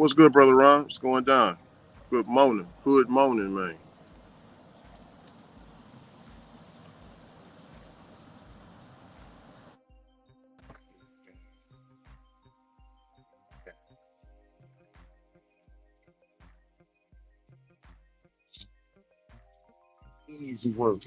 What's good, brother Ron? What's going down? Good morning. Hood morning, man. Easy work.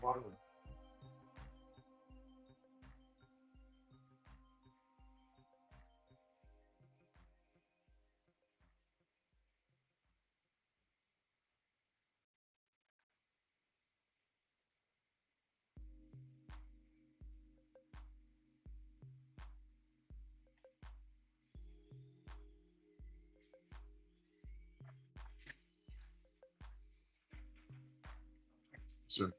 Water. Sir.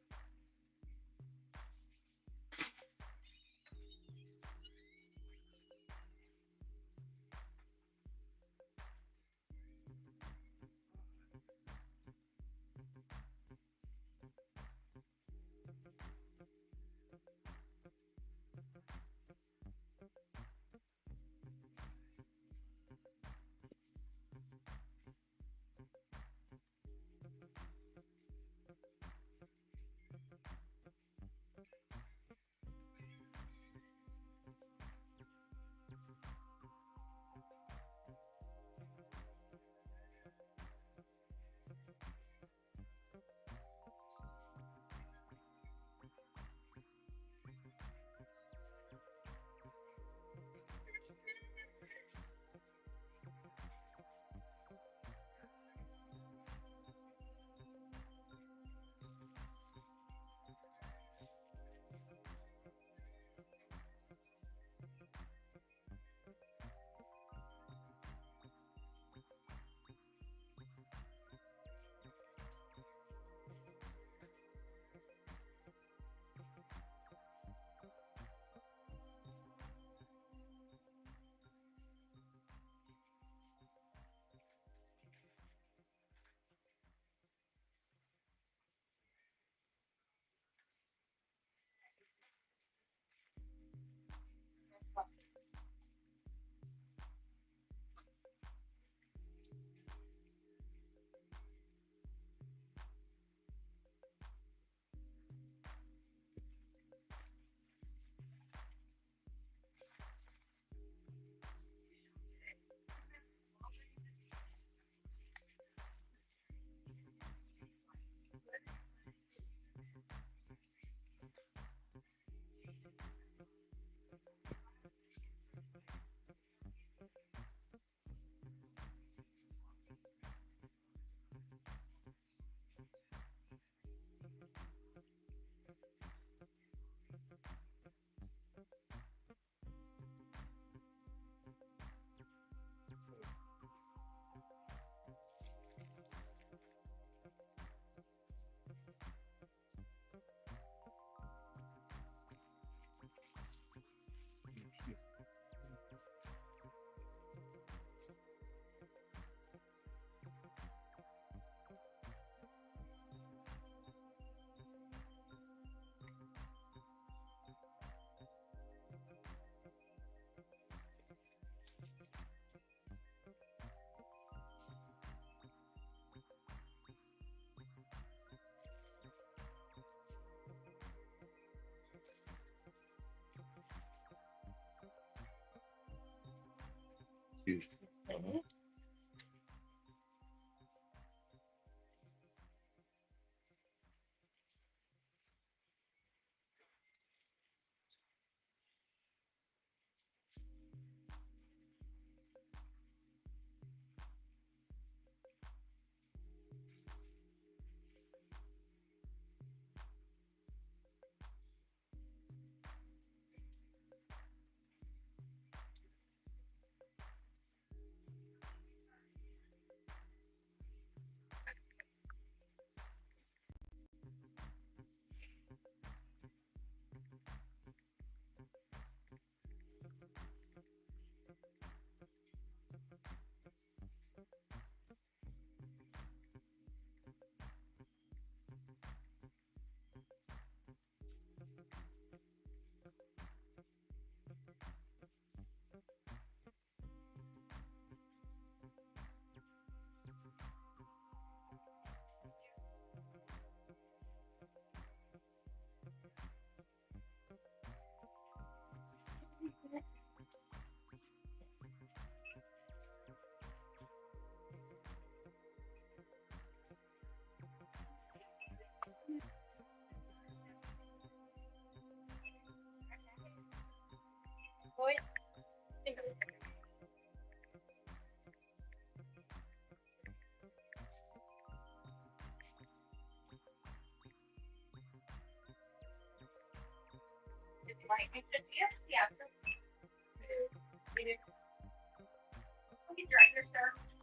Yes.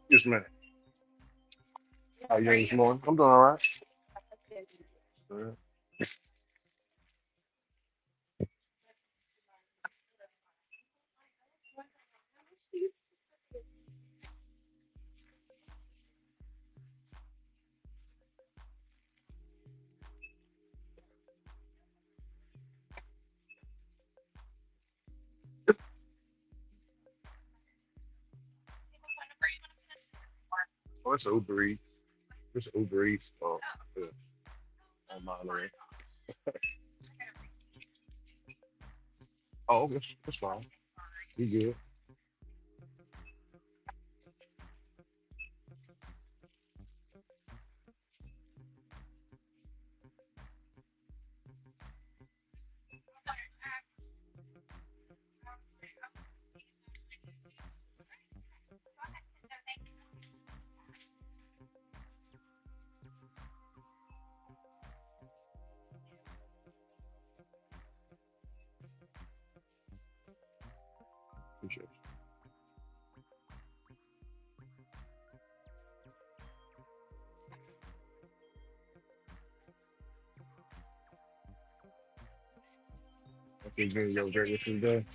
Yes, ma'am. How you doing this morning? I'm doing all right. Yeah. Oh, it's Uber Eats. It's Uber Eats. Oh, yeah. On my way. Oh, okay. That's fine. You good? Appreciate you. Okay, good. Yo, great with you today.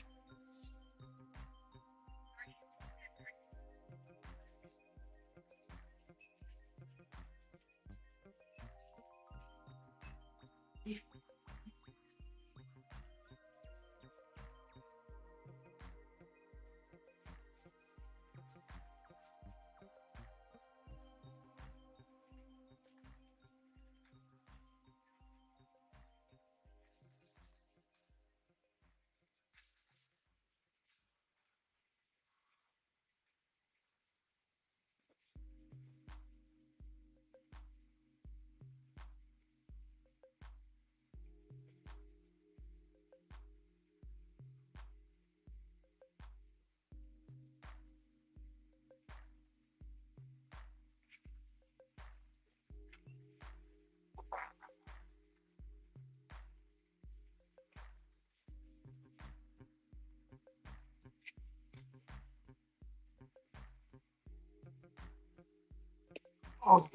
Oh,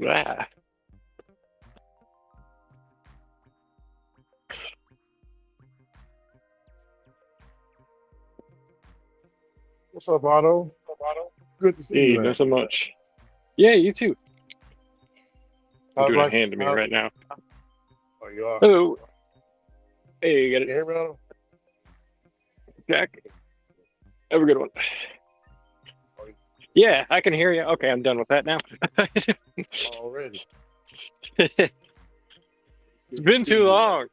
Ah, What's up, Otto? Good to see you, hey, man. nothing much. Yeah, you too. I'm How's doing a life? hand to me How? right now. Oh, you are. Hello. Hey, you got You it, hear me, Otto? Jack. Have a good one. Oh, you Yeah, I can hear you. Okay, I'm done with that now. already. It's Good to been see too you, man. long.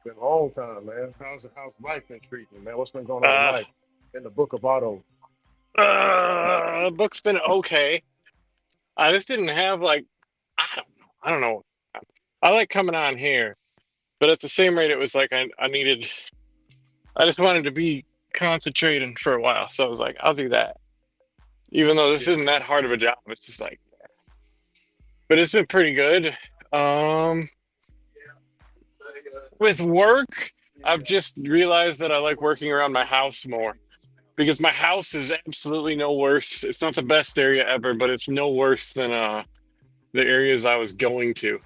Been a long time, man. How's life been treating you, man? What's been going on with Uh, life? In the book of Otto. book's been okay. I just didn't have like, I don't know. I don't know. I like coming on here, but at the same rate, it was like I just wanted to be concentrating for a while. So I was like, I'll do that. Even though this Yeah. isn't that hard of a job, it's just like, but it's been pretty good. Um, with work, I've just realized that I like working around my house more because my house is absolutely no worse. It's not the best area ever, but it's no worse than the areas I was going to.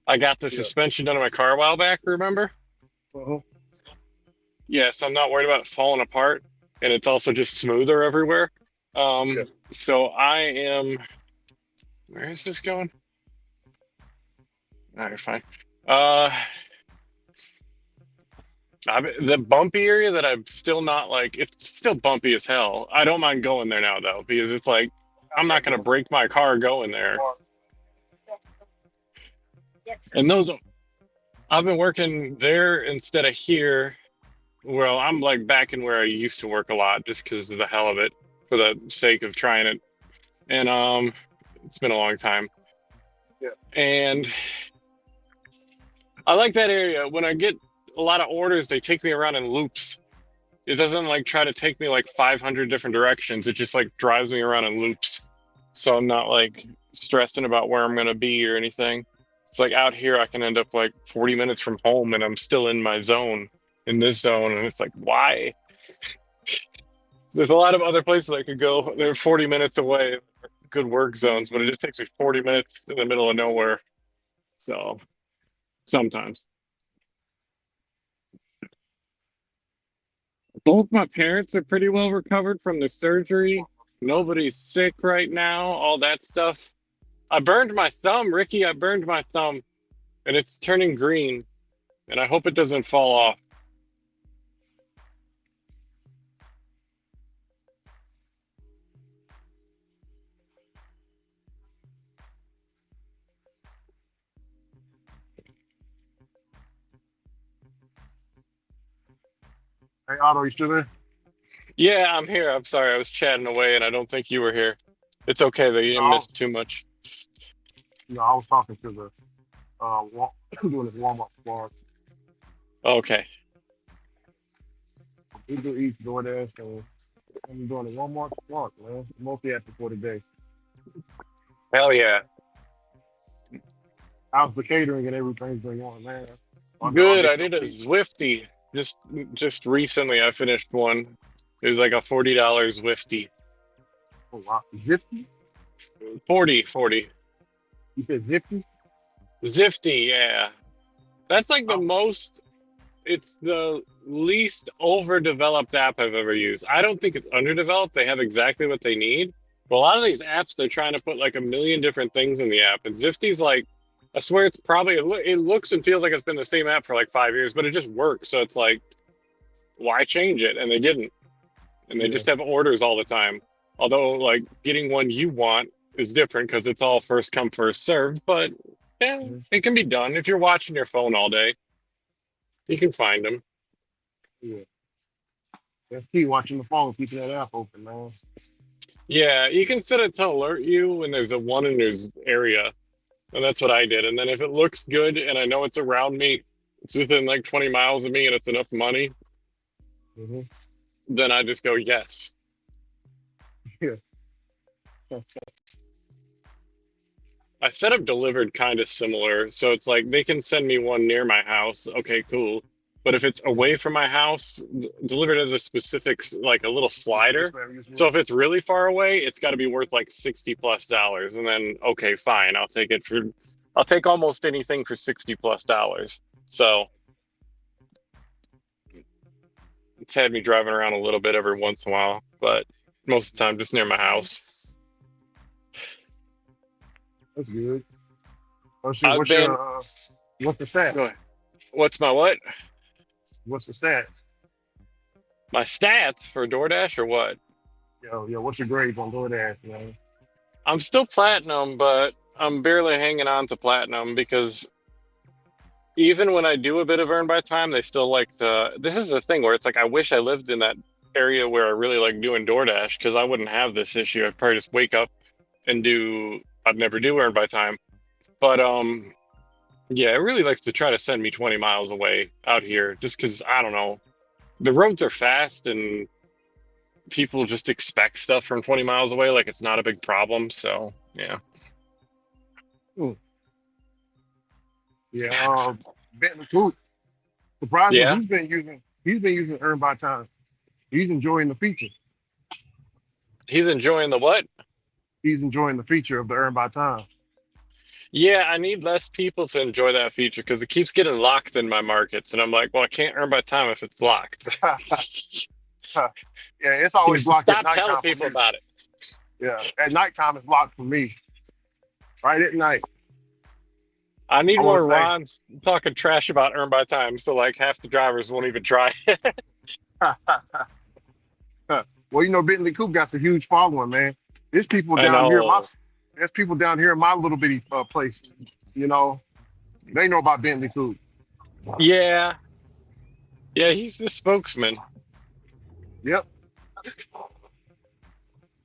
I got the Yeah. suspension done on my car a while back, remember? Uh-huh. Yeah, so I'm not worried about it falling apart, and it's also just smoother everywhere. Yeah. So I am. Where is this going? All right, fine. Uh, the bumpy area that I'm still not like, it's still bumpy as hell. I don't mind going there now though, because it's like I'm not gonna break my car going there. And those, I've been working there instead of here. Well, I'm like back in where I used to work a lot, just because of the hell of it, for the sake of trying it. And it's been a long time. Yeah. And I like that area. When I get a lot of orders, they take me around in loops. It doesn't like try to take me like 500 different directions. It just like drives me around in loops. So I'm not like stressing about where I'm gonna be or anything. It's like out here I can end up like 40 minutes from home and I'm still in my zone, in this zone, and it's like why? There's a lot of other places I could go. They're 40 minutes away, good work zones, but it just takes me 40 minutes in the middle of nowhere. So sometimes. Both my parents are pretty well recovered from the surgery. Nobody's sick right now, all that stuff. I burned my thumb, Ricky. I burned my thumb, and it's turning green, and I hope it doesn't fall off. Hey, Otto, you still there? Yeah, I'm here. I'm sorry. I was chatting away, and I don't think you were here. It's okay, though. You No, didn't miss too much. I was talking to the doing this warm up for Okay. Uber Eats, DoorDash, so I'm doing a Walmart walk, man. Mostly after for the day. Hell yeah. How's the catering and everything's been going, man? I'll Good. miss I your did a feet. Zwifty. Just just recently I finished one. It was like a $40 Zwifty. Oh, wow. Zifty? 40, 40. You said Zifty? Zifty, yeah. That's like the Oh, most, it's the least overdeveloped app I've ever used. I don't think it's underdeveloped. They have exactly what they need. But a lot of these apps, they're trying to put like a million different things in the app. And Zifty's like, I swear it's probably, it looks and feels like it's been the same app for like 5 years, but it just works. So it's like, why change it? And they didn't. And they yeah. just have orders all the time. Although, like, getting one you want is different because it's all first come, first served. But yeah, Mhm. it can be done. If you're watching your phone all day, you can find them. Yeah. Let's keep watching the phone, keeping that app open, man. Yeah, you can set it to alert you when there's a one in your area. And that's what I did. And then if it looks good and I know it's around me, it's within like 20 miles of me and it's enough money, Hmm. then I just go, yes. Yeah. I set up delivered kind of similar. So it's like they can send me one near my house. Okay, cool. But if it's away from my house, delivered as a specific, like a little slider. So if it's really far away, it's got to be worth like $60+. And then, okay, fine. I'll take almost anything for $60+. So it's had me driving around a little bit every once in a while, but most of the time just near my house. That's good. Oh shit, I've been, what's the stat? go ahead. What's my what? What's the stat? My stats for DoorDash or what? Yo, what's your grades on DoorDash, man? I'm still platinum, but I'm barely hanging on to platinum because even when I do a bit of earn by time, they still like to. This is the thing where it's like I wish I lived in that area where I really like doing DoorDash because I wouldn't have this issue. I'd probably just wake up and do. I'd never do earn by time, but yeah, it really likes to try to send me 20 miles away out here just because I don't know. The roads are fast and people just expect stuff from 20 miles away like it's not a big problem. So yeah. Hmm. Yeah, Bentley Coop. Surprisingly, Yeah, he's been using earn by time. He's enjoying the feature. he's enjoying the what? He's enjoying the feature of the earn by time. Yeah, I need less people to enjoy that feature because it keeps getting locked in my markets, and I'm like, well, I can't earn by time if it's locked. Yeah, it's always blocked at Stop telling nighttime for people me. about it. Yeah, at nighttime it's blocked for me. Right at night. I need I want more to say, Rons talking trash about earn by time, so like half the drivers won't even try. well, Bentley Coop got a huge following, man. There's people I down here. know. There's people down here in my little bitty place. You know, they know about Bentley Coop. Yeah, yeah, he's the spokesman. Yep,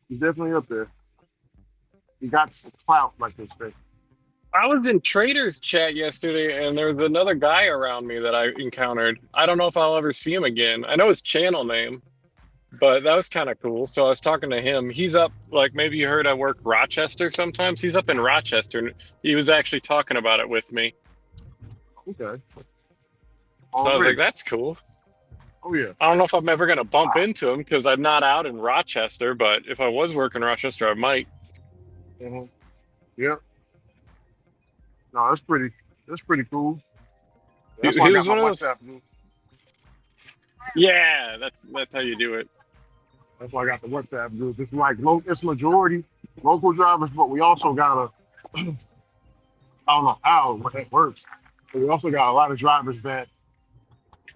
he's definitely up there. He got some clout like this thing. I was in traders chat yesterday, and there was another guy around me that I encountered. I don't know if I'll ever see him again. I know his channel name, but that was kind of cool. So I was talking to him. He's up, like maybe you heard I work Rochester sometimes. He's up in Rochester, and he was actually talking about it with me. Okay. So I was like, Already. that's cool. Oh yeah. I don't know if I'm ever going to bump into him because I'm not out in Rochester, but if I was working Rochester, I might. Mm-hmm. Yep. No, that's pretty. That's pretty cool. That's why I He got was my one of those. WhatsApp group. Yeah, that's how you do it. That's why I got the WhatsApp group. It's like it's majority local drivers, but we also got a I don't know how but that works. But we also got a lot of drivers that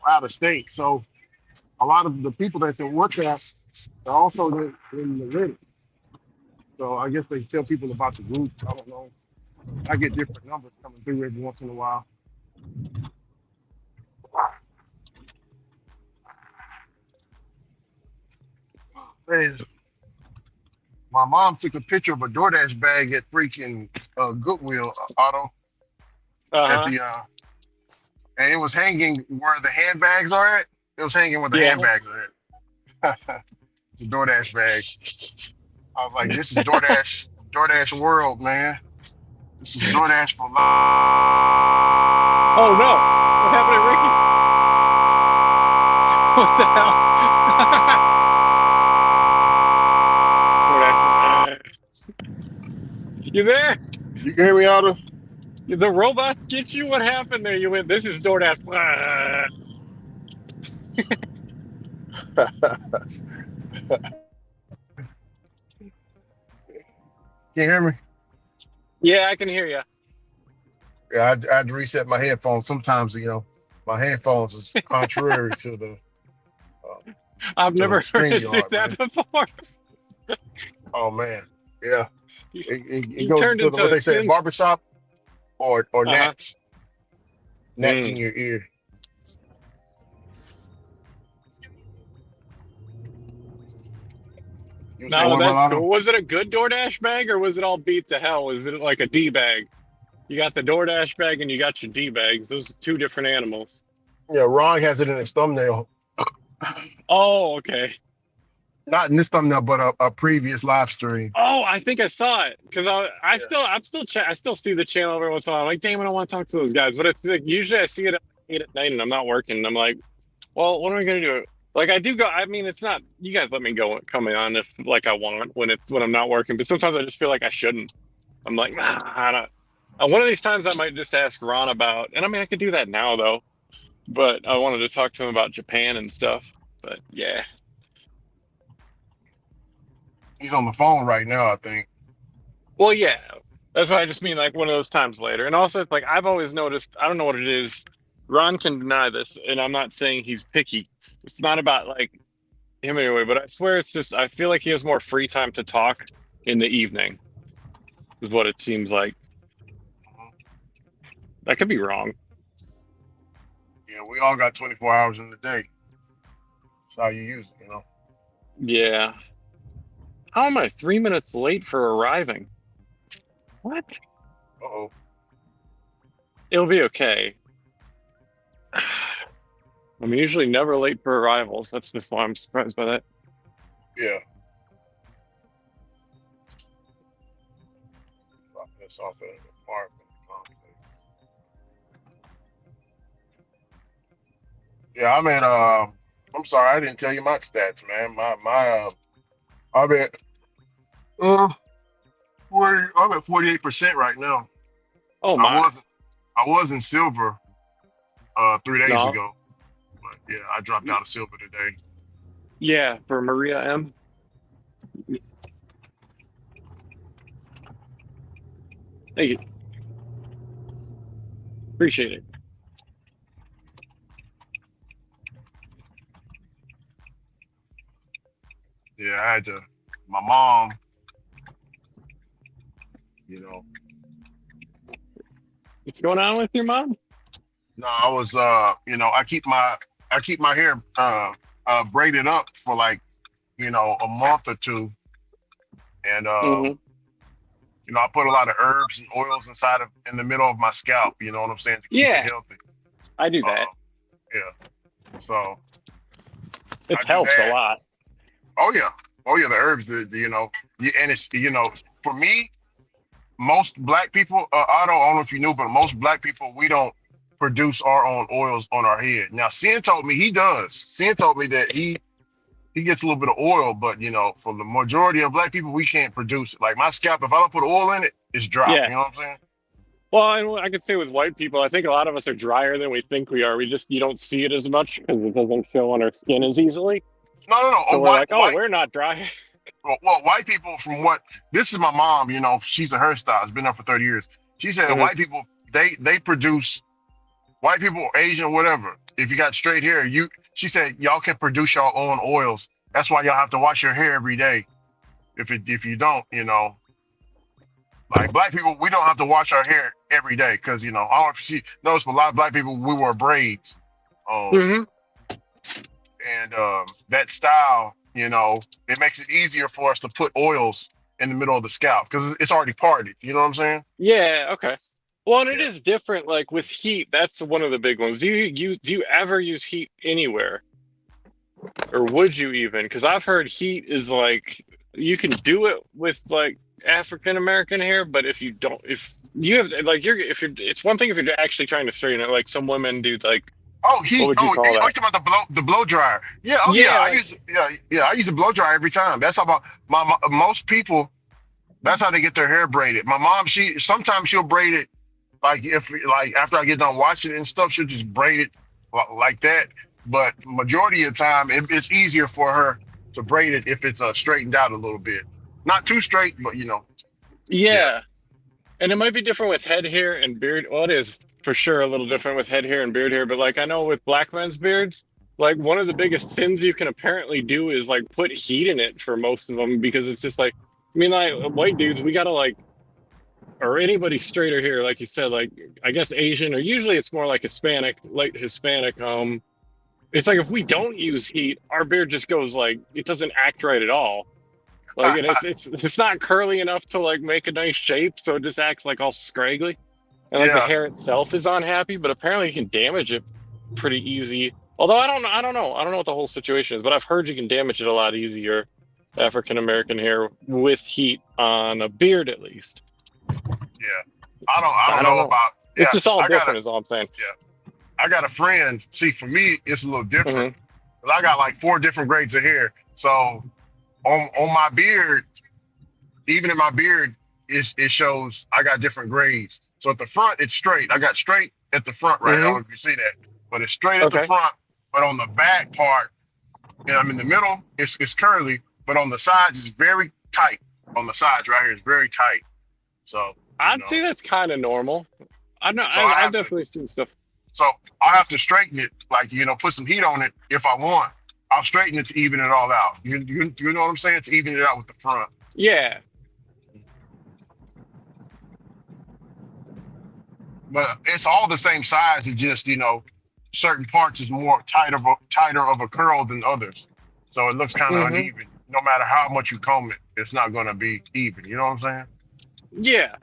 are out of state. So a lot of the people that's in WhatsApp are also in the list. So I guess they tell people about the group. I don't know. I get different numbers coming through every once in a while. Man, my mom took a picture of a DoorDash bag at freaking Goodwill Auto at Uh-huh. the and it was hanging where the handbags are at. It was hanging where the Yeah. handbags are at. It's a DoorDash bag. I was like, this is DoorDash world, man. This is DoorDash for life. Oh no! What happened to Ricky? What the hell? You there? You can hear me, Otto? The robots get you? What happened there? You went, this is DoorDash. Can you hear me? Yeah, I can hear you. Yeah, I had to reset my headphones. Sometimes, my headphones is contrary to the I've to the never heard it do StreamYard, that man. before. Oh man, yeah. You, It you goes turned to the, into what a they say, synth. barbershop or Uh-huh. gnats in your ear. You say No, what, that's Rolando? cool. Was it a good DoorDash bag or was it all beat to hell? Was it like a D bag? You got the DoorDash bag and you got your D bags. Those are two different animals. Yeah, Ron has it in his thumbnail. Oh, okay. Not in this thumbnail, but a previous live stream. Oh, I think I saw it because Yeah. I still see the channel every once in a while. I'm like, damn, I don't want to talk to those guys, but it's like usually I see it late at night and I'm not working. And I'm like, well, what am I gonna do? Like I do go. I mean, it's not. You guys let me go coming on if like I want when I'm not working. But sometimes I just feel like I shouldn't. I'm like, nah, I don't. One of these times I might just ask Ron about, and I mean I could do that now though. But I wanted to talk to him about Japan and stuff. But yeah, He's on the phone right now, I think. well, yeah. That's why I just mean like one of those times later. And also, it's like I've always noticed. I don't know what it is. Ron can deny this, and I'm not saying he's picky. It's not about like him anyway, but I swear it's just I feel like he has more free time to talk in the evening, is what it seems like. Mhm. I could be wrong. Yeah, we all got 24 hours in the day. That's how you use it, Yeah. How am I 3 minutes late for arriving? What? Uh-oh. It'll be okay. I'm usually never late for arrivals. That's just why I'm surprised by that. Yeah. Drop this off at an apartment complex. Yeah, I'm at I'm sorry, I didn't tell you my stats, man. I'm at uh 40, I'm at 48% right now. Oh I my. wasn't I was in silver 3 days No. ago. But yeah, I dropped out of silver today. Yeah, for Maria M. Thank you. Appreciate it. Yeah, I had to my mom, you know. What's going on with your mom? No, I was I keep my hair braided up for like, a month or two. And Hmm. I put a lot of herbs and oils in the middle of my scalp, you know what I'm saying, to keep it Yeah, healthy. I do that. Um, yeah. So I It's do helped a that. lot. Oh yeah. Oh yeah, the herbs, and it's for me, most black people, I don't know if you knew, but most black people, we don't produce our own oils on our head. Now, Sin told me he does. Sin told me that he gets a little bit of oil, but for the majority of black people, we can't produce it. Like my scalp, if I don't put oil in it, it's dry. Yeah. You know what I'm saying? Well, and I could say with white people, I think a lot of us are drier than we think we are. We just you don't see it as much because it doesn't show on our skin as easily. No, no, no. So we're like, oh, we're not dry. White people, from what this is my mom. She's a hairstylist, been there for 30 years. She said Mhm. white people they produce white people, Asian, whatever. If you got straight hair, she said y'all can produce your own oils. That's why y'all have to wash your hair every day. If you don't, like black people, we don't have to wash our hair every day because I don't know if you notice, but a lot of black people we wear braids, Mhm. and that style, it makes it easier for us to put oils in the middle of the scalp because it's already parted. You know what I'm saying? Yeah. Okay. Well, and it Yeah. is different. Like with heat, that's one of the big ones. Do you ever use heat anywhere, or would you even? Because I've heard heat is like you can do it with like African American hair, but if you don't, if you have like if you're, it's one thing if you're actually trying to straighten it. Like some women do. Like Oh, what heat. would you call Oh, you that? talking about the blow dryer? Yeah. Oh, yeah. Yeah. Like I use a blow dryer every time. That's how most people. That's how they get their hair braided. My mom, sometimes she'll braid it like after I get done washing it and stuff, she'll just braid it like that. But majority of the time, it's easier for her to braid it if it's straightened out a little bit. Not too straight, but yeah. yeah. And it might be different with head hair and beard. Well, it is for sure a little different with head hair and beard hair. But like I know with black men's beards, like one of the biggest sins you can apparently do is like put heat in it for most of them because it's just like I mean like white dudes we gotta like or anybody straighter here like you said like I guess Asian or usually it's more like Hispanic late Hispanic it's like if we don't use heat our beard just goes like it doesn't act right at all. Like and it's not curly enough to like make a nice shape, so it just acts like all scraggly. And like the Yeah. hair itself is unhappy, but apparently you can damage it pretty easy. Although I don't know what the whole situation is, but I've heard you can damage it a lot easier, African American hair with heat on a beard at least. Yeah. I don't I don't know know. about. It's Yeah. just all I gotta. different, is all I'm saying. Yeah. I got a friend. See, for me, it's a little different. Hmm. 'Cause I got like 4 different grades of hair. So on my beard, even in my beard, it shows I got different grades. So at the front, it's straight. I got straight at the front, right? I don't Hmm. know if you see that, but it's straight at the Okay. front. But on the back part, and I'm in the middle, it's curly. But on the sides, it's very tight. On the sides, right here, it's very tight. So you I'd know, say that's kind of normal. I know. so I I've have to, definitely seen stuff. so I have to straighten it, like put some heat on it if I want. I'll straighten it to even it all out. You know what I'm saying? To even it out with the front. Yeah. But it's all the same size. It just certain parts is more tighter of a curl than others, so it looks kind of Hmm. uneven. No matter how much you comb it, it's not going to be even. You know what I'm saying? Yeah.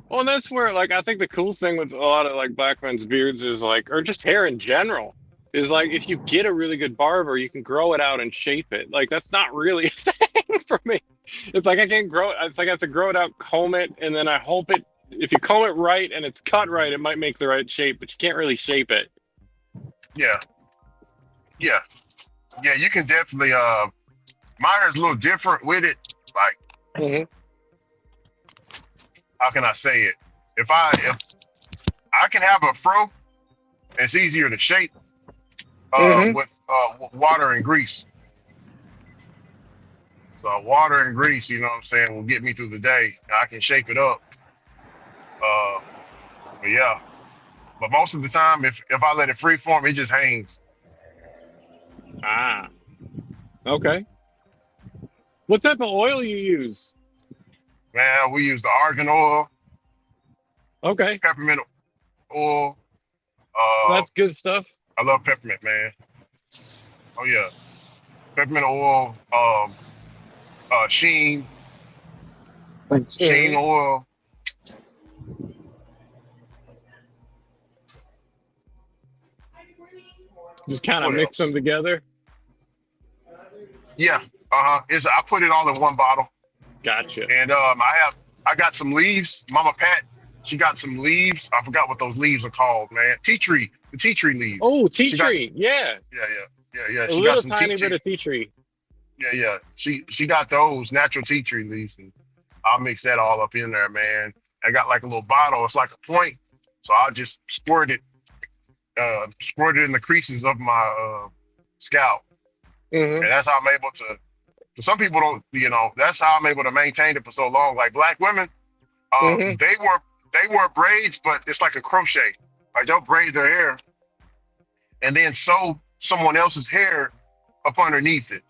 Well, and that's where, like, I think the cool thing with a lot of like black men's beards is like, or just hair in general, is like if you get a really good barber, you can grow it out and shape it. Like that's not really a thing for me. It's like I can't grow it. It's like I have to grow it out, comb it, and then I hope it. If you comb it right and it's cut right, it might make the right shape, but you can't really shape it. Yeah, yeah, yeah. You can definitely. Mine is a little different with it. Like, Hmm. how can I say it? If I can have a fro, it's easier to shape Hmm. with water and grease. So water and grease, you know what I'm saying, will get me through the day. I can shape it up. Uh, but yeah, but most of the time, if I let it free form, it just hangs. Ah. Okay. What type of oil you use? Man, we use the argan oil, Okay. peppermint oil. That's good stuff. I love peppermint, man. Oh yeah, peppermint oil. Sheen, Thanks. Sheen Hmm. oil. Just kind of What mix them else? together. Yeah, It's I put it all in one bottle, Gotcha. and I got some leaves. Mama Pat, she got some leaves. I forgot what those leaves are called, man. Tea tree, the tea tree leaves. Oh, tea She got tree. Yeah. yeah, yeah, yeah, yeah. A She got little some tea tiny bit tree. of tea tree. Yeah, yeah. She got those natural tea tree leaves, and I'll mix that all up in there, man. I got like a little bottle. It's like a point, so I'll just squirt it in the creases of my scalp, Hmm. and that's how I'm able to. For some people don't, that's how I'm able to maintain it for so long. Like black women, Hmm. they wear braids, but it's like a crochet. Like they'll braid their hair and then sew someone else's hair up underneath it.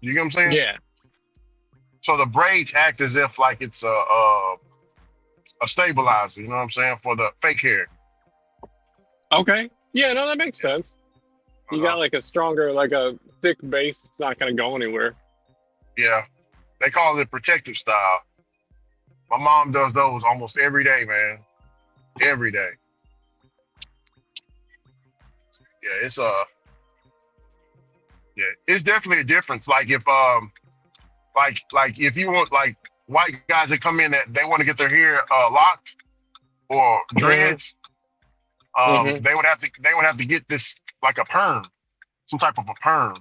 You get what I'm saying? Yeah. So the braids act as if like it's a stabilizer. You know what I'm saying, for the fake hair. Okay. Yeah, no, that makes sense. You Uh-huh. got like a stronger, like a thick base. It's not going to go anywhere. Yeah, they call it protective style. My mom does those almost every day, man. Every day. Yeah, it's definitely a difference. Like if like if you want like white guys that come in that they want to get their hair locked or Hmm. dreads, Hmm. they would have to get this like a perm, some type of a perm.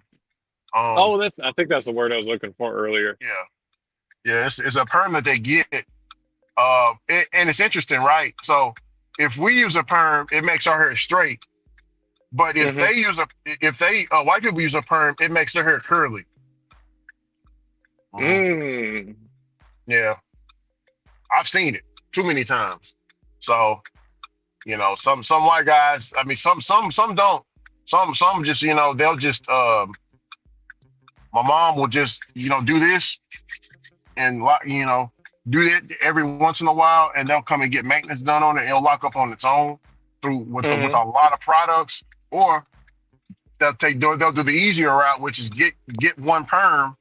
Um, Oh, I think that's the word I was looking for earlier. yeah, yeah, it's a perm that they get. And it's interesting, right? So if we use a perm, it makes our hair straight. But Hmm. if they white people use a perm, it makes their hair curly. Mhm. Mm. Yeah, I've seen it too many times. So some white guys. I mean, some don't. Some just they'll just my mom will just do this and do that every once in a while, and they'll come and get maintenance done on it. It'll lock up on its own through with Hmm. a lot of products, or they'll do the easier route, which is get one perm,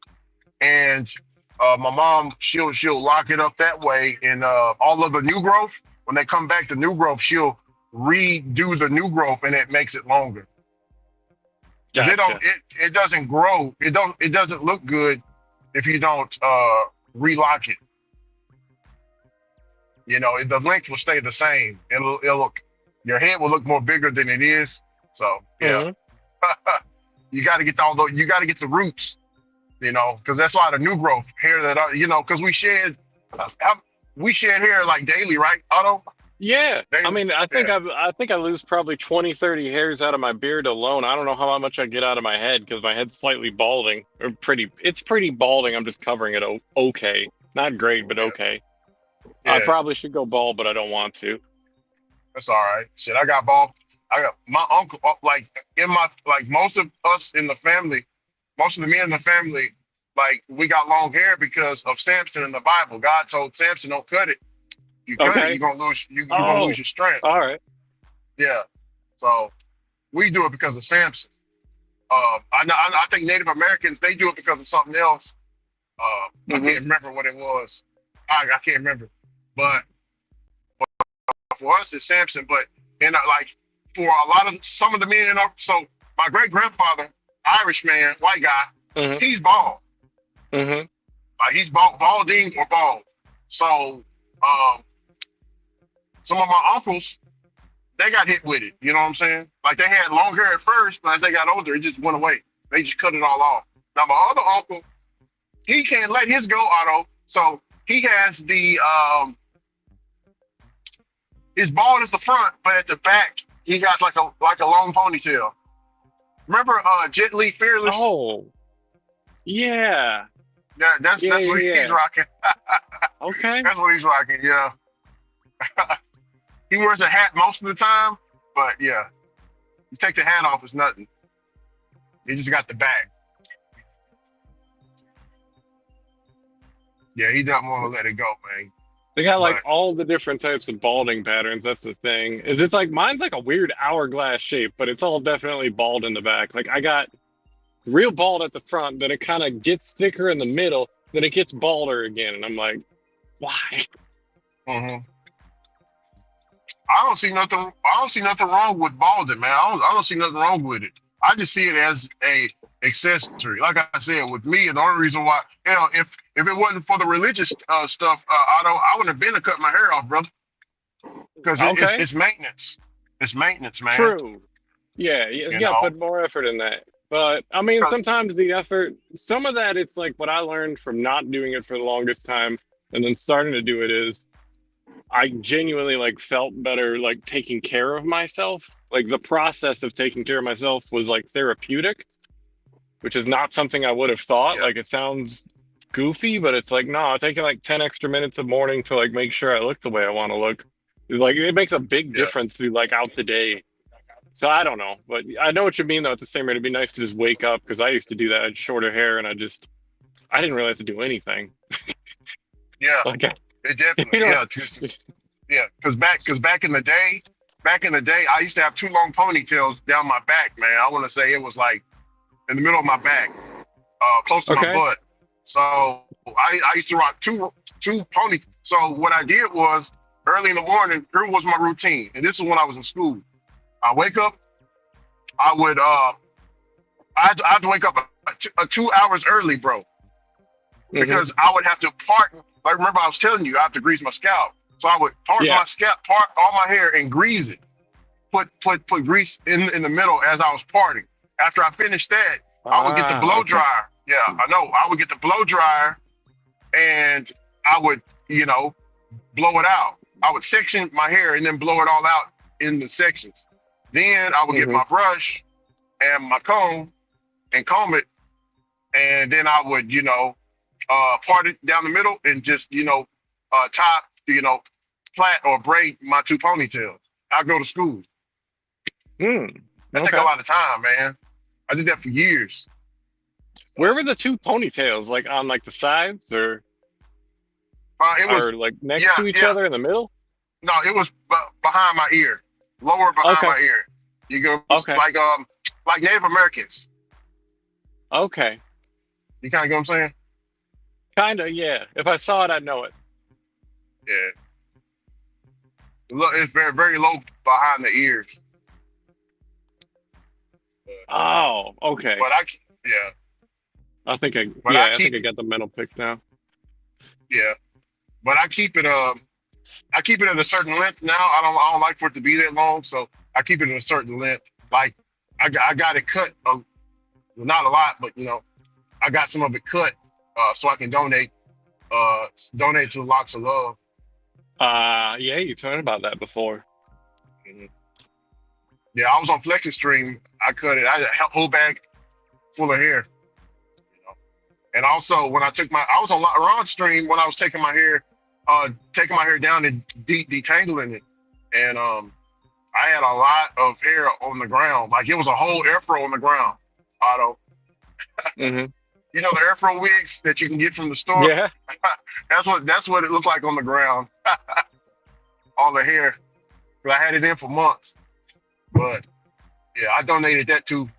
and my mom she'll lock it up that way, and all of the new growth, when they come back to new growth, she'll redo the new growth, and it makes it longer because Gotcha. it doesn't grow, it doesn't look good if you don't relock it. The length will stay the same. It'll your head will look more bigger than it is. So yeah, Hmm. you got to get all the you got to get the roots, because that's a lot of new growth hair that because we shed hair like daily, right, Otto? Yeah. I Daily. mean, Yeah. I think I lose probably 20, 30 hairs out of my beard alone. I don't know how much I get out of my head because my head's slightly balding or it's pretty balding. I'm just covering it okay. Not great, but Yeah. okay. I Yeah. probably should go bald, but I don't want to. That's all right. Shit, I got bald. I got my uncle, like in my like most of us in the family, most of the men in the family, like we got long hair because of Samson in the Bible. God told Samson, "Don't cut it. If you cut it, Okay. you're gonna lose. You're gonna lose Oh, your strength." all right. Yeah. So we do it because of Samson. I think Native Americans they do it because of something else. I Hmm. can't remember what it was. I can't remember, but for us it's Samson. But like for a lot of some of the men in our so my great grandfather, Irish man, white guy, Hmm. he's bald. Hmm. Like he's balding or bald. So some of my uncles, they got hit with it. You know what I'm saying? Like they had long hair at first, but as they got older, it just went away. They just cut it all off. Now my other uncle, he can't let his go, Otto. So he has his bald at the front, but at the back he got like a long ponytail. Remember Jet Li Fearless? Oh, yeah. Yeah, that's Yeah, that's yeah, what he's yeah. rocking. Okay. That's what he's rocking. Yeah, he wears a hat most of the time, but yeah, you take the hat off, it's nothing. He just got the back. Yeah, he doesn't want to let it go, man. They got like But all the different types of balding patterns. That's the thing. Is it's like mine's like a weird hourglass shape, but it's all definitely bald in the back. Like I got real bald at the front, then it kind of gets thicker in the middle, then it gets balder again, and I'm like, why? mhm. I don't see nothing. I don't see nothing wrong with balding, man. I don't see nothing wrong with it. I just see it as a accessory. Like I said, with me, the only reason why, if it wasn't for the religious stuff, I wouldn't have been to cut my hair off, brother. Because Okay, it's maintenance. It's maintenance, man. true. Yeah, you You gotta know, put more effort in that. But I mean, 'cause- sometimes the effort, some of that, it's like what I learned from not doing it for the longest time and then starting to do it is I genuinely like felt better like taking care of myself. Like the process of taking care of myself was like therapeutic, which is not something I would have thought. yeah, Like it sounds goofy, but it's like no, taking like 10 extra minutes a morning to like make sure I look the way I want to look. Like it makes a big yeah, difference through like out the day. So I don't know, but I know what you mean though. At the same rate, it'd be nice to just wake up because I used to do that. I had shorter hair and I didn't really have to do anything. yeah. Like It you definitely, know, yeah, yeah. Because back in the day, I used to have two long ponytails down my back, man. I want to say it was like in the middle of my back, close to my okay, butt. So I used to rock two ponies. So what I did was early in the morning, here was my routine, and this is when I was in school. I wake up, I would I had to wake up 2 hours early, bro, hmm, because I would have to part. Like remember, I was telling you, I have to grease my scalp. So I would part yeah, my scalp, part all my hair, and grease it. Put grease in the middle as I was parting. After I finished that, I would get the blow okay, dryer. Yeah, I know. I would get the blow dryer, and I would blow it out. I would section my hair and then blow it all out in the sections. Then I would get hmm, my brush and my comb and comb it, and then I would part it down the middle and just top plait or braid my two ponytails. I go to school. hmm, That take a okay. lot of time, man. I did that for years. Where were the two ponytails? Like on like the sides It was or like next yeah, to each yeah. other in the middle? No, it was behind my ear, lower behind Okay, my ear. You go okay, like Native Americans. okay. You kind of get what I'm saying? Kinda, yeah. If I saw it, I'd know it. Yeah. Look, it's very very low behind the ears. Oh, okay. But yeah, but I I think keep I got the mental pick now. yeah, but I keep it. I keep it at a certain length now. I don't like for it to be that long, so I keep it at a certain length. Like I got it cut, not a lot, but I got some of it cut, so I can donate to the Locks of Love. Yeah, you told me about that before. Mhm. Yeah, I was on Flexi Stream. I cut it. I had a whole bag full of hair. And also, when I was on Ron's stream when I was taking my hair down and detangling it, and I had a lot of hair on the ground, like it was a whole afro on the ground. Otto, Hmm. you know the afro wigs that you can get from the store. Yeah. That's what it looked like on the ground. All the hair, 'cause I had it in for months. But yeah, I donated that too.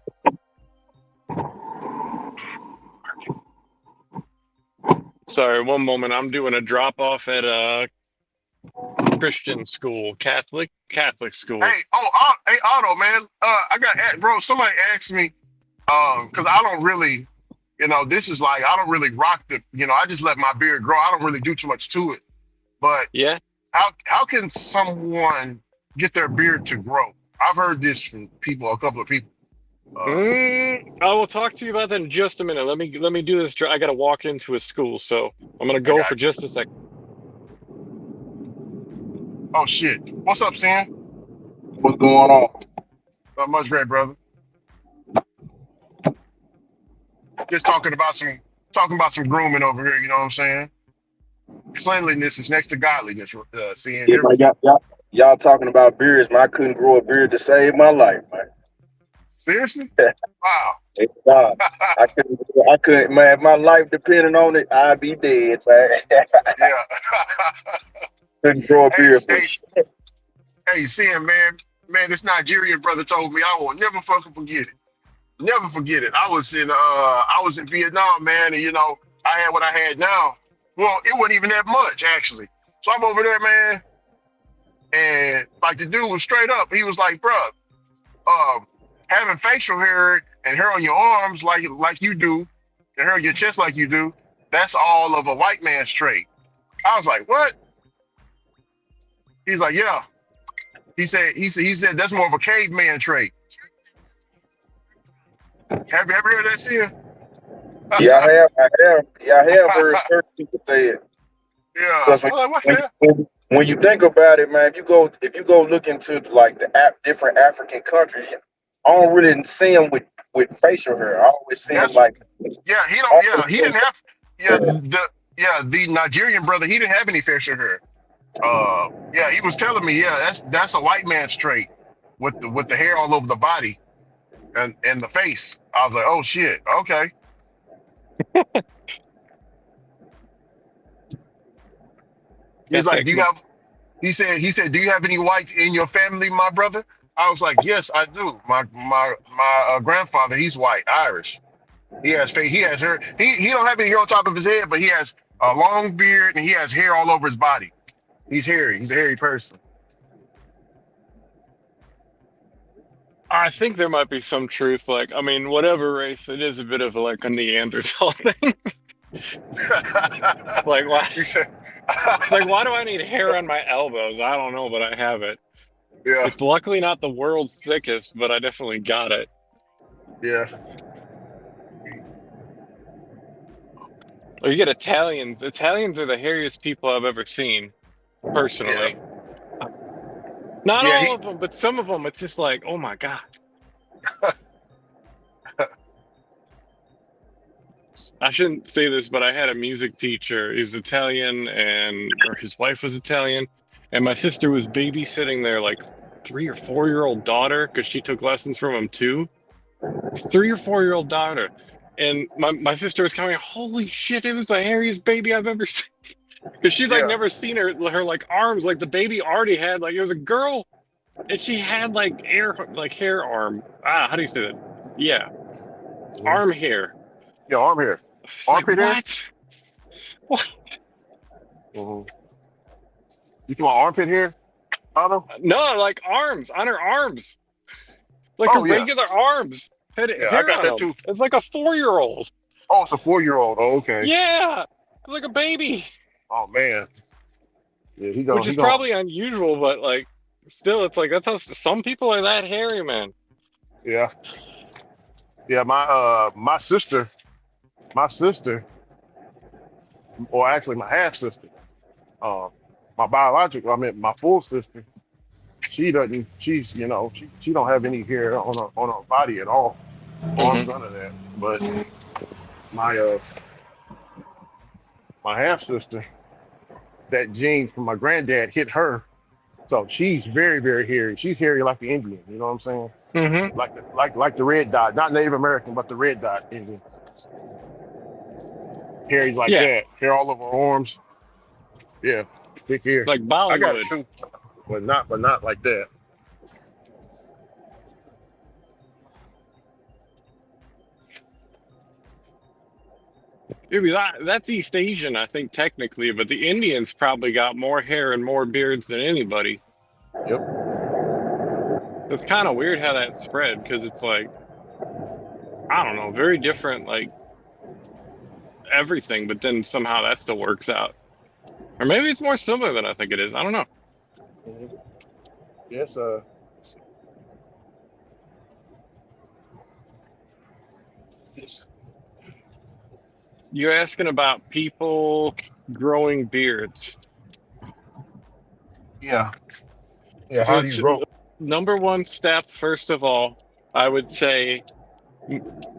Sorry, one moment. I'm doing a drop off at a Christian school, Catholic school. Hey, Otto, man. Bro. Somebody asked me, because I don't really, this is like I don't really rock I just let my beard grow. I don't really do too much to it. But Yeah. how can someone get their beard to grow? I've heard this from a couple of people. I will talk to you about that in just a minute. Let me do this. I got to walk into a school, so I'm gonna I go for got you. just a second. Oh shit. What's up, Sam? What's going on? Not much, great brother. Just talking about some grooming over here. You know what I'm saying? Cleanliness is next to godliness. Seeing Yeah, man, y'all talking about beards, man. I couldn't grow a beard to save my life, man. Seriously? Wow. Thank God. I couldn't, man. If my life depended on it, I'd be dead, man. Yeah. Couldn't grow a hey, beard for hey, hey, Sam, man, this Nigerian brother told me I will never fucking forget it. Never forget it. I was in Vietnam, man, and I had what I had now. Well, it wasn't even that much actually. So I'm over there, man, and like the dude was straight up. He was like, "Bruh, having facial hair and hair on your arms like you do, and hair on your chest like you do, that's all of a white man's trait." I was like, "What?" He's like, "Yeah." He said that's more of a caveman trait. Have you ever heard that, Sia? Yeah, I have heard certain people say it. Yeah. Because I'm like, what the when, hell? when you think about it, man, if you go look into like the different African countries, I don't really see them with facial hair. I always see them That's like yeah. He don't. Yeah, he didn't have. The Nigerian brother. He didn't have any facial hair. Yeah, he was telling me. Yeah, that's a white man's trait with the hair all over the body and the face. I was like, oh shit. Okay. He's like, do you have? He said, do you have any whites in your family, my brother? I was like, yes, I do. My grandfather, he's white, Irish. He has hair. He don't have any hair on top of his head, but he has a long beard and he has hair all over his body. He's hairy. He's a hairy person. I think there might be some truth. Like, I mean, whatever race, it is a bit of like a Neanderthal thing. Like, why? He said, Like, why do I need hair on my elbows? I don't know, but I have it. yeah, It's luckily not the world's thickest, but I definitely got it. yeah, Or you get Italians. Italians are the hairiest people I've ever seen, personally. yeah, Not yeah. all of them, but some of them. It's just like, oh my god. I shouldn't say this, but I had a music teacher. He's Italian, or his wife was Italian, and my sister was babysitting their like 3 or 4 year old daughter because she took lessons from him too. 3 or 4 year old daughter, and my sister was coming. Holy shit! It was the hairiest baby I've ever seen. Because she'd like Yeah. never seen her like arms. Like the baby already had like it was a girl, and she had like hair arm. How do you say that? Yeah, arm hair. Yeah, arm hair. It's Armpit hair? like, what? Mm-hmm. You talking about armpit hair, Otto? No, like arms on her arms, like her Oh yeah, regular arms. Had yeah. I hair got on that them. too. It's like a 4 year old. Oh, it's a 4-year-old. Oh, okay. Yeah, it's like a baby. Oh man. Yeah, he which going. is He going. probably unusual, but like still, it's like that's how some people are that hairy, man. Yeah, yeah. My sister, or actually my half sister, my biological. I mean, my full sister. She doesn't. She's she don't have any hair on her body at all. Arms, Hmm. none of that. But my my half sister, that gene from my granddad hit her. So she's very, very hairy. She's hairy like the Indian. You know what I'm saying? Hmm. Like the red dot, not Native American, but the red dot Indian. Hairy like Yeah, that. Hair all over her arms. Yeah, big hair. like I got it Bollywood. too, but not like that. Maybe that's East Asian, I think, technically, but the Indians probably got more hair and more beards than anybody. Yep. It's kind of weird how that spread because it's like, I don't know, very different, like everything, but then somehow that still works out. Or maybe it's more similar than I think it is. I don't know. Mhm. Yes. Yes. You're asking about people growing beards. Yeah. Yeah. So How do you it's grow? number one step, first of all, I would say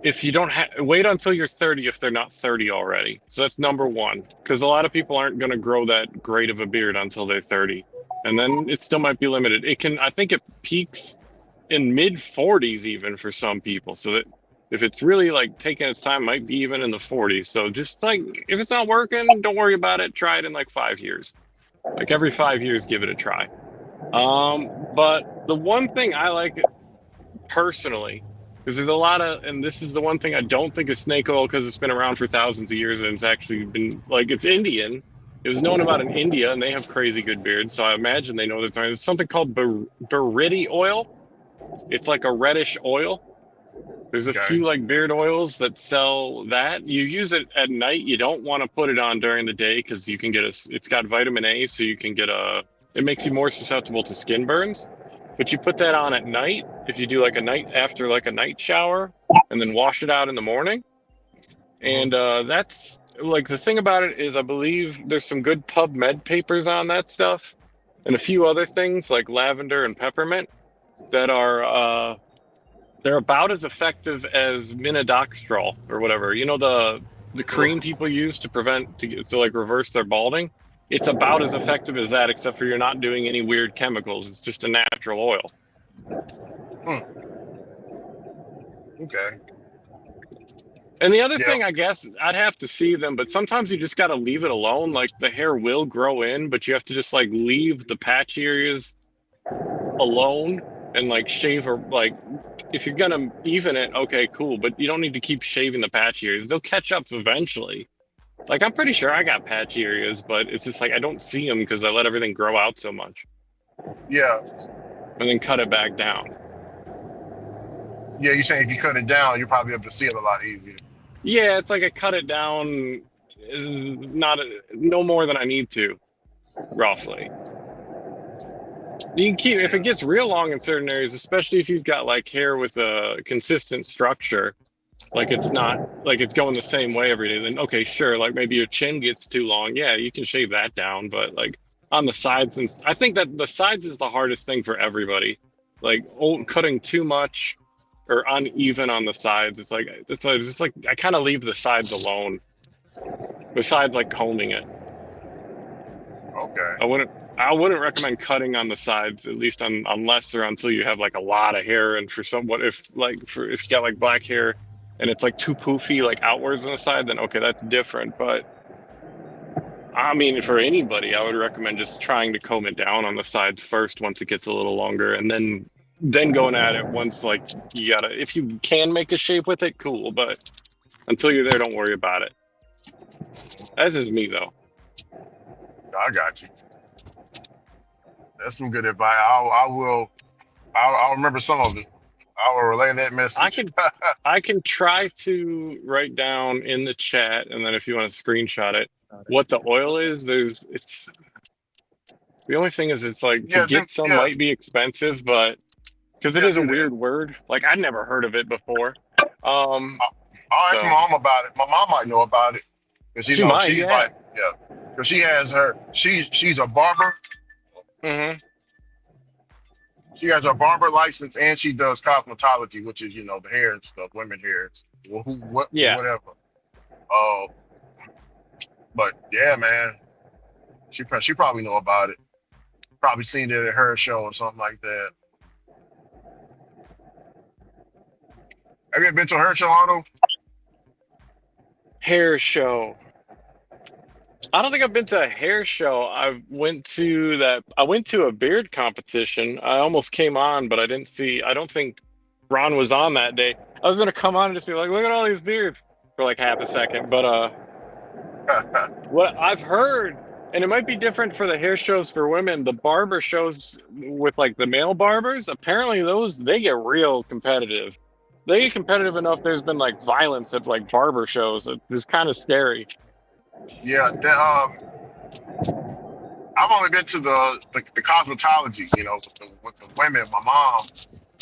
if you don't wait until you're 30 if they're not 30 already. So that's number one, because a lot of people aren't going to grow that great of a beard until they're 30. And then it still might be limited. I think it peaks in mid 40s even for some people. So that if it's really like taking its time, might be even in the 40s. So just like if it's not working, don't worry about it. Try it in like 5 years. Like every 5 years, give it a try. But the one thing I like personally, because there's a lot of, and this is the one thing I don't think is snake oil because it's been around for thousands of years and it's actually been like it's Indian. It was known about in India and they have crazy good beards, so I imagine they know that there's something called beriti oil. It's like a reddish oil. There's a Okay. few like beard oils that sell that. You use it at night. You don't want to put it on during the day because you can get it's got vitamin A, so you can get it makes you more susceptible to skin burns. But you put that on at night if you do like a night after like a night shower and then wash it out in the morning. Mhm. And that's like the thing about it is I believe there's some good PubMed papers on that stuff and a few other things like lavender and peppermint that are they're about as effective as minoxidil or whatever. You know the cream people use to to like reverse their balding. It's about as effective as that, except for you're not doing any weird chemicals. It's just a natural oil. Hmm. Okay. And the other Yeah. thing, I guess, I'd have to see them, but sometimes you just got to leave it alone. Like the hair will grow in, but you have to just like leave the patchy areas alone and like shave or like if you're gonna even it, okay, cool, but you don't need to keep shaving the patchy areas. They'll catch up eventually. Like I'm pretty sure I got patchy areas, but it's just like I don't see them because I let everything grow out so much Yeah. and then cut it back down. Yeah. You're saying if you cut it down, you'll probably be able to see it a lot easier. Yeah, it's like I cut it down, not no more than I need to, roughly. You can keep if it gets real long in certain areas, especially if you've got like hair with a consistent structure, like it's not like it's going the same way every day, then okay, sure, like maybe your chin gets too long. Yeah, you can shave that down, but like on the sides, and I think that the sides is the hardest thing for everybody. Like cutting too much or uneven on the sides. It's like just like I kind of leave the sides alone. Besides like combing it. Okay. I wouldn't recommend cutting on the sides, at least unless or until you have like a lot of hair. And for somewhat, if if you got like black hair and it's like too poofy, like outwards on the side, then okay, that's different. But I mean, for anybody, I would recommend just trying to comb it down on the sides first once it gets a little longer, and then going at it once like you gotta. If you can make a shape with it, cool. But until you're there, don't worry about it. That's just me though. I got you. That's some good advice. I'll remember some of it. I will relay that I message. can I can try to write down in the chat, and then if you want to screenshot it, what the oil is. The only thing is, it's like to Yeah, get some yeah, might be expensive, but because it yeah, is a do that. weird word. Like I'd never heard of it before. Um, I'll ask my so mom about it. My mom might know about it because she might, she's yeah. like, yeah, because she has her. She's a barber. Hmm. She has her barber license and she does cosmetology, which is the hair and stuff, women hair, Yeah. whatever. Uh, but yeah, man, she probably know about it. Probably seen it at her show or something like that. Have you ever been to her show, Otto? Hair show. I don't think I've been to a hair show. I went to a beard competition. I almost came on, but I didn't see. I don't think Ron was on that day. I was gonna come on and just be like, "Look at all these beards" for like half a second. But what I've heard, and it might be different for the hair shows for women, the barber shows with like the male barbers, apparently those they get real competitive. They get competitive enough. There's been like violence at like barber shows. It's kind of scary. Yeah, I've only been to the cosmetology, with the women. My mom,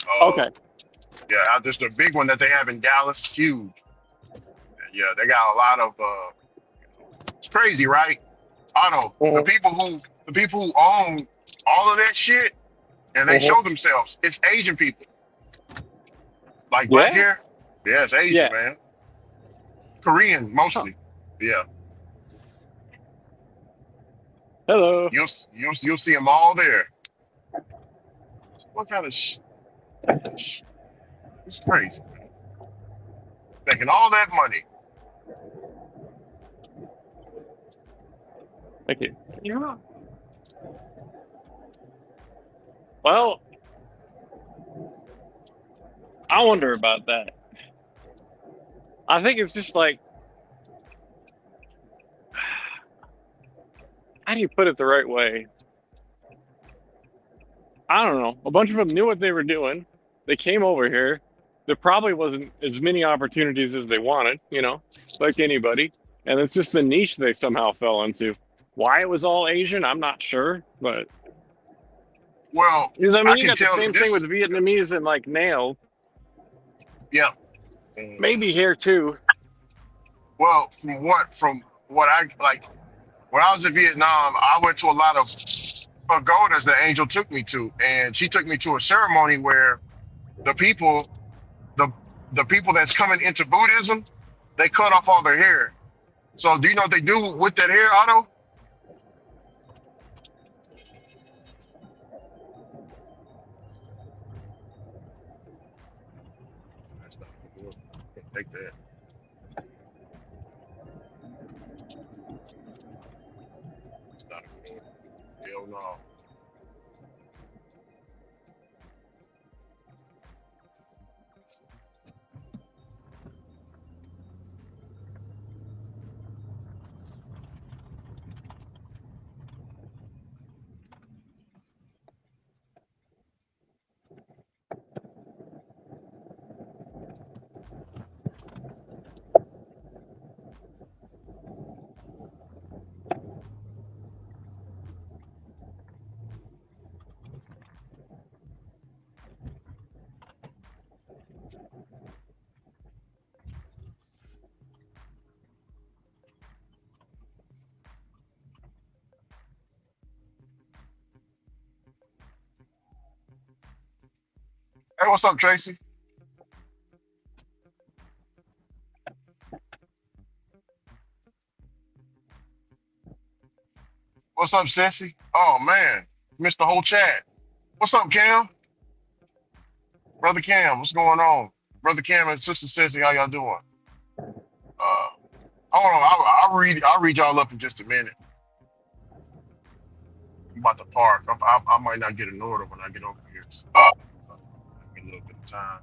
uh, Okay. yeah, just the big one that they have in Dallas, huge. Yeah, they got a lot of. It's crazy, right? I know Mhm. the people who own all of that shit, and they Mhm. show themselves. It's Asian people, like black Yeah. hair. Yeah, it's Asian, Yeah. man. Korean Huh. mostly. Yeah, Hello. you'll see them all there. What kind of it's crazy. Making all that money. Thank you. Yeah. Well, I wonder about that. I think it's just like, how do you put it the right way? I don't know. A bunch of them knew what they were doing. They came over here. There probably wasn't as many opportunities as they wanted, like anybody. And it's just the niche they somehow fell into. Why it was all Asian, I'm not sure. But Well, because I I mean, you can got the tell same thing this. with Vietnamese and like nails, Yeah. maybe here too. Well, from what I like when I was in Vietnam, I went to a lot of pagodas that Angel took me to, and she took me to a ceremony where the people, the the people that's coming into Buddhism, they cut off all their hair. So do you know what they do with that hair, Otto? That's not gonna work. Can't take that. It's not gonna work. Hell no. Hey, what's up, Tracy? What's up, Sissy? Oh man, missed the whole chat. What's up, Cam? Brother Cam, what's going on? Brother Cam and Sister Sissy, how y'all doing? Uh, hold on, I'll read y'all up in just a minute. I'm about to park. I might not get an order when I get over here. So give me a little bit of time.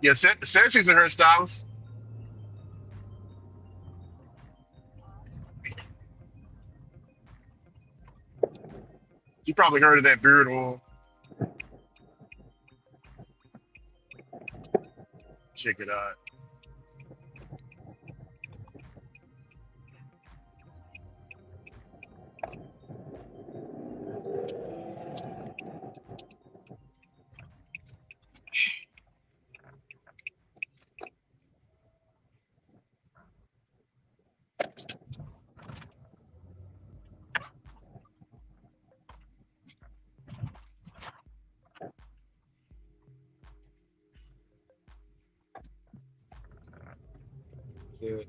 Yeah, Sissy's a hairstylist. You probably heard of that beard oil. check it out. Yeah.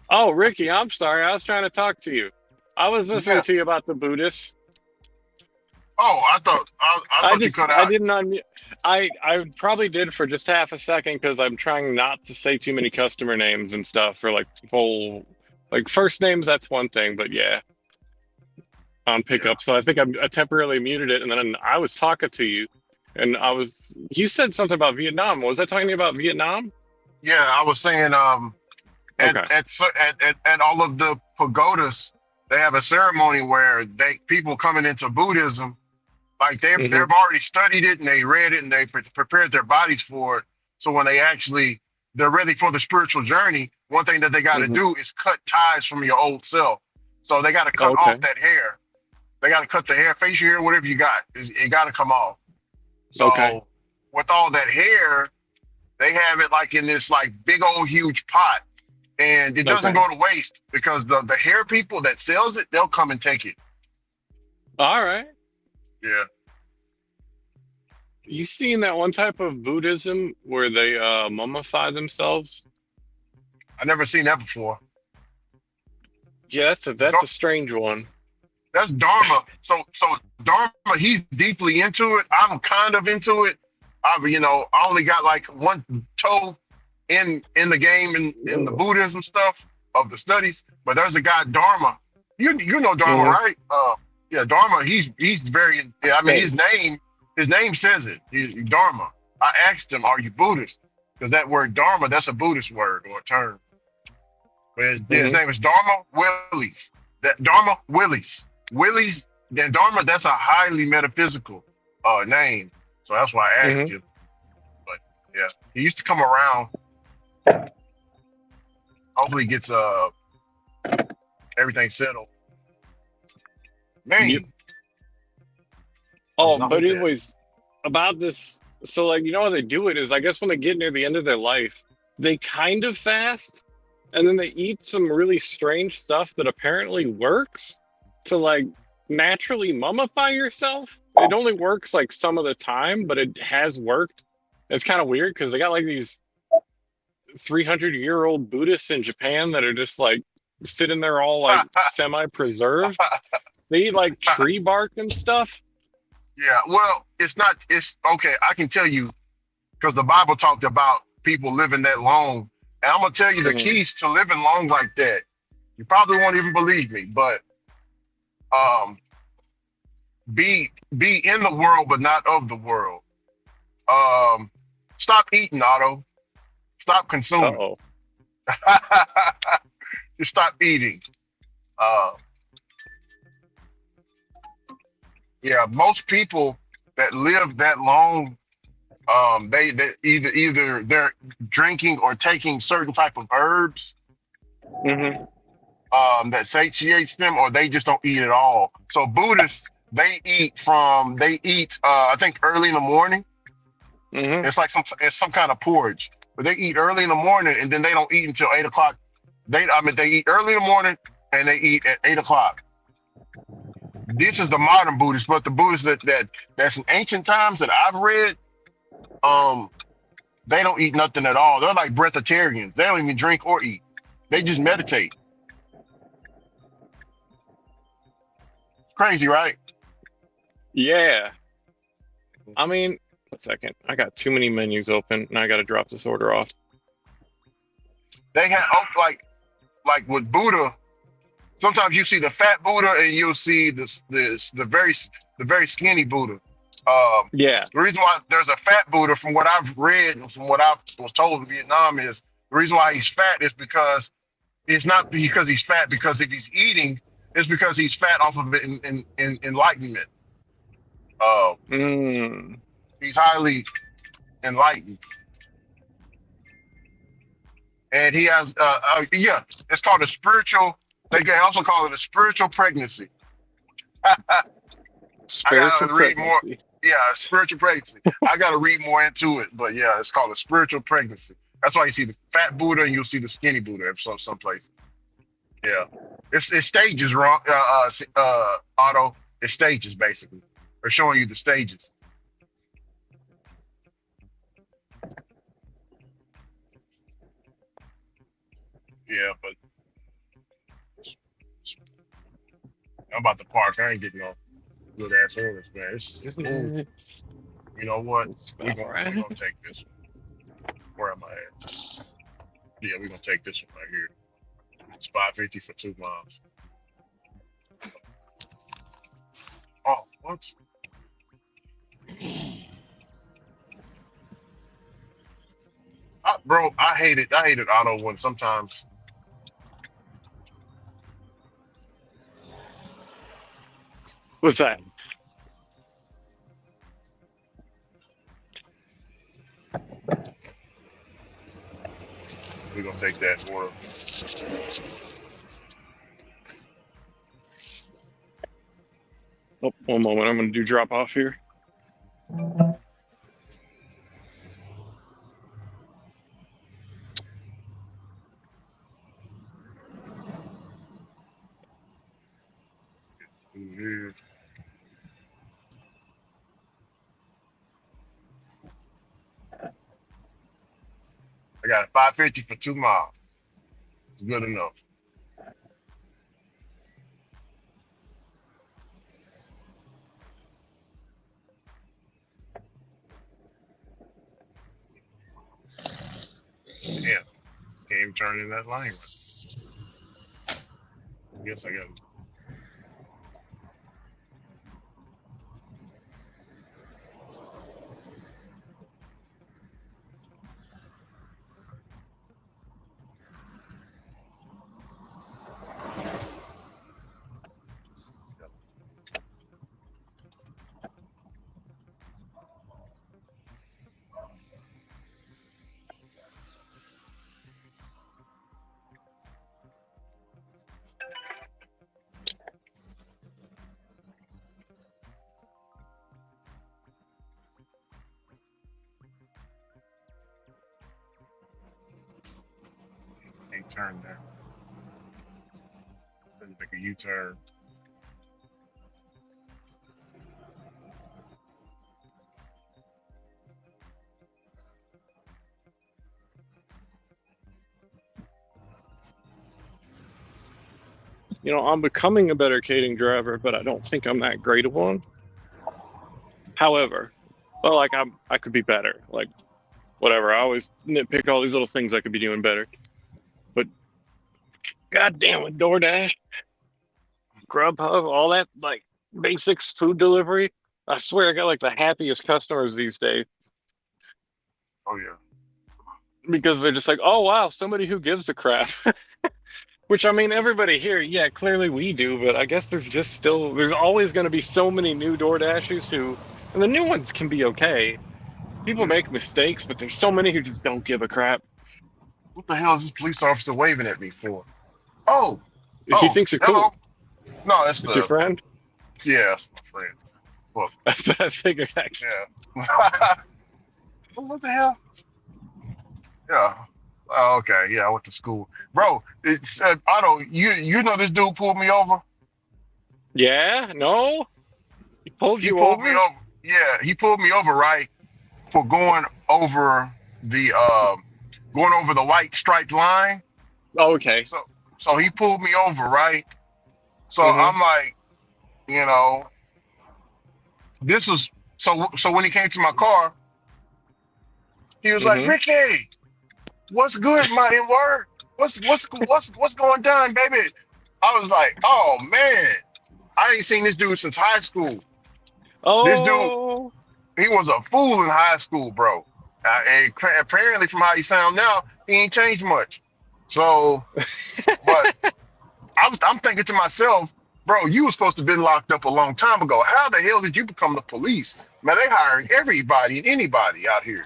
Oh, Ricky, I'm sorry. I was trying to talk to you. I was listening Yeah. to you about the Buddhists. Oh, I thought you cut I out. didn't unmute. I probably did for just half a second because I'm trying not to say too many customer names and stuff for like full, like first names. That's one thing, but yeah, on Yeah. pickup. So I think I temporarily muted it, and then I was talking to you, and you said something about Vietnam. Was I talking about Vietnam? Yeah, I was saying Okay. at all of the pagodas, they have a ceremony where people coming into Buddhism, like they've Hmm. already studied it and they read it and they prepared their bodies for it. So when they're ready for the spiritual journey, one thing that they got to Hmm. do is cut ties from your old self. So they got to cut off Okay. that hair. They got to cut the hair, facial hair, whatever you got. It got to come off. Okay. So with all that hair, they have it like in this like big old huge pot, and it doesn't Okay. go to waste because the hair people that sells it, they'll come and take it. All right. Yeah, You seen that one type of Buddhism where they mummify themselves? I never seen that before. Yeah, that's a strange one. That's Dharma. So Dharma, he's deeply into it. I'm kind of into it. I only got like one toe in the game in the Buddhism stuff of the studies. But there's a guy Dharma. You know Dharma, Hmm. right? Yeah, Dharma. He's very. Yeah, I mean Hey. his name says it. He's Dharma. I asked him, "Are you Buddhist?" Because that word Dharma, that's a Buddhist word or a term. But his Hmm. name is Dharma Willis. That Dharma Willis. Willie's then Dharma, that's a highly metaphysical name. So that's why I asked Hmm. him. But yeah, he used to come around. Hopefully he gets everything settled. Yep. Man, I was Oh, not but with that. anyways, about this, so like how they do it is I guess when they get near the end of their life, they kind of fast and then they eat some really strange stuff that apparently works to like naturally mummify yourself. It only works like some of the time, but it has worked. It's kind of weird because they got like these 300-year-old Buddhists in Japan that are just like sitting there all like semi-preserved. They eat like tree bark and stuff. Yeah, well, it's not, it's okay. I can tell you because the Bible talked about people living that long. And I'm going to tell you the Mhm. keys to living long like that. You probably won't even believe me, but um, be in the world, but not of the world. Um, Stop eating, Otto. Stop consuming. Uh-oh. Just stop eating. Uh, yeah, most people that live that long, they either they're drinking or taking certain type of herbs Hmm. that satiates them, or they just don't eat at all. So Buddhists, they eat I think early in the morning. Hmm. It's some kind of porridge, but they eat early in the morning and then they don't eat until 8 o'clock. They eat early in the morning and they eat at 8 o'clock. This is the modern Buddhist, but the Buddhists that's in ancient times that I've read, um, they don't eat nothing at all. They're like breatharians. They don't even drink or eat. They just meditate. Crazy, right? Yeah. I mean, one second. I got too many menus open, and I got to drop this order off. They have like with Buddha. Sometimes you see the fat Buddha, and you'll see the very skinny Buddha. Yeah. The reason why there's a fat Buddha, from what I've read and from what I was told in Vietnam, is the reason why he's fat is because it's not because he's fat. Because if he's eating, it's because he's fat off of in enlightenment. Mm. He's highly enlightened, and he has yeah. It's called a spiritual. They can also call it a spiritual pregnancy. I Spiritual gotta read more. pregnancy. Yeah, spiritual pregnancy. I gotta read more into it, but yeah, it's called a spiritual pregnancy. That's why you see the fat Buddha and you'll see the skinny Buddha in some places. Yeah, it's stages, wrong. Otto, it's stages basically. They're showing you the stages. Yeah, but I'm about to park. I ain't getting no good ass orders, man. It's cool. You know what? We're gonna take this one. Where am I at? Yeah, we're gonna take this one right here. It's $5.50 for 2 miles. Oh, what? Bro, I hate it. I hate it auto when sometimes. What's that? We're gonna take that order. Oh, one moment. I'm gonna do drop off here. Mhm. I got $5.50 for 2 miles. It's good enough. Damn, can't even turn in that line right. Guess I got it. Can't turn there. Let me make a U-turn. You know, I'm becoming a better cading driver, but I don't think I'm that great of one. However, well, like I could be better. Like, whatever. I always nitpick all these little things I could be doing better. But goddamn, with DoorDash, Grubhub, all that like basics food delivery, I swear I got like the happiest customers these days Oh yeah. because they're just like, oh wow, somebody who gives a crap. Which I mean, everybody here, yeah, clearly we do, but I guess there's always going to be so many new DoorDashers and the new ones can be okay. People make mistakes, but there's so many who just don't give a crap. What the hell is this police officer waving at me for? Oh, He thinks you're hello. cool. No, it's It's your friend. Yeah, it's my friend. Well, That's what I figured. Actually. yeah. What the hell? Yeah. Oh, okay. Yeah, I went to school, bro. It's Otto. You know this dude pulled me over. Yeah, no, he pulled He you pulled me over. over. Yeah, he pulled me over, right, for going over the white striped line. Oh, okay. So he pulled me over, right? So Mm-hmm. I'm like, you know, this was so when he came to my car, he was like, Mm-hmm. Ricky, what's good, my in word? What's going down, baby? I was like, oh man, I ain't seen this dude since high school. This dude, Oh. he was a fool in high school, bro. And apparently, from how he sound now, he ain't changed much. So, but I'm thinking to myself, bro, you were supposed to have been locked up a long time ago. How the hell did you become the police? Man, they hiring everybody and anybody out here.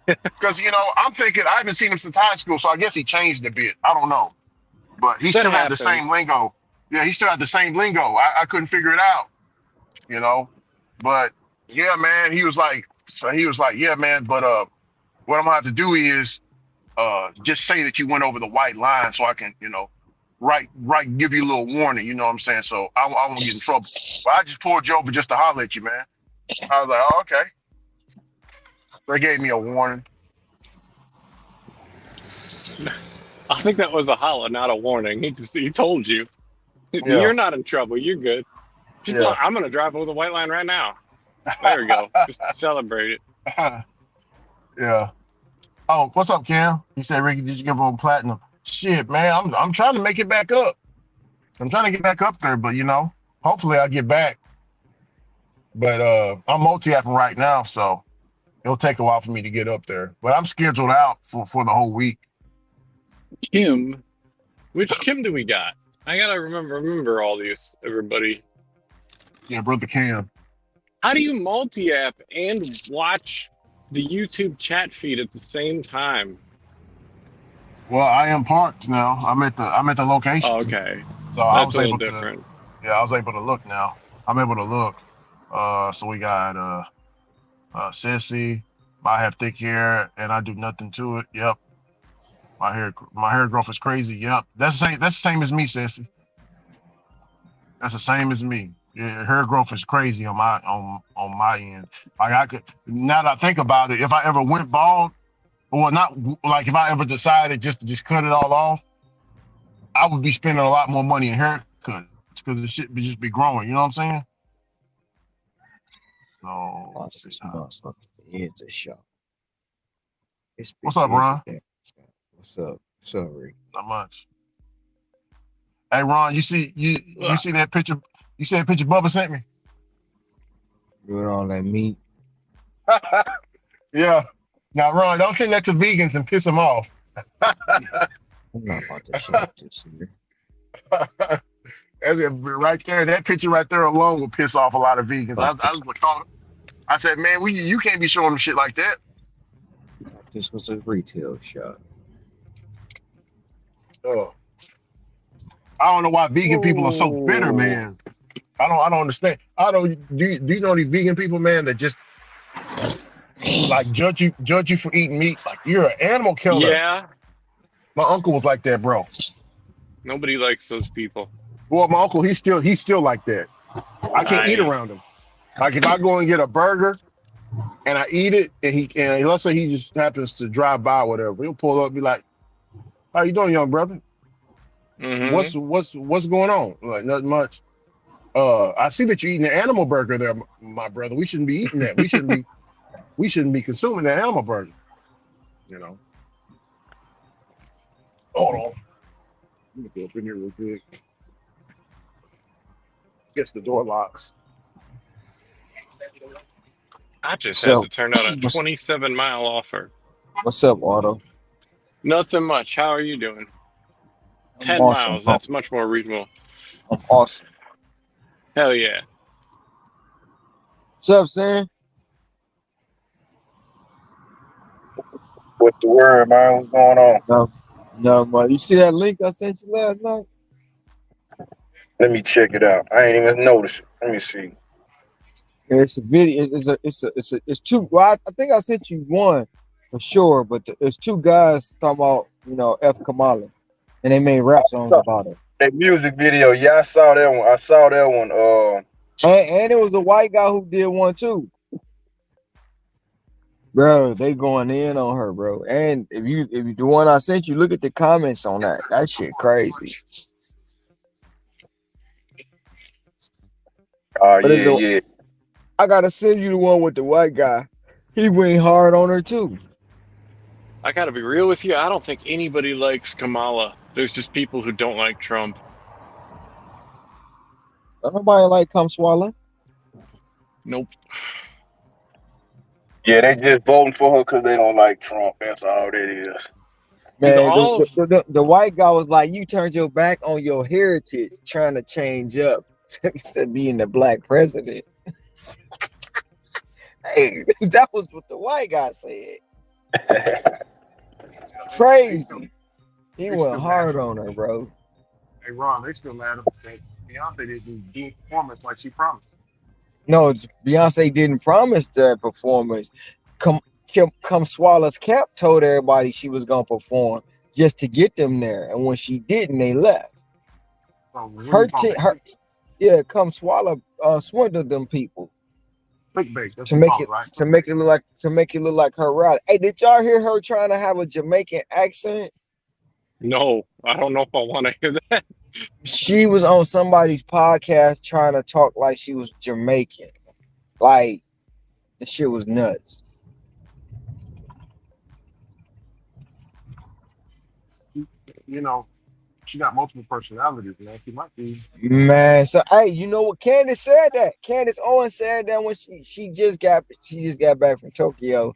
Because I'm thinking I haven't seen him since high school, so I guess he changed a bit. I don't know, but he That still had the same happens. lingo. Yeah, he still had the same lingo. I couldn't figure it out, you know. But yeah, man, he was like, yeah, man, but what I'm gonna have to do is just say that you went over the white line so I can, right, give you a little warning, you know what I'm saying? So I won't get in trouble. But I just pulled you over just to holler at you, man. I was like, oh, okay. They gave me a warning. I think that was a holler, not a warning. He told you. Yeah, You're not in trouble. You're good. People, yeah. I'm gonna drive over the white line right now. There we go. Just to celebrate it. Yeah. Oh, what's up, Cam? He said, Ricky, did you give him platinum? Shit, man, I'm trying to make it back up. I'm trying to get back up there, but hopefully I get back. But I'm multi-apping right now, so it'll take a while for me to get up there. But I'm scheduled out for the whole week. Kim, which Kim do we got? I gotta remember all these. Everybody, Yeah, brother Cam. how do you multi-app and watch the YouTube chat feed at the same time? Well, I am parked now. I'm at the location, Oh, okay, so I that's was a little able to. different. Yeah, I was able to look now. I'm able to look. So we got Sissy. I have thick hair and I do nothing to it. Yep. My hair growth is crazy. Yep. That's the same as me, Sissy. That's the same as me. Yeah, hair growth is crazy on my end. Like I could, now that I think about it, if I ever went bald, or not, like if I ever decided just to cut it all off, I would be spending a lot more money in haircuts because the shit would just be growing. You know what I'm saying? So Oh, let's see. this motherfucker is a show. This What's bitch up, is a Ron? damn show. What's up? What's up, Rick? Not much. Hey, Ron, you Ugh. see that picture? You see that picture Bubba sent me? Doing all that meat. Yeah. Now, Ron, don't send that to vegans and piss them off. I'm not about to show this here. That's it, right there. That picture right there alone will piss off a lot of vegans. I, Thought I this, was like, I said, man, you can't be showing them shit like that. thought this was a retail shop. Oh. I don't know why vegan people are so bitter, Oh, man. I don't understand. I don't do you know these vegan people, man, that just like judge you for eating meat? Like you're an animal killer. yeah. My uncle was like that, bro. Nobody likes those people. Boy, my uncle, he's still like that. I can't eat I around him. Like if I go and get a burger and I eat it, and let's say he just happens to drive by or whatever, he'll pull up and be like, "How you doing, young brother? Mm-hmm. What's going on?" Like nothing much. I see that you're eating an animal burger there, my brother. We shouldn't be eating that. We shouldn't be consuming that animal burger. You know. Hold on. Let me go up in here real quick. Guess the door locks. I just had So, to turn out a what's, 27-mile offer. what's up, Otto? Nothing much. How are you doing? I'm 10 awesome. miles. That's much more reasonable. I'm awesome. Hell yeah. What's up, Sam? What's the word, man? What's going on? No, man. You see that link I sent you last night? Let me check it out. I ain't even noticed it. Let me see. It's a video. It's two. Well, I think I sent you one for sure, but it's two guys talking about F Kamala, and they made rap songs about it. That music video, yeah, I saw that one. I saw that one. And it was a white guy who did one too. Bro, they going in on her, bro. And if you the one I sent you, look at the comments on that. That shit crazy. Oh But it's yeah, a, yeah. I gotta send you the one with the white guy. He went hard on her too. I gotta be real with you. I don't think anybody likes Kamala. There's just people who don't like Trump. Don't nobody like come swallow. Nope. Yeah, they just voting for her because they don't like Trump. That's all that is. Because Man, all of the white guy was like, you turned your back on your heritage trying to change up to being the black president. Hey, that was what the white guy said. Crazy. He They went still mad. hard on her, bro. Hey Ron, they still mad that Beyonce didn't do performance like she promised. No, Beyonce didn't promise that performance. Come Swallow's Cap told everybody she was gonna perform just to get them there, and when she didn't, they left. So really Her called yeah, Come Swallow swindled them people clickbait. That's to what we make call it it, right? to make it look like her rally. Hey, did y'all hear her trying to have a Jamaican accent? no, I don't know if I want to hear that. She was on somebody's podcast trying to talk like she was Jamaican. Like the shit was nuts. You know, she got multiple personalities, man. She might be. Man, so hey, you know what? Candace said that. Candace Owens said that when she just got back from Tokyo,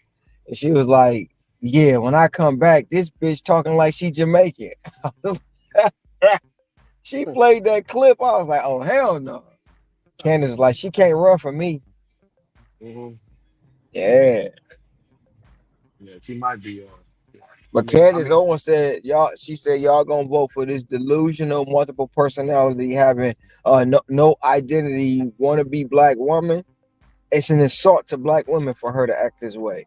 and she was like, "Yeah, when I come back, this bitch talking like she Jamaican." She played that clip. I was like, "Oh hell no!" Candace was like, "She can't run from me." Mm-hmm. Yeah, Yeah, she might be. but Candace Owens said, "Y'all." She said, "Y'all gonna vote for this delusional, multiple personality, having no identity, wannabe black woman." It's an assault to black women for her to act this way.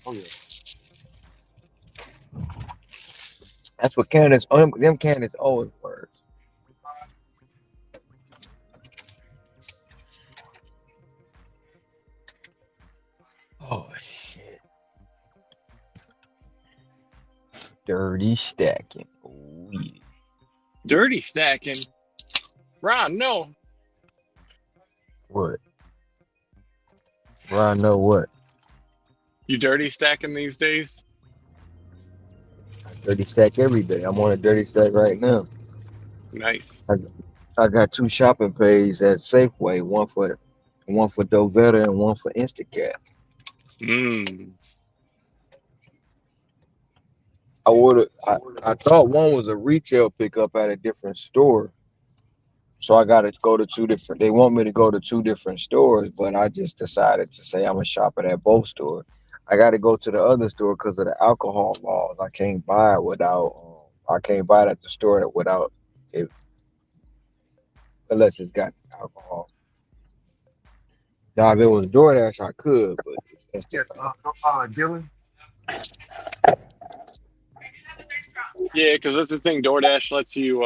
Oh yeah. That's what them Candace Owens words. Oh shit. Dirty stacking. Oh yeah. Dirty stacking. Ron, no. What? Ron know what? You dirty stacking these days? Dirty stack every day. I'm on a dirty stack right now. Nice. I got 2 shopping pays at Safeway, one for Doveta and one for Instacat. Mmm. I thought one was a retail pickup at a different store. So I got to go to 2 different. They want me to go to 2 different stores, but I just decided to say I'm gonna shop at both stores. I got to go to the other store because of the alcohol laws. I can't buy it without. I can't buy it at the store without it, unless it's got alcohol. Now, if it was DoorDash, I could, but it's Yes, Dylan. Yeah, because that's the thing. DoorDash lets you,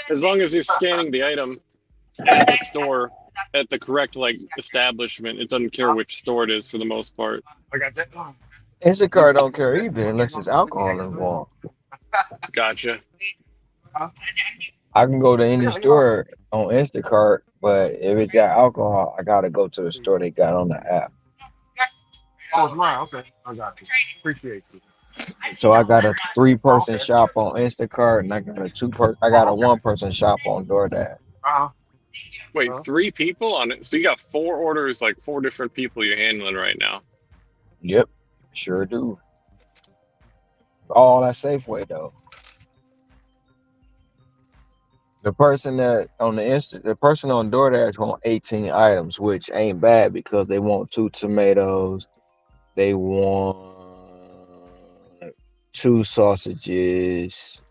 as long as you're scanning the item at the store, at the correct establishment, it doesn't care which store it is for the most part. I got that. Instacart don't care either unless there's alcohol involved. Gotcha. I can go to any store on Instacart, but if it's got alcohol, I gotta go to the store they got on the app. Oh, it's mine. Okay, I got you. Appreciate you. So I got a 3-person shop on Instacart, and I got a 1-person shop on DoorDash. Wait, 3 people on it? So you got 4 orders, like 4 different people you're handling right now. Yep, sure do. All at Safeway though. The person that on the person on DoorDash want 18 items, which ain't bad because they want 2 tomatoes, they want 2 sausages,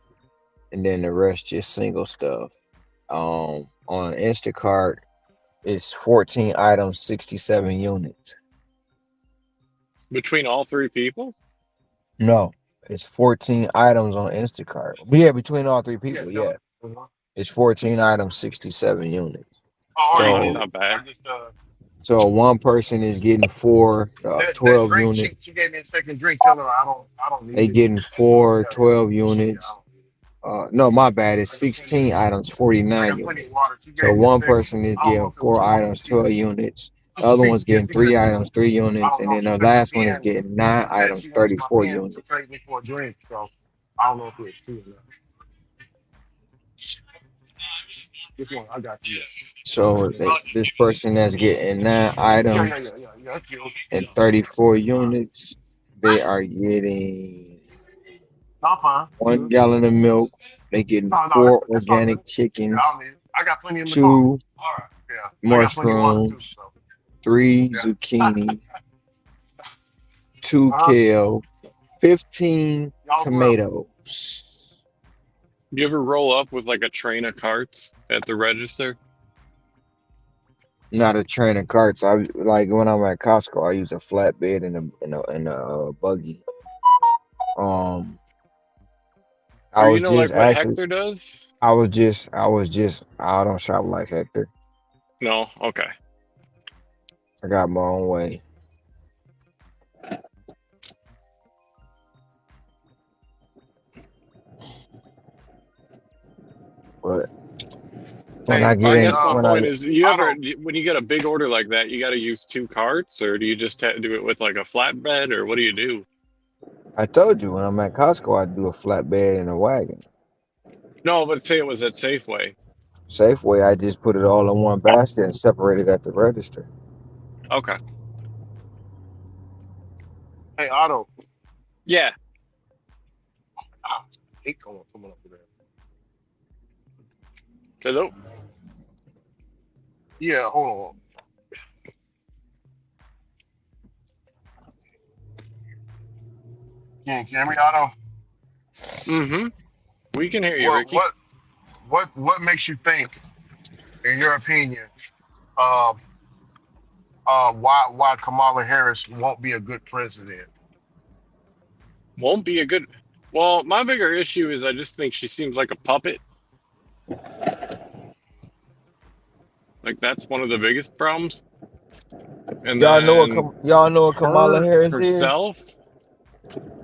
and then the rest just single stuff. On Instacart, it's 14 items, 67 units. Between all 3 people? No, It's 14 items on Instacart. But yeah, between all three Yeah, people, no. yeah. It's 14 items, 67 units. Oh Oh, yeah, that's So not I bad. just so one person is getting that 12 drink. units. She gave me a second drink. Tell her I don't They need it. getting Yeah, four yeah. 12 She, I units. don't need it. No, my bad. It's I got plenty. 16 items, I 49 got plenty of units. water. She So gave me a one second. person is I don't know getting if it was four too items, sweet. 12 units. The Too other sweet. one's Yeah, getting she could. 3 items, 3 I units. don't And know. then She the took my last one is pen. getting 9 She said items, she wanted my 34 pen to units. trade me for a drink. So I don't know if it was two or not. Which one? I got you. So this person that's getting 9 items Yeah. That's good. and 34 Uh, units, they are getting not fine. You 1 good? gallon of milk. They getting No, 4 that's all good. organic Yeah, I chickens, don't need it. I got plenty in the car. 2 All right. Yeah, I got plenty of water too. mushrooms, So 3 yeah. zucchini, 2 Uh huh. kale, 15 Y'all whoever. tomatoes. You ever roll up with like a train of carts at the register? Not a train of carts. I like when I'm at Costco. I use a flatbed and a buggy. Um, I Or you was know, like just what actually. Hector does? I was just. I don't shop like Hector. No? Okay. I got my own way. But when Hey, I get I hey, in, guess my when I point is, you ever, Otto. when you get a big order like that, you got to use two carts, or do you just do it with like a flatbed, or what do you do? I told you when I'm at Costco, I do a flatbed and a wagon. No, but say it was at Safeway. Safeway, I just put it all in one basket and separate it at the register. Okay. Hey, Otto. Yeah. Ah, hate coming up with that. Hello. Yeah, hold on. Can you hear me, Otto? Mm-hmm. We can hear you, What Ricky. what what makes you think, in your opinion, um, why Kamala Harris won't be a good president? Won't be a good. Well, my bigger issue is I just think she seems like a puppet. Like that's one of the biggest problems. And then Y'all know what Kamala her Harris is? herself,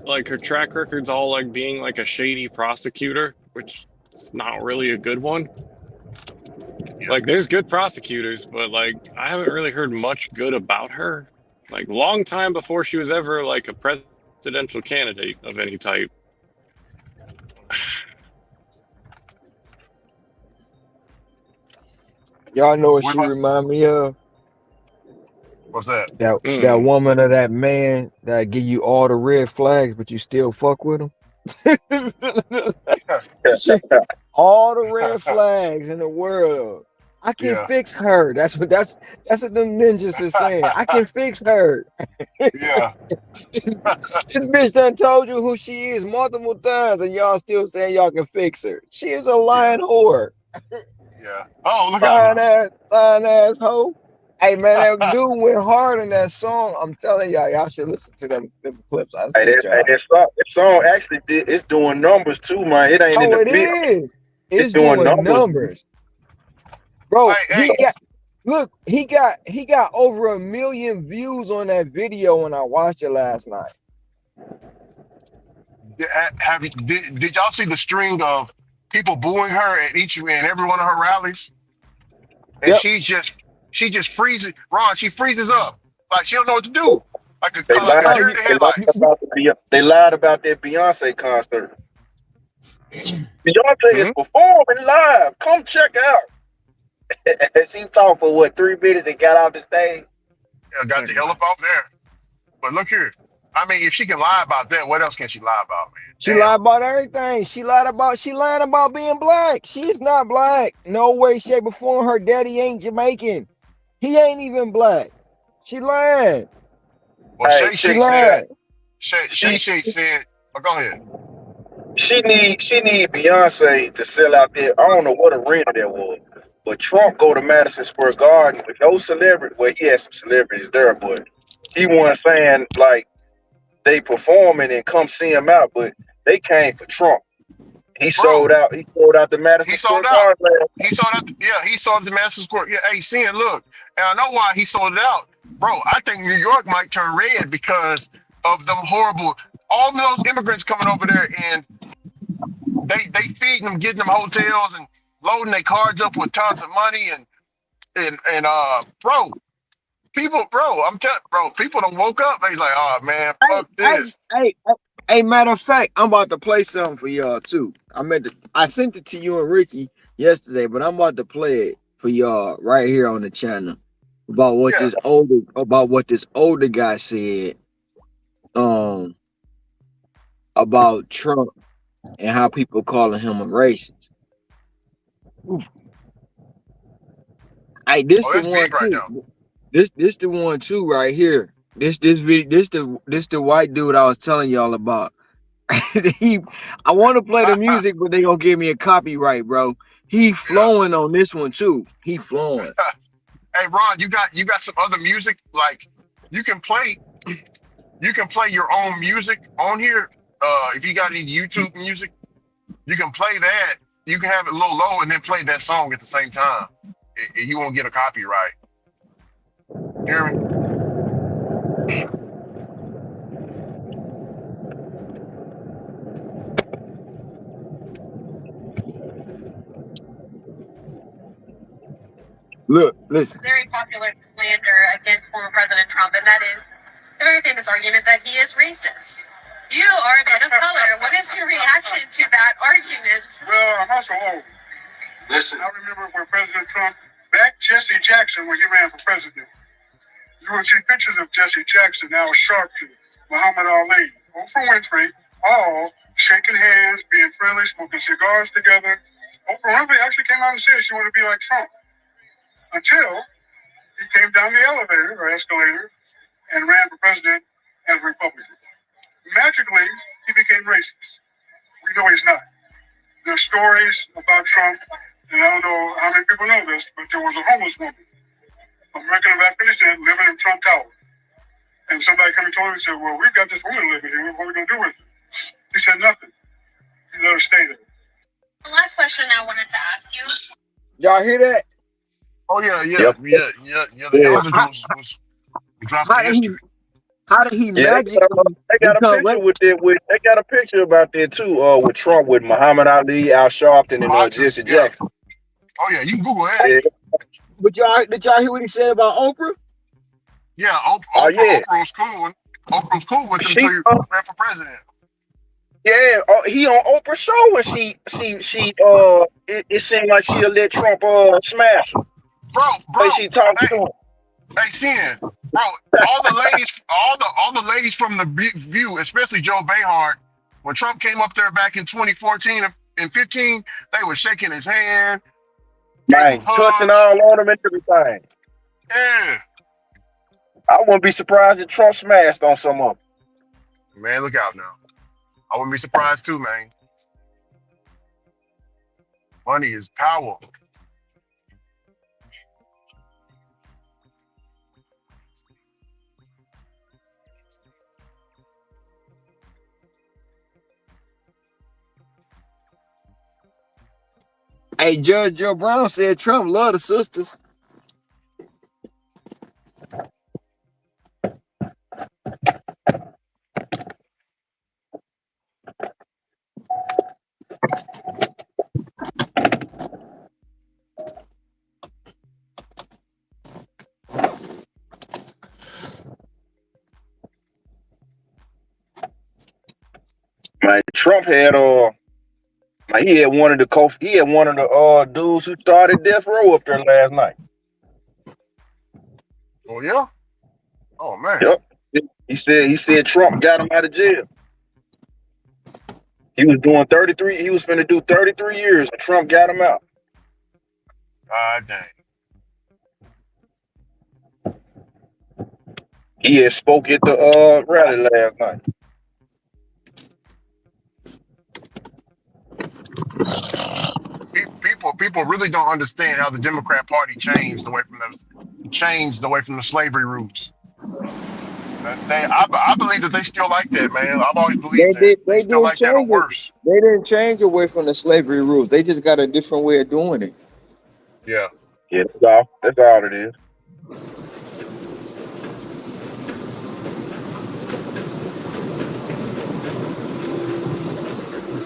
like her track record's all like being like a shady prosecutor, which is not really a good one. Yeah, Like there's good prosecutors, but like I haven't really heard much good about her. Like long time before she was ever like a presidential candidate of any type. Y'all know what we she must. remind me of? What's that? That Mm. woman or that man that give you all the red flags, but you still fuck with him. She, all the red flags in the world. I can Yeah, fix her. That's what them ninjas is saying. I can fix her. yeah, This bitch done told you who she is multiple times, and y'all still saying y'all can fix her. She is a yeah, lying whore. yeah. Oh, look out Lying ass hoe. Hey man, that dude went hard in that song. I'm telling y'all should listen to them clips I Hey, sent y'all. that song actually it's doing numbers too, man. It ain't in Oh, the it bit. is. It's It's doing doing numbers. numbers. now. Bro, Hey, he got over 1 million views on that video when I watched it last night. did y'all see the string of people booing her at each and every one of her rallies? And Yep. she just freezes. Ron, she freezes up like she don't know what to do, They like a lied. Oh, deer in the headlights. They lied about that Beyonce concert. Beyonce is Hmm. performing live. Come check out. And she talked for what 3 minutes and got off the stage. Yeah, got the hell up off there. But look here. I mean, if she can lie about that, what else can she lie about, she man? Damn. lied about everything. She lied about being black. She is not black. No way, shape, or form. Her daddy ain't Jamaican. He ain't even black. She lying. Well, Hey, Shay She Shay check this out. said, lied. Shay Shay said, oh, go ahead. She need Beyonce to sell out there. I don't know what arena that was, but Trump go to Madison Square Garden with no celebrity. Well, he had some celebrities there, but he wasn't saying like they performing and come see him out, but they came for Trump. He sold bro. out. He sold out the He Madison sold Square out. Garden last. He sold out. Yeah, he sold the Madison Square. Yeah, hey, seeing, look, and I know why he sold it out, bro. I think New York might turn red because of them horrible, all of those immigrants coming over there, and they feeding them, getting them hotels, and loading their cards up with tons of money, bro, people, bro, I'm telling, bro, people don't woke up. They's like, oh man, Hey, fuck hey, this. hey, hey, matter of fact, I'm about to play something for y'all too. I sent it to you and Ricky yesterday, but I'm about to play it for y'all right here on the channel Yeah, about what this older guy said um about Trump and how people calling him a racist. Hey, this oh, the that's one big right too. now. This the one too right here. This the white dude I was telling y'all about. he, I want to play the music, but they gonna give me a copyright, bro. He Yeah. flowing on this one too. He flowing. Hey, Ron, you got some other music, like you can play your own music on here. If you got any YouTube music, you can play that. You can have it a little low and then play that song at the same time. You won't get a copyright. You hear me? Look, listen. Very popular slander against former President Trump, and that is the very famous argument that he is racist. You are a man of color. What is your reaction to that argument? Well, I'm also old. Listen, I remember when President Trump backed Jesse Jackson when he ran for president. You would see pictures of Jesse Jackson, Al Sharpton, Muhammad Ali, Oprah Winfrey, all shaking hands, being friendly, smoking cigars together. Oprah Winfrey actually came out and said she wanted to be like Trump. Until he came down the elevator or escalator and ran for president as a Republican. Magically, he became racist. We know he's not. There's stories about Trump, and I don't know how many people know this, but there was a homeless woman, American of Afghanistan, living in Trump Tower. And somebody came and told him, and said, well, we've got this woman living here. What are we going to do with her? He said nothing. He let her stay there. The last question I wanted to ask you. Y'all hear that? Oh yeah. Yep. The Yeah. elephant was dropped How in did he? history. How did he Yeah, magically they got a become picture racist? with it. They got a picture about that too. With Trump, with Muhammad Ali, Al Sharpton, and Boxes, Jesse yeah. Jackson. Oh yeah, you can Google that. Yeah. But did y'all hear what he said about Oprah? Yeah, Oh yeah. Oprah was cool. Oprah was cool with him She. until he ran for president. Yeah. He on Oprah's show, and it seemed like she let Trump smash her. Bro, Like she talked to him. hey, Sin, bro, all the ladies from the View, especially Joe Behar, when Trump came up there back in 2014 and 15, they were shaking his hand, gave him Man, touching hugs. all on him and everything. Yeah, I wouldn't be surprised if Trump smashed on some of them. man, look out now. I wouldn't be surprised too, man. Money is power. Hey, Judge Joe Brown said Trump loved the sisters. Man, Trump had he had one of the dudes who started death row up there last night. Oh yeah. Oh man. Yep. He said Trump got him out of jail. He was doing 33. He was finna do 33 years, and Trump got him out. Dang. He had spoke at the rally last night. People really don't understand how the Democrat Party changed away from the slavery roots. I believe that they still like that, man. I've always They believed that did they they still didn't like that or change it. worse. They didn't change away from the slavery rules. They just got a different way of doing it. Yeah. Yeah, that's all it is.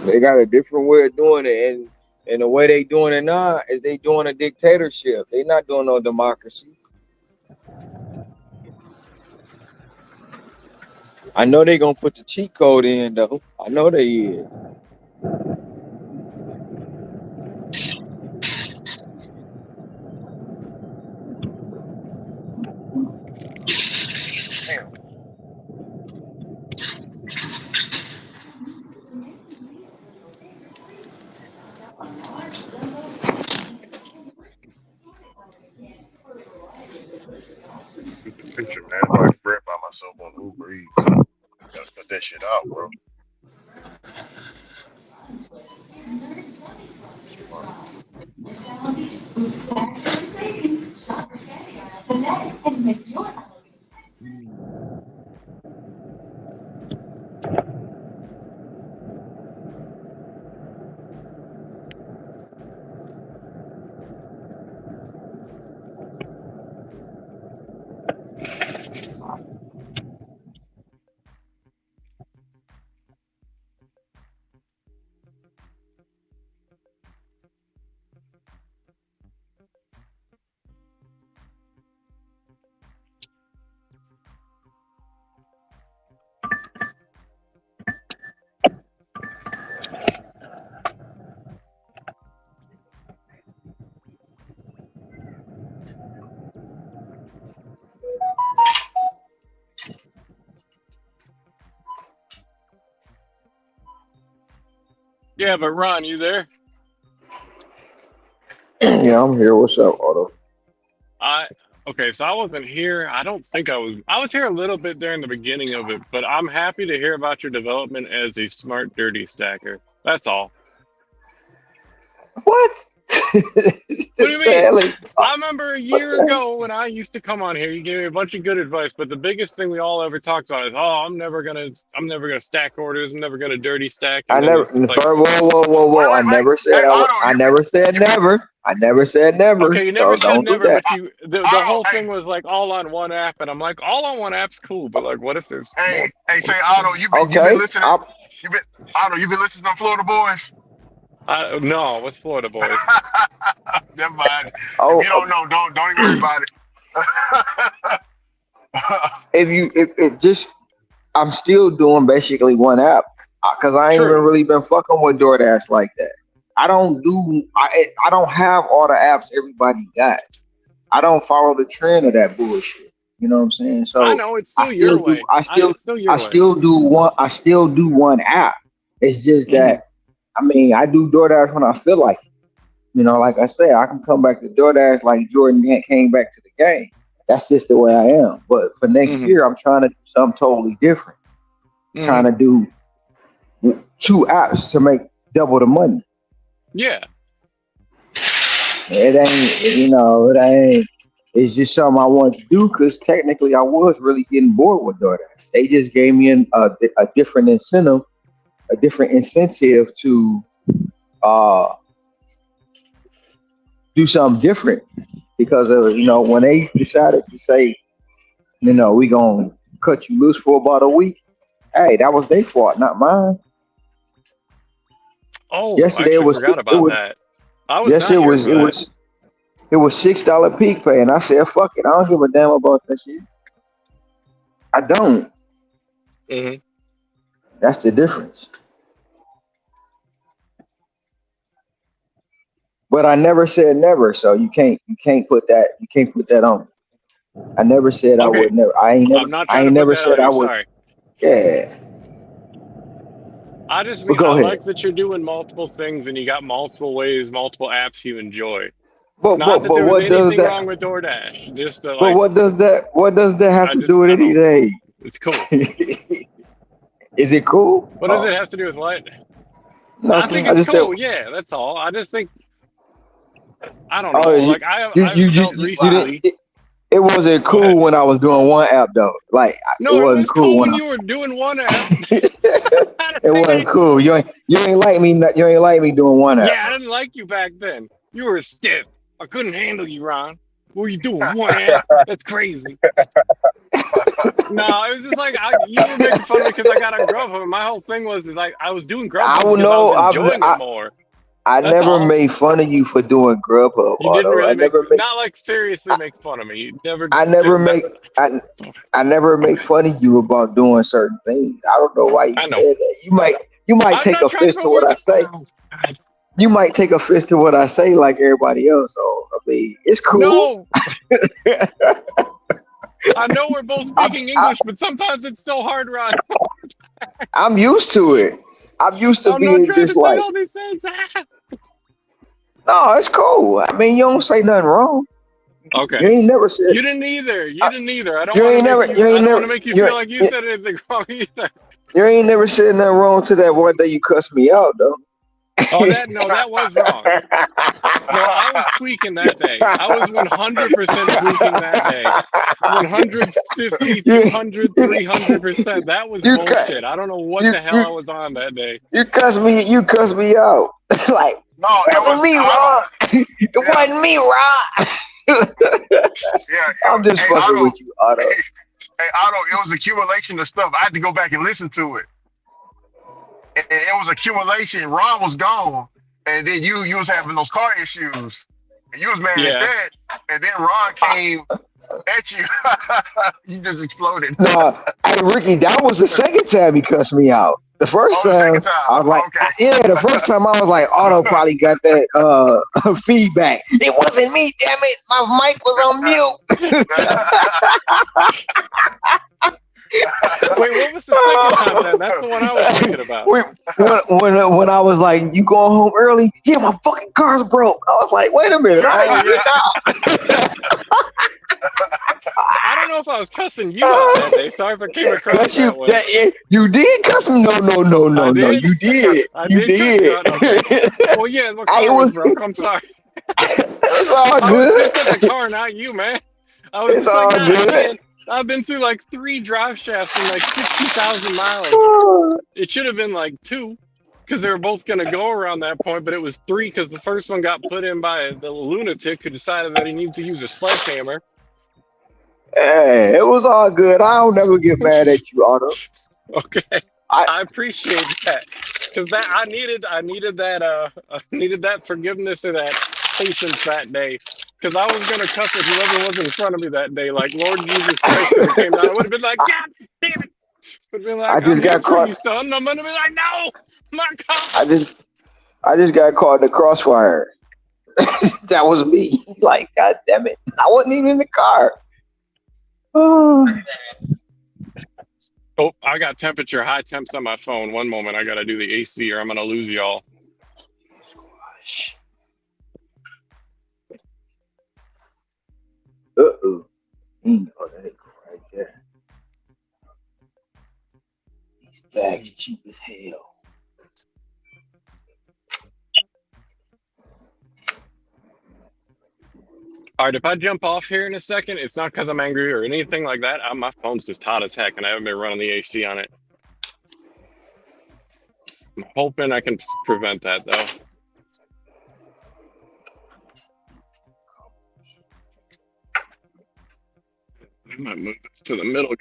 They got a different way of doing it, and the way they doing it now is they doing a dictatorship. They not doing no democracy. I know they gonna put the cheat code in though. I know they is. Damn. Get the picture, man. If I bread by myself on Uber Eats, gotta cut that shit out, bro. Smart. Yeah, but Ron, you there? Yeah, I'm here. What's up, Otto? I okay, so I wasn't here. I don't think I was. I was here a little bit during the beginning of it, but I'm happy to hear about your development as a smart dirty stacker. That's all. What? What do you Just mean? barely. I remember a What year the? ago when I used to come on here, you gave me a bunch of good advice, but the biggest thing we all ever talked about is, oh, I'm never gonna stack orders, I'm never gonna dirty stack, I and then never. it's like, Whoa, whoa, whoa, whoa! I Wait. never said Hey, I. Otto, I never said you been, never. I never said never. okay, you So never said don't do never, that. but the Otto, whole thing was like all on one app, and I'm like, all on one app's cool, but like, what if there's more? say What if Otto, there's, you been Okay. listening. You been Otto, you been listening to Florida Boys. no, what's Florida boys? Never mind. If Oh, you don't know, don't even worry about it. if you if just I'm still doing basically one app because I ain't even True. really been fucking with DoorDash like that. I don't have all the apps everybody got. I don't follow the trend of that bullshit. You know what I'm saying? I So know it's I still still your do way. I still It's still I your way. still do one app. It's just Hmm. that I mean I do DoorDash when I feel like it. You know, like I said, I can come back to DoorDash like Jordan came back to the game. That's just the way I am. But for next Hmm. year, I'm trying to do something totally different. Hmm. Trying to do two apps to make double the money. Yeah. It ain't, it ain't. It's just something I wanted to do because technically I was really getting bored with DoorDash. They just gave me a different incentive, a different incentive to uh, do something different because of when they decided to say we gonna cut you loose for about a week. Hey, that was their fault, not mine. Oh, I Yesterday actually forgot it about was that. I was yes not here for that. it was $6 peak pay, and I said fuck it, I don't give a damn about that shit. I don't. Hmm. That's the difference. But I never said never, so you can't put that on. I never said I Okay, would never. I'm not I trying to ain't put never that said on I you. would. Sorry. Yeah, I just but mean I go ahead. like that you're doing multiple things and you got multiple ways, multiple apps you enjoy. Not that But there was what does anything that? wrong with DoorDash. Just that, But like, what does that have I to do just, with I don't. anything? It's cool. Is it cool? What does it Oh, have to do with what? I think nothing. I it's just said, cool. Yeah, that's all. I just think I don't oh, know. Like I you I've felt didn't. recently. It wasn't What? cool when I was doing one app though. Like it No, it wasn't was cool cool when when I. you were doing one app. It wasn't cool. You ain't like me. You ain't like me doing one app. Yeah, I didn't like you back then. You were stiff. I couldn't handle you, Ron. What were you doing? One app? That's crazy. No, it was just like you were making fun of me because I got on Grubhub. And my whole thing was is like I was doing I Grubhub would because I was know. enjoying it more. I That's never all. made fun of you for doing Grubhub, You didn't Auto. really not like seriously make fun of me. You never I never sit that. make I I never make Okay, fun of you about doing certain things. I don't know why you I know. said that. You might I'm take not trying to offense to poke what fun. I say. Oh, God. You might take offense to what I say like everybody else. So I mean, it's cool. No, I know we're both I, speaking I English, but sometimes it's so hard, Ron. I'm used to it. I'm used to I'm not being trying to just say like, all these things. no, it's cool. I mean, you don't say nothing wrong. Okay. You ain't never said. You didn't either. You I, didn't either. I don't you want to ain't make never. you. You I ain't don't want never. to make you You feel like you you, said anything wrong either. you ain't never said nothing wrong to that one day you cussed me out though. Oh, that was wrong. No, I was tweaking that day. I was 100% tweaking that day. 150, you, 200, you, 300%. That was you, cut- bullshit. I don't know what you, the hell you, I was on that day. you cussed me out. Like, No, it it wasn't was me, Otto. Ron. It Yeah, wasn't me, Ron. yeah. I'm just Hey, fucking Otto. with you, Otto. Hey, Otto. It was accumulation of stuff. I had to go back and listen to it. And it was accumulation. Ron was gone, and then you was having those car issues, and you was mad at Yeah. that. And then Ron I, came at you. You just exploded. no, hey, Ricky, that was the second time he cussed me out. The first Oh, the time, second time. I was like, Okay. yeah, the first time I was like, Otto probably got that feedback. It wasn't me, damn it. My mic was on mute. Wait, what was the second time then? That's the one I was thinking about. when, when I was like, you going home early? Yeah, my fucking car's broke. I was like, wait a minute, how Oh, did you yeah. get I don't know if I was cussing you out that day. Sorry if I came across Cause you that way. you did cuss me. I No. did. You did. I You did cuss you did. out. Okay. Well, yeah, my I car was was broke. I'm sorry. it's all I was good. pissed at the car, not you, man. I was It's just like, all God good. damn. I've been through like 3 drive shafts and like 60,000 miles. It should have been like 2 because they were both going to go around that point, but it was 3 because the first one got put in by the lunatic who decided that he needed to use a sledgehammer. Hey, it was all good. I don't never get mad at you, Otto. Okay. I I appreciate that. Because that I needed I needed that forgiveness or that patience that day. Because I was gonna cuss at whoever was in front of me that day. Like Lord Jesus Christ could have came down. I would have been like, God damn it. Would have been I like, I'm just here got for caught. you, son. I'm gonna be like, no, my I car. just I just got caught in the crossfire. That was me. Like, God damn it. I wasn't even in the car. Oh, Oh, I got temperature high temps on my phone. One moment, I gotta do the AC or I'm gonna lose y'all. uh-oh. Oh, that right there. These bags cheap as hell. All right, if I jump off here in a second, it's not because I'm angry or anything like that. My phone's just hot as heck, and I haven't been running the AC on it. I'm hoping I can prevent that, though. I might move this to the middle.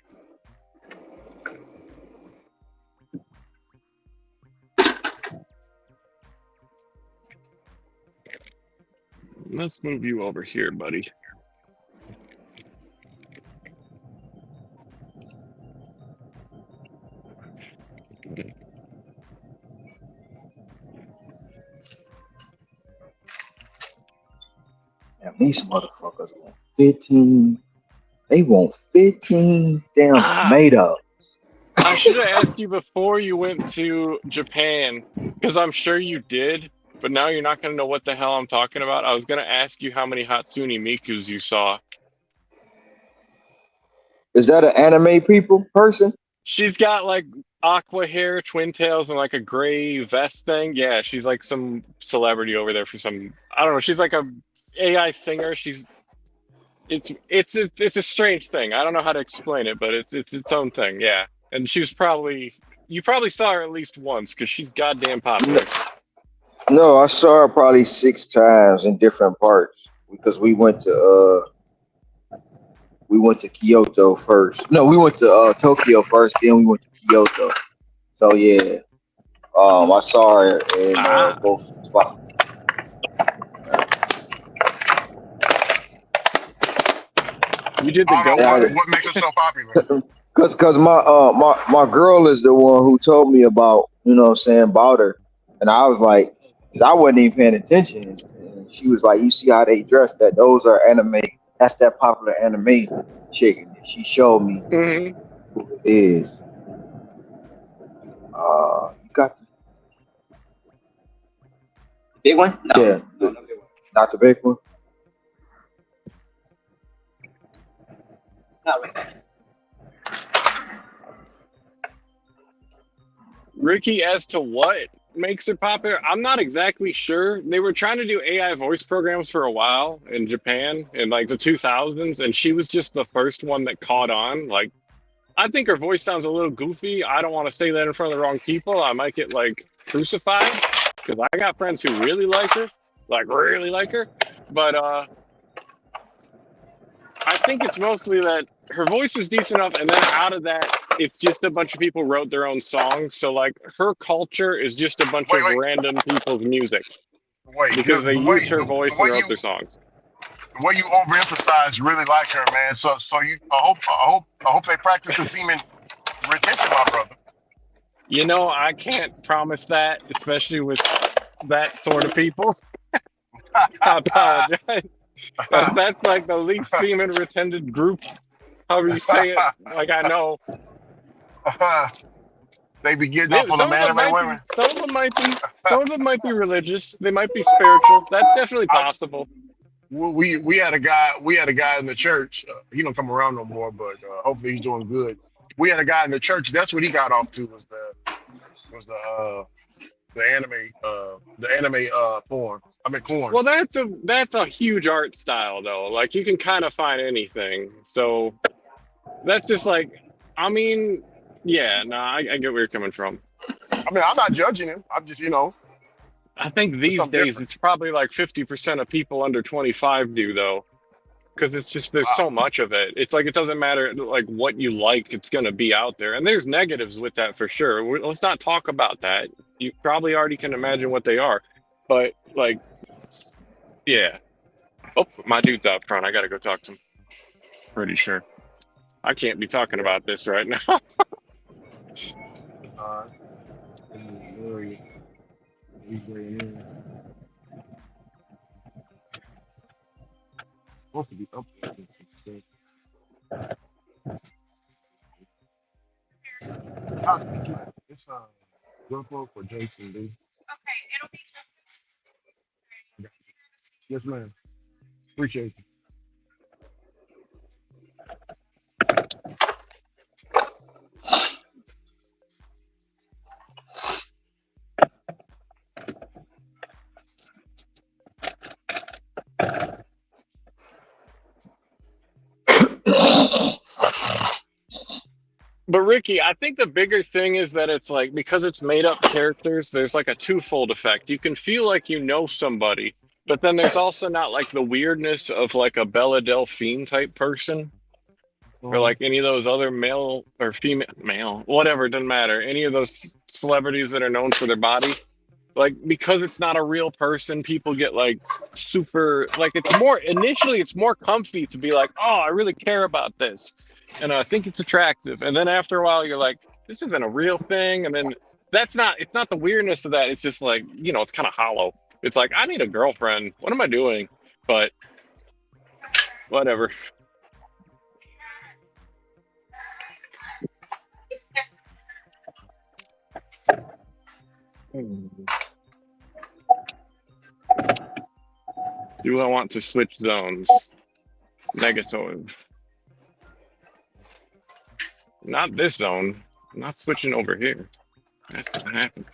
Let's move you over here, buddy. Now, these motherfuckers want 15. They want 15 damn Ah, tomatoes. I should have asked you before you went to Japan, because I'm sure you did, but now you're not going to know what the hell I'm talking about. I was going to ask you how many Hatsune Mikus you saw. Is that an anime person? She's got like aqua hair, twin tails, and like a gray vest thing. Yeah, she's like some celebrity over there for some. I don't know. She's like a AI singer. She's it's a strange thing. I don't know how to explain it, but it's its own thing. Yeah, and she was probably you probably saw her at least once because she's goddamn No, popular. no, I saw her probably 6 times in different parts because we went to Kyoto first. No, we went to Tokyo first, then we went to Kyoto. So yeah, I saw her in Ah, both spots. you did the I don't goat know Yeah, what voice. makes her so popular. cause my girl is the one who told me about what I'm saying about her, and I was like, cause I wasn't even paying attention, and she was like, you see how they dress? Those are anime. That's that popular anime chick, and she showed me Hmm. who it is. You got Big one? No. yeah, No, no big one. not the big one. Not right now. Ricky, as to what makes her popular, I'm not exactly sure. They were trying to do AI voice programs for a while in Japan in like the 2000s, and she was just the first one that caught on. Like, I think her voice sounds a little goofy. I don't want to say that in front of the wrong people. I might get like crucified because I got friends who really really like her. But I think it's mostly that her voice was decent enough, and then out of that, it's just a bunch of people wrote their own songs. So like her culture is just a bunch Wait, of wait, random people's music wait. because they The way used her the voice and way wrote you their songs. the way you overemphasize really like her, man. So you I hope they practice the semen retention, my brother. You know, I can't promise that, especially with that sort of people. I apologize. That's like the least semen retentive group, however you say it. Like I know They be getting off on some them of them anime might be, women. some of them might be religious. They might be spiritual. That's definitely I, possible. we had a guy in the church. He don't come around no more, but hopefully he's doing good. We had a guy in the church. That's what he got off to was the porn. I mean corn. Well, that's a huge art style though. Like you can kind of find anything. So that's just like, I mean, yeah, no, I get where you're coming from. I mean, I'm not judging him. I'm just I think it's these something days different. it's probably like 50% of people under 25 do though, because it's just there's Wow. so much of it. It's like it doesn't matter like what you like, it's gonna be out there, and there's negatives with that for sure. Let's not talk about that. You probably already can imagine what they are, but like, yeah. Oh, my dude's out front. I gotta go talk to him. Pretty sure. I can't be talking Yeah. about this right now. Uh, he's weighing in. Supposed to be up there. How did you? It's Wilco for Jason, dude. Yes, ma'am. Appreciate you. But Ricky, I think the bigger thing is that it's like because it's made up characters, there's like a twofold effect. You can feel like you know somebody, but then there's also not like the weirdness of like a Bella Delphine type person or Uh, like any of those other male or female, whatever, it doesn't matter. Any of those celebrities that are known for their body. Like because it's not a real person, people get like super like it's more initially it's more comfy to be like, oh, I really care about this, and I think it's attractive, and then after a while you're like, this isn't a real thing, and then that's not it's not the weirdness of that. It's just like it's kind of hollow. It's like I need a girlfriend. What am I doing? But whatever. Do I want to switch zones? Negative. Not this zone. I'm not switching over here. That's not happening.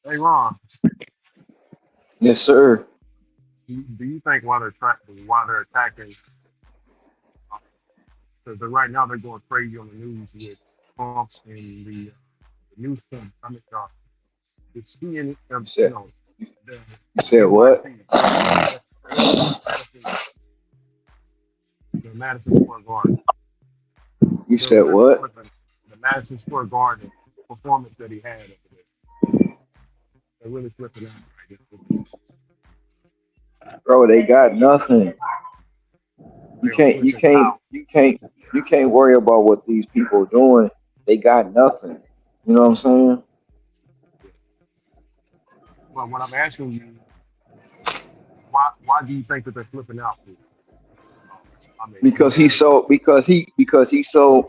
Hey Ron, Yes, sir. do you think why they're attacking? Because right now they're going crazy on the news with Trump and the news company. I mean, the CNN, You said the you said what? NYC. They're attacking the Madison Square Garden. You They're said really what? flipping the Madison Square Garden performance that he had over there. They're really flipping out right now. Bro, they got nothing. You They are can't you flipping can't out. you can't you can't worry about what these people are doing. They got nothing. You know what I'm saying? But what I'm asking you, why do you think that they're flipping out? For? I mean, is Because he there sold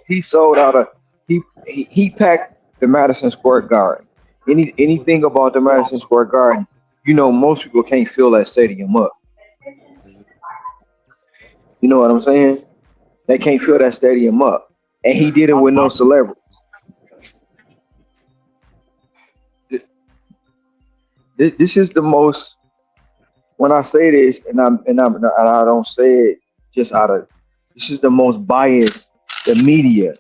he sold out of he packed the Madison Square Garden. with Anything about the Madison also? Square Garden, most people can't fill that stadium up. You know what I'm saying? They can't fill that stadium up. And he did it with no Also, celebrity. This is the most when I say this and I don't say it just out of this is the most biased the media,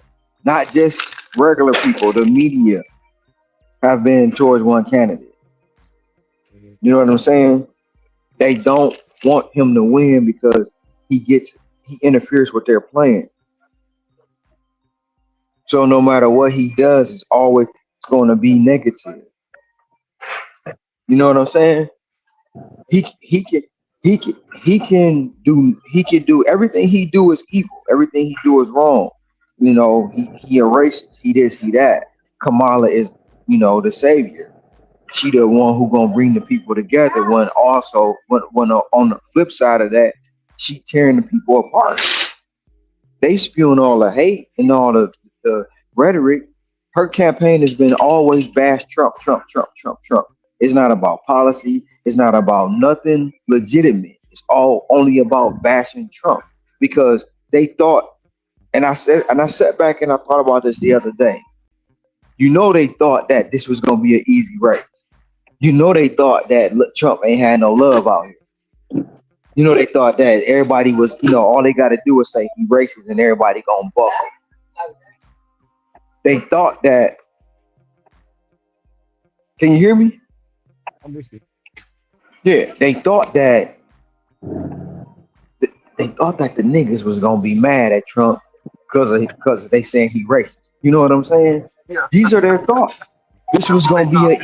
not just regular people, the media have been towards one candidate. You know what I'm saying? They don't want him to win because he interferes with their plan. So no matter what he does, it's always going to be negative. You know what I'm saying? He can he can do everything he do is evil. Everything he do is wrong. He erases he this he that. Kamala is the savior. She the one who gonna bring the people together. When on the flip side of that, she tearing the people apart. They spewing all the hate and all the rhetoric. Her campaign has been always bash Trump, Trump, Trump, Trump, Trump. It's not about policy. It's not about nothing legitimate. It's all only about bashing Trump because they thought. And I sat back and I thought about this the other day. They thought that this was gonna be an easy race. They thought that Trump ain't had no love out here. They thought that everybody was, all they got to do is say he racist and everybody gonna buckle. They thought that. Can you hear me? I'm listening. Yeah, they thought that the niggas was gonna be mad at Trump because they saying he racist. You know what I'm saying? Yeah, These are their thoughts. This that's was what they gonna be thought.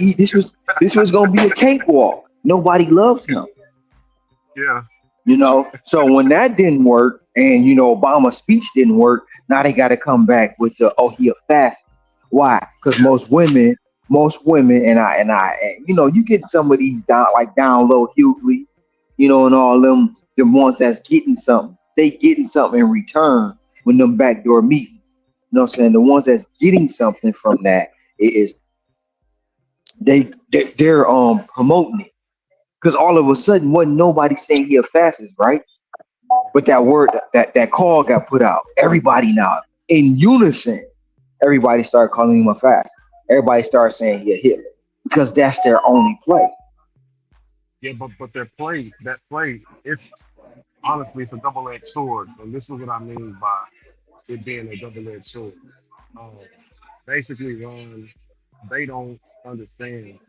this was gonna be a cakewalk. Nobody loves him. Yeah, So when that didn't work, and Obama's speech didn't work, now they got to come back with the he a fascist. Why? Because yeah, most women, and you get some of these down low Hughley, and all them ones that's getting something. They getting something in return when them backdoor meetings. You know what I'm saying? The ones that's getting something from that is they're promoting it because all of a sudden wasn't nobody saying he a fascist, right? But that word, that call got put out. Everybody now, in unison, everybody started calling him a fascist. Everybody started saying he a Hitler because that's their only play. yeah. But that play, it's honestly it's a double-edged sword, and this is what I mean by. it being a double-edged sword. Um, basically, Ron, they don't understand.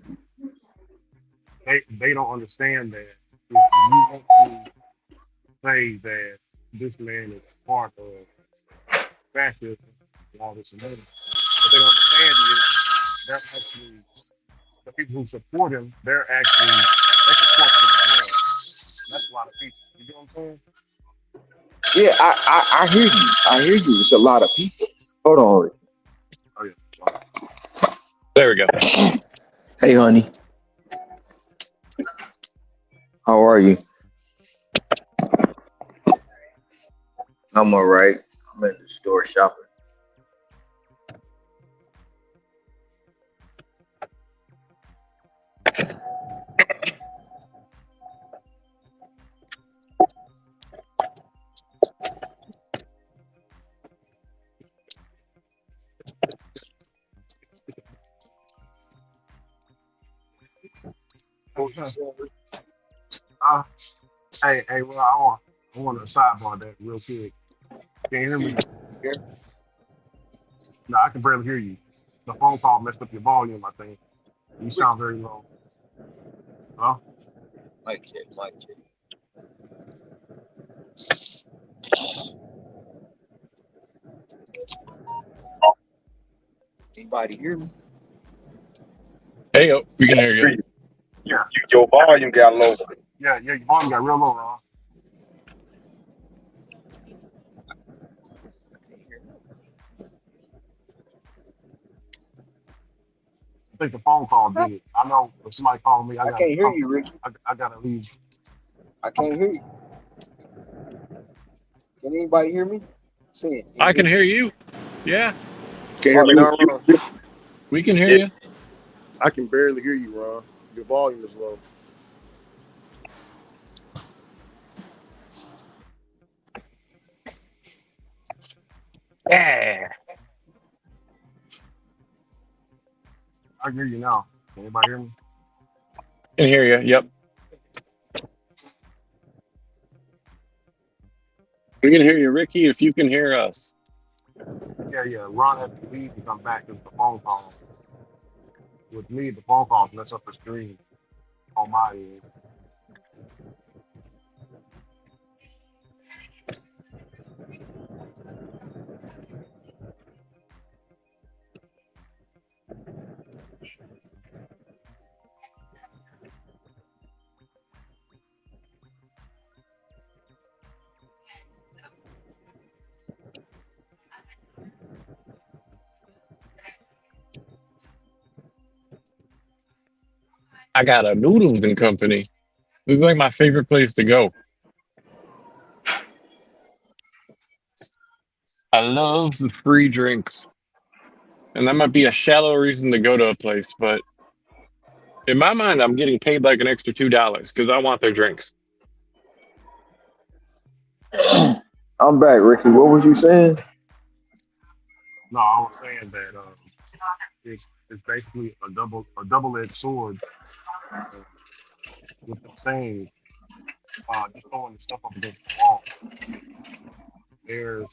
They don't understand that if you want to say that this man is part of fascism and all this and that, what they don't understand is they're actually the people who support him. They support him as well. And that's a lot of people. You get what I'm saying? Yeah, I hear you. I hear you. It's a lot of people. Hold on. Oh yeah. So, There we go. Hey, honey. How are you? I'm all right. I'm at the store shopping. What was you saying? uh, hey, well, I want to sidebar that real quick. Can you hear me? Yeah. No, I can barely hear you. The phone call messed up your volume, I think. You sound very low. Huh? Mic check. Mic check. Anybody hear me? Hey, yo, we can hear you. Yeah. Your volume got low. Yeah, your volume got real low, Ron. I think the phone call did. I know if somebody calling me, I can't hear you, Ricky. I gotta leave. I can't hear you. Can anybody hear me? Say it. I can hear you. Yeah, Can you hear Oh, me now, Ron? we can hear Yeah. you. I can barely hear you, Ron. Your volume is low. Yeah. I can hear you now. Can anybody hear me? Can hear you. Yep. We can hear you, Ricky, if you can hear us. Yeah. Ron had to leave and come back because the phone call. With me, the phone calls mess up the screen on my end. I got a Noodles and Company. This is like my favorite place to go. I love the free drinks. And that might be a shallow reason to go to a place, but in my mind, I'm getting paid like an extra $2 because I want their drinks. I'm back, Ricky. What was you saying? No, I was saying that it's basically a double-edged sword uh, with them saying just throwing the stuff up against the wall. There's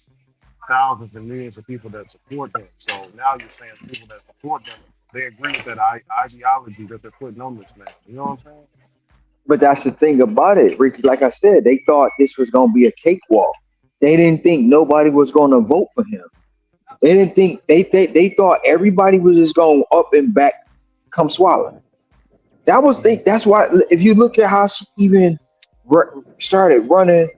thousands and millions of people that support them. So now you're saying the people that support them, they agree with that ideology that they're putting on this man. You know what I'm saying? But that's the thing about it, Ricky. Like I said, they thought this was gonna be a cakewalk. They didn't think nobody was gonna vote for him. They didn't think they thought everybody was just going up and back, come swallow. That's why if you look at how she even started running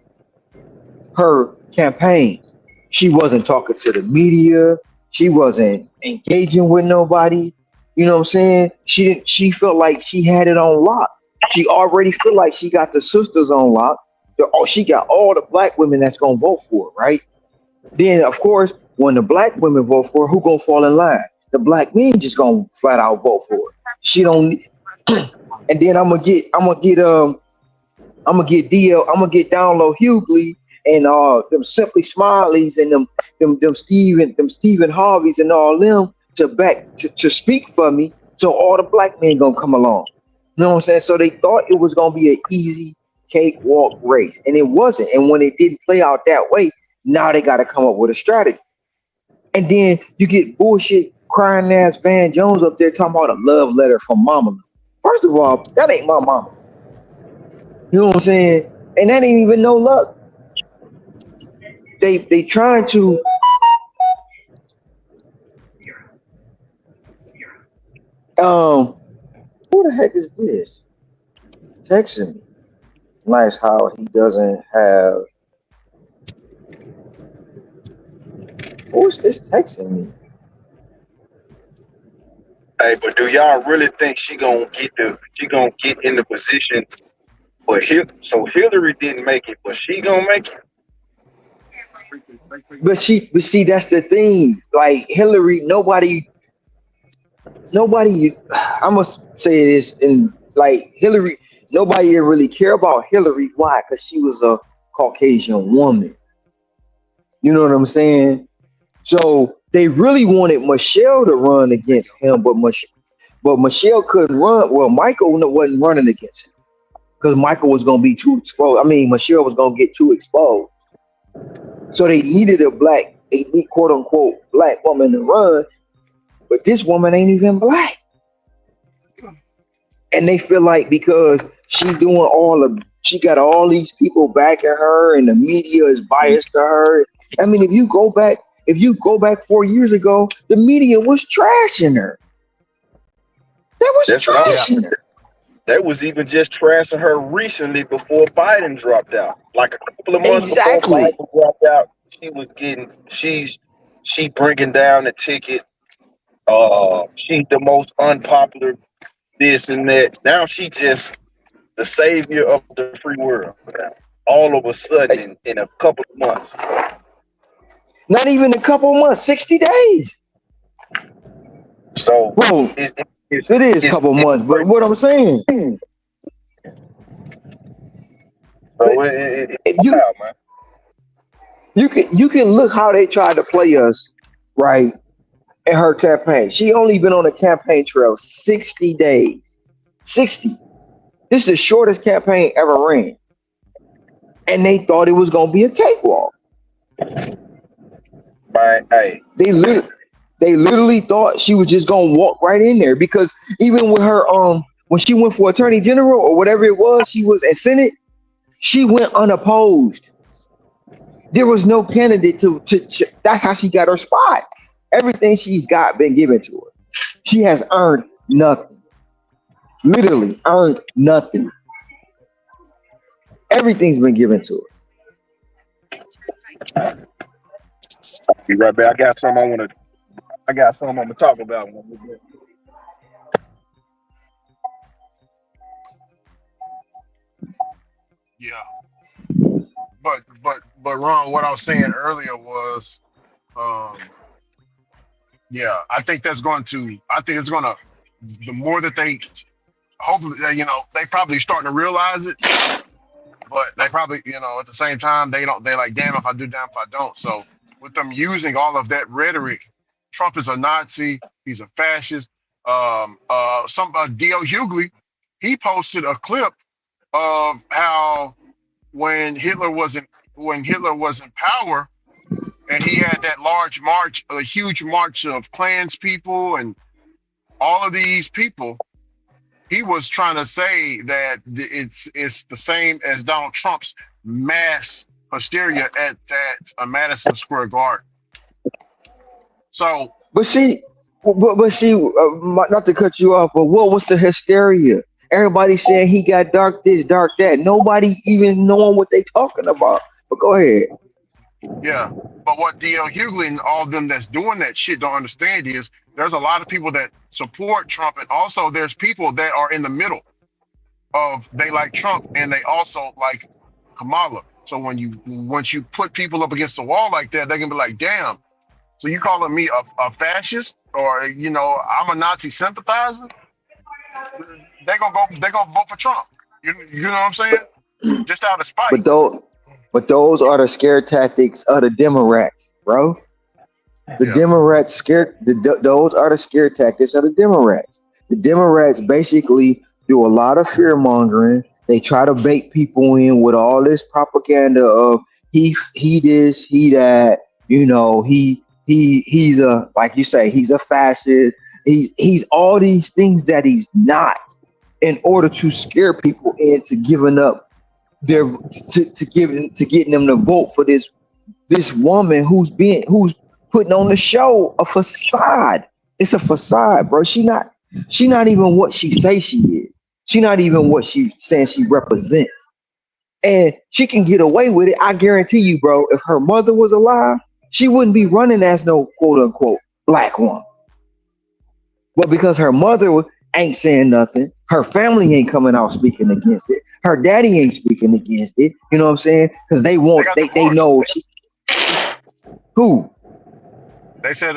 her campaigns, she wasn't talking to the media. She wasn't engaging with nobody. You know what I'm saying? She didn't. She felt like she had it on lock. She already feel like she got the sisters on lock. She got all the black women that's gonna vote for her, right? Then of course, when the black women vote for her, who gonna fall in line? The black men just gonna flat out vote for her. She don't. And then I'm gonna get DL. I'm gonna get down low Hughley and them Simply Smileys and them Stephen Harveys and all them to speak for me. So all the black men gonna come along. You know what I'm saying? So they thought it was gonna be an easy cakewalk race, and it wasn't. And when it didn't play out that way, Now they got to come up with a strategy. And then you get bullshit crying ass Van Jones up there talking about a love letter from Mama. First of all, that ain't my mama. You know what I'm saying? And that ain't even no luck. They trying to who the heck is this texting me? Nice how he doesn't have who's this texting me? Hey, but do y'all really think she gonna get in the position? But so Hillary didn't make it, but she gonna make it. But see, that's the thing. Like Hillary, nobody. I must say this, and like Hillary, nobody really care about Hillary. Why? Because she was a Caucasian woman. You know what I'm saying? So they really wanted Michelle to run against him, but Michelle couldn't run. Well, Michael wasn't running against him because Michael was gonna be too exposed. I mean, Michelle was gonna get too exposed. So they needed a quote unquote black woman to run, but this woman ain't even black. And they feel like because she got all these people backing her and the media is biased to her. I mean, if you go back 4 years ago, the media was trashing her. That was That's right. trashing her. That was even just trashing her recently before Biden dropped out. Like a couple of months before Exactly. Biden dropped out, she bringing down the ticket. She's the most unpopular, this and that. Now she just the savior of the free world. All of a sudden in a couple of months. Not even a couple months, 60 days. So Well, it is a couple months, but what I'm saying, so you can look how they tried to play us, right? In her campaign, she only been on the campaign trail 60 days. 60. This is the shortest campaign ever ran, and they thought it was gonna be a cakewalk. Hey. They literally thought she was just gonna walk right in there because even with her when she went for attorney general or whatever it was, she was in Senate, she went unopposed. There was no candidate to that's how she got her spot. Everything she's got been given to her. She has earned nothing. Literally earned nothing. Everything's been given to her. Be right back. I got something I'm gonna talk about. Yeah. But Ron, what I was saying earlier was yeah, I think it's gonna the more that they hopefully they probably starting to realize it, but they probably at the same time they like damn if I do, damn if I don't. So with them using all of that rhetoric, Trump is a Nazi, he's a fascist. D.L. Hughley, he posted a clip of how when Hitler was in power and he had that large march, a huge march of Klans people and all of these people, he was trying to say that it's the same as Donald Trump's mass hysteria at that Madison Square Garden. So, but see, not to cut you off, but what was the hysteria? Everybody saying he got dark this, dark that. Nobody even knowing what they talking about. But go ahead. Yeah, but what D.L. Hughley and all of them that's doing that shit don't understand is there's a lot of people that support Trump, and also there's people that are in the middle of they like Trump and they also like Kamala. So once you put people up against the wall like that, they can be like, damn. So you calling me a fascist or I'm a Nazi sympathizer? They're gonna vote for Trump. You know what I'm saying? Just out of spite. But those are the scare tactics of the Democrats, bro. The Democrats scared. Those are the scare tactics of the Democrats. The Democrats basically do a lot of fear mongering. They try to bait people in with all this propaganda of he this, he that, you know, he's a, like you say, he's a fascist. He's all these things that he's not, in order to scare people into giving up their to getting them to vote for this woman who's putting on the show, a facade. It's a facade, bro. She not even what she say she is. She not even what she saying she represents. And she can get away with it. I guarantee you, bro, if her mother was alive, she wouldn't be running as no quote unquote black woman. But because her mother ain't saying nothing, her family ain't coming out speaking against it. Her daddy ain't speaking against it. You know what I'm saying? Because They got they divorced. know she, who. They said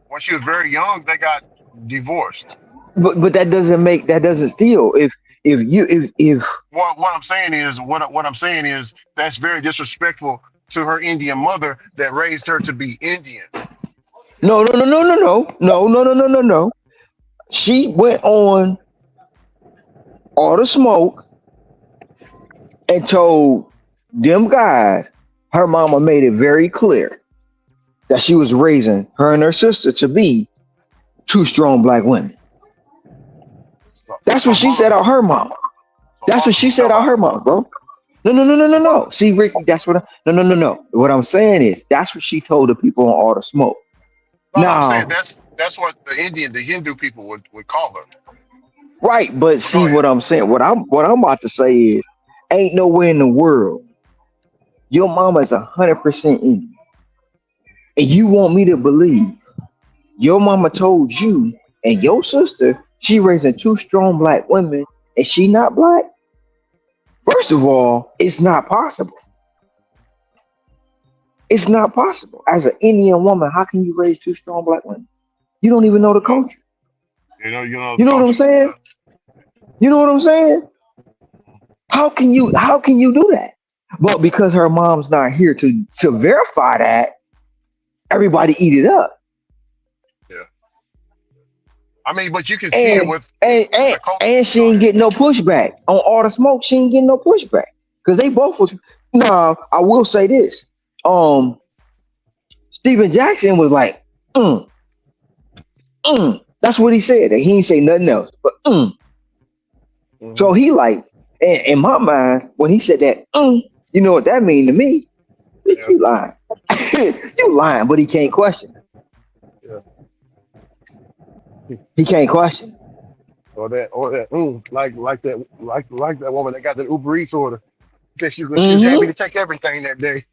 when she was very young, they got divorced. But that doesn't steal if What I'm saying is what I'm saying is that's very disrespectful to her Indian mother that raised her to be Indian. no. She went on all the smoke and told them guys, her mama made it very clear that she was raising her and her sister to be two strong black women. That's So what she said out her mom. That's what mama she can said tell out her her. mom, bro. No. See, Ricky, that's what no. What I'm saying is that's what she told the people on all the smoke. No, I'm saying Now, that's what the Hindu people would call her. right, but But go see ahead. what I'm saying. What I'm about to say is, ain't nowhere in the world your mama is 100% Indian, and you want me to believe your mama told you and your sister she raising two strong black women and she not black? First of all, it's not possible. It's not possible. As an Indian woman, how can you raise two strong black women? You don't even know the You know, culture. you know the You know what I'm culture. saying? You know what I'm saying? How can you do that? But because her mom's not here to verify that, everybody eat it up. Yeah. I mean, but you can see it And with and and, the culture. and she Go ain't ahead. getting no pushback. On all the smoke, she ain't getting no pushback. Because they both was no, I will say this. Um Steven Jackson was like, mm, that's what he said. He ain't say nothing else. But so Hmm. he like, in my mind, when he said that, you know what that mean to me? Bitch, Yeah. you lying. You lying, but he can't question. Yeah. He can't question. Or that like that woman that got the Uber Eats order. Because she was happy Mm-hmm. to take everything that day.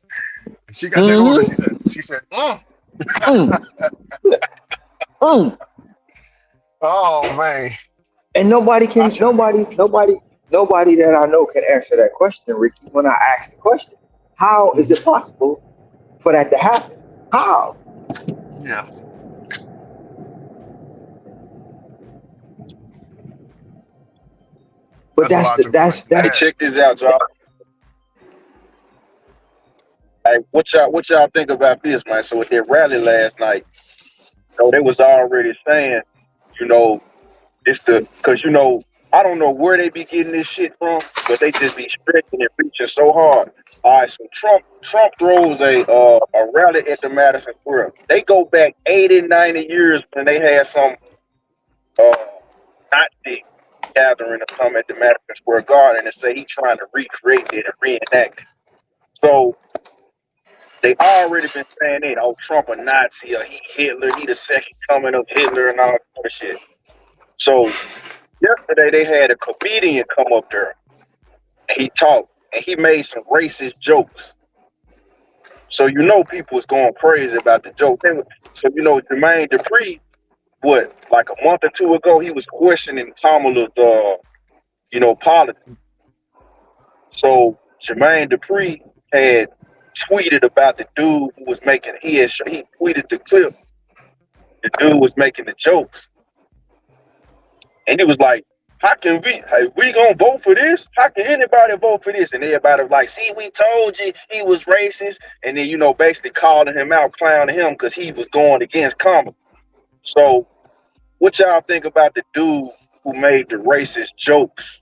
She got that order. Mm-hmm. She said. Mm, mm. Oh man. And nobody I can, should have. nobody that I know can answer that question, Ricky. When I ask the question, how is Hmm. it possible for that to happen? How? Yeah. But That's a logical question to Hey, ask. check this out, y'all. Hey, what y'all think about this, man? So at that rally last night, they was already saying, you know, it's because I don't know where they be getting this shit from, but they just be stretching and reaching so hard. All right, so Trump throws a rally at the Madison Square. They go back 80, 90 years when they had some uh Nazi gathering or something at the Madison Square Garden and say he trying to recreate it and reenact it. So they already been saying that, oh, Trump a Nazi or he Hitler, he the second coming of Hitler and all that other shit. So yesterday they had a comedian come up there and he talked and he made some racist jokes. So people was going crazy about the joke. So Jermaine Dupri, what, like a month or two ago, he was questioning Kamala's politics. So Jermaine Dupri had tweeted about the dude who was making he tweeted the clip. The dude was making the jokes. And he was like, how can we gonna vote for this? How can anybody vote for this? And everybody was like, see, we told you he was racist. And then, basically calling him out, clowning him because he was going against Kamala. So what y'all think about the dude who made the racist jokes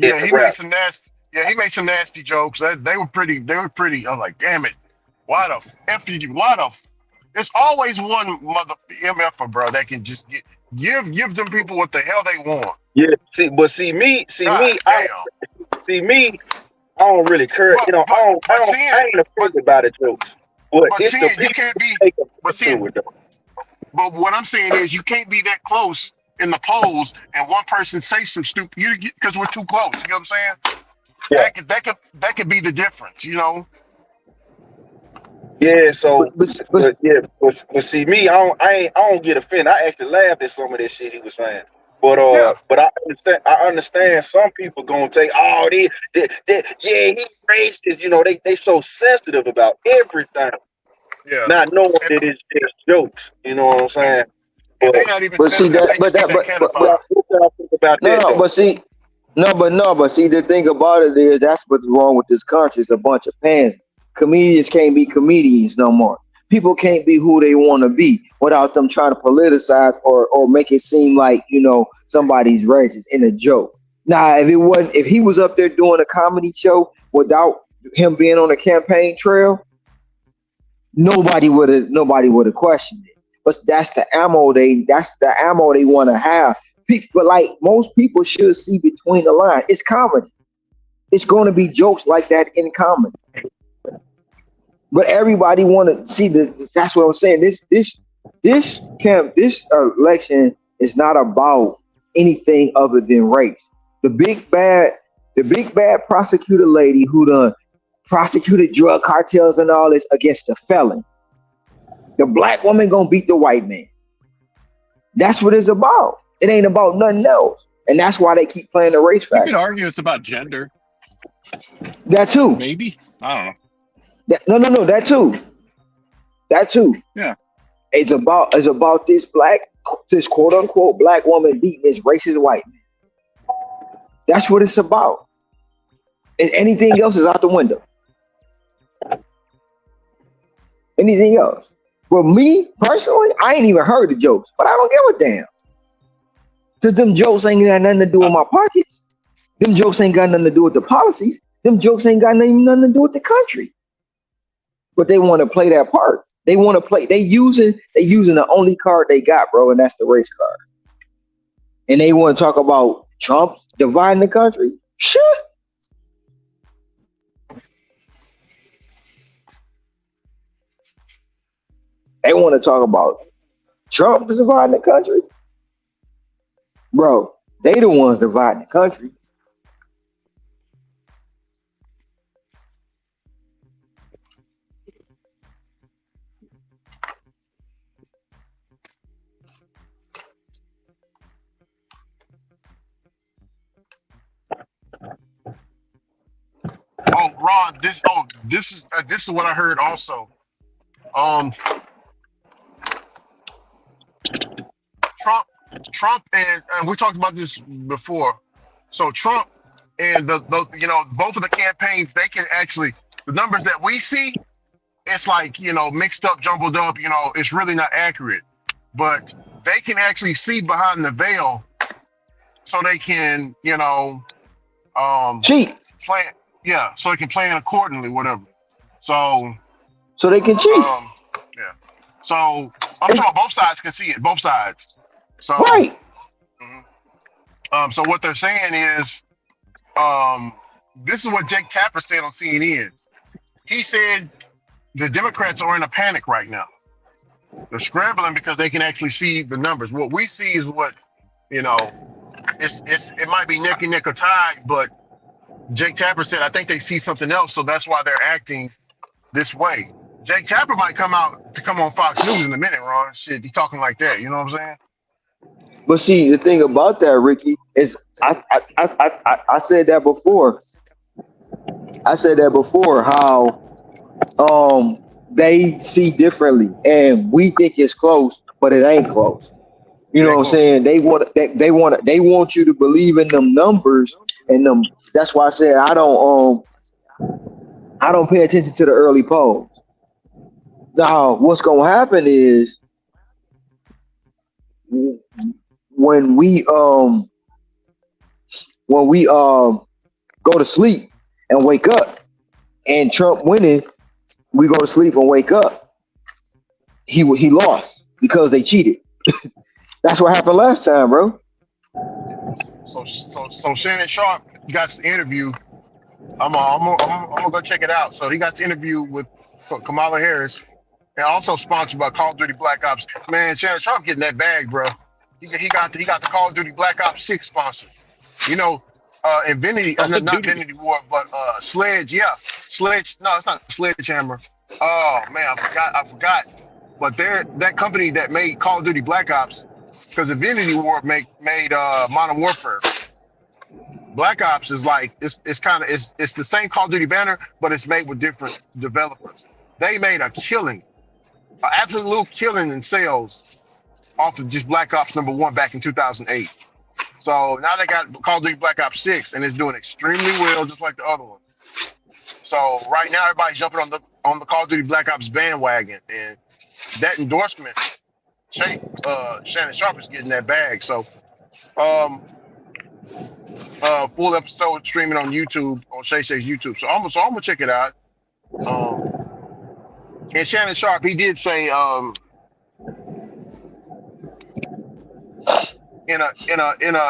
at Yeah, the he made rally? some nasty. Yeah, he made some nasty jokes. They were pretty. They were pretty. I was like, damn it, why the f you? Why the? There's always one mother mf'er, bro, that can just give them people what the hell they want. Yeah, see God me, damn. see me. I don't really care. But You know, but but I seeing ain't but offended by the jokes, but but it's the seeing you people can't who be. take But offense to seeing it, though. but what I'm saying is you can't be that close in the polls and one person say some stupid because we're too close. You know what I'm saying? Yeah, That could be the difference. You know? yeah. So, But but see me, I don't get offended. I actually laughed at some of that shit he was saying. Yeah. But I understand some people gonna take yeah, he racist. You know, they so sensitive about everything, Yeah. not knowing And, that it's just jokes. You know what I'm saying? and But they're not even but see sensitive. that They just get that but cannified. what y'all think about no that no though? but see but see the thing about it is that's what's wrong with this country. It's a bunch of pans. Comedians can't be comedians no more. People can't be who they want to be without them trying to politicize or make it seem like somebody's racist in a joke. Now, if he was up there doing a comedy show without him being on the campaign trail, nobody would have questioned it. But that's the ammo they want to have. But like most people should see between the lines, it's comedy. It's going to be jokes like that in comedy. But everybody want to see the. That's what I'm saying. This election is not about anything other than race. The big bad, the big bad prosecutor lady who done prosecuted drug cartels and all this against the felon. The black woman gonna beat the white man. That's what it's about. It ain't about nothing else. And that's why they keep playing the race You could factor. argue it's about gender, That too. maybe. I don't know. No. That too. That too. Yeah. It's about this quote unquote black woman beating this racist white man. That's what it's about. And anything else is out the window. Anything else. But me personally, I ain't even heard the jokes, but I don't give a damn. Because them jokes ain't got nothing to do with my pockets. Them jokes ain't got nothing to do with the policies. Them jokes ain't got nothing to do with the country. But they want to play that part. They want to play. They using the only card they got, bro, and that's the race card. And they want to talk about Trump dividing the country. Shit. They want to talk about Trump dividing the country, bro. They the ones dividing the country. Oh, Ron, this is what I heard also. Um, Trump, Trump, and we talked about this before. So Trump and the both of the campaigns, they can actually the numbers that we see, it's like mixed up, jumbled up. It's really not accurate, but they can actually see behind the veil, so they can um Cheat. plan. Yeah, so they can plan accordingly, whatever. So So they can cheat. yeah. So I'm talking about both sides can see it, both sides. So Right. mhm. So what they're saying is, um, this is what Jake Tapper said on CNN. He said the Democrats are in a panic right now. They're scrambling because they can actually see the numbers. What we see is what you know. It might be neck and neck or tied, but Jake Tapper said I think they see something else, so that's why they're acting this way. Jake Tapper might come on Fox News in a minute, Ron. Shit, he talking like that. You know what I'm saying? But see, the thing about that, Ricky, is I said that before. I said that before. How they see differently, and we think it's close, but it ain't close. You It know ain't what I'm close. saying? They want you to believe in them numbers and them. That's why I said I don't pay attention to the early polls. Now, what's gonna happen is when we when we go to sleep, and wake up. And Trump winning, we go to sleep and wake up. He lost because they cheated. That's what happened last time, bro. So Shannon Sharp got the interview. I'm gonna go check it out. So he got the interview with Kamala Harris, and also sponsored by Call of Duty Black Ops. Man, Shannon Sharp getting that bag, bro. He got the Call of Duty Black Ops 6 sponsor. You know, Infinity, Call of not Duty. Infinity War, but Sledge. Yeah, Sledge. No, it's not Sledgehammer. Oh man, I forgot. But that company that made Call of Duty Black Ops, because Infinity War made Modern Warfare. Black Ops is like it's the same Call of Duty banner, but it's made with different developers. They made a killing, an absolute killing in sales off of just Black Ops #1 back in 2008. So now they got Call of Duty Black Ops 6, and it's doing extremely well, just like the other one. So right now, everybody's jumping on the Call of Duty Black Ops bandwagon, and that endorsement, Shannon Sharp is getting that bag. So, full episode streaming on YouTube on Shay Shay's YouTube. So I'm gonna check it out. And Shannon Sharp, he did say in a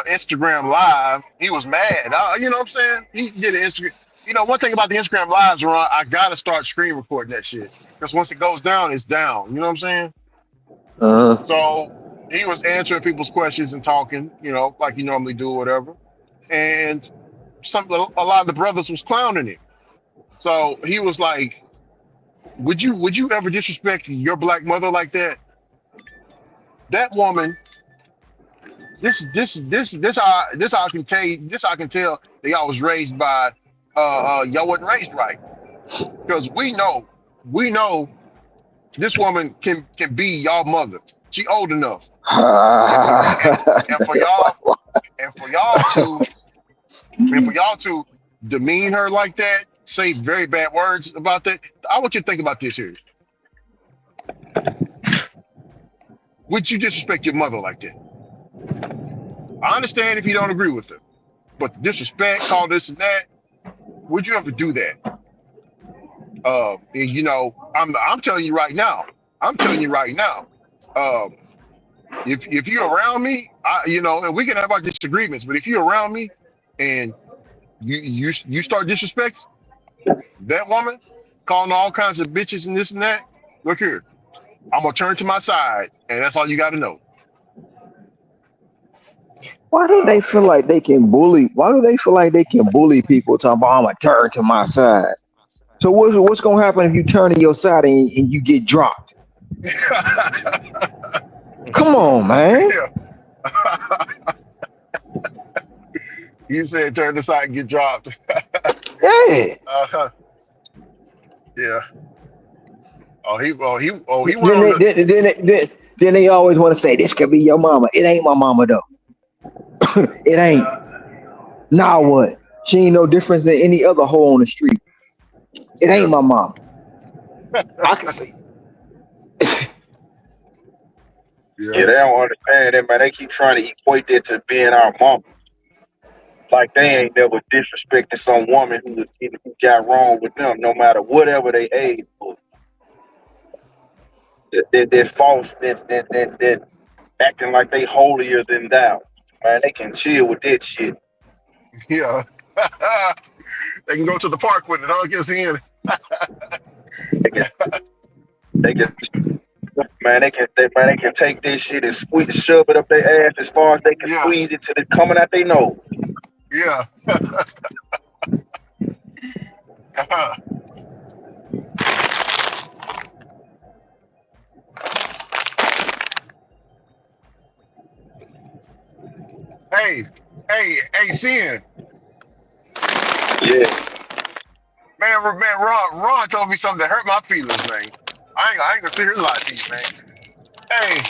Instagram live, he was mad. You know what I'm saying? He did an Instagram. You know, one thing about the Instagram lives, Ron, I gotta start screen recording that shit, because once it goes down, it's down. You know what I'm saying? So he was answering people's questions and talking, you know, like he normally do or whatever. And a lot of the brothers was clowning him. So he was like, would you ever disrespect your black mother like that? That woman, this how I can tell you, this how I can tell that y'all was raised by y'all wasn't raised right. Because we know this woman can be y'all mother. She old enough. and for y'all to demean her like that, say very bad words about that. I want you to think about this here. Would you disrespect your mother like that? I understand if you don't agree with her, but the disrespect, call this and that, would you ever do that? And you know, I'm telling you right now. If you're around me, you know, and we can have our disagreements, but if you're around me and you start disrespecting that woman, calling all kinds of bitches and this and that, look here, I'm gonna turn to my side, and that's all you got to know. Why do they feel like they can bully? Why do they feel like they can bully people? Talking about I'm gonna turn to my side. So what's gonna happen if you turn to your side and you get dropped? Come on, man. You said turn the side and get dropped. Yeah. Yeah. He went on Then they always want to say this could be your mama. It ain't my mama though. It ain't. Now what? She ain't no difference than any other hoe on the street. It ain't my mama. I can see. Yeah, they don't understand that, man. They keep trying to equate that to being our mom. Like they ain't never disrespected some woman who got wrong with them, no matter whatever they age. They're false. They're acting like they holier than thou. Man, they can chill with that shit. Yeah. They can go to the park with it, huh? Guess in. They can take this shit and shove it up their ass as far as they can squeeze it till it's coming out their nose. Yeah. Hey, Sin. Yeah. Man, Ron told me something that hurt my feelings, man. I ain't gonna sit here and lie to you, man. Hey,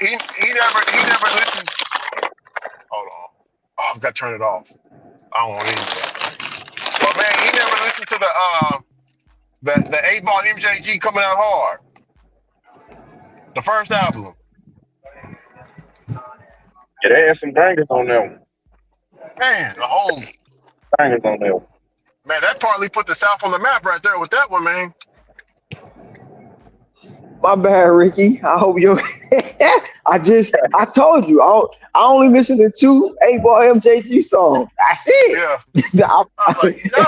he never listened. Hold on. Oh, I've got to turn it off. I don't want any of that. But man, he never listened to the 8-Ball MJG coming out hard. The first album. Yeah, they had some bangers on them. Man, the whole Bangers on them. Man, that partly put the South on the map right there with that one, man. My bad, Ricky. I hope you. I told you, I only listen to two 8 Ball MJG songs. That's it. Yeah. I was like, yo.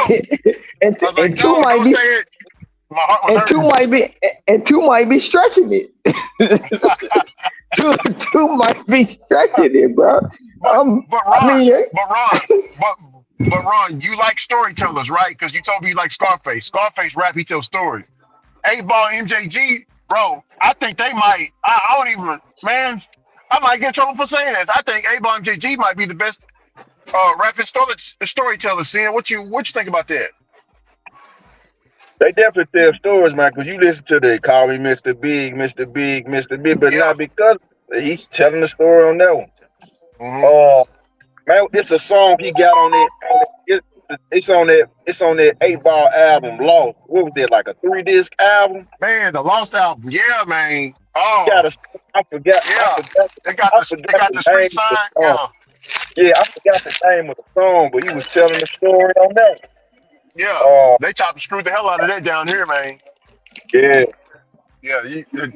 I was like, And two yo, might don't be, say it. My heart was and two hurting. might be, and two might be stretching it. two might be stretching it, bro. But but I Ron, mean, but Ron, but Ron, you like storytellers, right? Because you told me you like Scarface. Scarface rap, he tells stories. 8 Ball MJG, bro, I think they might. I don't even, man. I might get in trouble for saying this. I think 8 Ball MJG might be the best rapping storyteller. Seeing what you think about that? They definitely tell stories, man, because you listen to the call me Mr. Big, Mr. Big, Mr. Big, but Yeah. not because he's telling the story on that one. Mm-hmm. Man, it's a song he got on it. It's on that 8 Ball album, Lost. What was that, like a 3-disc album? Man, the Lost album, yeah, man. Got Oh, a, I forgot, I yeah. forgot, I They forgot got the the street name of the sign. song. Yeah, Yeah, I forgot the name of the song, but he was telling the story on that yeah. one. They chopped and screwed the hell out of that down here, man. Yeah, Yeah,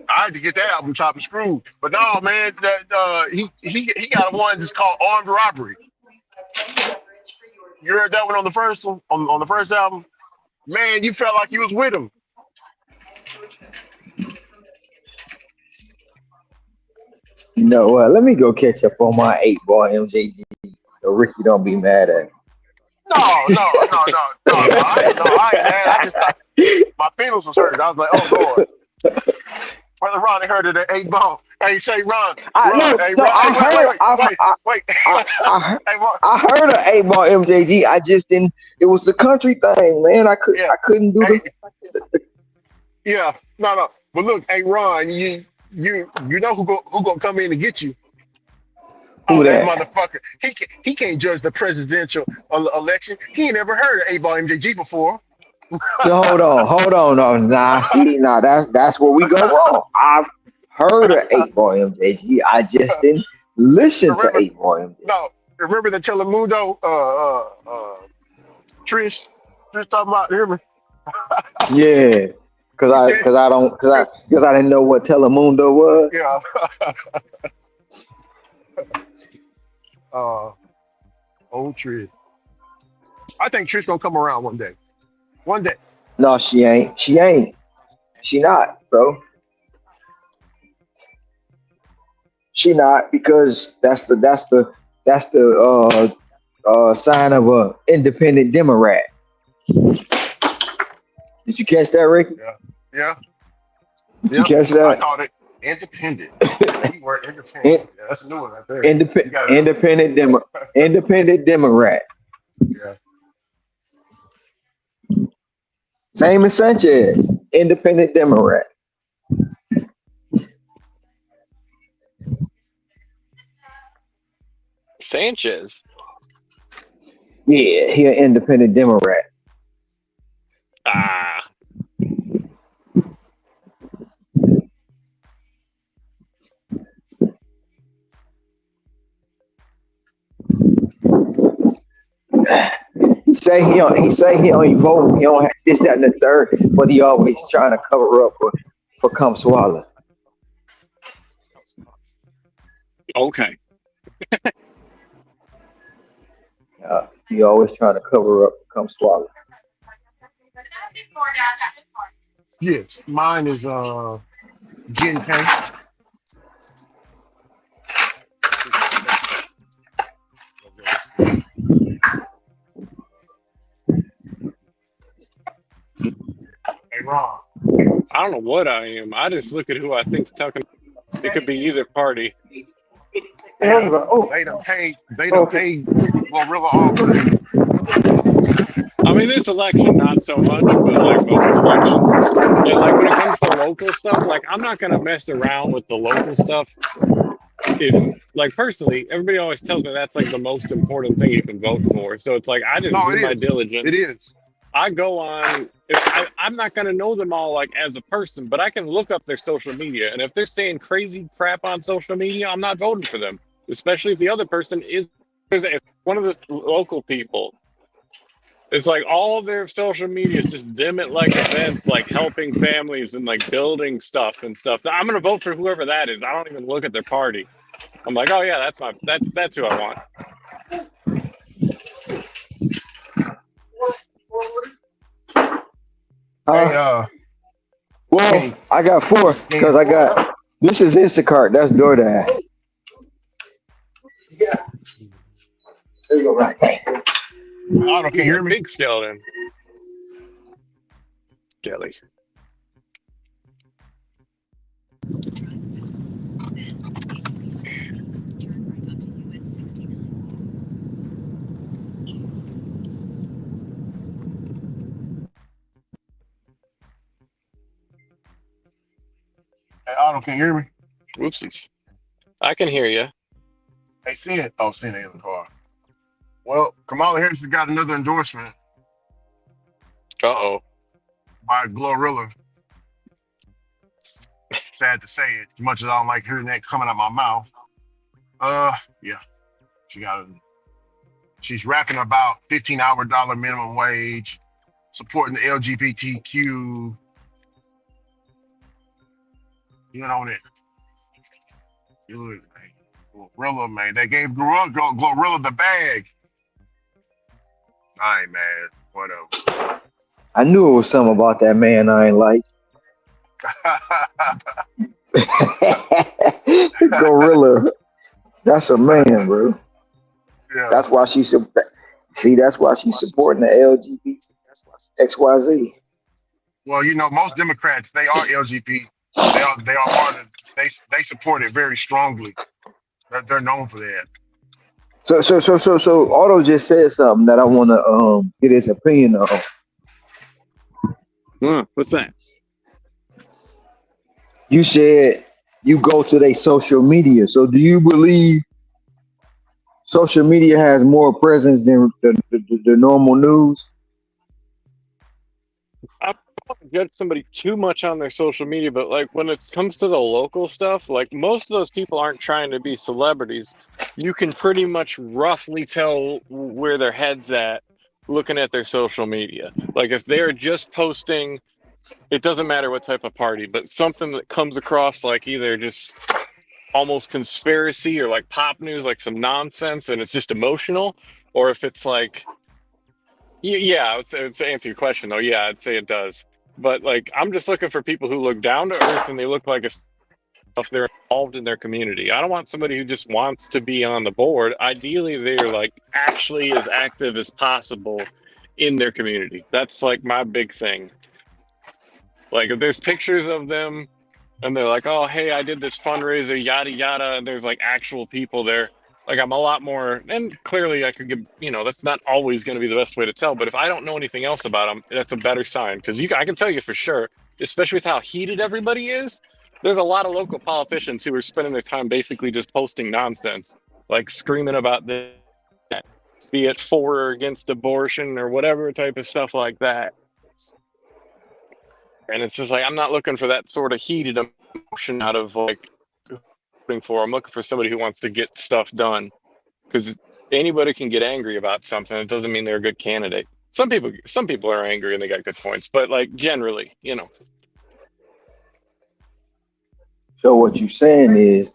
I had to get that album chopped and screwed. But no, man, that he got one that's called Armed Robbery. You heard that one on the first one on the first album? Man, you felt like you was with him. you know what? Let me go catch up on my 8 Ball MJG. So Ricky don't be mad at No, no, no, no, no, no. I ain't mad. I just thought me. my feelings was hurt. I was like, oh Lord. Brother Ron, they heard of that 8 Ball. Hey, say Ron, hey No, Ron, hey, I heard, wait. I, Hey Ron, I heard of 8 Ball MJG. I just didn't. It was the country thing, man. yeah, I couldn't do hey, the yeah, no. But look, hey Ron, you know who gonna come in and get you? who Oh, that that. motherfucker. He can't judge the presidential election. He ain't never heard of 8 Ball MJG before. No, hold on, no, nah. See, nah, that's where we go wrong. I've heard of 8 Ball MJG. I just didn't listen to remember, 8 Ball MJG. no, remember the Telemundo, Trish talking about, hear me? Yeah, cause He I, said, cause I don't, cause I didn't know what Telemundo was. yeah, uh, old Trish. I think Trish gonna come around one day. One day. No, she ain't. She ain't. She not, bro. She not because that's the sign of a independent Democrat. Did you catch that, Ricky? Yeah, yeah, Did you yep. catch I that? called it independent. The keyword independent. Yeah, that's a new one right there. You got it. Independent Democrat. Yeah. Same as Sanchez. Independent Democrat. Sanchez. Yeah, he an independent Democrat. Ah, He only vote. He don't have this, that, and the third, but he always trying to cover up for come swallow. okay. He always trying to cover up for come swallow. Yes. Mine is Gen K. Hey Ron. I don't know what I am. I just look at who I think's talking. It could be either party. They done paid Glorilla off for that. I mean, this election, not so much, but like most elections. And like when it comes to local stuff, like I'm not going to mess around with the local stuff. If like personally, everybody always tells me that's like the most important thing you can vote for. So it's like I just No, do it my is. It diligence. is. I go on. I'm not going to know them all like as a person, but I can look up their social media. And if they're saying crazy crap on social media, I'm not voting for them. Especially if the other person is, if one of the local people It's like all of their social media is just them at like events, like helping families and like building stuff and stuff. I'm gonna vote for whoever that is. I don't even look at their party. I'm like, oh yeah, that's who I want. Hey, Well, Kenny, I got 4 Kenny, because I got this is Instacart. That's DoorDash. There you go, right. Otto, can you You're a hear me? big skeleton, Kelly. Hey, Otto, can you hear me? Whoopsies. I can hear you. Hey, Sin. Oh, Sin ain't in the car. Well, Kamala Harris has got another endorsement Uh-oh. by Glorilla. Sad to say it, as much as I don't like hearing that coming out my mouth. Yeah, she got. She's rapping about $15 minimum wage, supporting the LGBTQ. You know it. Good, man. Glorilla, man. They gave Glorilla the bag. I ain't mad. Whatever. I knew it was something about that man I ain't like. Gorilla. That's a man, bro. Yeah. That's why she see. That's why she's supporting the LGBT XYZ. Well, you know, most Democrats, they are LGBT. They are part of. They support it very strongly. They're known for that. So Otto just said something that I want to get his opinion on. What's that? You said you go to their social media. So do you believe social media has more presence than the normal news? I don't judge somebody too much on their social media, but like when it comes to the local stuff, like most of those people aren't trying to be celebrities. You can pretty much roughly tell where their head's at looking at their social media. Like if they're just posting, it doesn't matter what type of party, but something that comes across like either just almost conspiracy or like pop news, like some nonsense and it's just emotional, or if it's like yeah, I would say answer your question though. Yeah, I'd say it does. But like, I'm just looking for people who look down to earth and they look like if they're involved in their community. I don't want somebody who just wants to be on the board. Ideally, they're like actually as active as possible in their community. That's like my big thing. Like, if there's pictures of them and they're like, oh, hey, I did this fundraiser, yada, yada, and there's like actual people there. Like I'm a lot more, and clearly I could give, that's not always going to be the best way to tell. But if I don't know anything else about them, that's a better sign because I can tell you for sure, especially with how heated everybody is. There's a lot of local politicians who are spending their time basically just posting nonsense, like screaming about this, be it for or against abortion or whatever type of stuff like that. And it's just like I'm not looking for that sort of heated emotion out of like for. I'm looking for somebody who wants to get stuff done because anybody can get angry about something. It doesn't mean they're a good candidate. Some people are angry and they got good points, but like generally, So what you're saying is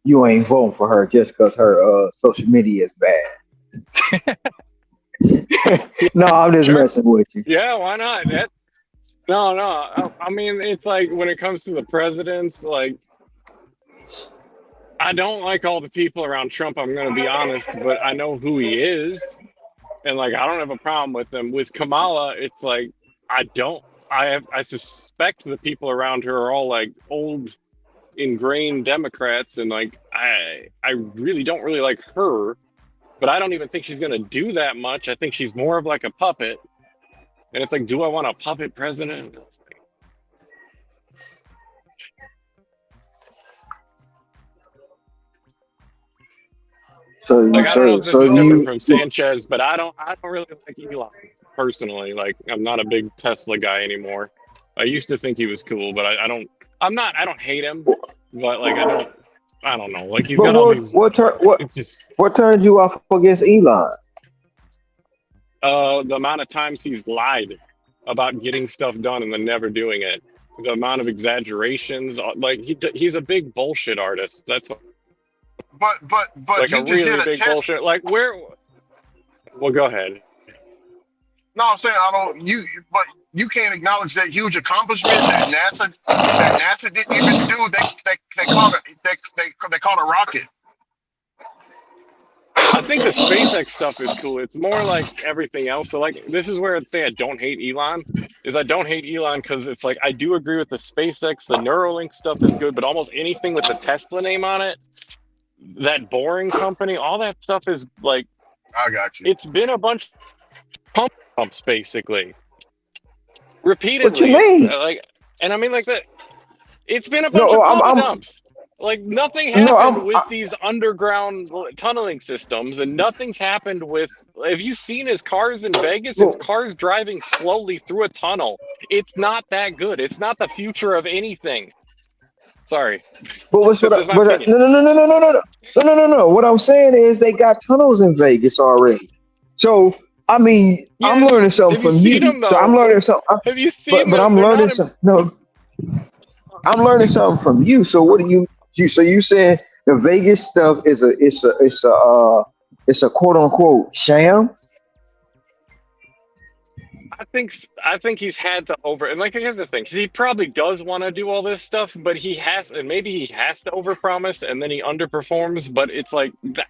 you ain't voting for her just because her social media is bad. No, I'm just sure, messing with you. yeah, why not? No. I mean, it's like when it comes to the presidents, like I don't like all the people around Trump. I'm going to be honest, but I know who he is, and like I don't have a problem with him. With Kamala, it's like I don't. I suspect the people around her are all like old, ingrained Democrats, and like I really don't really like her, but I don't even think she's going to do that much. I think she's more of like a puppet, and it's like, do I want a puppet president? So Like I don't know if this is different you from Sanchez, but I don't really like Elon personally. Like I'm not a big Tesla guy anymore. I used to think he was cool, but I don't hate him, but like I don't I don't know. Like he's But got all these. It's just what turned you off against Elon? the amount of times he's lied about getting stuff done and then never doing it. The amount of exaggerations, like he's a big bullshit artist. That's what, But like a you just did really a big test. bullshit. Like where? Well, go ahead. No, I'm saying I don't. But you can't acknowledge that huge accomplishment that NASA didn't even do. They caught they caught a rocket. I think the SpaceX stuff is cool. It's more like everything else. So like this is where I'd say I don't hate Elon. Is I don't hate Elon because it's like I do agree with the SpaceX, the Neuralink stuff is good, but almost anything with the Tesla name on it, that boring company, all that stuff is like I got you. it's been a bunch of pumps basically. What you Repeatedly. mean? Like and I mean like that it's been a bunch No, of pump I'm dumps. Like nothing no, happened with these underground tunneling systems, and nothing's happened with. Have you seen his cars in Vegas? It's well, cars driving slowly through a tunnel. It's not that good. It's not the future of anything. Sorry, but what's what? that's just my But opinion. no. What I'm saying is they got tunnels in Vegas already. So I mean, I'm Yeah, learning something have you from seen you. them So I'm though? learning something. Have you seen But them? I'm They're learning not. some. No, I'm learning something from you. So what do you? So you saying the Vegas stuff is it's a quote unquote sham? I think he's had to over and like here's the thing, 'cause he probably does want to do all this stuff, but he has and maybe he has to overpromise and then he underperforms. But it's like that,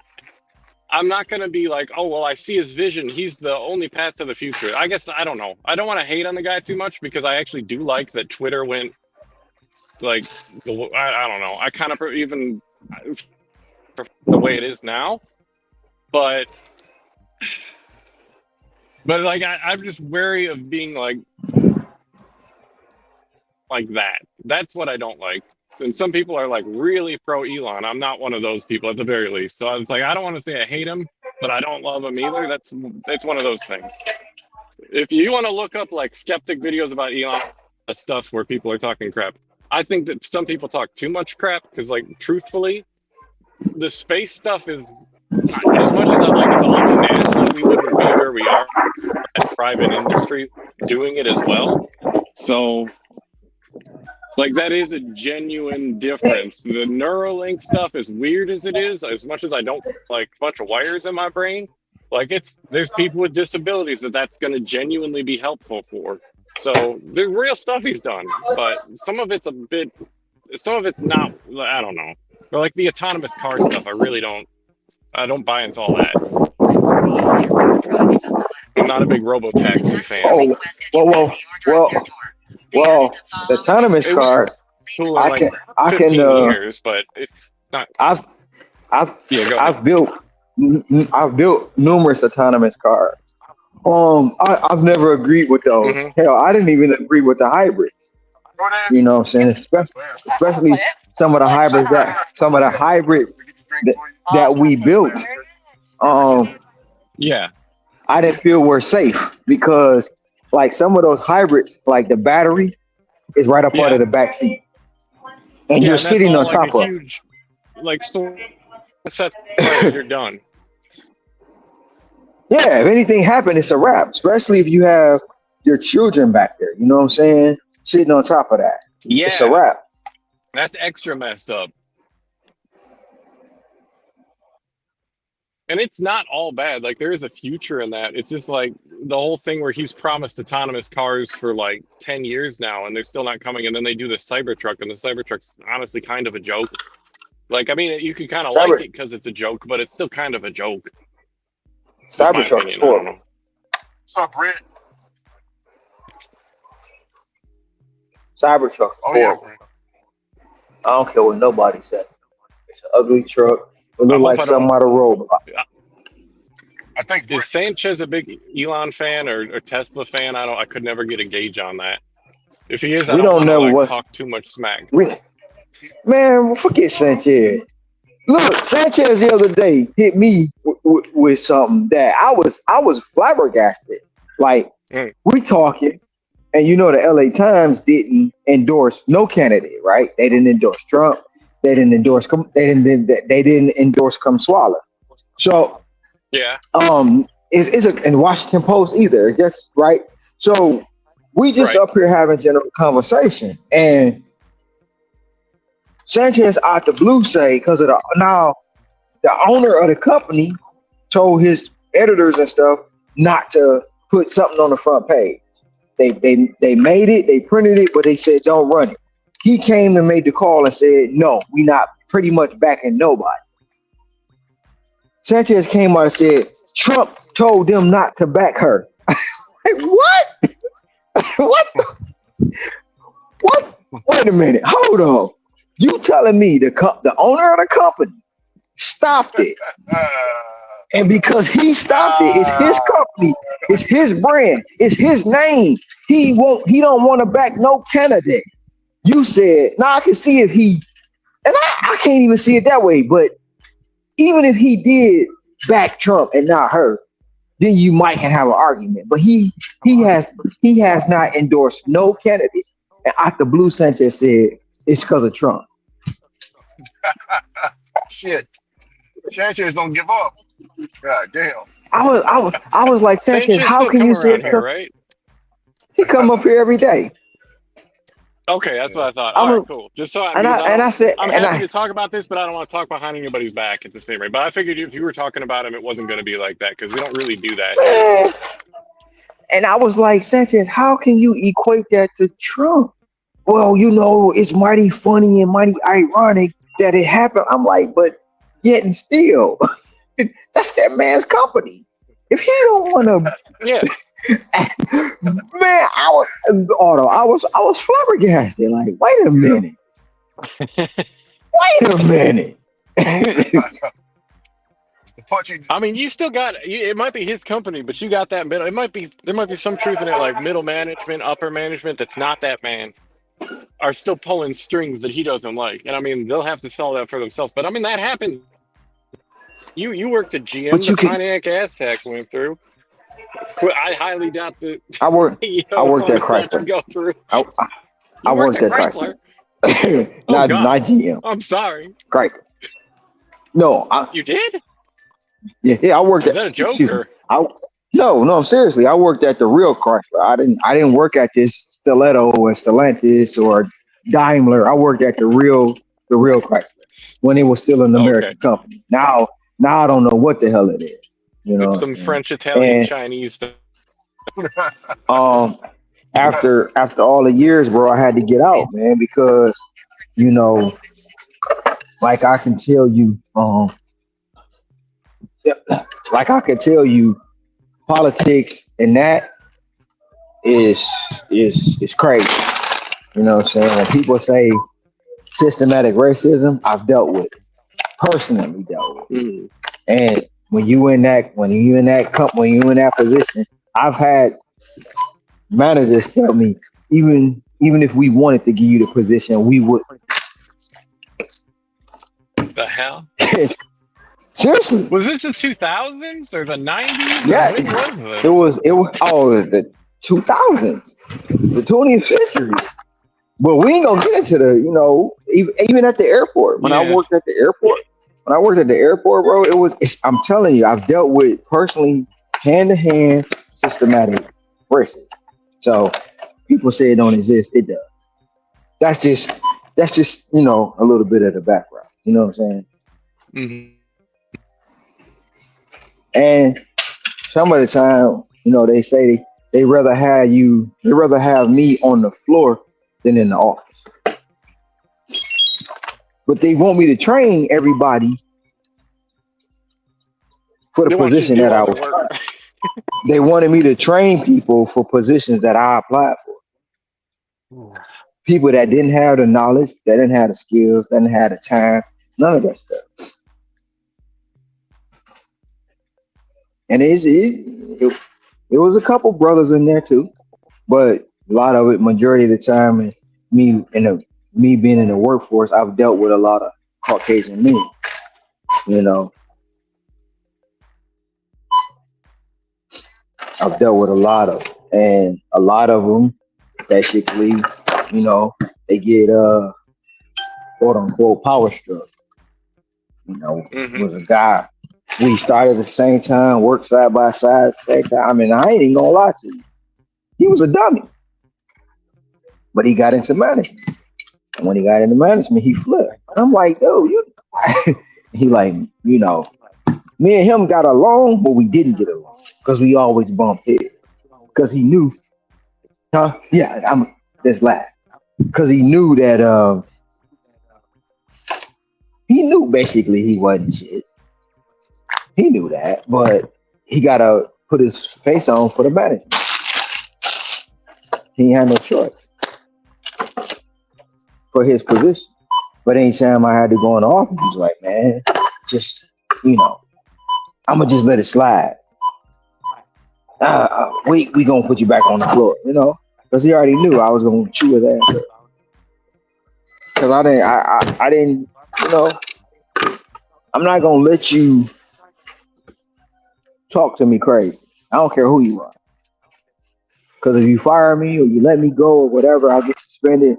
I'm not gonna be like, oh well, I see his vision. He's the only path to the future. I guess I don't know. I don't want to hate on the guy too much because I actually do like that Twitter went like I don't know. I kind of even prefer the way it is now, but like I'm just wary of being like that. That's what I don't like. And some people are like really pro Elon. I'm not one of those people at the very least. So it's like I don't want to say I hate him, but I don't love him either. That's one of those things. If you want to look up like skeptic videos about Elon stuff where people are talking crap, I think that some people talk too much crap because like truthfully, the space stuff is as much as I'd like it to all be NASA, we wouldn't be where we are at private industry doing it as well. So like that is a genuine difference. The Neuralink stuff, as weird as it is, as much as I don't like a bunch of wires in my brain, like there's people with disabilities that's going to genuinely be helpful for. So there's real stuff he's done, but some of it's not. I don't know. Or like the autonomous car stuff, I don't buy into all that. I'm not a big robo-taxi fan. Oh, well, the autonomous It was cars. cool in like I can 15 years, but it's not. I've Yeah, go ahead. I've built numerous autonomous cars. I've never agreed with those. Hmm. Hell, I didn't even agree with the hybrids. You know what I'm saying? Especially some of the hybrids that we built. Yeah. I didn't feel were safe because like some of those hybrids, like the battery is right up under the back seat. And Yeah, you're and that's sitting all on like top a of. huge, like so sets fire, you're done. Yeah, if anything happened, it's a wrap. Especially if you have your children back there. You know what I'm saying? Sitting on top of that. It's a Yeah, wrap. that's extra messed up. And it's not all bad. Like there is a future in that. It's just like the whole thing where he's promised autonomous cars for like 10 years now and they're still not coming. And then they do the Cybertruck and the Cybertruck's honestly kind of a joke. Like, I mean, you could kind of like it because it's a joke, but it's still kind of a joke. Cybertruck is I don't know. What's up, Brent? Cybertruck. Oh yeah, Brent. I don't care what nobody said. It's an ugly truck. It look like something out of road. I think Is Sanchez a big Elon fan or Tesla fan? I could never get a gauge on that. If he is, I don't want to talk too much smack. Man, forget Sanchez. Look, Sanchez the other day hit me with something that I was flabbergasted. Like we talking, and you know the LA Times didn't endorse no candidate, right? They didn't endorse Trump. They didn't endorse. They didn't endorse Come Swallow. So Yeah. Is a in Washington Post either. Just right. So we just Right. up here having general conversation, and Sanchez out the blue say because of the owner of the company told his editors and stuff not to put something on the front page. They made it, they printed it, but they said don't run it. He came and made the call and said no, we not pretty much backing nobody. Sanchez came out and said Trump told them not to back her. Like, what? What? What? Wait a minute. Hold on. You telling me the owner of the company stopped it, and because he stopped it, it's his company, it's his brand, it's his name. He don't want to back no candidate. You said, now I can see if he, and I can't even see it that way, but even if he did back Trump and not her, then you might can have an argument. But he has not endorsed no candidates. And after Blue Sanchez said it's because of Trump. Shit. Sanchez don't give up. God damn. I was like, Sanchez, Sanchez how still can come you say around it's here, because right? he come up here every day? Okay, that's what I thought. I All was, right, cool. Just so I, and because I don't, I said, I'm happy to talk about this, but I don't want to talk behind anybody's back at the same rate. But I figured if you were talking about him, it wasn't going to be like that because we don't really do that here. and I was like, Sanchez, how can you equate that to Trump? Well, it's mighty funny and mighty ironic that it happened. I'm like, but yet and still, that's that man's company. If he don't want to, Yeah. man, I was flabbergasted. Like, wait a minute, wait a minute. The punchy. I mean, you still got it. Might be his company, but you got that middle. There might be some truth in it, like middle management, upper management. That's not that man are still pulling strings that he doesn't like, and I mean, they'll have to sell that for themselves. But I mean, that happens. You worked at GM. But The you can. Pontiac Aztec went through. I highly doubt that. I worked at Chrysler. Go through. I You worked worked at at Chrysler. Chrysler. Oh not God. GM. I'm sorry. Chrysler. No, You did? I worked Is at. that a joke Excuse me. or? No, seriously. I worked at the real Chrysler. I didn't work at this Stiletto or Stellantis or Daimler. I worked at the real Chrysler when it was still an Okay. American company. Now I don't know what the hell it is. You know It's what I'm some saying? French, Italian, And Chinese stuff. after all the years, bro, I had to get out, man, because you know, like I can tell you, like I can tell you, politics and that is crazy. You know what I'm saying? When people say systematic racism, I've dealt with it. Personally dealt with it. Mm. And when you in that position, I've had managers tell me, even if we wanted to give you the position, we would. The hell? Seriously. Was this the 2000s or the 90s? Yeah. Or when was this? It was the 2000s, the 20th century. But we ain't gonna get into even at the airport. When I Yeah. worked at the airport, bro, I'm telling you, I've dealt with personally hand to hand systematic racism. So people say it don't exist, it does. That's just a little bit of the background. You know what I'm saying? Mm-hmm. And some of the time, they say they rather have me on the floor than in the office. But they want me to train everybody for the They want you to position do that I all the was. work. They wanted me to train people for positions that I applied for. People that didn't have the knowledge, that didn't have the skills, that didn't have the time, none of that stuff. And it was a couple brothers in there too, but a lot of it, majority of the time, and me being in the workforce, I've dealt with a lot of Caucasian men. I've dealt with a lot of, and a lot of them basically, they get quote unquote power struck. You know, Mm-hmm. was a guy. We started at the same time, worked side by side at the same time. I mean, I ain't even gonna lie to you. He was a dummy, but he got into management. And when he got into management, he flipped. I'm like, dude, you. He like, you know, me and him got along, but we didn't get along because we always bumped heads. Because he knew, huh? Yeah, I'm this laugh. Because he knew that he knew basically he wasn't shit. He knew that, but he gotta put his face on for the management. He had no choice for his position. But anytime I had to go in the office, he was like, man, just you know, I'm gonna just let it slide. We gonna put you back on the floor, you know, because he already knew I was gonna chew his ass. Because I didn't, you know, I'm not gonna let you talk to me crazy. I don't care who you are. Because if you fire me or you let me go or whatever, I get suspended.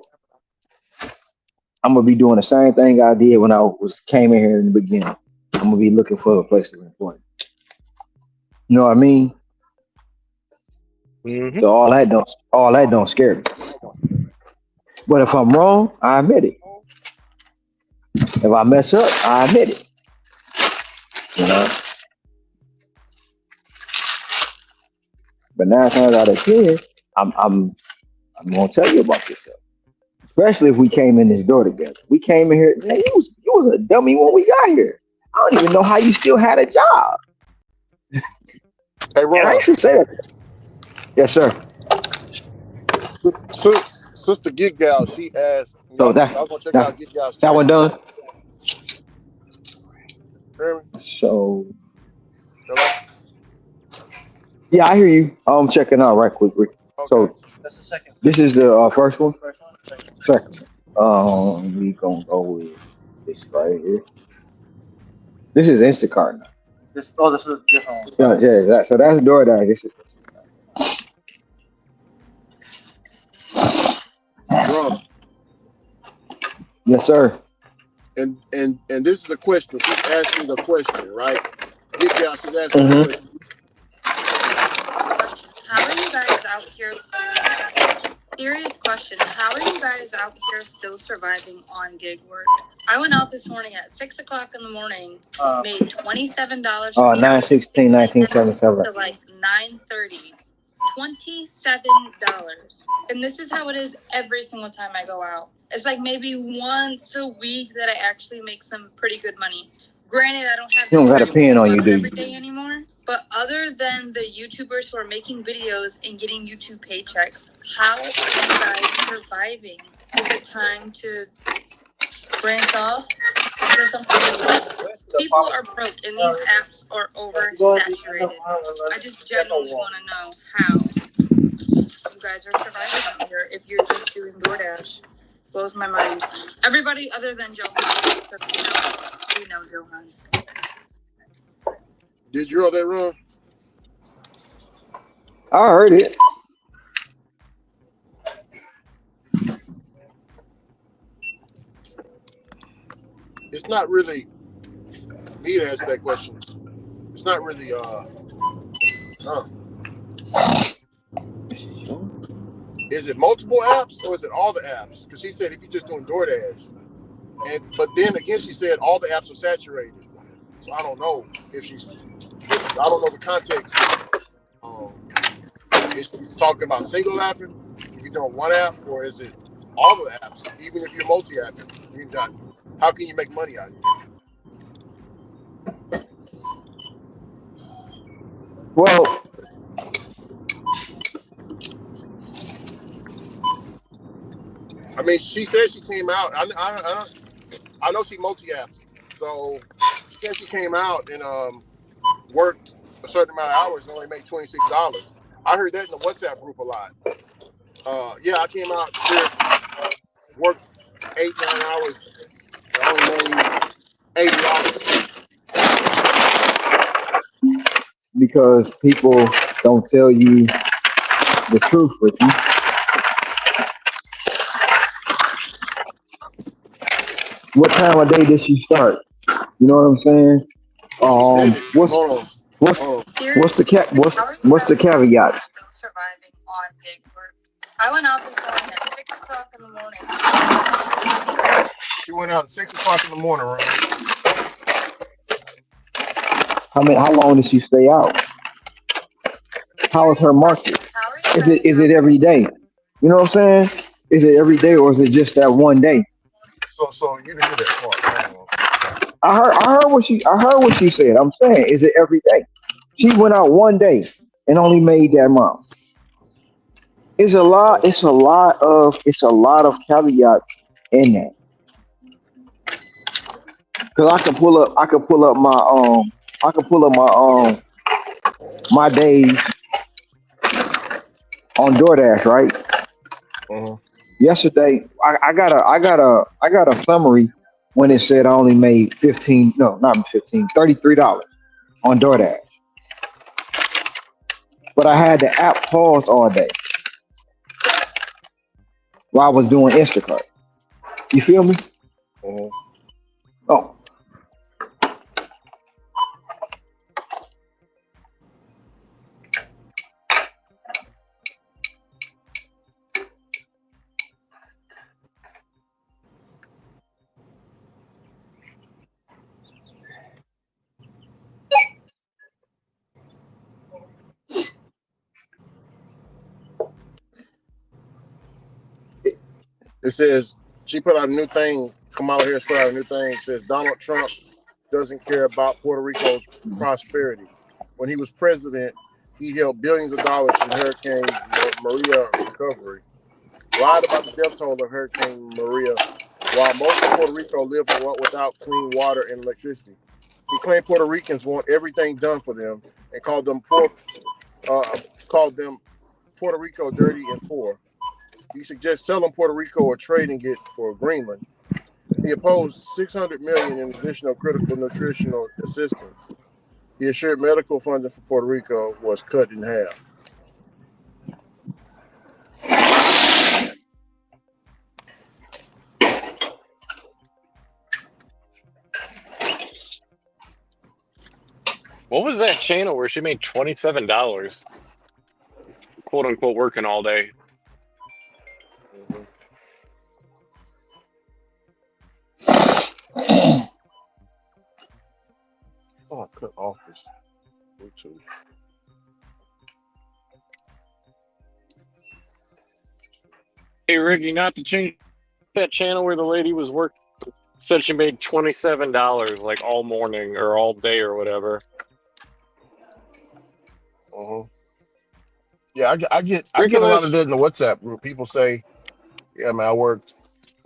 I'm gonna be doing the same thing I did when I was came in here in the beginning. I'm gonna be looking for a place of employment. You know what I mean? Mm-hmm. So all that don't scare me. But if I'm wrong, I admit it. If I mess up, I admit it. You know. But 9 times out of 10, I'm gonna tell you about this stuff. Especially if we came in this door together. We came in here, man, you was a dummy when we got here. I don't even know how you still had a job. Hey, And I Ron. used to say that. Yes, sir. Sister Gig Gal, she asked, So y'all gonna check that's out Gig Gal's that one channel. done. Hear me? So Hello? yeah, I hear you. I'm checking out right quick. Rick. Okay. So this is the first one. Second. We gonna go with this right here. This is Instacart now. This is different. So that's DoorDash. This is Ron. yes, sir. And this is a question. She's asking a question, right? Gig Gal, she's asking a Mm-hmm. question. Question. How are you guys out here? Serious question. How are you guys out here still surviving on gig work? I went out this morning at 6 o'clock in the morning, made $27 from 9/16/1977. to like 9:30. $27. And this is how it is every single time I go out. It's like maybe once a week that I actually make some pretty good money. Granted, I don't have You don't got a pen on you, do every you? day anymore. But other than the YouTubers who are making videos and getting YouTube paychecks, how are you guys surviving? Is it time to branch off? Is there something people are broke and these apps are oversaturated? I just genuinely want to know how you guys are surviving out here if you're just doing DoorDash. Blows my mind. Everybody other than Johan, because we know Johan. Did you hear that, Ron? I heard it. It's not really me to answer that question. It's not really is it multiple apps or is it all the apps? Because she said if you're just doing DoorDash. But then again she said all the apps are saturated. So I don't know if I don't know the context. Is she talking about single apping? If you're doing one app, or is it all the apps? Even if you're multi-apping, how can you make money out of it? Well, I mean, she said she came out. I know she multi-apps, so she said she came out and worked a certain amount of hours and only made $26. I heard that in the WhatsApp group a lot. Yeah, I came out here, worked 8-9 hours, and only made $80. because people don't tell you the truth with you. What time of day did she start? You know what I'm saying? She said it. What's Hold on. what's Hold on. what's the cat? What's the caveats? Still surviving on gig work. I went out this morning at 6 o'clock in the morning. She went out at 6 o'clock in the morning, Ron. How long did she stay out? How is her market? Is it every day? You know what I'm saying? Is it every day or is it just that one day? So you didn't hear that part. Hold on. I heard what she said. I'm saying, is it every day? She went out one day and only made that amount. It's a lot. Oh, It's a lot of caveats in that. Cause I can pull up my days on DoorDash, right? uh-huh. Yesterday, I got a summary when it said I only made 15, no, not 15, $33 on DoorDash. But I had the app paused all day while I was doing Instacart. You feel me? Uh-huh. Oh, It says she put out a new thing. Kamala Harris put out a new thing. It says Donald Trump doesn't care about Puerto Rico's prosperity. When he was president, he held billions of dollars from Hurricane Maria recovery, lied about the death toll of Hurricane Maria, while most of Puerto Rico lived without clean water and electricity. He claimed Puerto Ricans want everything done for them and called them Puerto Rico dirty and poor. He suggests selling Puerto Rico or trading it for Greenland. He opposed 600 million in additional critical nutritional assistance. He assured medical funding for Puerto Rico was cut in half. What was that channel where she made $27, quote unquote, working all day? Mm-hmm. Oh, I cut off this Bluetooth. Hey Ricky, not to change that channel where the lady was working said she made $27 like all morning or all day or whatever. Uh-huh. Yeah, I get a lot of Ridiculous. that in the WhatsApp group. People say, "Yeah, man, I worked.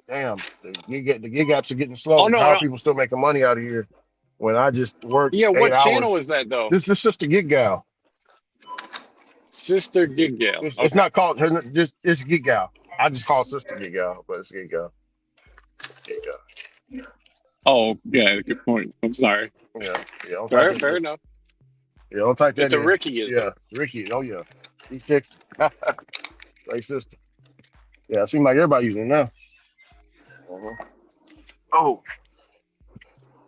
Damn, the gig apps are getting Oh slow. no, How are no. people still making money out of here when I just worked Yeah, eight what channel hours?" is that though? This sister gig gal. Sister Gig Gal. It's Okay. not called her. Just it's gig gal. I just call it sister gig gal, but it's gig gal. Gig gal. Oh yeah, good point. I'm sorry. Yeah, yeah. Don't type Fair it. enough. Yeah, don't type that It's a in. Rickyism. Yeah, Ricky. Oh yeah, E6. Right, sister. Yeah, it seems like everybody using it now. Uh-huh. Oh,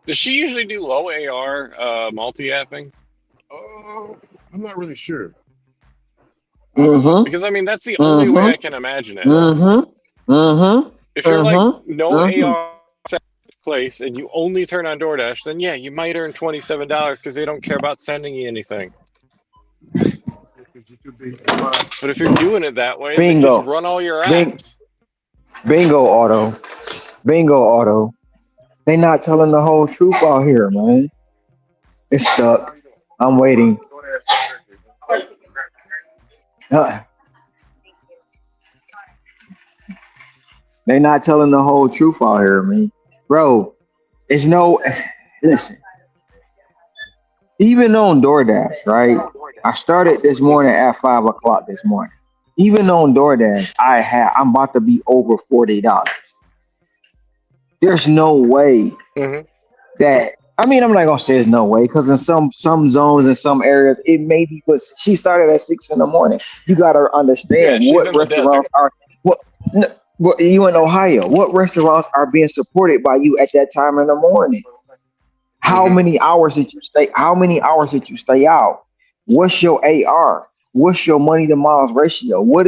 Does she usually do low AR multi-apping? uh, I'm not really sure. I don't know. mm-hmm, Because I mean that's the only way I mm-hmm, can imagine it. mm-hmm, If you're like mm-hmm, no mm-hmm. AR place and you only turn on DoorDash, then yeah, you might earn $27 because they don't care about sending you anything. It could be. Fine. But if you're doing it that way, then just Bingo, run all your Bing, apps. bingo, auto. They not telling the whole truth out here, man. It's stuck. How you doing? I'm waiting. Go ahead. Uh, They not telling the whole truth out here, man. Bro, it's no. Listen, even on DoorDash, right? I started this morning at 5 o'clock this morning. Even on DoorDash, I'm about to be over $40. There's no way Mm-hmm. that I mean I'm not gonna say there's no way because in some zones in some areas it may be, but she started at 6 in the morning. You gotta Yeah, understand she's what in the restaurants desert. are what. But you in Ohio, what restaurants are being supported by you at that time in the morning? How Hmm. many hours did you stay? How many hours did you stay out? What's your AR? What's your money to miles ratio? What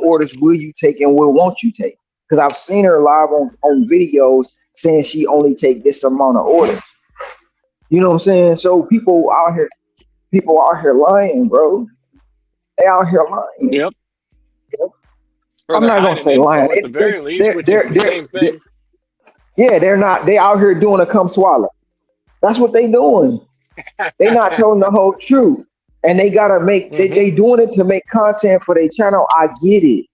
orders will you take and will won't you take? Because I've seen her live on videos saying she only take this amount of orders. You know what I'm saying? So people out here lying, bro. They out here lying. Yep. Or I'm they're not gonna hiding say lying. info at the They very least, they which is they're, the they're, same they're thing. yeah, they're not. They out here doing a come swallow. That's what they doing. They not telling the whole truth, and they gotta make. Hmm. They doing it to make content for their channel. I get it,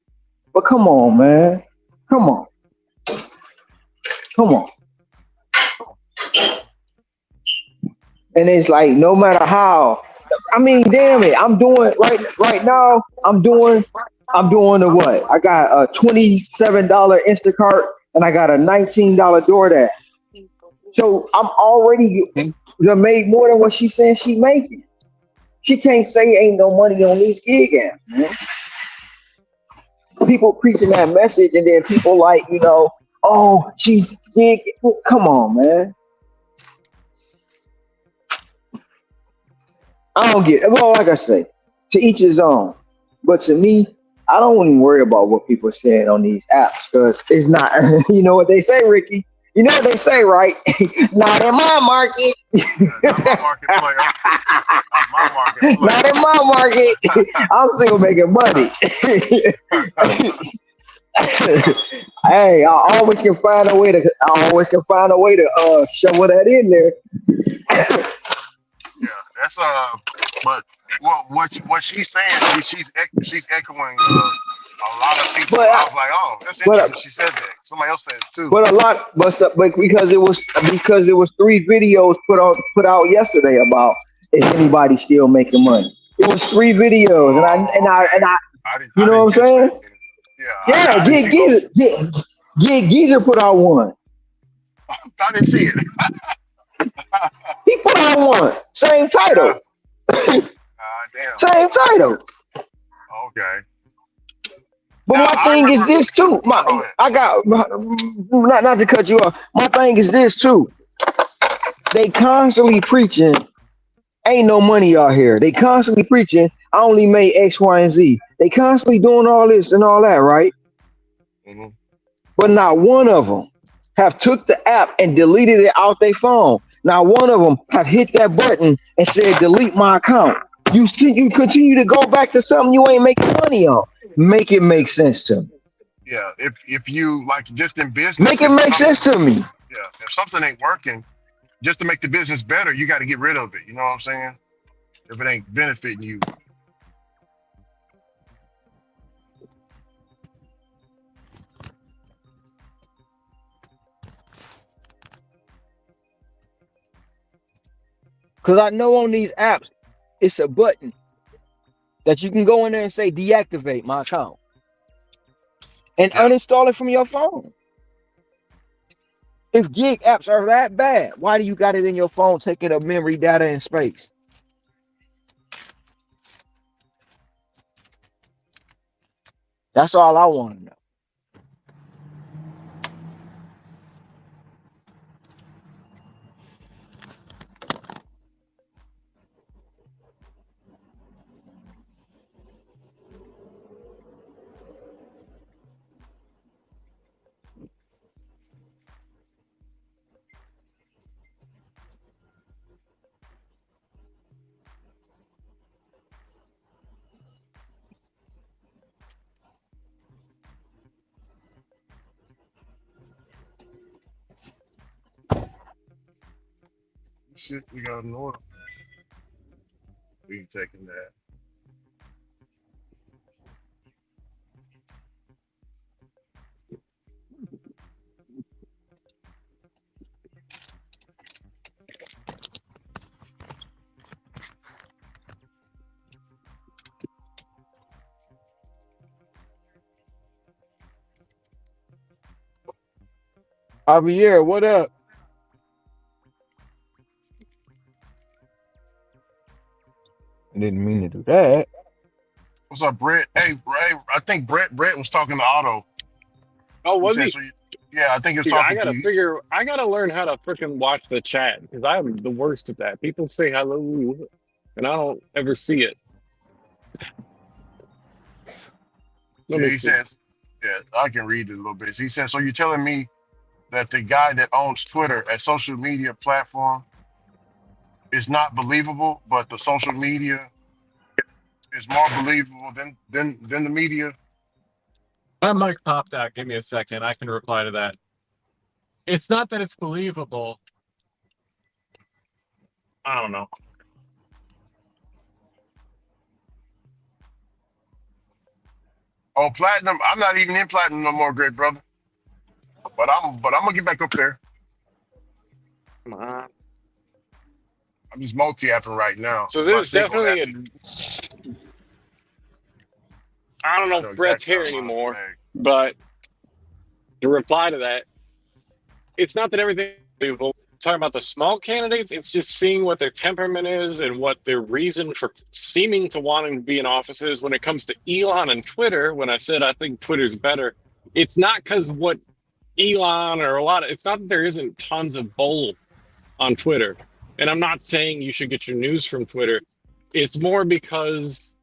but come on, man. Come on, come on. And it's like no matter how. I mean, damn it. I'm doing right now. I'm doing the what? I got a $27 Instacart and I got a $19 DoorDash. So I'm already done made more than what she's saying she making. She can't say ain't no money on these gig apps, man. People preaching that message and then people like, oh, she's gig. Come on, man. I don't get well, like I say, to each his own. But to me, I don't even worry about what people are saying on these apps because it's not you know what they say, Ricky. You know what they say, right? Not in my market. Yeah, not my market player. Not my market Not player. in my market. I'm still making money. Hey, I always can find a way to shovel that in there. Yeah, that's but what she's saying, she's echoing a lot of people. But I was like, oh, that's interesting. but She said that. Somebody else said it too. but a lot but because it was 3 videos put out yesterday about is anybody still making money. It was 3 videos and I and Oh, I and okay. I I you know what didn't I'm catch saying? that. Yeah, Yeah, I didn't see those. Get Geezer put out one. I didn't see it. He put out one. Same Yeah. title. Damn. Same title. Okay. But Now my I thing is remember. this too. Oh, go ahead. I got not to cut you off. My thing is this too. They constantly preaching ain't no money out here. They constantly preaching I only made X, Y, and Z. They constantly doing all this and all that, right? Hmm. But not one of them have took the app and deleted it out their phone. Not one of them have hit that button and said delete my account. You continue to go back to something you ain't making money on. Make it Yeah. make sense to me. Yeah. If you like just in business, Make it if make sense something, to me. yeah, if something ain't working, just to make the business better, you got to get rid of it. You know what I'm saying? If it ain't benefiting you. Cause I know on these apps, it's a button that you can go in there and say deactivate my account and Yeah. uninstall it from your phone. If gig apps are that bad, why do you got it in your phone taking up memory, data, and space? That's all I want to know. Shit, we got an order. We taking that. Javier, what up? I didn't mean to do that. What's up, Brett? Hey, Ray. I think Brett was talking to Otto. Oh, He was said he? so. Yeah, I think he was Dude, talking to you. I gotta learn how to freaking watch the chat because I'm the worst at that. People say hello, and I don't ever see it. Let Yeah, me he see. says. Yeah, I can read it a little bit. He says, so you're telling me that the guy that owns Twitter, a social media platform, is not believable, but the social media is more believable than the media. My mic popped out. Give me a second. I can reply to that. It's not that it's believable. I don't know. Oh, platinum. I'm not even in platinum no more, great brother. But I'm gonna get back up there. Come on. I'm just multi-apping right now So because my there's single definitely app. a. I don't know I if know Brett's exactly here how mine anymore, lag. but to reply to that, it's not that everything is believable. Talking about the small candidates, it's just seeing what their temperament is and what their reason for seeming to wanting to be in office is. When it comes to Elon and Twitter, when I said I think Twitter's better, it's not because what Elon or a lot of, it's not that there isn't tons of bull on Twitter. And I'm not saying you should get your news from Twitter. It's more because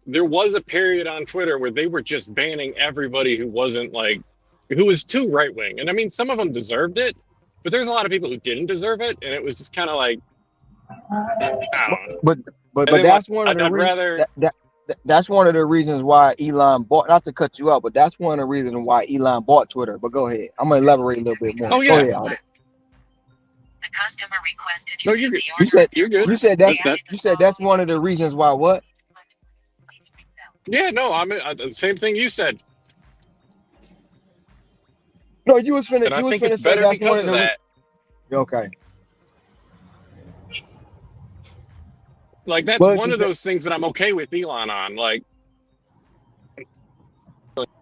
there was a period on Twitter where they were just banning everybody who wasn't like, who was too right wing. And I mean, some of them deserved it, but there's a lot of people who didn't deserve it. And it was just kind of like, I don't know. But And then what? that's one of the I'd rather, that's one of the reasons why Elon bought. Not to cut you out, but that's one of the reasons why Elon bought Twitter. But go ahead. I'm gonna elaborate a little bit more. oh, Go yeah. ahead, Aldo. The customer requested No, you you're read good. the You order said of their You're good. That, you said that's one of the reasons why what? yeah, no, the same thing you said. No, you was And I think it's finna say better that's one because of of the. that. Okay. Like, that's But one of those things that I'm okay with Elon on. Like,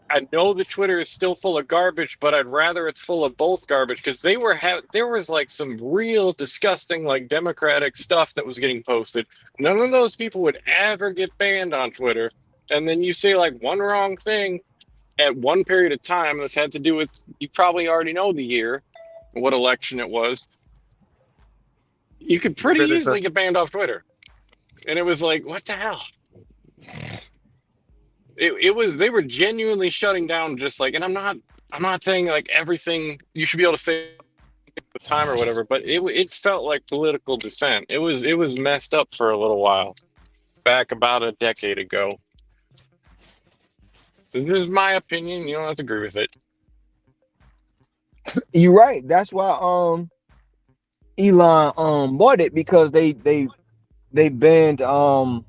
I know the Twitter is still full of garbage, but I'd rather it's full of both garbage because there was like some real disgusting like Democratic stuff that was getting posted. None of those people would ever get banned on Twitter. And then you say like one wrong thing at one period of time that's had to do with, you probably already know the year, what election it was. You could pretty but it's a, easily get banned off Twitter. And it was like, what the hell? It was, they were genuinely shutting down just like, and I'm not saying like everything you should be able to stay the time or whatever, but it felt like political dissent. It was messed up for a little while back about a decade ago. This is my opinion. You don't have to agree with it. you're right. That's why Elon bought it because they banned Uncle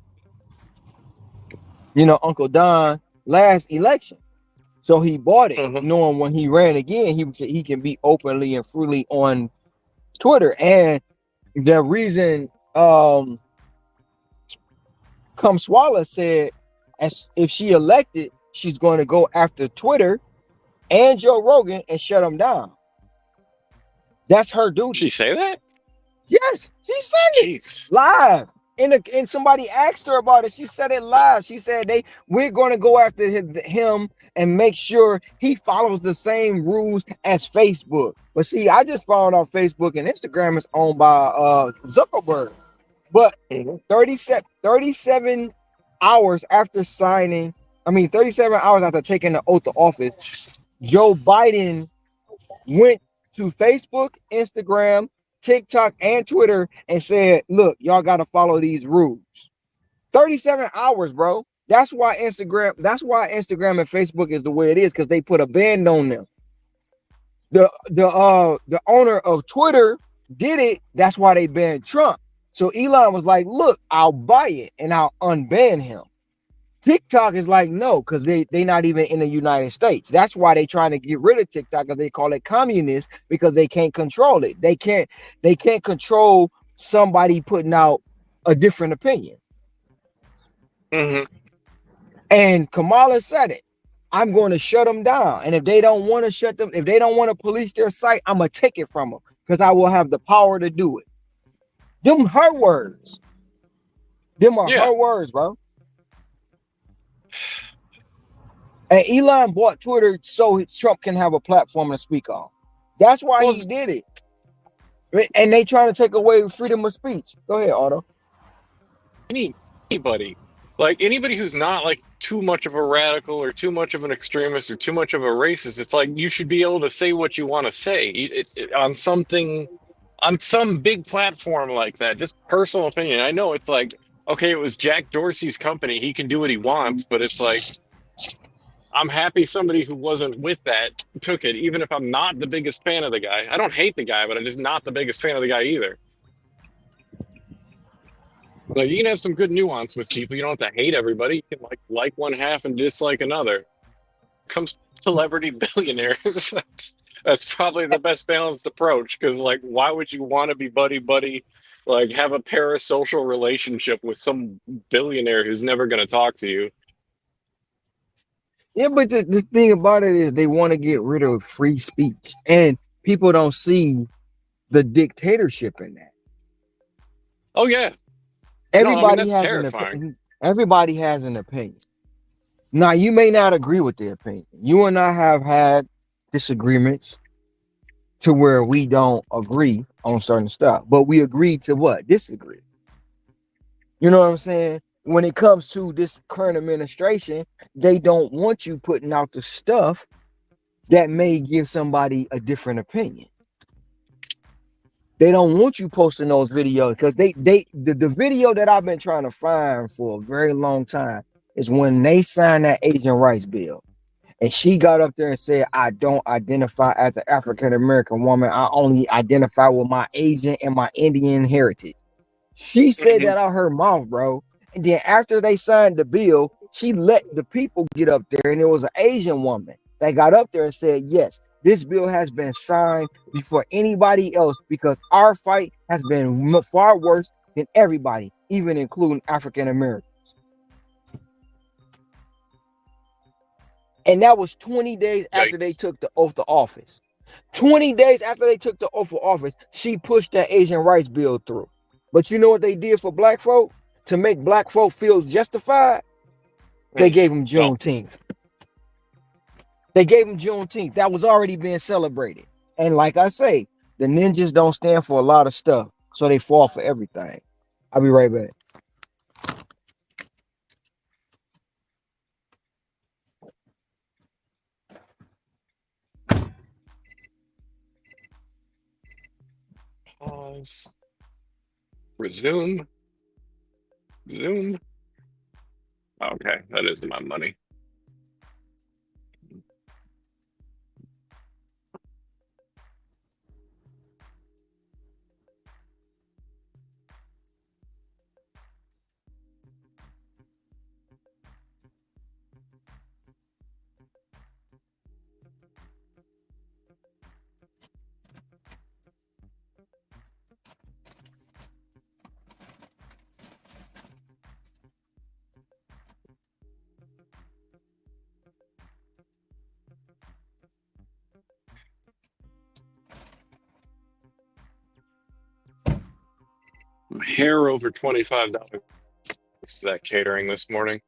Don last election. So he bought it, Mm-hmm. knowing when he ran again, he can be openly and freely on Twitter. And the reason Kamswala said as if she elected, she's going to go after Twitter and Joe Rogan and shut them down. That's her duty. Did she say that? Yes, she said it Jeez. live. And somebody asked her about it. She said it live. She said we're going to go after him and make sure he follows the same rules as Facebook. But see, I just found out Facebook and Instagram is owned by Zuckerberg. But Mm-hmm. 37 hours after signing, 37 hours after taking the oath of office, Joe Biden went to Facebook, Instagram, TikTok, and Twitter and said, look, y'all got to follow these rules. 37 hours, bro. That's why Instagram and Facebook is the way it is, because they put a ban on them. The owner of Twitter did it. That's why they banned Trump. So Elon was like, look, I'll buy it and I'll unban him. TikTok is like, no, because they not even in the United States. That's why they trying to get rid of TikTok, because they call it communist, because they can't control it. They can't control somebody putting out a different opinion. Mm-hmm. And Kamala said it. I'm going to shut them down. And if they don't want to if they don't want to police their site, I'm going to take it from them because I will have the power to do it. Them her words. Them are her words, bro. And Elon bought Twitter so Trump can have a platform to speak on. That's why Well, he did it. And they trying to take away freedom of speech. Go ahead, Otto. anybody, like anybody who's not like too much of a radical or too much of an extremist or too much of a racist, it's like you should be able to say what you want to say on something, on some big platform like that. Just personal opinion. I know it's like, okay, it was Jack Dorsey's company. He can do what he wants, but it's like, I'm happy somebody who wasn't with that took it, even if I'm not the biggest fan of the guy. I don't hate the guy, but I'm just not the biggest fan of the guy either. Like you can have some good nuance with people. You don't have to hate everybody. You can like one half and dislike another. Comes celebrity billionaires. That's probably the best balanced approach because like why would you want to be buddy buddy, like have a parasocial relationship with some billionaire who's never going to talk to you? Yeah, but the thing about it is they want to get rid of free speech. And people don't see the dictatorship in that. Oh yeah, no, I mean Everybody that's has an terrifying. opinion. Everybody has an opinion. Now, you may not agree with their opinion. You and I have had disagreements to where we don't agree on certain stuff, but we agree to what? Disagree. You know what I'm saying? When it comes to this current administration, they don't want you putting out the stuff that may give somebody a different opinion. They don't want you posting those videos because the video that I've been trying to find for a very long time is when they signed that Asian rights bill. And she got up there and said, I don't identify as an African American woman. I only identify with my Asian and my Indian heritage. She said Hmm. that out her mouth, bro. And then after they signed the bill, she let the people get up there. And it was an Asian woman that got up there and said, yes, this bill has been signed before anybody else because our fight has been far worse than everybody, even including African Americans. And that was 20 days after they Yikes. took the oath of office. 20 days after they took the oath of office, she pushed that Asian rights bill through. But you know what they did for black folk? To make black folk feel justified, they Mm. gave them No. Juneteenth. They gave them Juneteenth. That was already being celebrated. And like I say, the ninjas don't stand for a lot of stuff, so they fall for everything. I'll be right back. Pause. Resume. Zoom. Okay, that is my money. Hair over $25 to that catering this morning.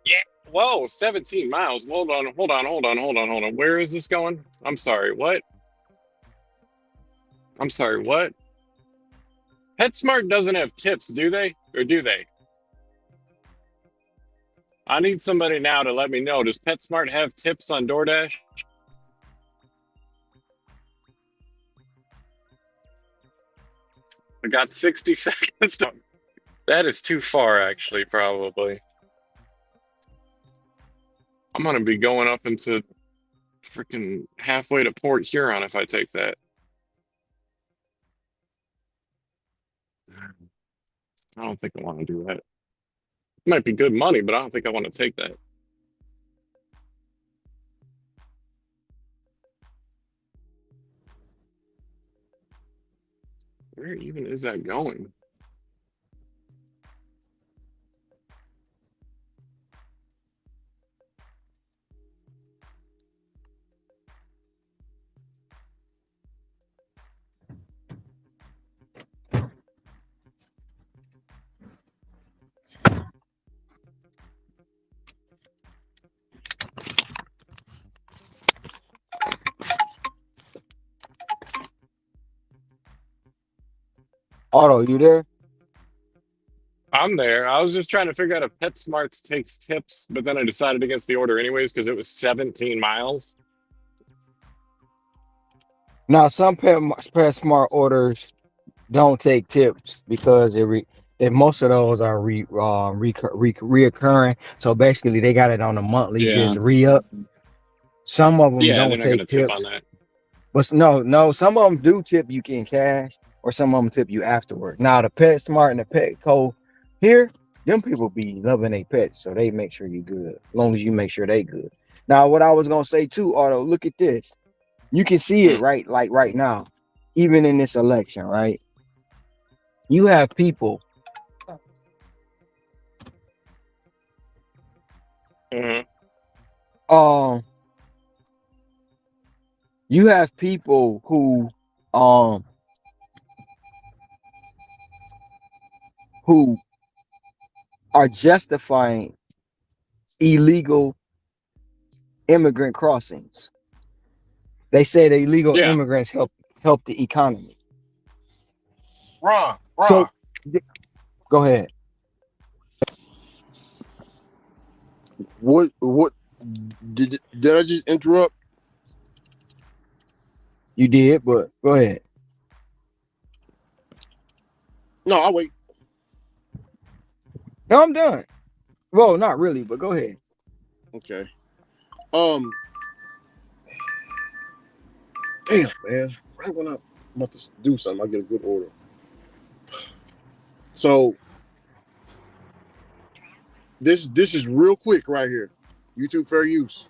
Yeah. Whoa, 17 miles. Hold on, hold on, hold on, hold on, hold on. Where is this going? I'm sorry, what? I'm sorry, what? PetSmart doesn't have tips, do they? Or do they? I need somebody now to let me know. Does PetSmart have tips on DoorDash? I got 60 seconds. That is too far, actually, probably. I'm gonna be going up into freaking halfway to Port Huron if I take that. I don't think I want to do that. It might be good money, but I don't think I want to take that. Where even is that going? Otto, you there? I'm there. I was just trying to figure out if PetSmarts takes tips, but then I decided against the order anyways because it was 17 miles. Now, some Pet Smart orders don't take tips because most of those are reoccurring. So basically, they got it on a monthly Yeah. just re-up. Some of them Yeah, they're don't not going take to tip on tips, that. but no, some of them do tip you in cash, or some of them tip you afterward. Now, the Pet Smart and the Petco here, them people be loving their pets, so they make sure you good. As long as you make sure they good. Now, what I was gonna say too, Otto, look at this. You can see it Hmm. right, like right now, even in this election, right? You have people. Hmm. Um, you have people um who are justifying illegal immigrant crossings. They say the illegal Yeah. immigrants help the economy. Ron, So Ron, go ahead. What did I just interrupt? You did, but go ahead. No, I'll wait. No, I'm done. Well, not really, but go ahead. Okay. Um. Damn, man. Right when I'm about to do something, I get a good order. So this is real quick right here. YouTube fair use.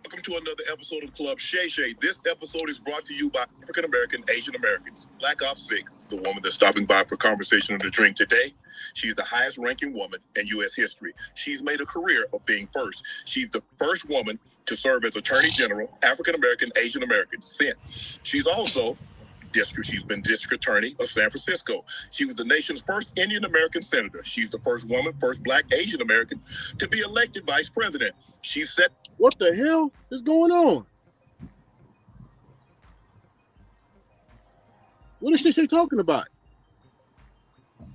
Welcome to another episode of Club Shay Shay. This episode is brought to you by African American, Asian Americans. Black Ops 6, the woman that's stopping by for conversation and a drink today. She's the highest ranking woman in U.S. history. She's made a career of being first. She's the first woman to serve as Attorney General, African American, Asian American descent. She's also she's been district attorney of San Francisco. She was the nation's first Indian American senator. She's the first woman, first Black Asian American to be elected vice president. She said, "What the hell is going on? What is she talking about?"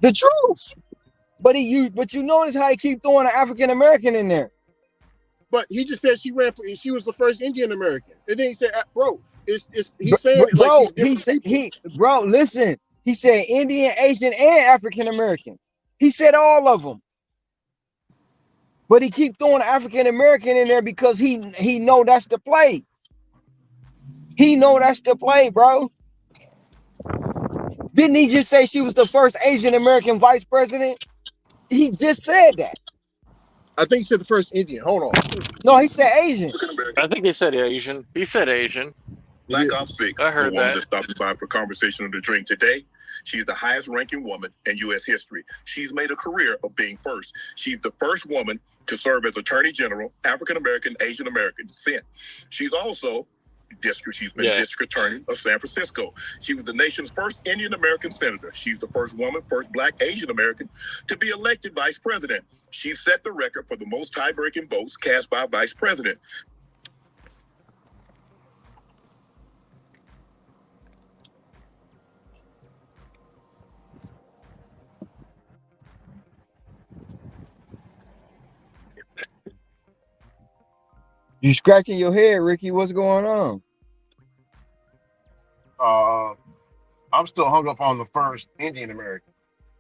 The truth. But you notice how he keep throwing an African American in there. But he just said she ran for. She was the first Indian American, and then he said, "Bro, he's saying it like she's different people." Listen. He said Indian, Asian, and African American. He said all of them. But he keep throwing African American in there because he know that's the play. He know that's the play, bro. Didn't he just say she was the first Asian American vice president? He just said that. I think he said the first Indian. Hold on. No, he said Asian. I think he said Asian. He said Asian. Black Ops 6, I the heard woman that. that stopped by for conversation and a drink today. She's the highest ranking woman in U.S. history. She's made a career of being first. She's the first woman to serve as Attorney General, African American, Asian American descent. She's also she's been district attorney of San Francisco. She was the nation's first Indian American senator. She's the first woman, first Black Asian American to be elected vice president. She set the record for the most tie-breaking votes cast by a vice president. You scratching your head, Ricky? What's going on? I'm still hung up on the first Indian American.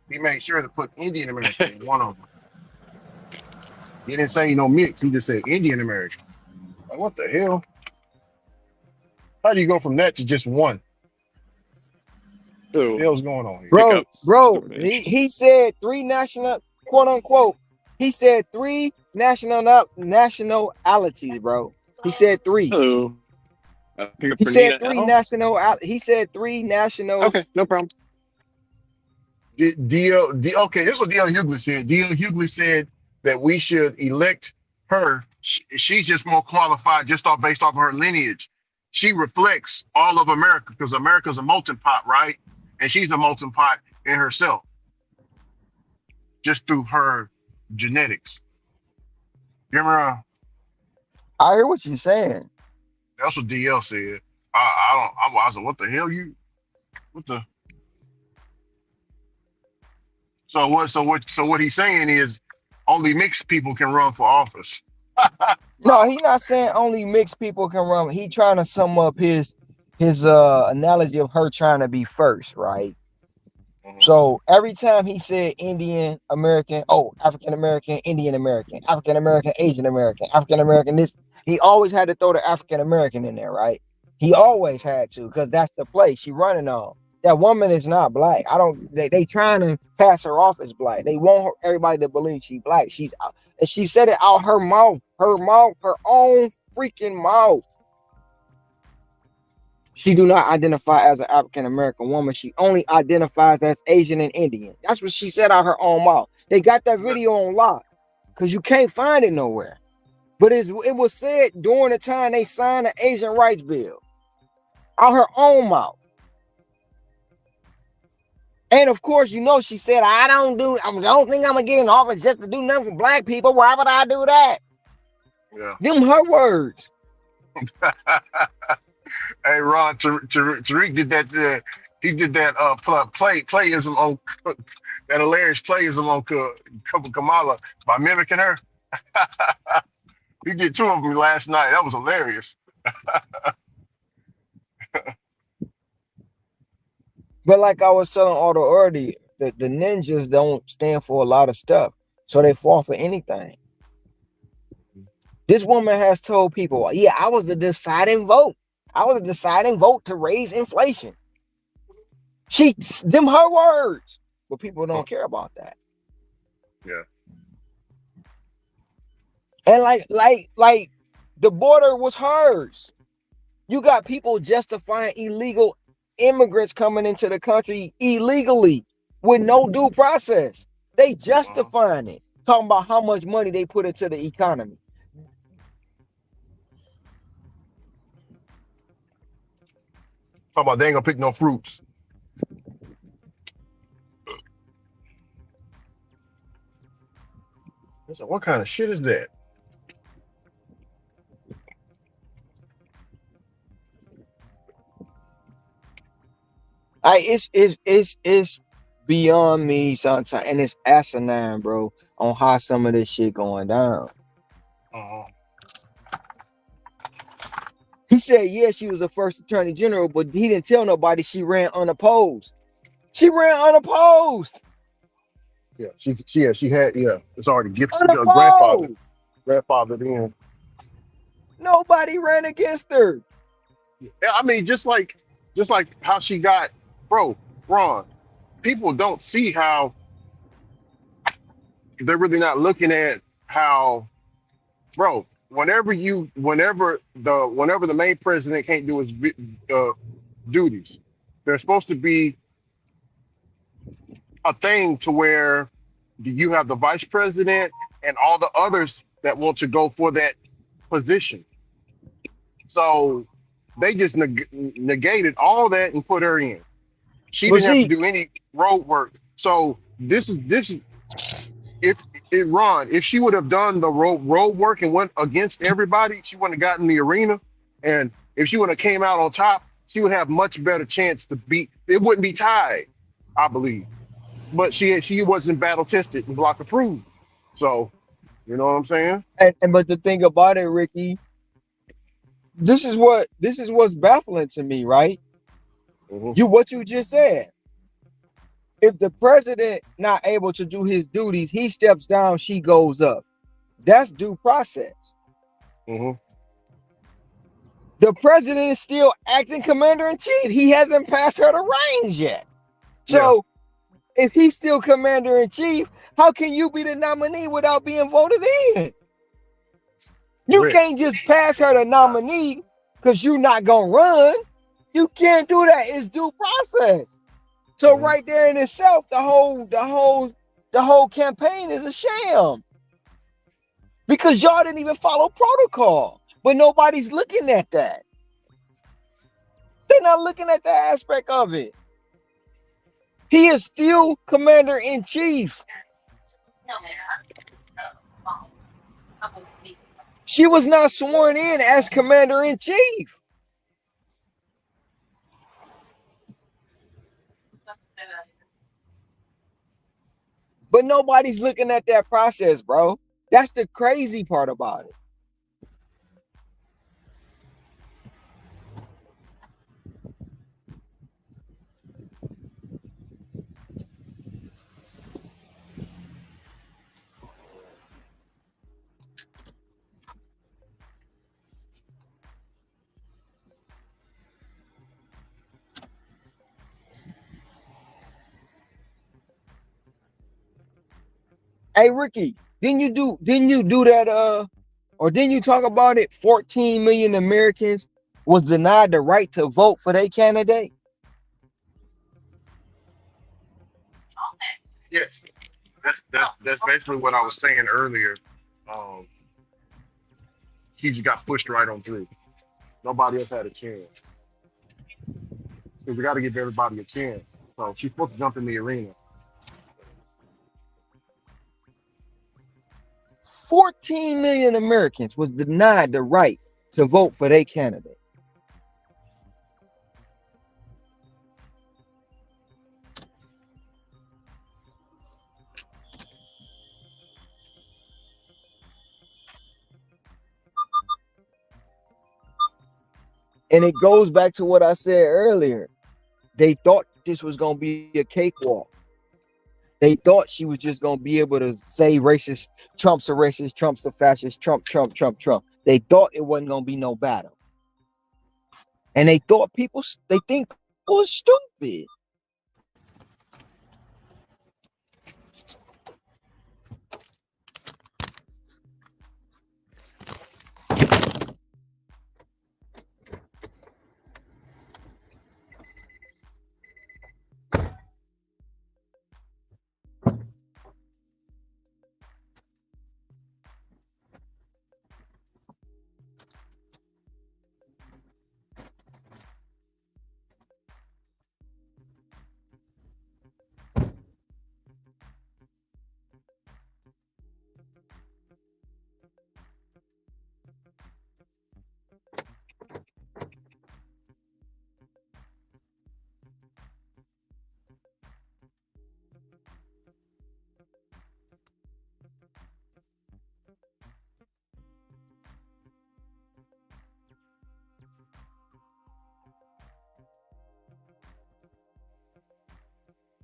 He made sure to put Indian American in one of them. He didn't say no mix. He just said Indian American. Like, what the hell? How do you go from that to just one? What the hell's going on here? Bro, he said three national, quote unquote. He said three nationalities, bro. He said three. Hello. He said three national. He said three national. Okay, no problem. Okay, this is what D.L. Hughley said. D.L. Hughley said that we should elect her. She's just more qualified based off of her lineage. She reflects all of America because America's a melting pot, right? And she's a melting pot in herself, just through her genetics. You remember? I hear what you're saying. That's what DL said. I was like, what the hell what the? So what he's saying is only mixed people can run for office. No, he not saying only mixed people can run. He trying to sum up his analogy of her trying to be first, right? Mhm. So every time he said Indian American, oh, African American, Indian American, African American, Asian American, African American, this, he always had to throw the African American in there, right? He always had to, because that's the play she running on. That woman is not black. I don't, they trying to pass her off as black. They want everybody to believe she's black. And she said it out her mouth, her own freaking mouth. She do not identify as an African American woman. She only identifies as Asian and Indian. That's what she said out her own mouth. They got that video on lock because you can't find it nowhere. But it was said during the time they signed the Asian rights bill out her own mouth. And of course, you know, she said, I don't think I'm gonna get in office just to do nothing for black people. Why would I do that? Yeah. Them her words. Hey, Ron, Tariq did that. He did that playism on that hilarious playism on Kamala by mimicking her. He did two of them last night. That was hilarious. But like I was telling Auto earlier, the ninjas don't stand for a lot of stuff. So they fall for anything. This woman has told people, yeah, I was the deciding vote. I was a deciding vote to raise inflation. Them her words. But people don't care about that. Yeah. And like the border was hers. You got people justifying illegal immigrants coming into the country illegally with no due process. They justifying it, talking about how much money they put into the economy. Talk about they ain't gonna pick no fruits. I said, what kind of shit is that? It's beyond me sometimes, and it's asinine, bro, on how some of this shit going down. He said, yeah, she was the first attorney general, but he didn't tell nobody she ran unopposed. She ran unopposed. Yeah, she had, yeah, it's already gifted Unopposed. grandfather then. Nobody ran against her. Yeah, I mean, just like how she got, bro, Ron. People don't see how they're really not looking at how, bro. Whenever the main president can't do his duties, there's supposed to be a thing to where you have the vice president and all the others that want to go for that position. So they just negated all that and put her in. She But didn't have to see, do any road work. So this is if it Ron, if she would have done the road work and went against everybody, she wouldn't have gotten the arena. And if she would have came out on top, she would have much better chance to beat. It wouldn't be tied, I believe. But she wasn't battle tested and block approved. So you know what I'm saying? and but the thing about it, Ricky, this is what's baffling to me, right? Hmm. What you just said. If the president not able to do his duties, he steps down, she goes up. That's due process. Hmm. The president is still acting commander-in-chief. He hasn't passed her the reins yet. Yeah. So if he's still commander-in-chief, how can you be the nominee without being voted in? You Correct. can't just pass her the nominee because you're not gonna run. You can't do that. It's due process. So Hmm. right there in itself, the whole campaign is a sham because y'all didn't even follow protocol. But nobody's looking at that. They're not looking at that aspect of it. He is still commander-in-chief. She was not sworn in as commander-in-chief. But nobody's looking at that process, bro. That's the crazy part about it. Hey Ricky, didn't you do that or didn't you talk about it? 14 million Americans was denied the right to vote for their candidate. Yes, that's basically what I was saying earlier. Um, he just got pushed right on through. Nobody else had a chance. Because you got to give everybody a chance. So she's supposed to jump in the arena. 14 million Americans was denied the right to vote for their candidate. And it goes back to what I said earlier. They thought this was going to be a cakewalk. They thought she was just going to be able to say racist, Trump's a racist, Trump's a fascist, Trump, Trump, Trump, Trump. They thought it wasn't going to be no battle. And they thought they think people are stupid.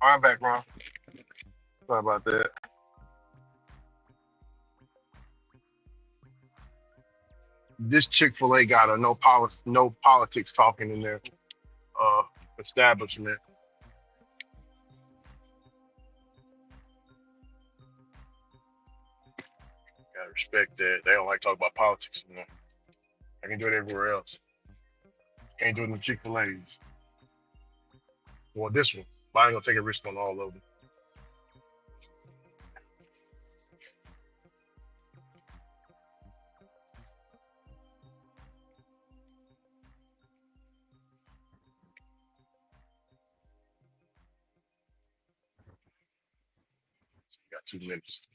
I'm back, Ron. Sorry about that. This Chick-fil-A got a no politics talking in their uh establishment. Gotta respect that. They don't like talk about politics in there. I can do it everywhere else. Can't do it in the Chick-fil-A's. Well, this one. But I ain't gonna take a risk on all of them. So you got 2 minutes.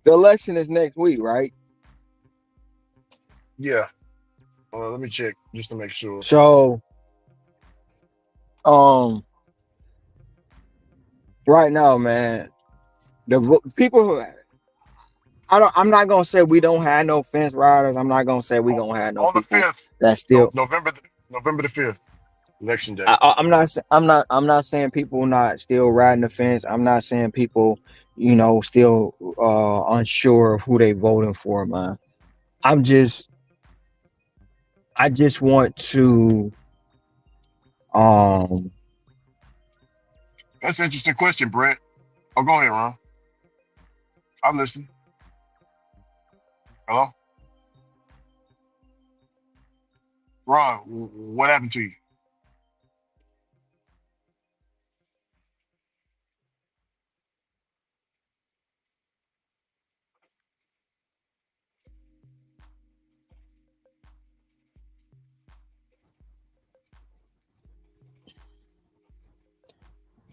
The election is next week, right? Yeah. Let me check just to make sure. So, right now, man, people who I'm not gonna say we don't have no fence riders. I'm not gonna say we On, gonna have no on the people 5th, that still. November the 5th, election day. I'm not saying people not still riding the fence. I'm not saying people, still unsure of who they voting for, man. I'm just I just want to um That's an interesting question, Brett. Oh, go ahead, Ron. I'm listening. Hello, Ron. What happened to you?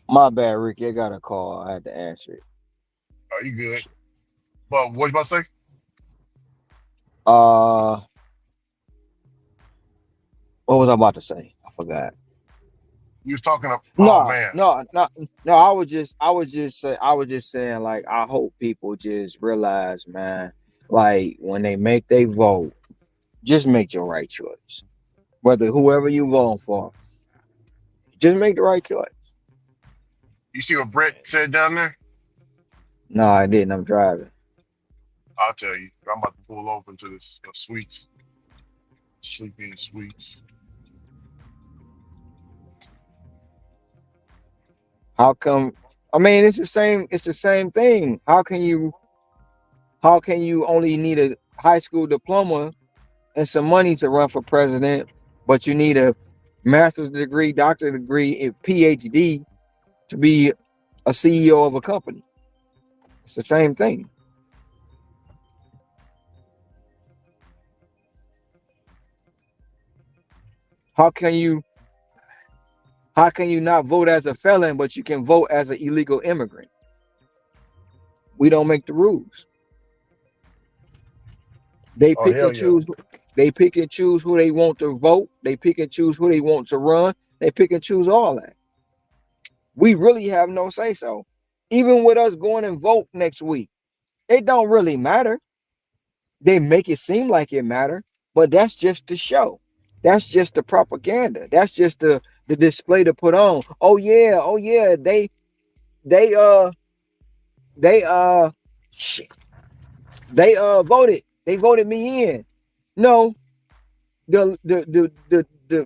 My bad, Ricky. I got a call. I had to answer it. Are you good? But what you about to say? Uh, what was I about to say? I forgot. You was talking. Oh No, man. no, no, no. I was just saying, like, I hope people just realize, man, like when they make their vote, just make your right choice. Whether whoever you voting for, just make the right choice. You see what Brett said down there? No, I didn't. I'm driving. I'll tell you. I'm about to pull over into this Sweets, Sleepy and Sweets. How come? I mean, it's the same. It's the same thing. How can you? How can you only need a high school diploma and some money to run for president, but you need a master's degree, doctorate degree, and PhD to be a CEO of a company? It's the same thing. How can you? How can you not vote as a felon, but you can vote as an illegal immigrant? We don't make the rules. They Oh pick hell and yeah. choose. They pick and choose who they want to vote. They pick and choose who they want to run. They pick and choose all that. We really have no say so. Even with us going and vote next week, it don't really matter. They make it seem like it matter, but that's just the show. That's just the propaganda. That's just the display to put on. Oh yeah, oh yeah. They they shit. They voted. They voted me in. No, the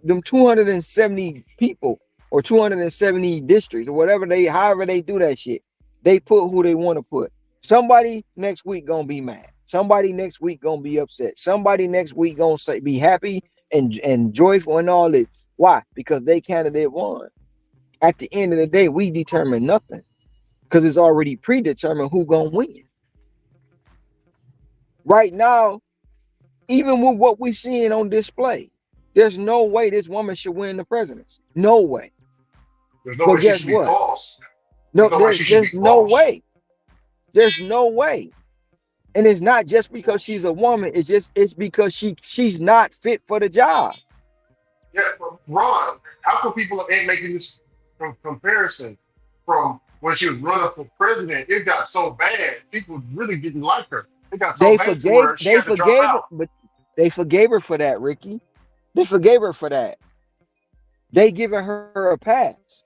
them 270 people or 270 districts or whatever they however they do that shit. They put who they want to put. Somebody next week gonna be mad. Somebody next week gonna be upset. Somebody next week gonna say be happy and joyful and all this. Why? Because they candidate won. At the end of the day, we determine nothing because it's already predetermined who gonna win. Right now, even with what we're seeing on display, there's no way this woman should win the presidency. No way. There's no But way she guess should be what? false. No, There's no way she should be there's no false. way. There's no way. And it's not just because she's a woman. It's because she's not fit for the job. Yeah, but Ron, how come people ain't making this comparison from when she was running for president? It got so bad, people really didn't like her. It got so bad to where she They had to drop forgave her, out. but they forgave her for that, Ricky. They forgave her for that. They giving her a pass.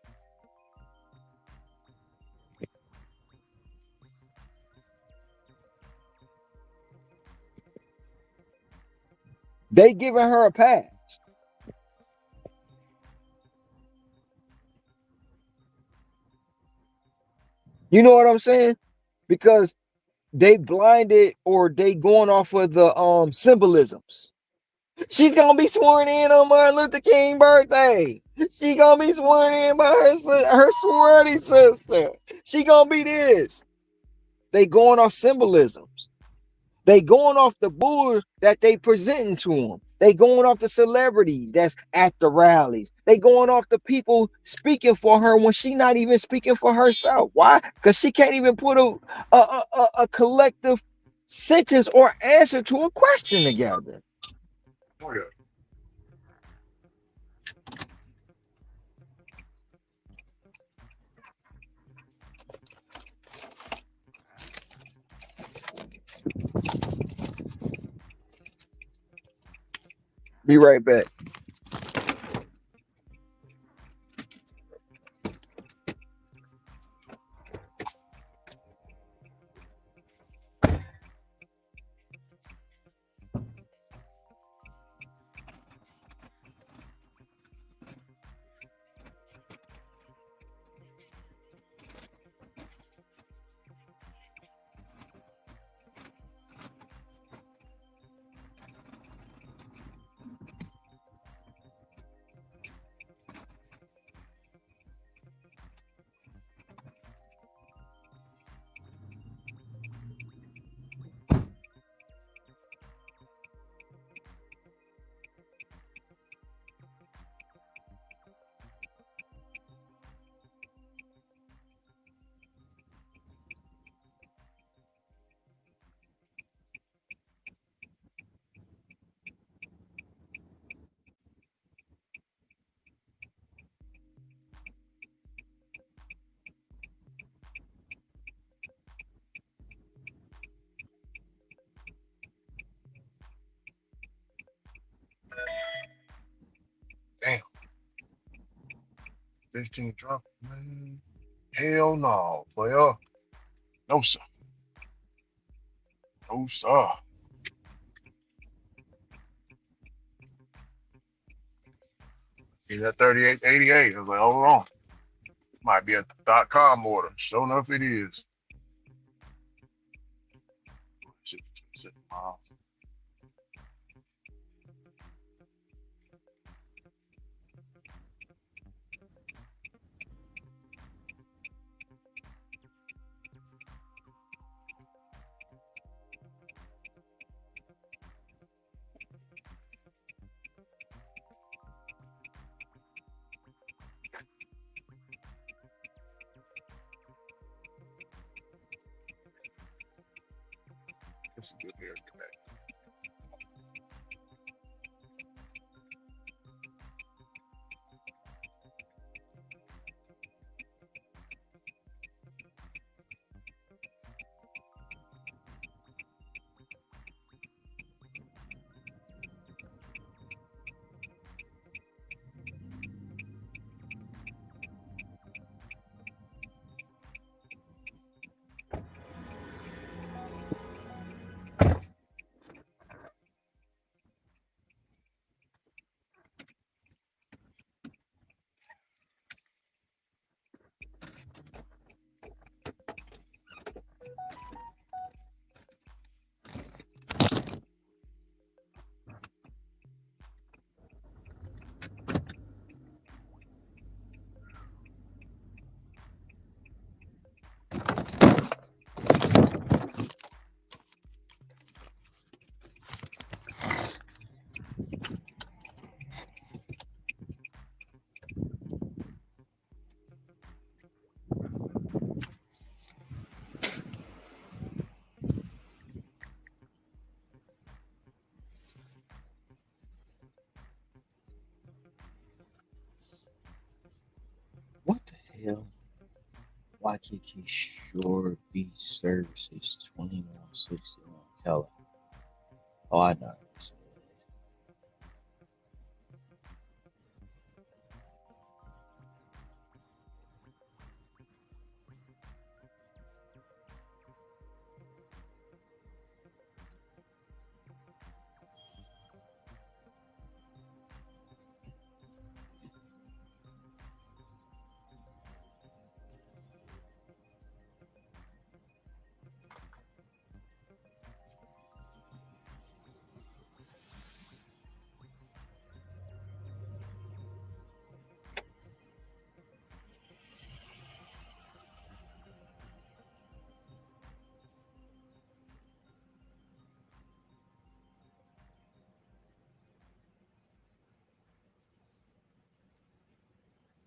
They giving her a pass. You know what I'm saying? Because they blinded or they going off of the symbolisms. She's gonna be sworn in on Martin Luther King birthday. She gonna be sworn in by her sorority sister. She gonna be this. They going off symbolisms. They going off the bull that they presenting to them. They going off the celebrities that's at the rallies. They going off the people speaking for her when she not even speaking for herself. Why? Because she can't even put a collective sentence or answer to a question together. Oh, yeah. Be right back. 15 drop, man. Hell no, player. No, sir. No, sir. He's at 38.88. I was like, hold on. Might be a .com order. Sure enough, it is. Wow. It's a good hair connect. What the hell? Waikiki Shore Beach Services 2161 Keller. Oh, I know.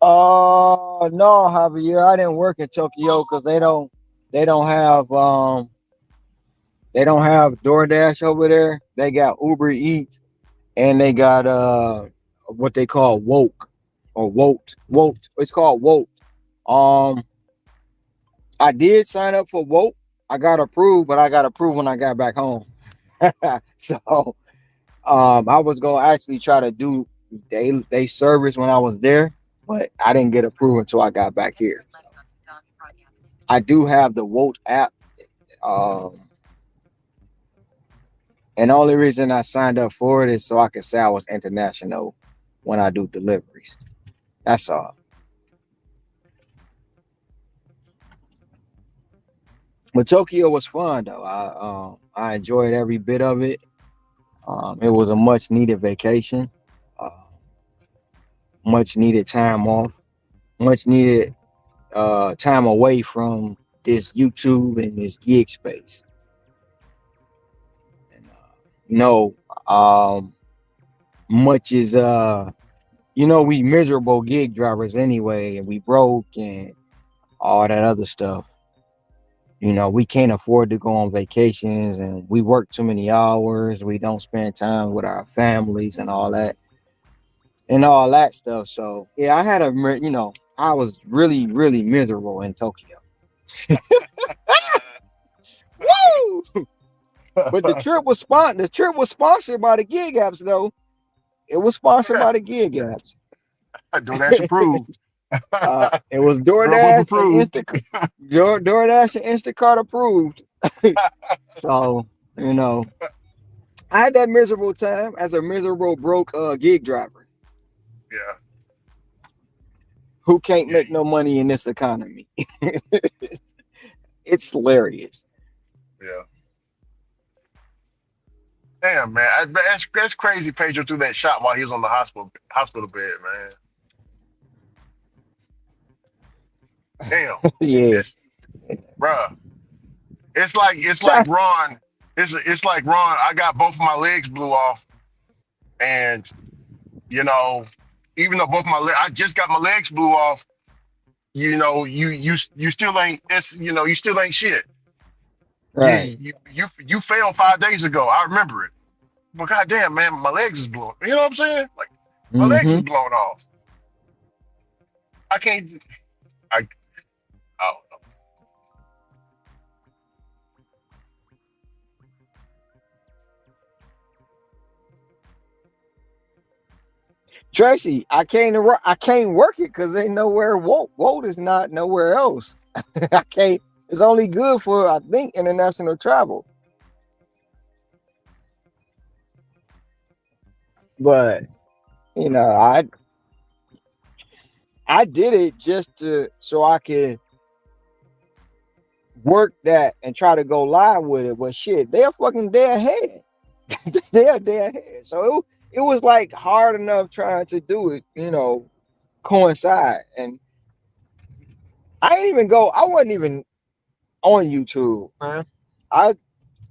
Oh no, Javier, I didn't work in Tokyo because they don't have DoorDash over there. They got Uber Eats and they got what they call woke or woke. It's called woke. Um, I did sign up for woke. I got approved, but I got approved when I got back home. So I was gonna actually try to do they service when I was there, but I didn't get approved until I got back here. So I do have the Wolt app. Um, and the only reason I signed up for it is so I could say I was international when I do deliveries. That's all. But Tokyo was fun though. I enjoyed every bit of it. It was a much needed vacation, uh, much needed time off, much needed time away from this YouTube and this gig space. And, you know, um, much is we miserable gig drivers anyway, and we broke and all that other stuff. We can't afford to go on vacations, and we work too many hours. We don't spend time with our families and all that stuff. So yeah, I was really, really miserable in Tokyo. Woo! But the trip was sponsored by the gig apps though. It was sponsored Yeah, by the gig apps. DoorDash approved. It was Girl, DoorDash and approved. Instacart. DoorDash and Instacart approved. So, you know, I had that miserable time as a miserable broke gig driver Yeah, who can't yeah, make no money in this economy. It's hilarious. yeah. Damn, man, that's crazy. Pedro threw that shot while he was on the hospital bed, man. Damn, Yeah. it's bruh. It's like Shot. Ron. It's like Ron. I got both of my legs blew off, and you know, even though I just got my legs blew off. You still ain't. You still ain't shit. Right. You failed 5 days ago. I remember it. But goddamn, man, my legs is blown. You know what I'm saying? Like my legs is Mm-hmm. blown off. I can't. I. Oh, Tracy, I can't work it because ain't nowhere. Wolt is not nowhere else. I can't. It's only good for I think international travel. But you know, I did it just to so I could work that and try to go live with it. But shit, they're fucking day ahead. They're day ahead. So it was like hard enough trying to do it, coincide. And I ain't even go. I wasn't even on YouTube, man. I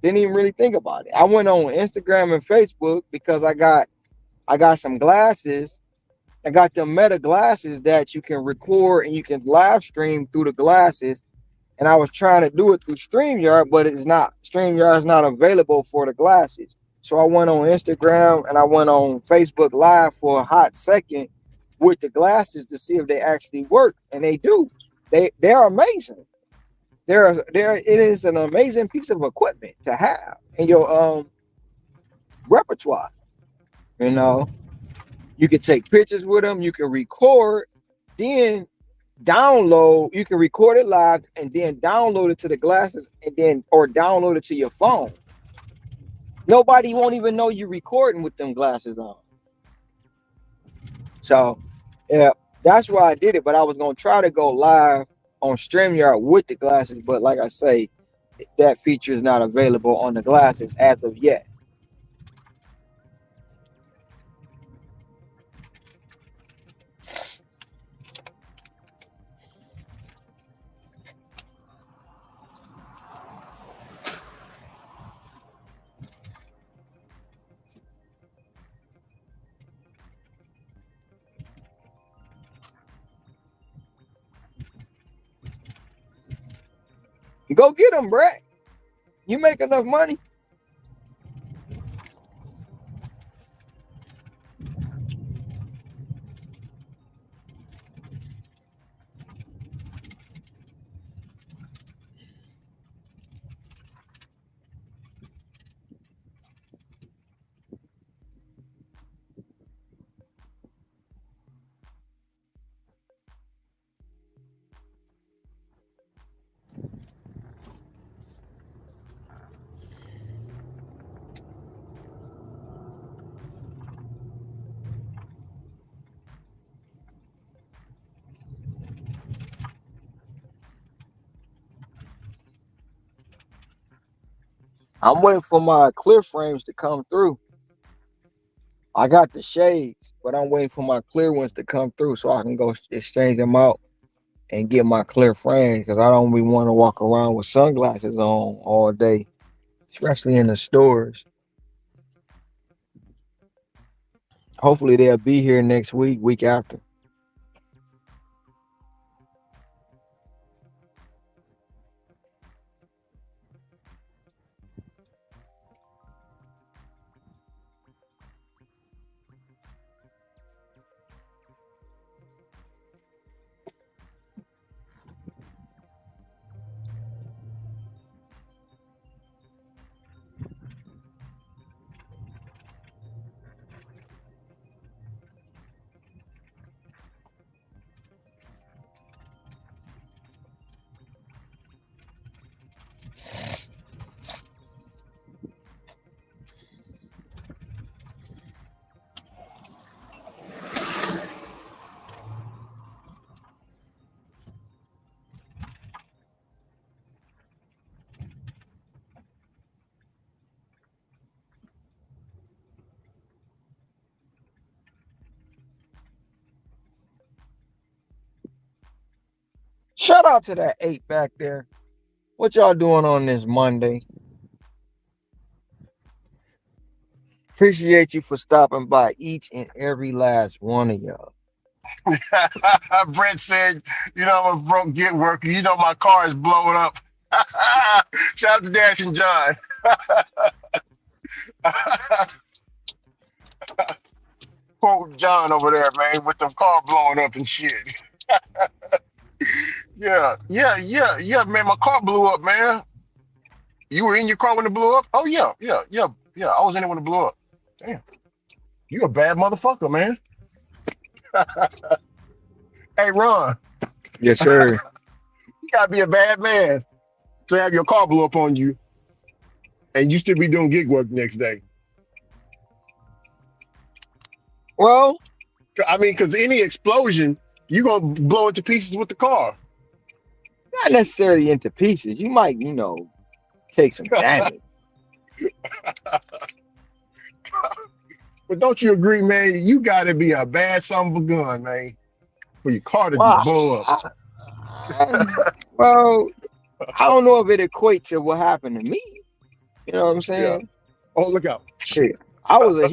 didn't even really think about it. I went on Instagram and Facebook because I got some glasses. I got the Meta glasses that you can record and you can live stream through the glasses. And I was trying to do it through StreamYard, but StreamYard is not available for the glasses. So I went on Instagram and I went on Facebook Live for a hot second with the glasses to see if they actually work, and they do. They're amazing. It is an amazing piece of equipment to have in your repertoire. You know, you can take pictures with them, you can record, then download, you can record it live and then download it to the glasses and then or download it to your phone. Nobody won't even know you're recording with them glasses on. So yeah, that's why I did it. But I was gonna try to go live on StreamYard with the glasses, but like I say, that feature is not available on the glasses as of yet. Go get them, Brett. You make enough money. I'm waiting for my clear frames to come through. I got the shades, but I'm waiting for my clear ones to come through so I can go exchange them out and get my clear frames because I don't really want to walk around with sunglasses on all day, especially in the stores. Hopefully they'll be here next week, week after. Shout out to that 8 back there. What y'all doing on this Monday? Appreciate you for stopping by, each and every last one of y'all. Brent said, I'm a broke get worker. My car is blowing up. Shout out to Dash and John. Quote John over there, man, with the car blowing up and shit. Yeah, man. My car blew up, man. You were in your car when it blew up? Oh, yeah. I was in it when it blew up. Damn. You a bad motherfucker, man. Hey, Ron, Yes, sir. you gotta be a bad man to have your car blow up on you and you still be doing gig work next day. Well, I mean, because any explosion, you're gonna blow into pieces with the car. not necessarily into pieces. You might, take some damage. But don't you agree, man? You gotta be a bad son of a gun, man, for your car to just Well, blow up. well, I don't know if it equates to what happened to me. You know what I'm Yeah. saying? Oh, look out. Shit. I was in a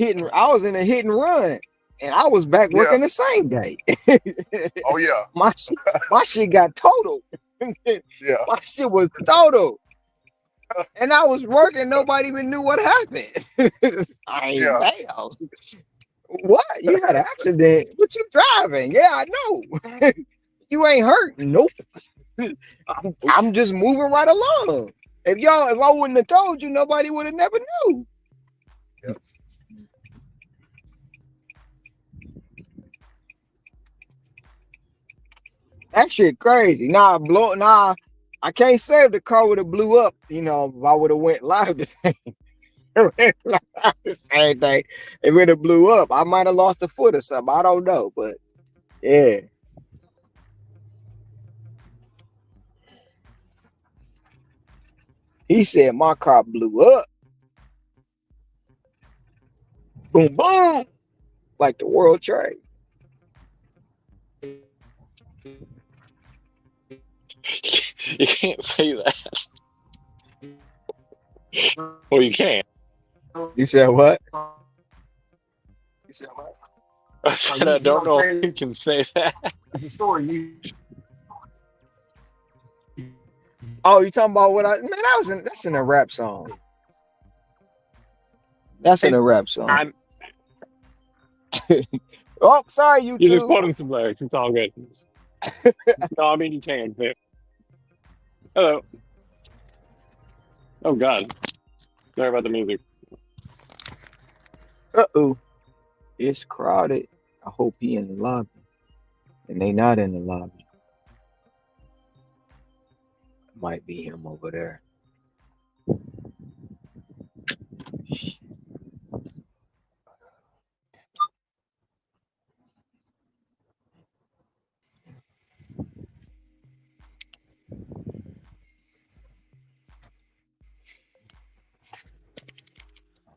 hit and run, and I was back working the same day. Oh, yeah. My shit got totaled. Yeah. My shit was total. And I was working, nobody even knew what happened. Yeah. Damn. What? You had an accident? What you driving? Yeah, I know. You ain't hurt? Nope. I'm just moving right along. If I wouldn't have told you, nobody would have never knew. Yep. That shit crazy. Nah, I can't say if the car would have blew up, if I would have went live the same. The same thing. It would have blew up. I might have lost a foot or something. I don't know, but yeah. He said my car blew up. Boom, boom. Like the World Trade. You can't say that. Well, you can. You said what? I said I don't know if you can say that. It's a story. Oh, you talking about what that's in a rap song. That's in a rap song. Oh, sorry, You're just quoting some lyrics. It's all good. No, I mean you can. But... Hello. Oh God. Sorry about the music. Uh-oh. It's crowded. I hope he in the lobby. And they not in the lobby. Might be him over there. I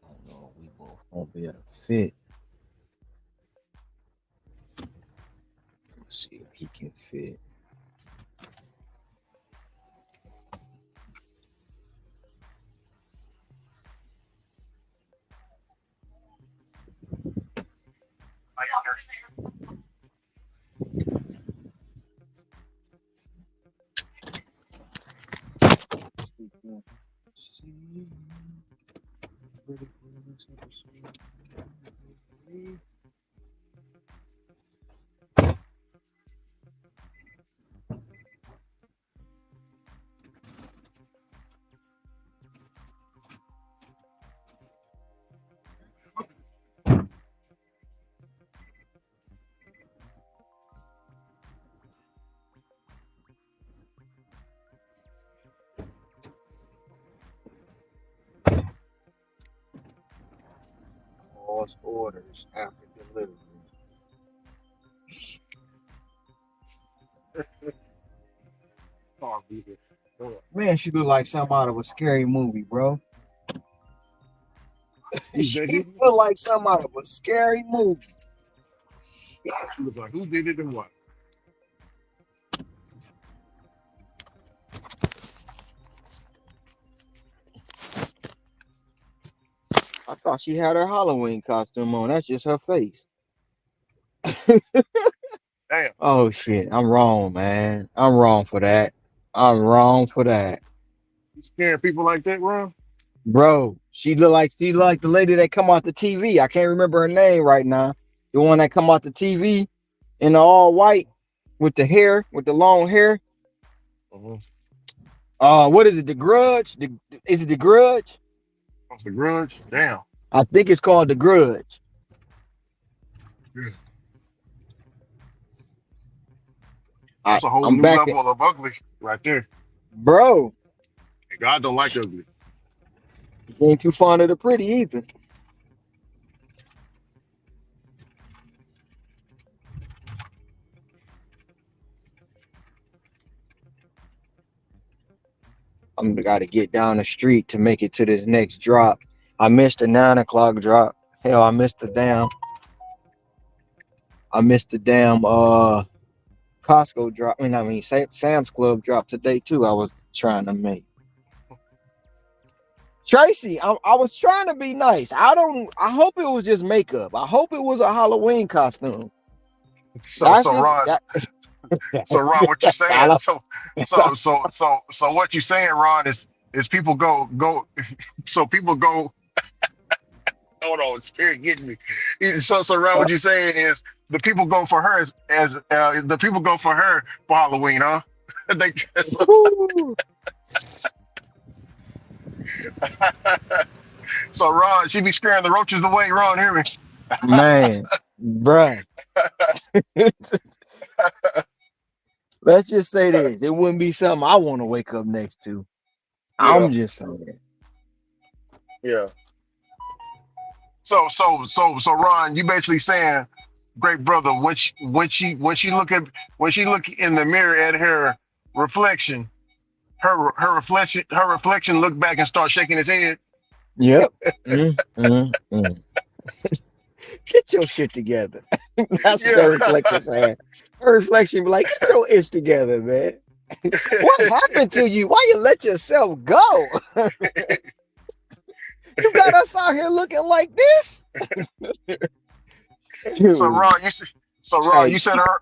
don't know. We both won't be able to fit. Let's see if he can fit. Pause orders after delivery. Man, she look like something out of a scary movie, bro. She look like something out of a scary movie. She look like who did it and what? thought she had her Halloween costume on. That's just her face. Damn. Oh shit, I'm wrong, man. I'm wrong for that. I'm wrong for that. You scaring people like that, Ron? Bro, she look like the lady that come out the TV. I can't remember her name right now. The one that come out the TV in the all white with the hair, with the long hair. Uh-huh. What is it? The Grudge? Is it The Grudge? What's the grudge? Damn. I think it's called The Grudge. Yeah. I That's a whole I'm new back at, level of ugly right there. bro. And God don't like ugly. You ain't too fond of the pretty either. I'm gotta get down the street to make it to this next drop. I missed the 9 o'clock drop. Hell, I missed the damn Costco drop. I mean Sam's Club drop today too. I was trying to make. Tracy, I was trying to be nice. I hope it was just makeup. I hope it was a Halloween costume. So That's so just Ron, that. so Ron, what you saying? I So what you saying, Ron, is people go so people go. Hold on, spirit getting me. So Ron, what you saying is the people go for her as the people go for her for Halloween, huh? They dress up. Woo. So Ron, she be scaring the roaches away. Ron, hear me? Man, bruh. Let's just say this. It wouldn't be something I want to wake up next to. Yeah, I'm just saying. yeah. So Ron, you basically saying, great brother, when she look in the mirror at her reflection, her reflection look back and start shaking his head. Yep. Mm. Get your shit together. That's what that Yeah. reflection saying. Her reflection be like, get your ish together, man. What happened to you? Why you let yourself go? You got us out here looking like this? so Ron, you s- so Ron, Hey, you said her.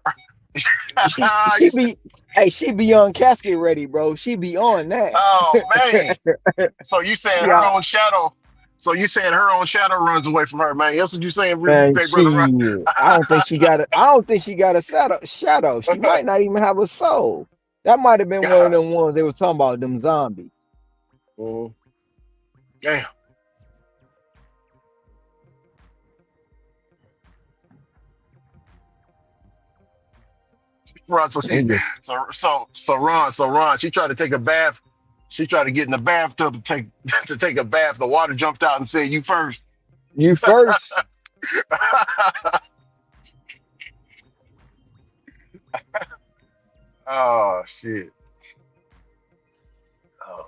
she You said, be hey, she be on casket ready, bro. She be on that. oh man. So you saying She her out, own shadow. So you saying her own shadow runs away from her, man. That's what you saying, man. big brother Ron. I don't think she got a shadow. She might not even have a soul. That might have been one of God. them ones they was talking about, them zombies. Mhm. Damn. Ron, They just so Ron, she tried to take a bath. She tried to get in the bathtub to take to take a bath. The water jumped out and said, "You first." you first. Oh shit. Oh.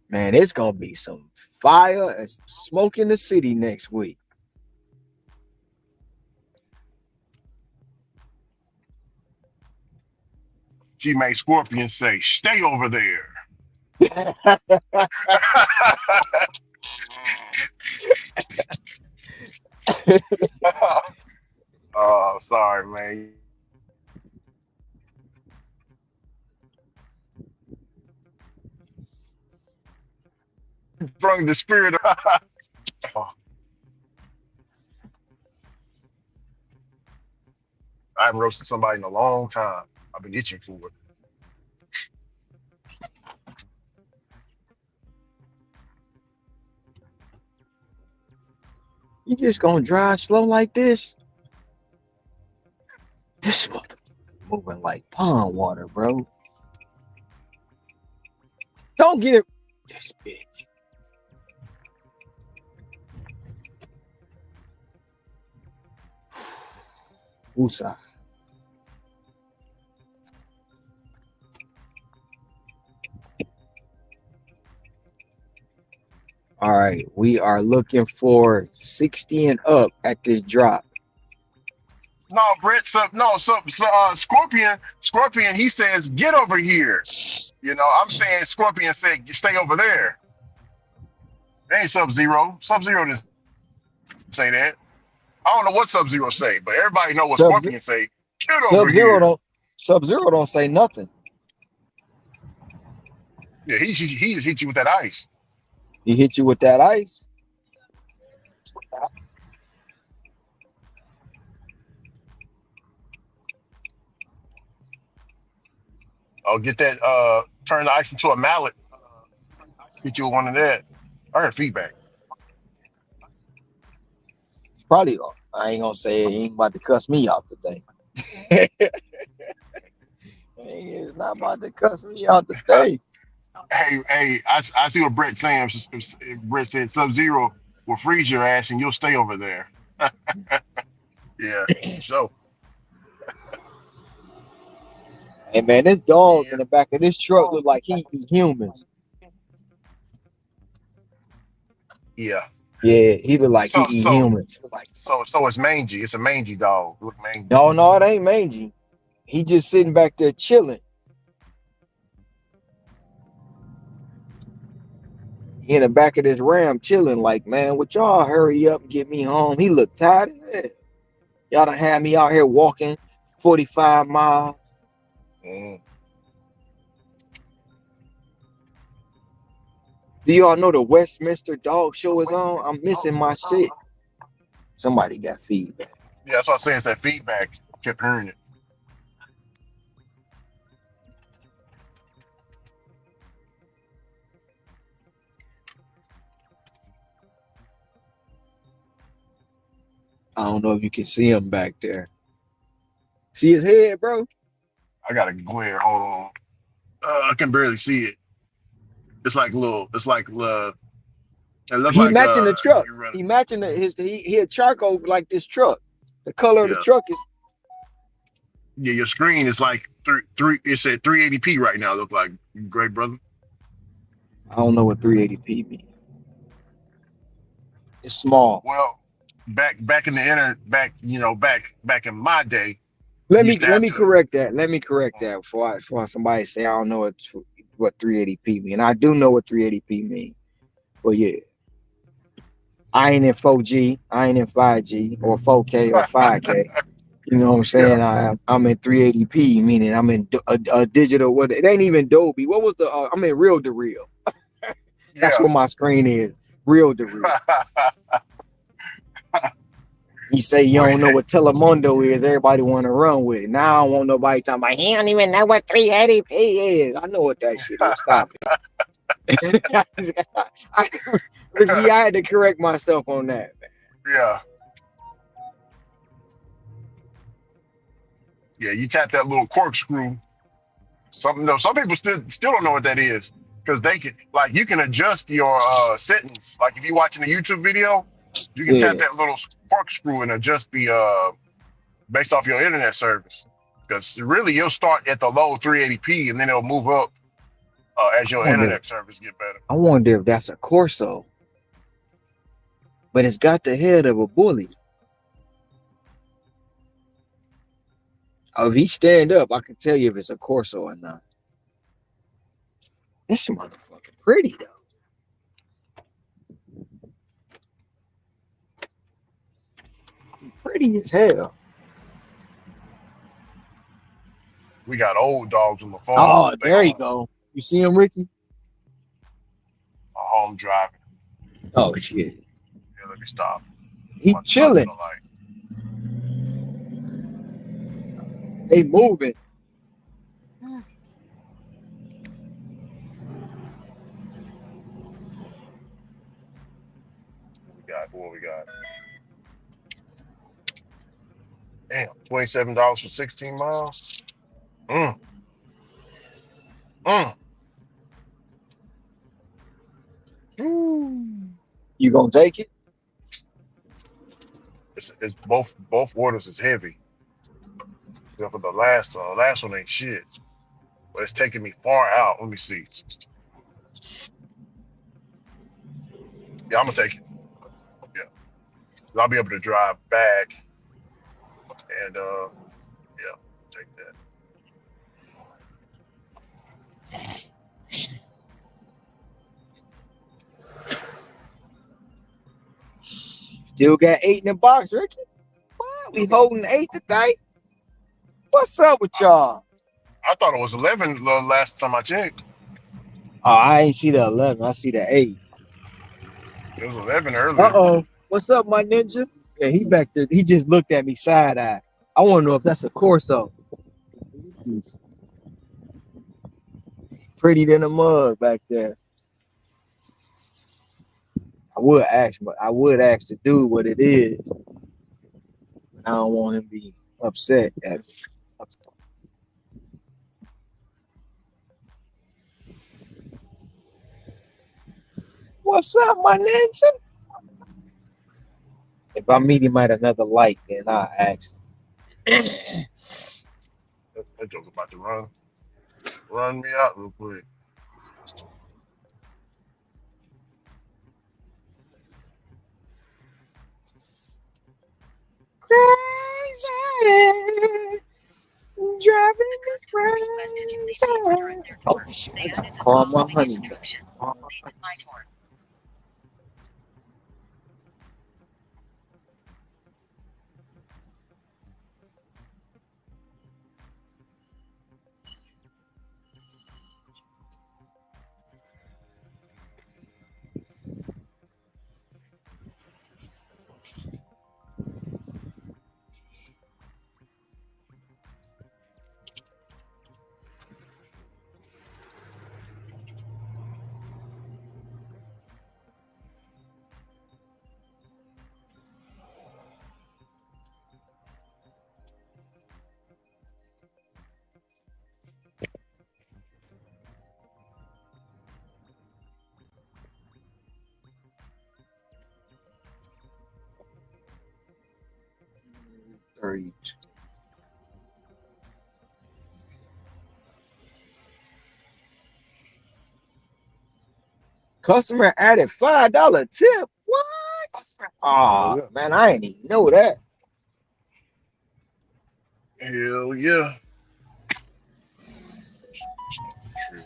Man, it's gonna be some fire and some smoke in the city next week. She made Scorpion say, "Stay over there." Oh, sorry, man. From the spirit. Oh, I haven't roasted somebody in a long time. I've been itching for it. You just gonna drive slow like this? This mother moving like pond water, bro. Don't get it. This bitch. Woosah. All right, we are looking for 60 and up at this drop. No, Brett. Scorpion. He says, "Get over here." I'm saying Scorpion said, "Stay over there." That ain't Sub Zero. Sub Zero didn't say that. I don't know what Sub Zero say, but everybody know what Sub Scorpion say. Get over Sub Zero here. don't Sub Zero don't say nothing. Yeah, he just hit you with that ice. He hit you with that ice. Oh, get that. Turn the ice into a mallet. Hit you with one of that. I heard feedback. It's probably. I ain't gonna say it. He ain't about to cuss me out today. He is not about to cuss me out today. Hey, I see what Brett's saying. Brett said Sub Zero will freeze your ass and you'll stay over there. Yeah, so Hey man, this dog yeah, in the back of this truck look like he eat humans. yeah. Yeah, he look like he So eat so humans. so it's mangy. It's a mangy dog. Look mangy. No, it ain't mangy. He just sitting back there chilling. He in the back of this ram chilling like, man, would y'all hurry up and get me home? He look tired as hell. Y'all done had me out here walking 45 miles. Mm. Do y'all know the Westminster Dog Show is on? I'm missing my shit. Somebody got feedback. Yeah, that's what I was saying. It's that feedback. Kept hearing it. I don't know if you can see him back there. See his head, bro? I got a glare. Hold on. I can barely see it. It's like little. It's like it looked He like matching the truck. you run. He matching he a charcoal like this truck. The color of the Yeah, truck is yeah. Your screen is like three. It's at 380p right now. Look like great brother. I don't know what 380p means. It's small. Well, back in the back in my day, Let you me used to let have me to. correct that. Let me correct that before somebody say I don't know what 380p mean. I do know what 380p mean. But yeah, I ain't in 4G, I ain't in 5G or 4K or 5K. You know what I'm Yeah, saying? I'm in 380p, meaning I'm in a digital. What it ain't even Dolby. What was the? I'm in real to real. That's yeah. what my screen is. Real to real. You say you Well, don't know what Telemundo is, everybody want to run with it. Now I don't want nobody talking about he don't even know what 380p is. I know what that shit is. Stop it. Ricky, I had to correct myself on that. yeah, yeah. You tap that little corkscrew. Some people still don't know what that is because they can you can adjust your settings. Like if you're watching a YouTube video, you can tap Yeah, that little corkscrew and adjust the based off your internet service. Because really, you'll start at the low 380p and then it'll move up as I your wonder. internet service get better. I wonder if that's a Corso, but it's got the head of a bully. If he stand up, I can tell you if it's a Corso or not. This motherfucker pretty though. Pretty as hell. We got old dogs on the phone. Oh, They there you home, go. You see him, Ricky? home driving. Oh shit. Yeah, let me stop. I'm He about to stop at the chilling. light. They moving. What we got? Damn, $27 for 16 miles. Mm, mm. Ooh. You gonna take it? It's both orders is heavy. Except for the last one. The last one ain't shit. But it's taking me far out. Let me see. Yeah, I'm gonna take it. Yeah, 'cause I'll be able to drive back and yeah, take that. Still got 8 in the box, Ricky. What? We holding 8 today? What's up with y'all? I thought it was 11 last time I checked. Oh, I ain't see the 11. I see the 8. It was 11 earlier. What's up, my ninja? Yeah, he back there. He just looked at me side eye. I want to know if that's a Corso. Pretty than a mug back there. I would ask the dude what it is. I don't want him to be upset at me. What's up, my ninja? If I meet him at another light, then I'll ask him. That joke about to run me out real quick. Crazy. Driving me crazy. Oh, shit. I got to call my honey. Customer added $5 tip. What? Oh, Yeah. man, I ain't even know that. Hell yeah. True.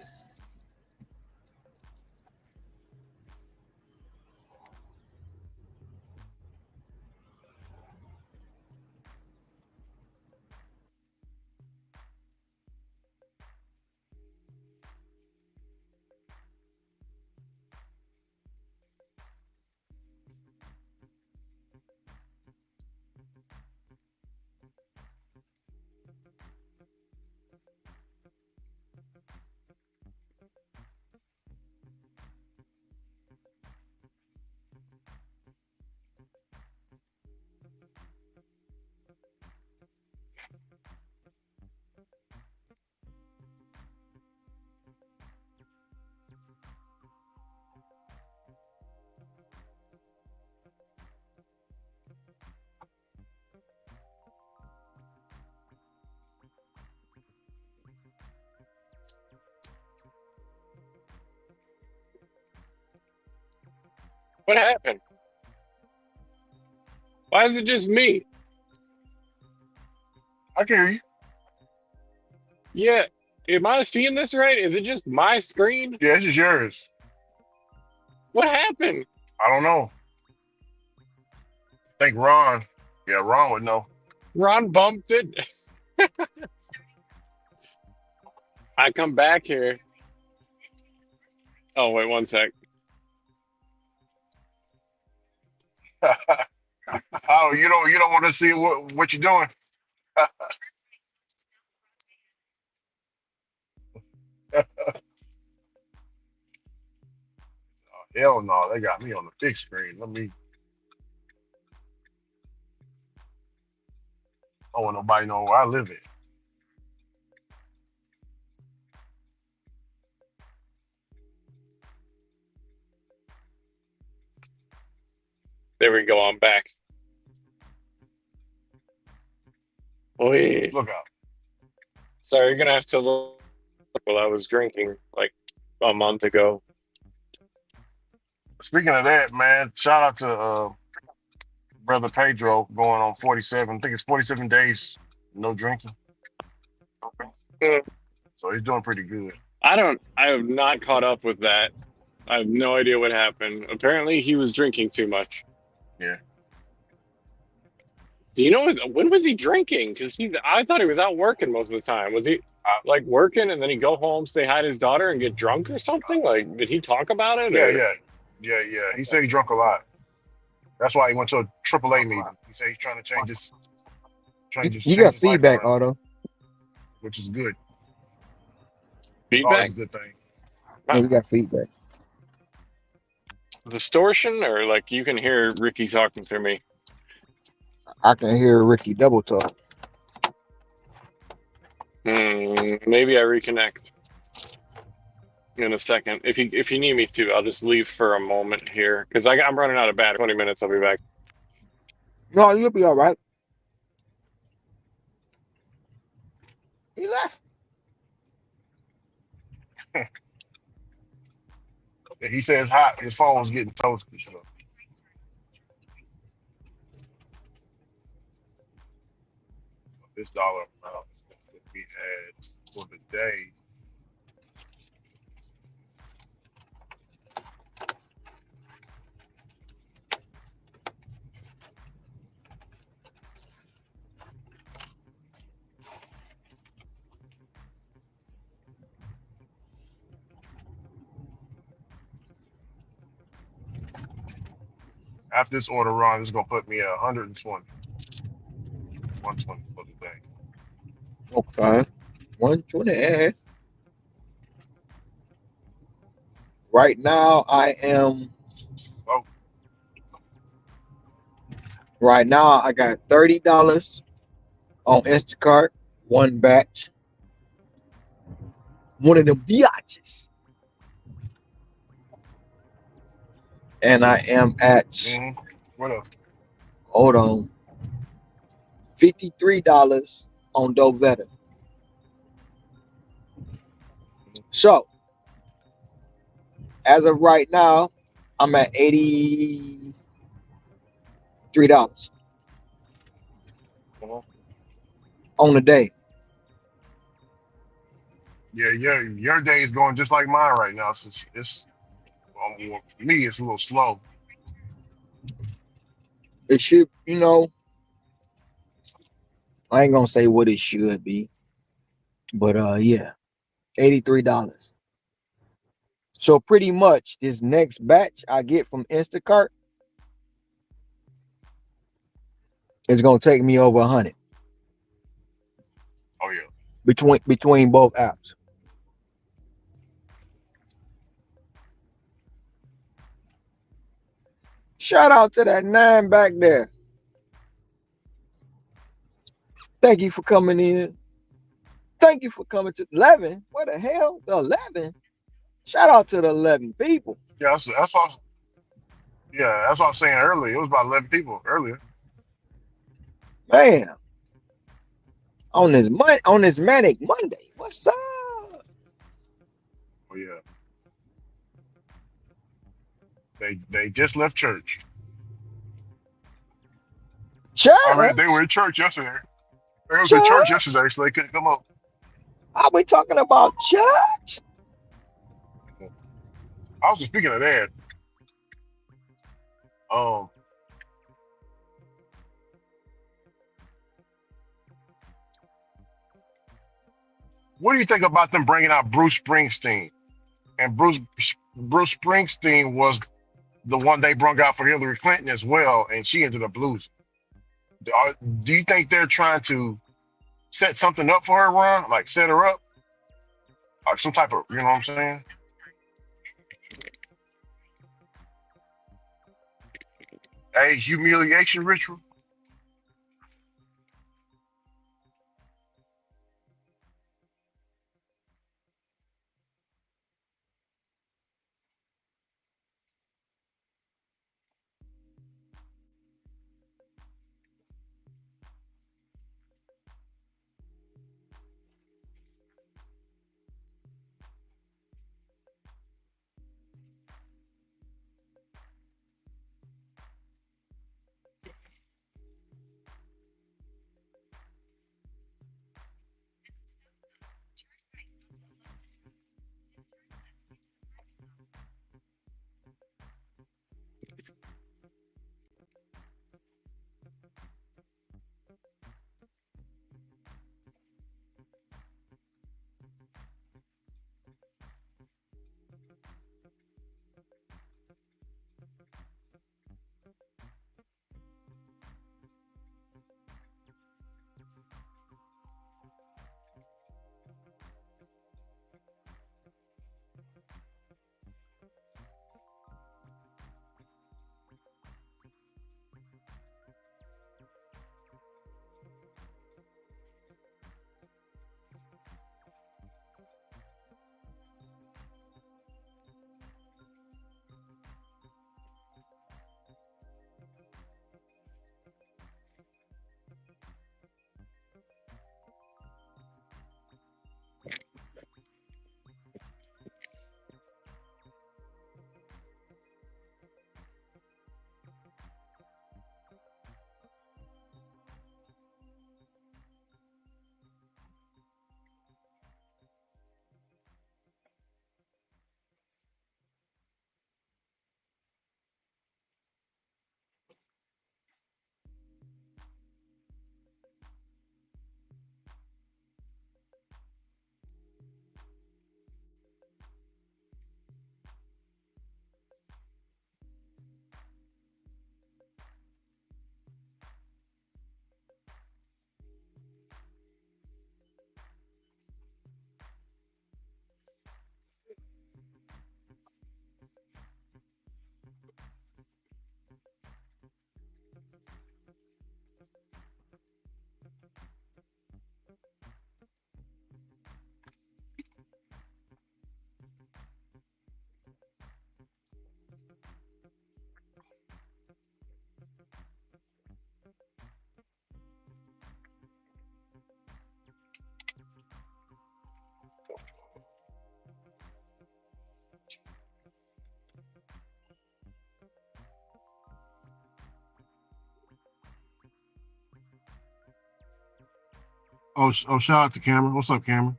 What happened? Why is it just me? I can hear you. Yeah. Am I seeing this right? Is it just my screen? Yeah, this is yours. What happened? I don't know. I think Ron. Yeah, Ron would know. Ron bumped it. I come back here. Oh, wait 1 sec. Oh, you don't want to see what you're doing. Hell no, they got me on the big screen. I don't want nobody know where I live at. There we go. I'm back. Wait. Look out. Sorry, you're gonna have to look while I was drinking like a month ago. Speaking of that, man, shout out to brother Pedro going on 47. I think it's 47 days no drinking. Mm. So he's doing pretty good. I have not caught up with that. I have no idea what happened. Apparently, he was drinking too much. Yeah. Do you know when was he drinking? Because I thought he was out working most of the time. Was he Uh, like working and then he'd go home, say hi to his daughter, and get drunk or something? Like, did he talk about it yeah, or? yeah, yeah. He said he drunk a lot. That's why he went to a AAA meeting. He said he's trying to You change got his life feedback, around, Otto. which is good. Always Feedback? a good thing. Yeah, you got feedback. Distortion or like you can hear Ricky talking through me. I can hear Ricky double talk. Maybe I reconnect in a second. If you need me to, I'll just leave for a moment here because I'm running out of battery. 20 minutes, I'll be back. No, you'll be all right. He left. He says hot. His phone was getting toasted. So. This dollar amount that we had for the day. After this order run, it's gonna put me at 120. 120 for the day. Okay. 120. Right now, I am. Oh, Right now, I got $30 on Instacart, one batch, one of them biatches, and I am at. what else? Hold on. $53 on Doveta. So, as of right now, I'm at $83 Uh-huh. on the day. Yeah, your day is going just like mine right now. So it's for me, it's a little slow. It should, I ain't gonna say what it should be, but yeah, $83. So pretty much this next batch I get from Instacart is gonna take me over 100 Oh yeah. between both apps. Shout out to that 9 back there. Thank you for coming in. Thank you for coming to 11. What the hell? The 11? Shout out to the 11 people. Yeah, that's what I was saying earlier. It was about 11 people earlier. Man, on this Manic Monday. What's up? Oh yeah. They just left church. Church? I mean, they were in church yesterday. They was in church Church? yesterday, so they couldn't come up. Are we talking about church? I was just speaking of that. Um, what do you think about them bringing out Bruce Springsteen? And Bruce Springsteen was the one they brought out for Hillary Clinton as well, and she ended up losing. Do you think they're trying to set something up for her, Ron? Like set her up, like some type of, you know what I'm saying? A humiliation ritual. Shout out to Cameron. What's up, Cameron?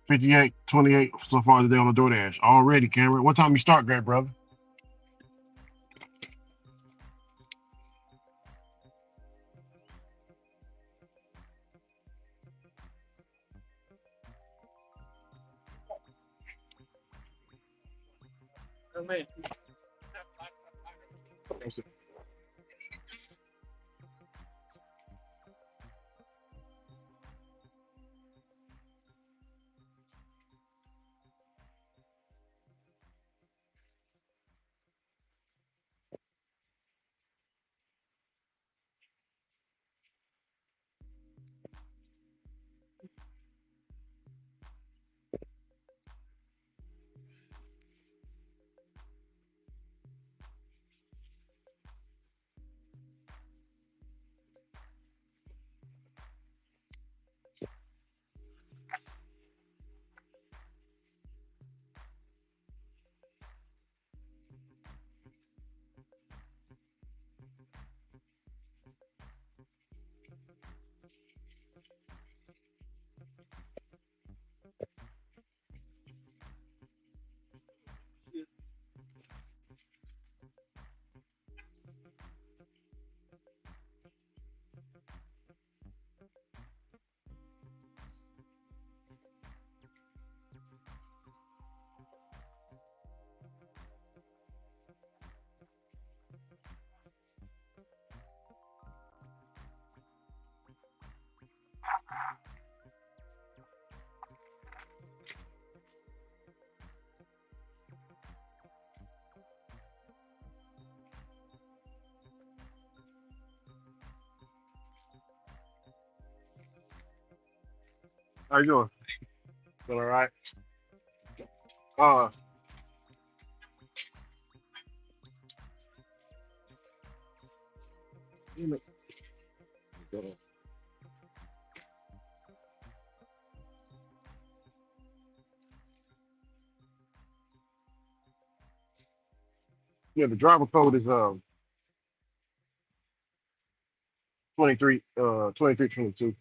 58, 28 so far today on the DoorDash. Already, Cameron. What time you start, great brother? How you doing? Doing all right? Uh, yeah, the driver code is 23 2322.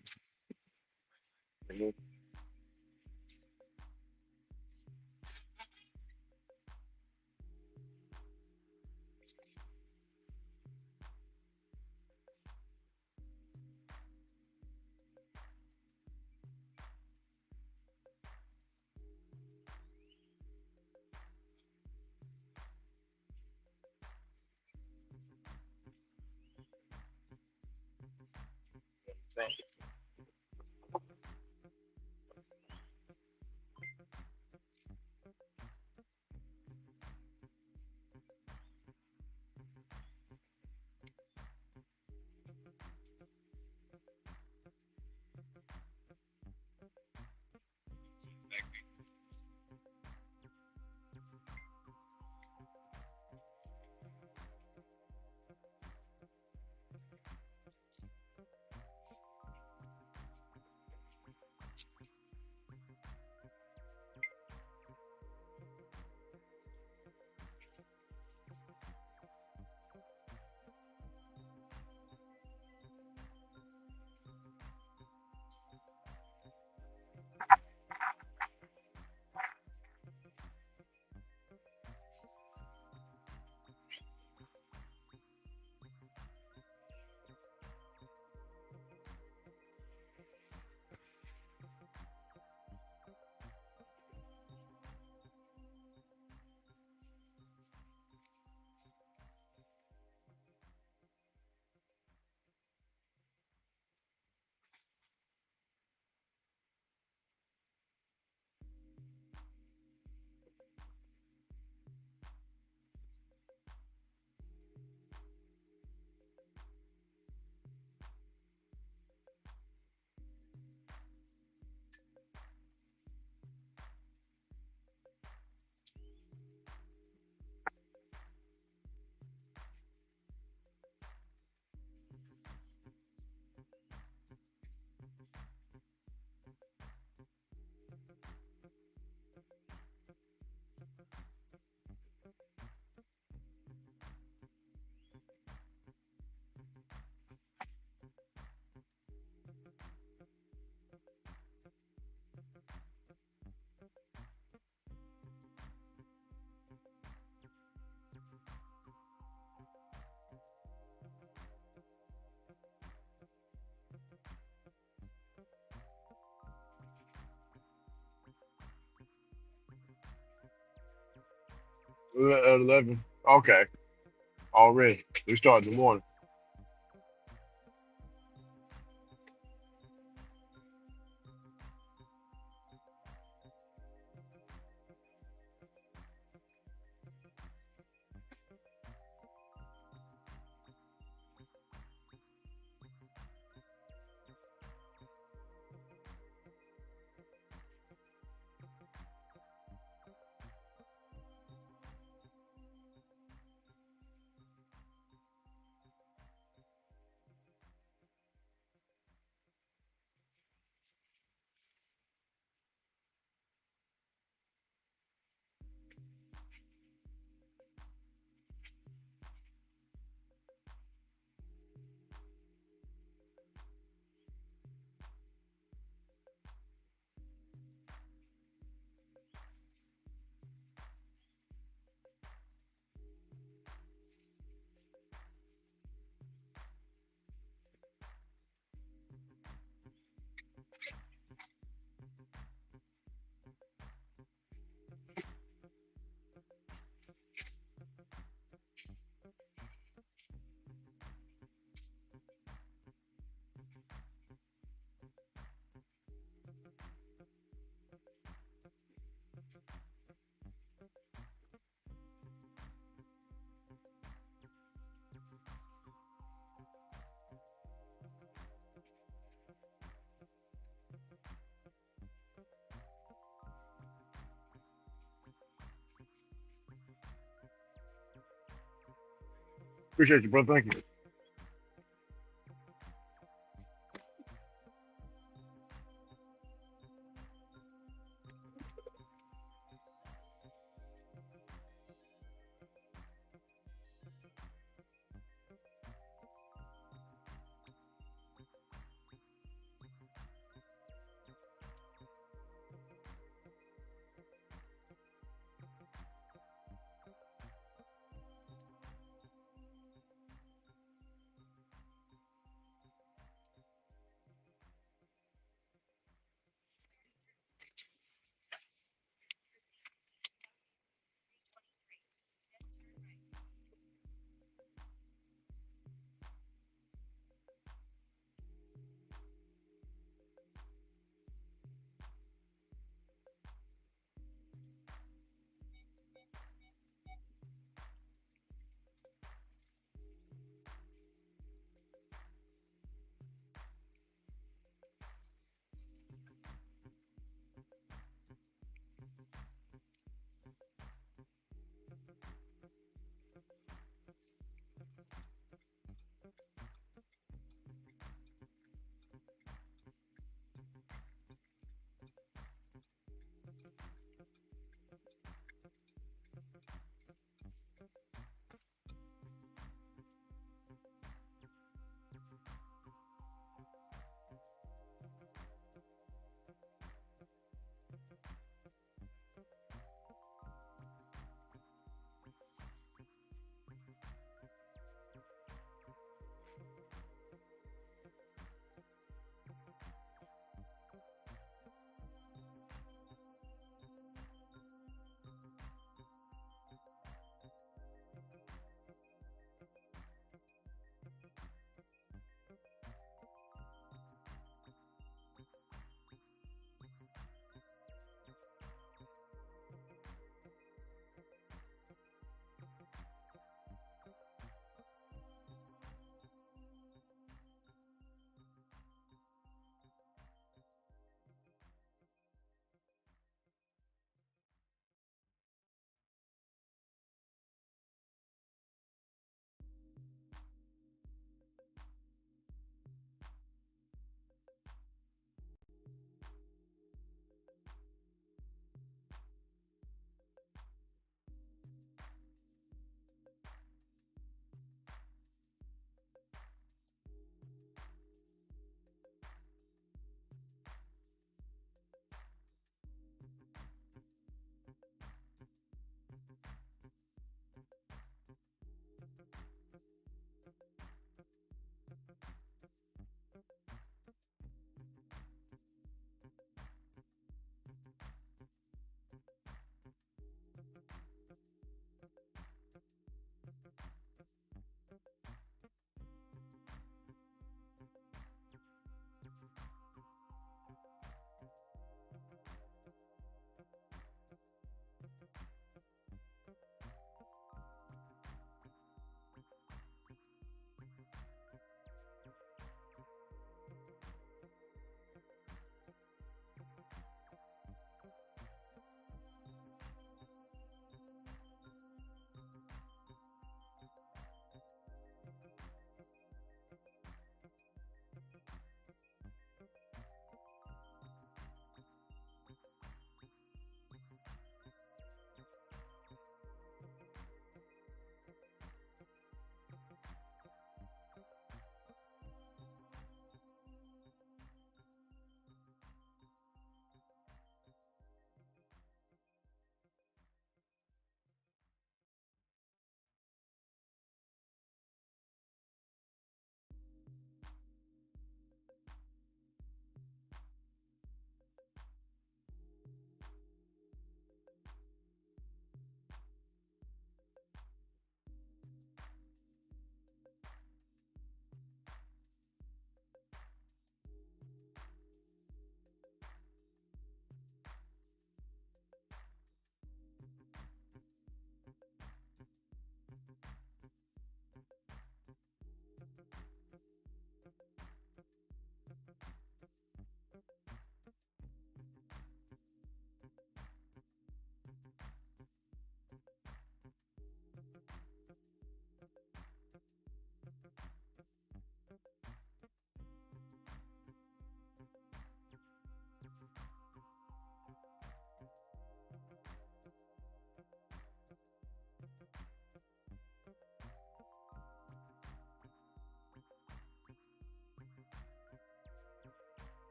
At 11. Okay. Already. We start in the morning. Appreciate you, brother. Thank you.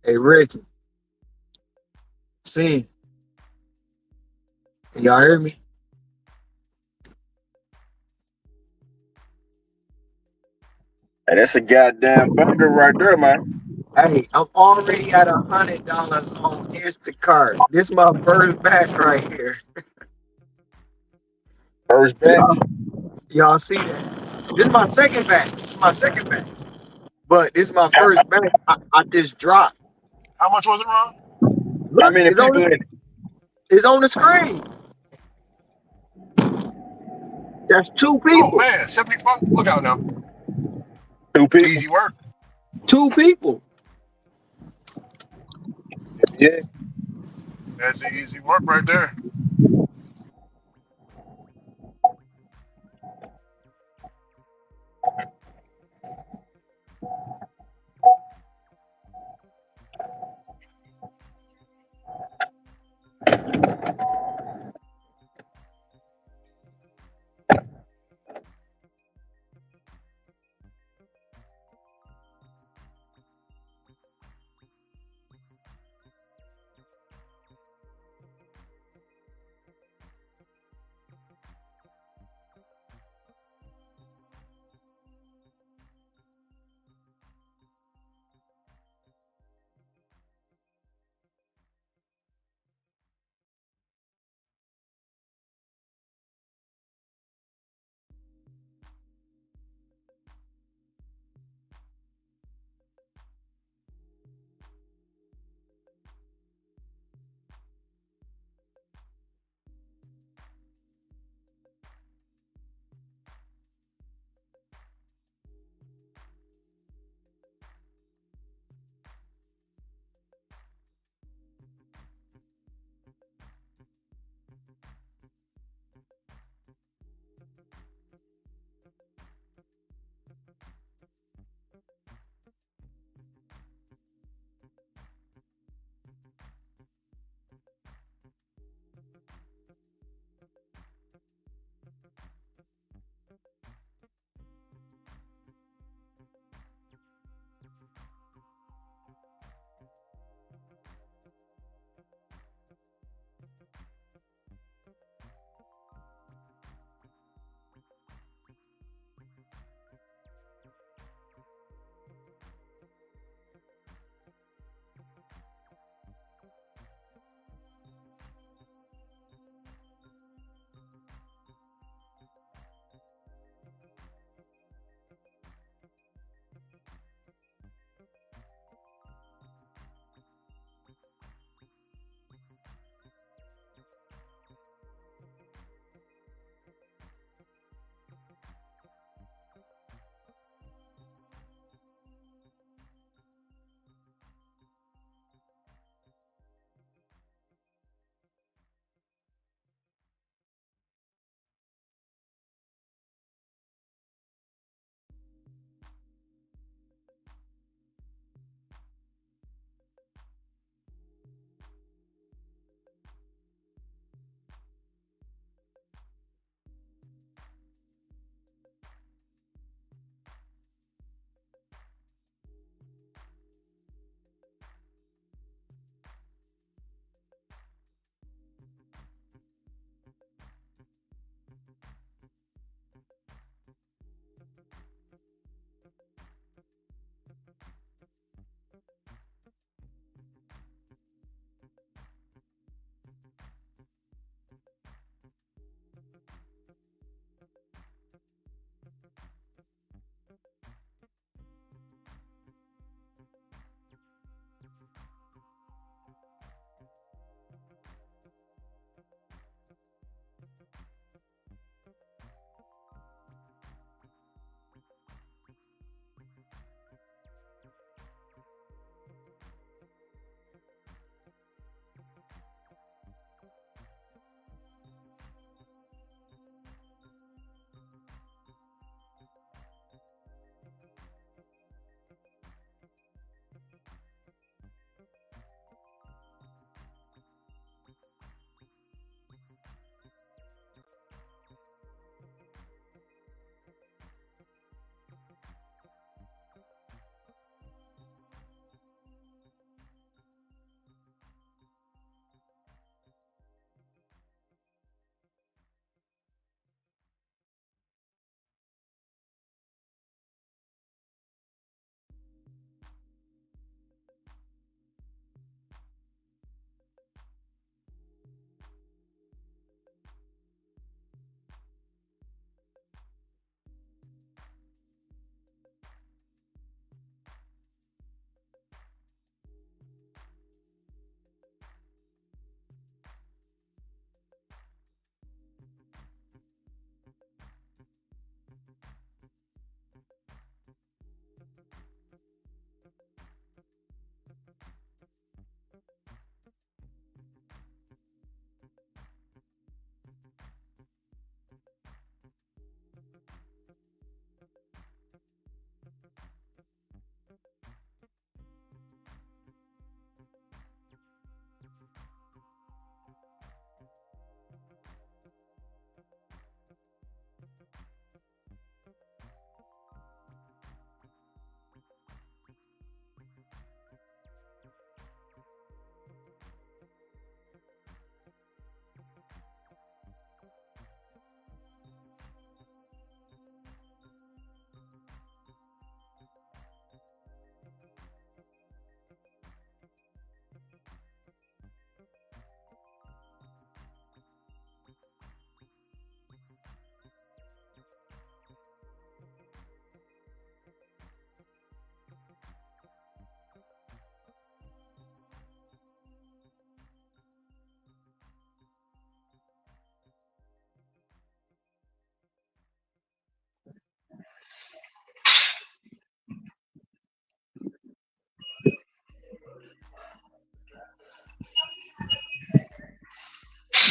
Hey, Ricky, see, y'all hear me? Hey, that's a goddamn banger right there, man. Hey, I'm already at $100 on Instacart. This my first batch right here. First Y'all, batch. y'all see that? This is my second batch. This is my second batch. But this is my How, first batch. I just dropped. How much was it, Ron? how Look, many people in it? it's on the screen. That's two Oh people. man, 75. Look out now. Two people. Easy work. Two people. Yeah. That's easy work right there.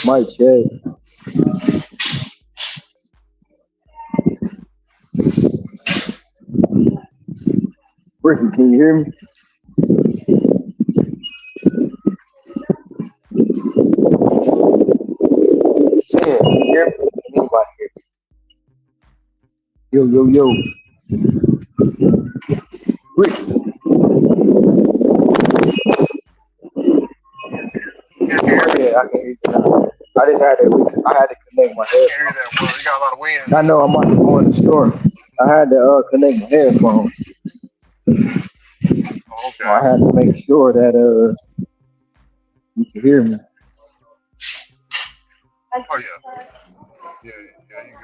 Mic check. Ricky, can you hear me? Sam, can you hear me? Can anybody hear me? Yo, yo, yo. Ricky. Yeah, can you hear me? Yeah, I can hear you now. I had to connect my I can't hear headphones. that well. You got a lot of wind. I know I'm about to go in the store. I had to connect my headphones. Oh, So I okay. had to make sure that you can hear me. Oh yeah. Yeah, yeah, you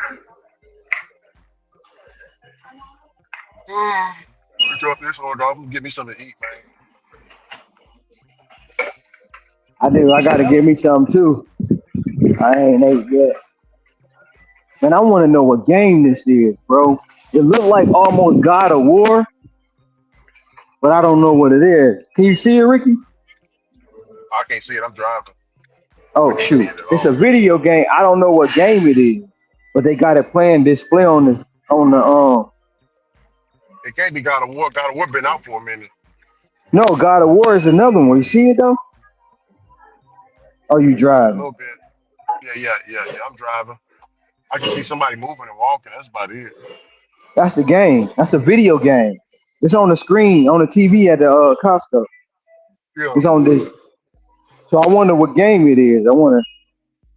good. Drop this order off and get me something to eat, man. I gotta give me some too. I ain't ate yet. Man, I wanna know what game this is, bro. It looked like almost God of War, but I don't know what it is. Can you see it, Ricky? I can't see it. I'm driving. I Oh can't see shoot. it at It's a all. video game. I don't know what game it is. But they got it playing display on the It can't be God of War. God of War been out for a minute. no, God of War is another one. You see it though? Oh, you Yeah, a driving. little bit. Yeah. I'm driving. I can see somebody moving and walking. That's about it. That's the game. That's a video game. It's on the screen, on the TV at the Costco. Yeah. It's on this. So I wonder what game it is. I want to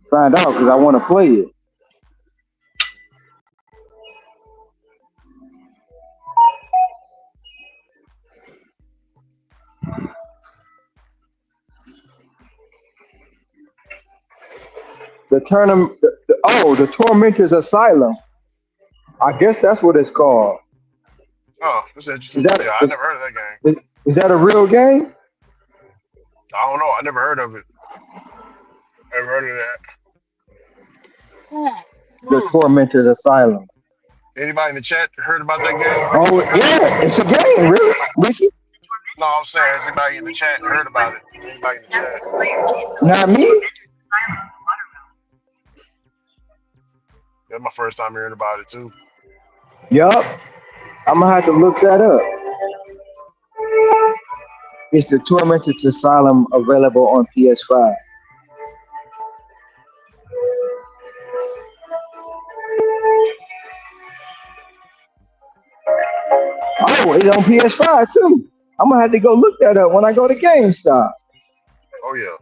find out because I want to play it. The tournament. The Tormentor's Asylum. I guess that's what it's called. Oh, that's Is interesting. that Yeah, I never heard of that game. is that a real game? I don't know. I never heard of it. Never heard of that. The Tormentor's Asylum. Anybody in the chat heard about that game? Oh yeah, it's a game, really, Ricky. No, I'm saying, has anybody in the chat heard about it? Anybody in the chat? Not me. That's my first time hearing about it too. Yup. I'm gonna have to look that up. Is the Tormented Asylum available on PS5? Oh, it's on PS5 too. I'm gonna have to go look that up when I go to GameStop. Oh yeah.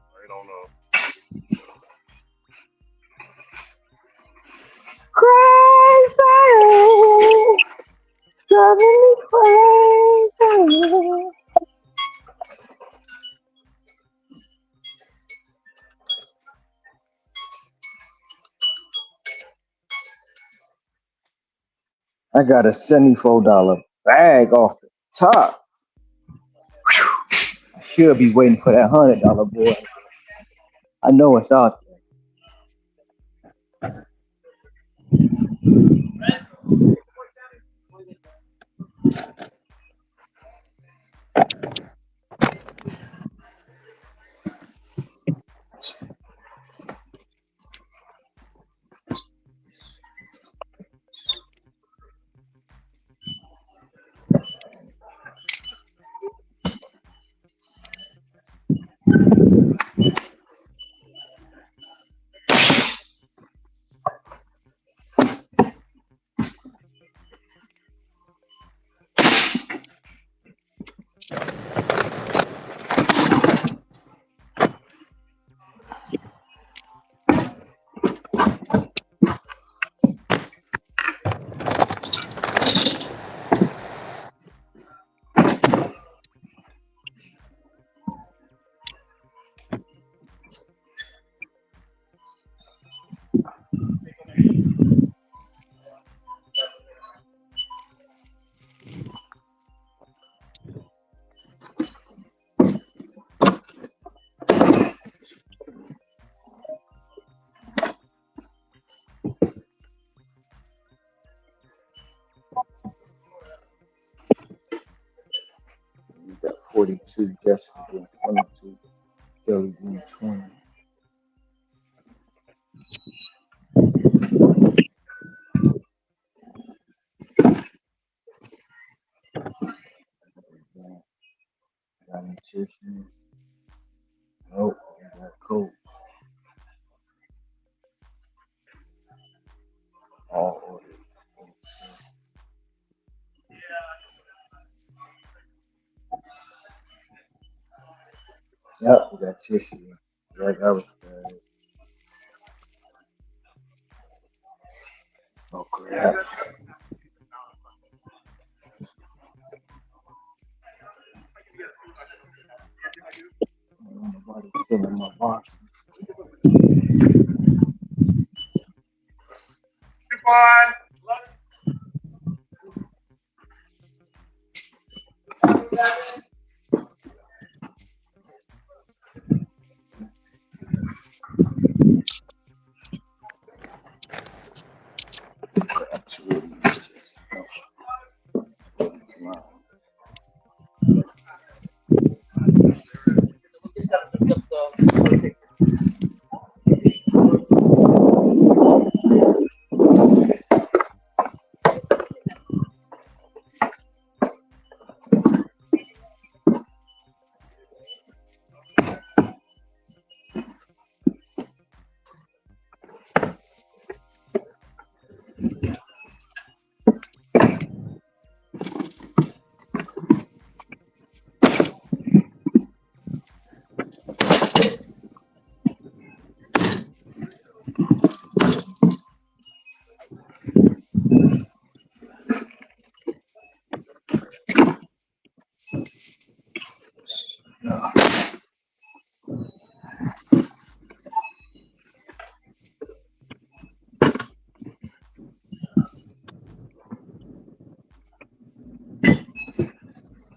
I don't know. Crazy, driving me crazy. I got a $74 bag off the top. I should be waiting for that $100 boy. I know it's out there. 42. Jessica getting 22. Kelly getting 20. Got nutrition. Nope. We got coach. All orders. Yep, we got tissue. Like I was oh crap. Nobody's stealing my box. Absolutely.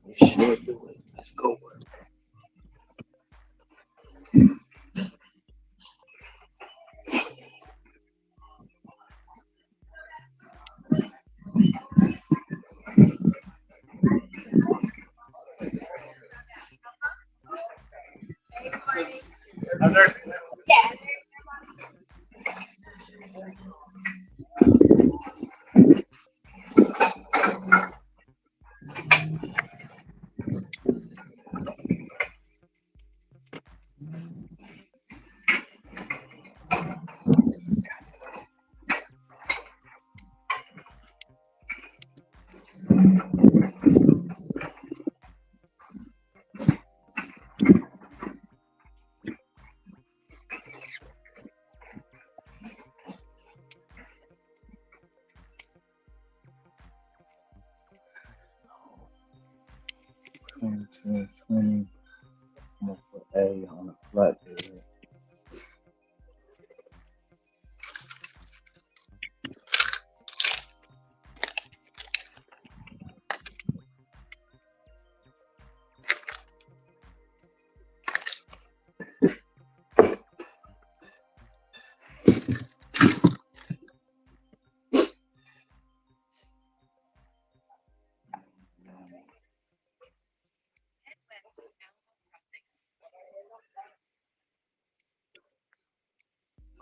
We should do it. Let's go. 20, 20. I'm gonna put A on the flat there.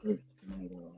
Good tomato.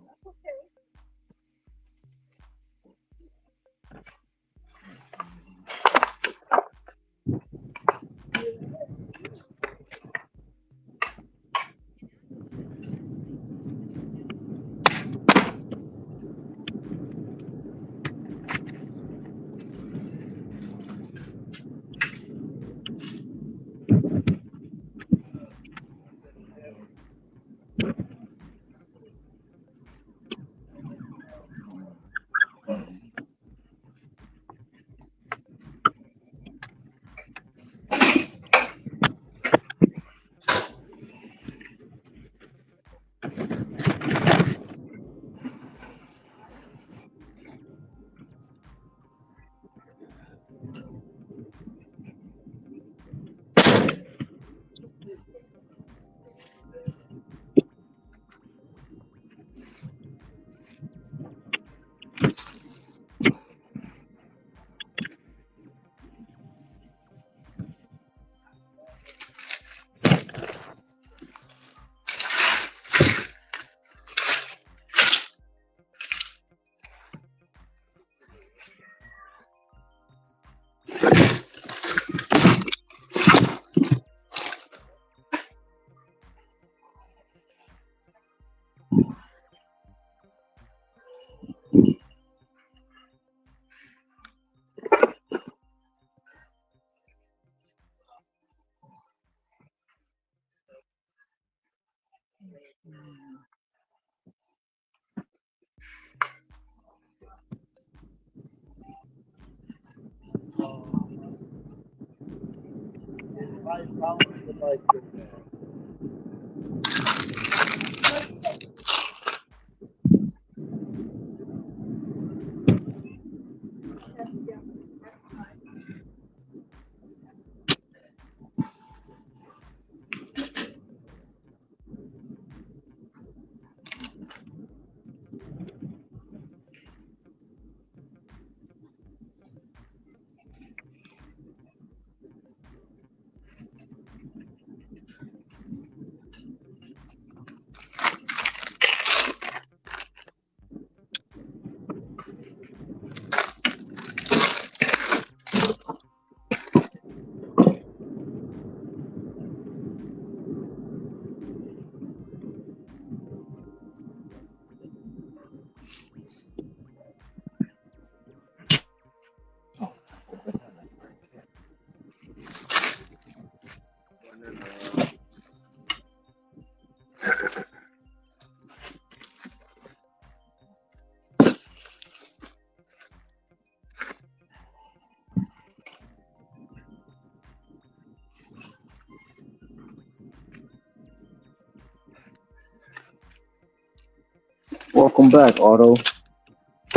Welcome back, Otto.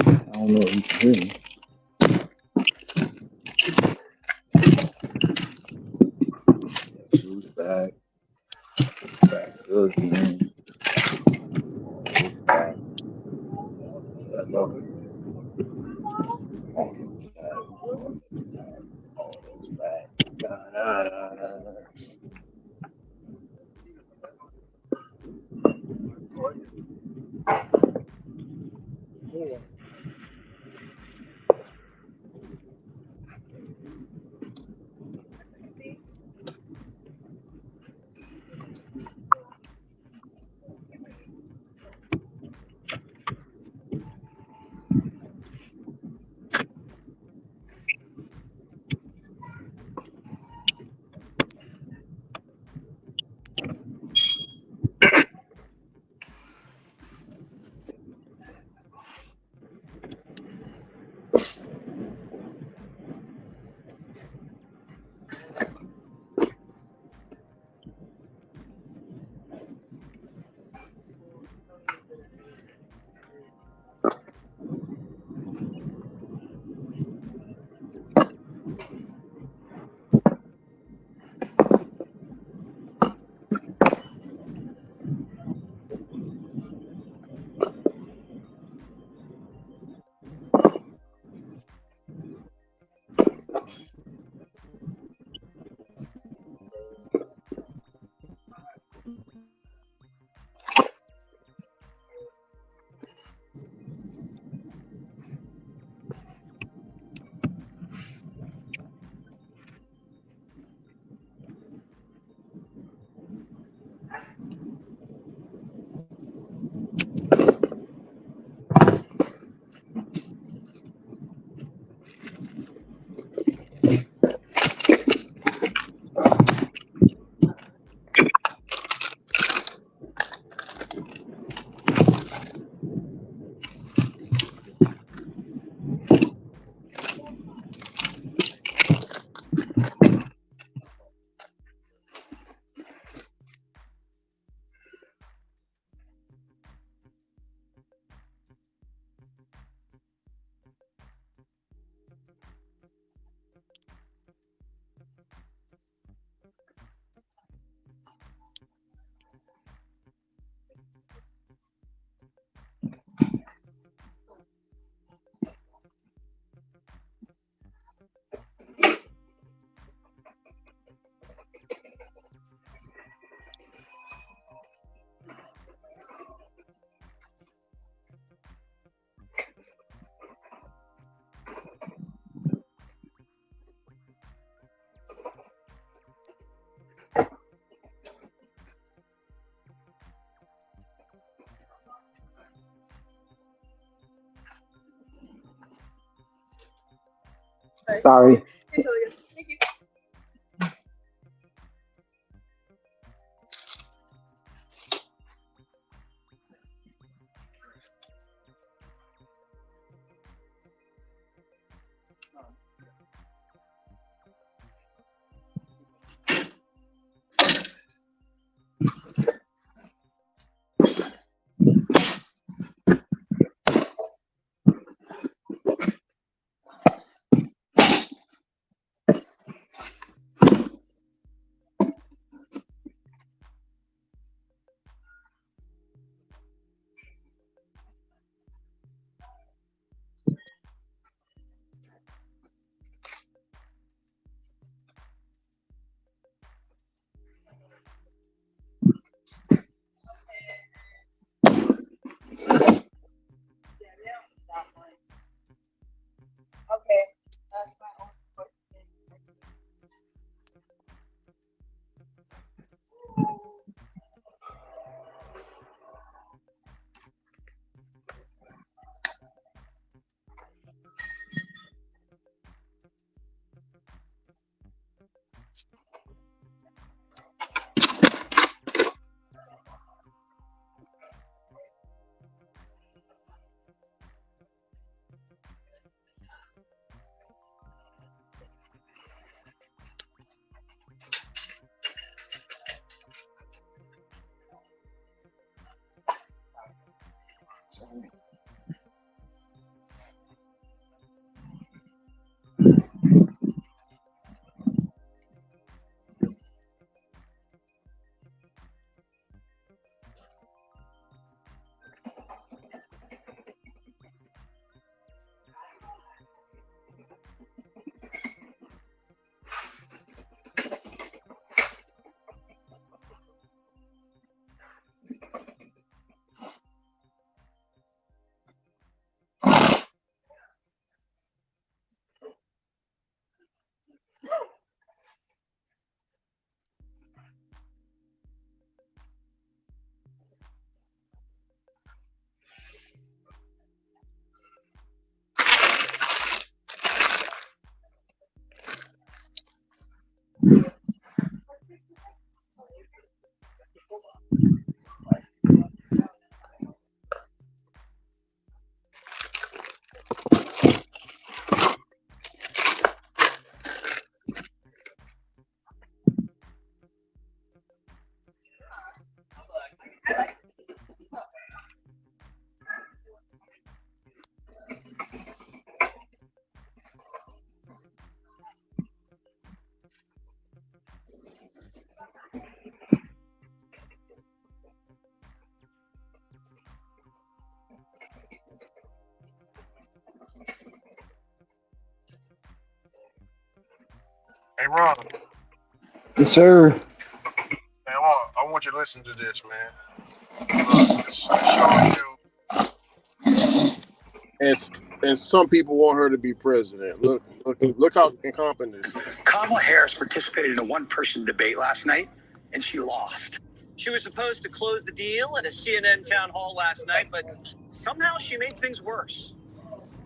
I don't know if you can hear me. Who's back? Back again. Who's back? Hello. Otto's back. Otto's back. Sorry. Hey, Ron, Yes, sir. man, I want you to listen to this, man. Look, this shows you. And some people want her to be president. Look how incompetent this is. Kamala Harris participated in a one-person debate last night, and she lost. She was supposed to close the deal at a CNN town hall last night, but somehow she made things worse.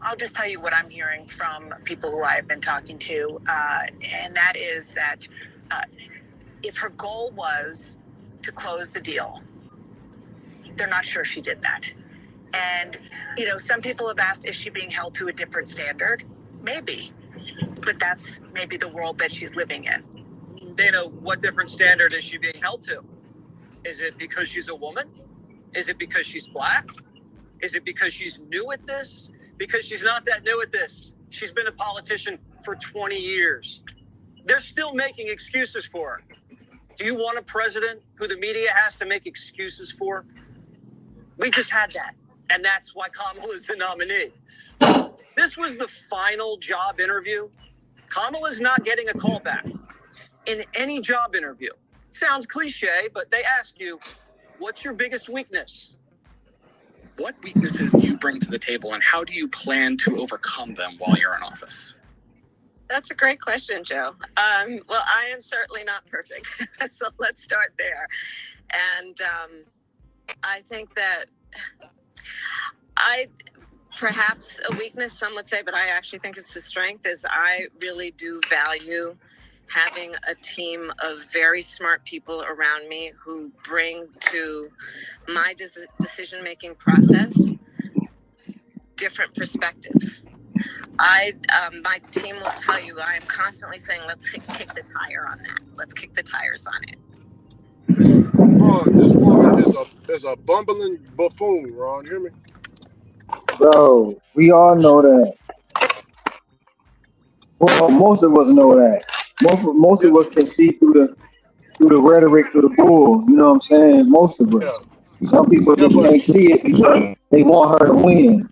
I'll just tell you what I'm hearing from people who I've been talking to, and that is that if her goal was to close the deal, they're not sure she did that. And, some people have asked, is she being held to a different standard? Maybe. But that's maybe the world that she's living in. Dana, what different standard is she being held to? Is it because she's a woman? Is it because she's black? Is it because she's new at this? Because she's not that new at this. She's been a politician for 20 years. They're still making excuses for her. Do you want a president who the media has to make excuses for? We just had that. And that's why Kamala is the nominee. This was the final job interview. Kamala's not getting a call back. In any job interview, sounds cliche, but they ask you, what's your biggest weakness? What weaknesses do you bring to the table, and how do you plan to overcome them while you're in office? That's a great question, Joe. Well, I am certainly not perfect, so let's start there. And I think that perhaps a weakness, some would say, but I actually think it's a strength, is I really do value having a team of very smart people around me who bring to my decision-making process different perspectives. My team will tell you, I am constantly saying, let's kick the tire on that. Let's kick the tires on it. Ron, this woman is a bumbling buffoon, Ron. You hear me? Bro, we all know that. Well, most of us know that. Most Yeah, of us can see through the rhetoric, through the bull. You know what I'm saying? Most of yeah, us. Some people yeah, just can't see it because they want her to win.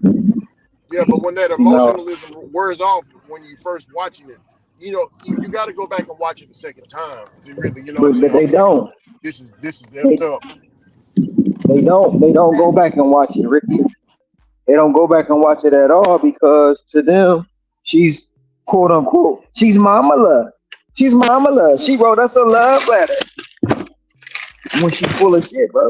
yeah. But when that You know, emotionalism wears off when you first watching it, you got to go back and watch it the second time to really, but say, they okay, don't. this is They, effed up. they don't go back and watch it, Ricky. They don't go back and watch it at all because to them, she's quote unquote, she's mama love. She's mama love. She wrote us a love letter when she's full of shit, bro.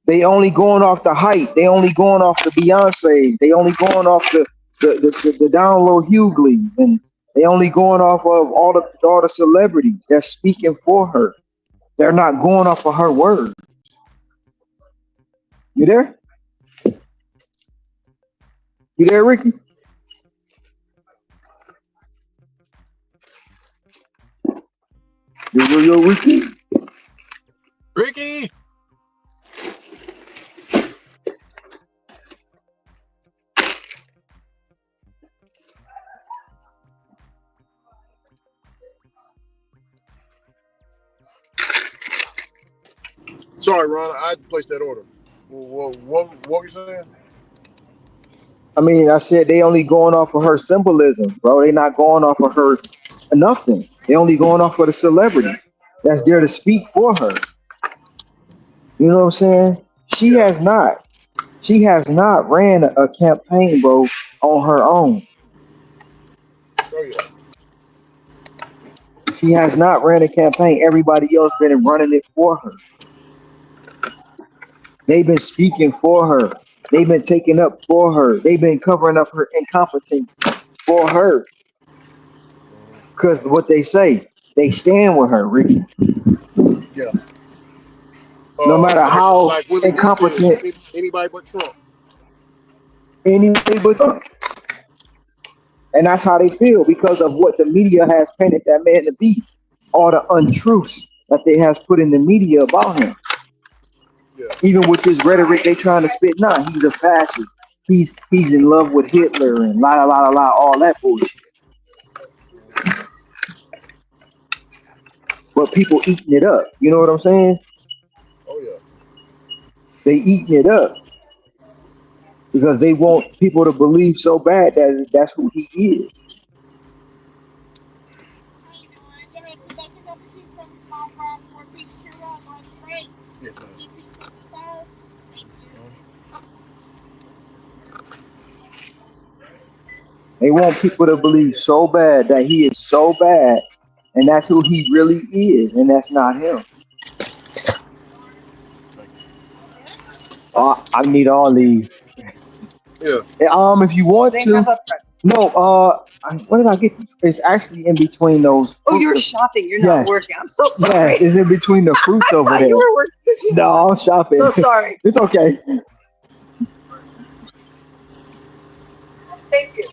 They only going off the hype. They only going off the Beyonce. They only going off the down low Hughleys, and they only going off of all the celebrities that's speaking for her. They're not going off of her word. You there? You there, Ricky? Yo, Ricky. Ricky. Sorry, Ron. I had to place that order. What were you saying? I mean, I said they only going off of her symbolism, bro. They not going off of her nothing. They only going off of the celebrity that's there to speak for her. You know what I'm saying? She Yeah. has not. She has not ran a campaign, bro, on her own. Oh yeah. She has not ran a campaign. Everybody else been running it for her. They've been speaking for her. They've been taking up for her. They've been covering up her incompetence for her. Because what they say, they stand with her, Ricky. Yeah. No matter how Like Willie D said, incompetent anybody but Trump. anybody but them. And that's how they feel because of what the media has painted that man to be. All the untruths that they has put in the media about him. Yeah. Even with this rhetoric they trying to spit, nah, he's a fascist. He's in love with Hitler and la, all that bullshit. But people eating it up. You know what I'm saying? Oh yeah. They eating it up because they want people to believe so bad that that's who he is. Yeah. They want people to believe so bad that he is so bad, and that's who he really is, and that's not him. I need all these. Yeah. If you want to, no. Where did I get this? It's actually in between those. Oh, you're fruit- shopping. You're not Yes, working. I'm so sorry. yes, it's in between the fruits over I thought there. you were working. No, I'm shopping. So sorry. It's okay. Thank you.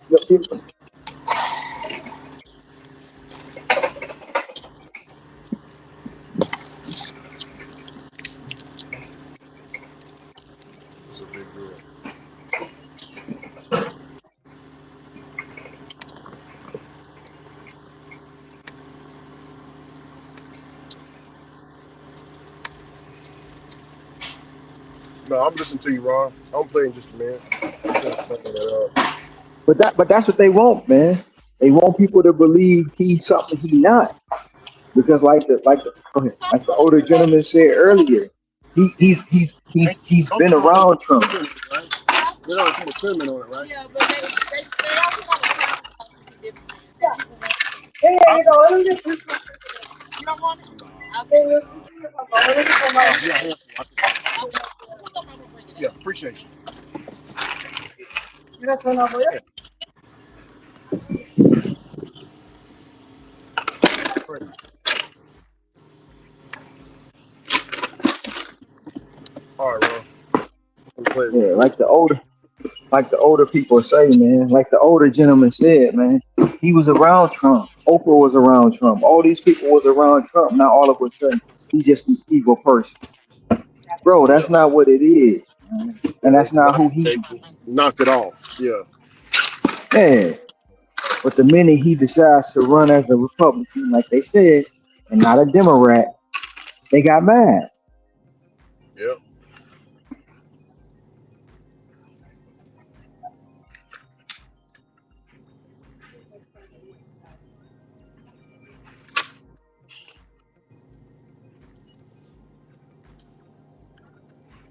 It's a big deal. No, I'm listening to you, Ron. I'm playing just a minute. Finish playing that up. But that's what they want, man. They want people to believe he's something he not. Because go ahead, like the older gentleman said earlier, he's Don't been tell them they around put Trump. cinnamon on it, right? They don't put a cinnamon on it, right? Yeah, but they also have a price supposed to be different. So people want Yeah, I'll you take know, it. let me just do You don't want it? No. I'll something. take it. Yeah, handful. I'll take it. Okay. I'm gonna bring it. Yeah, appreciate you. You know, turn off here. Yeah. Great. All right, Ron. Let me play it real Yeah, quick. like the older people say, man. Like the older gentleman said, man. He was around Trump. Oprah was around Trump. All these people was around Trump. Now all of a sudden, he's just this evil person, bro. Yeah. That's not what it is, man. Yeah, And that's not who they he. knocked it off. Yeah. Yeah. But the minute he decides to run as a Republican, like they said, and not a Democrat, they got mad. Yeah.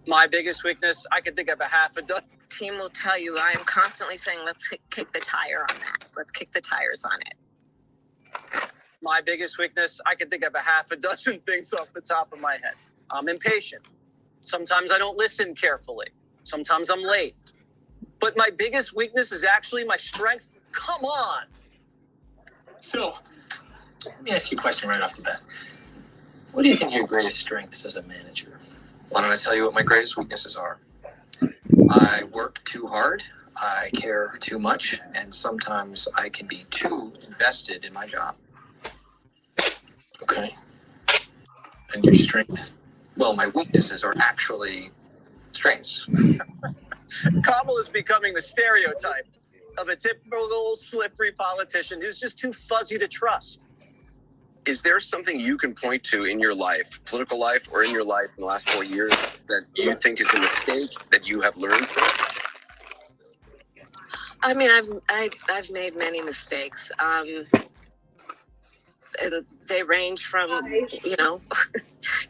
My biggest weakness, I could think of a half a dozen. Team will tell you I am constantly saying, let's kick the tire on that. Let's kick the tires on it. My biggest weakness, I could think of a half a dozen things off the top of my head. I'm impatient. Sometimes I don't listen carefully. Sometimes I'm late. But my biggest weakness is actually my strength. Come on. So, let me ask you a question right off the bat. What do you think your greatest strengths as a manager? Why don't I tell you what my greatest weaknesses are? I work too hard, I care too much, and sometimes I can be too invested in my job. Okay. And your strengths? Well, my weaknesses are actually strengths. Kamala's becoming the stereotype of a typical slippery politician who's just too fuzzy to trust. Is there something you can point to in your life, political life, or in your life in the last 4 years that you think is a mistake that you have learned from? I mean, I've made many mistakes. And they range from, you know,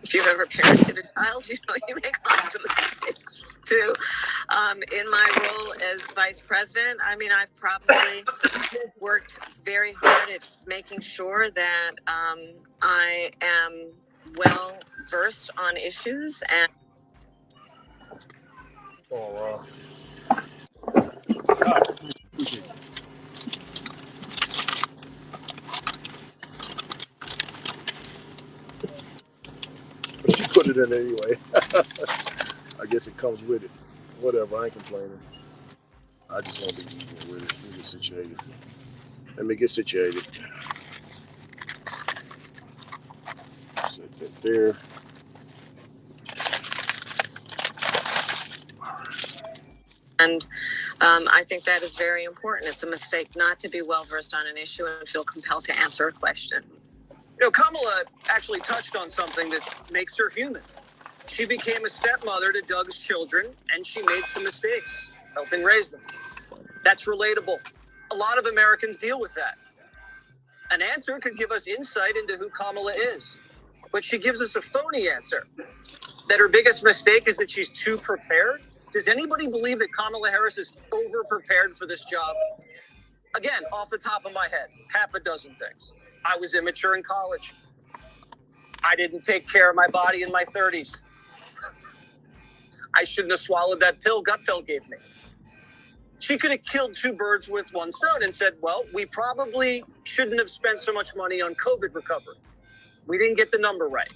if you've ever parented a child, you know you make lots of mistakes too. In my role as vice president, I mean, I've probably worked very hard at making sure that I am well versed on issues and. Oh, wow. She put it in anyway. I guess it comes with it. Whatever, I ain't complaining. I just won't be eating with it. Let me get situated. Let me get situated. Set that there. And I think that is very important. It's a mistake not to be well versed on an issue and feel compelled to answer a question. You know, Kamala actually touched on something that makes her human. She became a stepmother to Doug's children, and she made some mistakes helping raise them. That's relatable. A lot of Americans deal with that. An answer could give us insight into who Kamala is, but she gives us a phony answer. That her biggest mistake is that she's too prepared? Does anybody believe that Kamala Harris is over-prepared for this job? Again, off the top of my head, half a dozen things. I was immature in college. I didn't take care of my body in my 30s. I shouldn't have swallowed that pill Gutfeld gave me. She could have killed two birds with one stone and said, well, we probably shouldn't have spent so much money on COVID recovery. We didn't get the number right.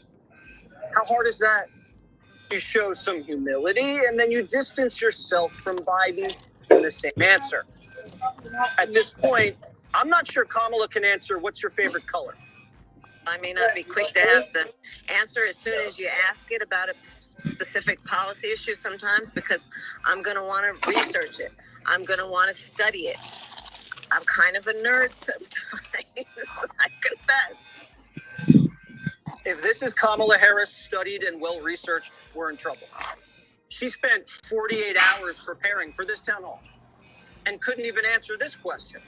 How hard is that? You show some humility and then you distance yourself from Biden in the same answer. At this point, I'm not sure Kamala can answer what's your favorite color. I may not be quick to have the answer as soon as you ask it about a specific policy issue sometimes because I'm going to want to research it. I'm going to want to study it. I'm kind of a nerd sometimes, I confess. If this is Kamala Harris studied and well-researched, we're in trouble. She spent 48 hours preparing for this town hall and couldn't even answer this question.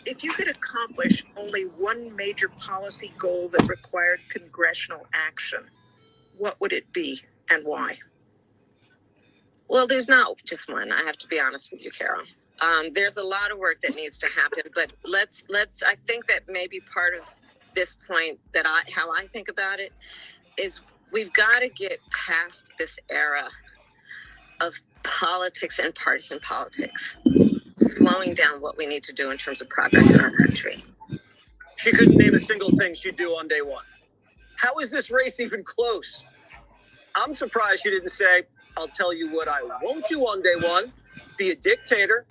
If you could accomplish only one major policy goal that required congressional action, what would it be and why? Well, there's not just one. I have to be honest with you, Carol. There's a lot of work that needs to happen, but I think that maybe part of this point that how I think about it is we've got to get past this era of politics and partisan politics, slowing down what we need to do in terms of progress in our country. She couldn't name a single thing she'd do on day one. How is this race even close? I'm surprised she didn't say, I'll tell you what I won't do on day one, be a dictator.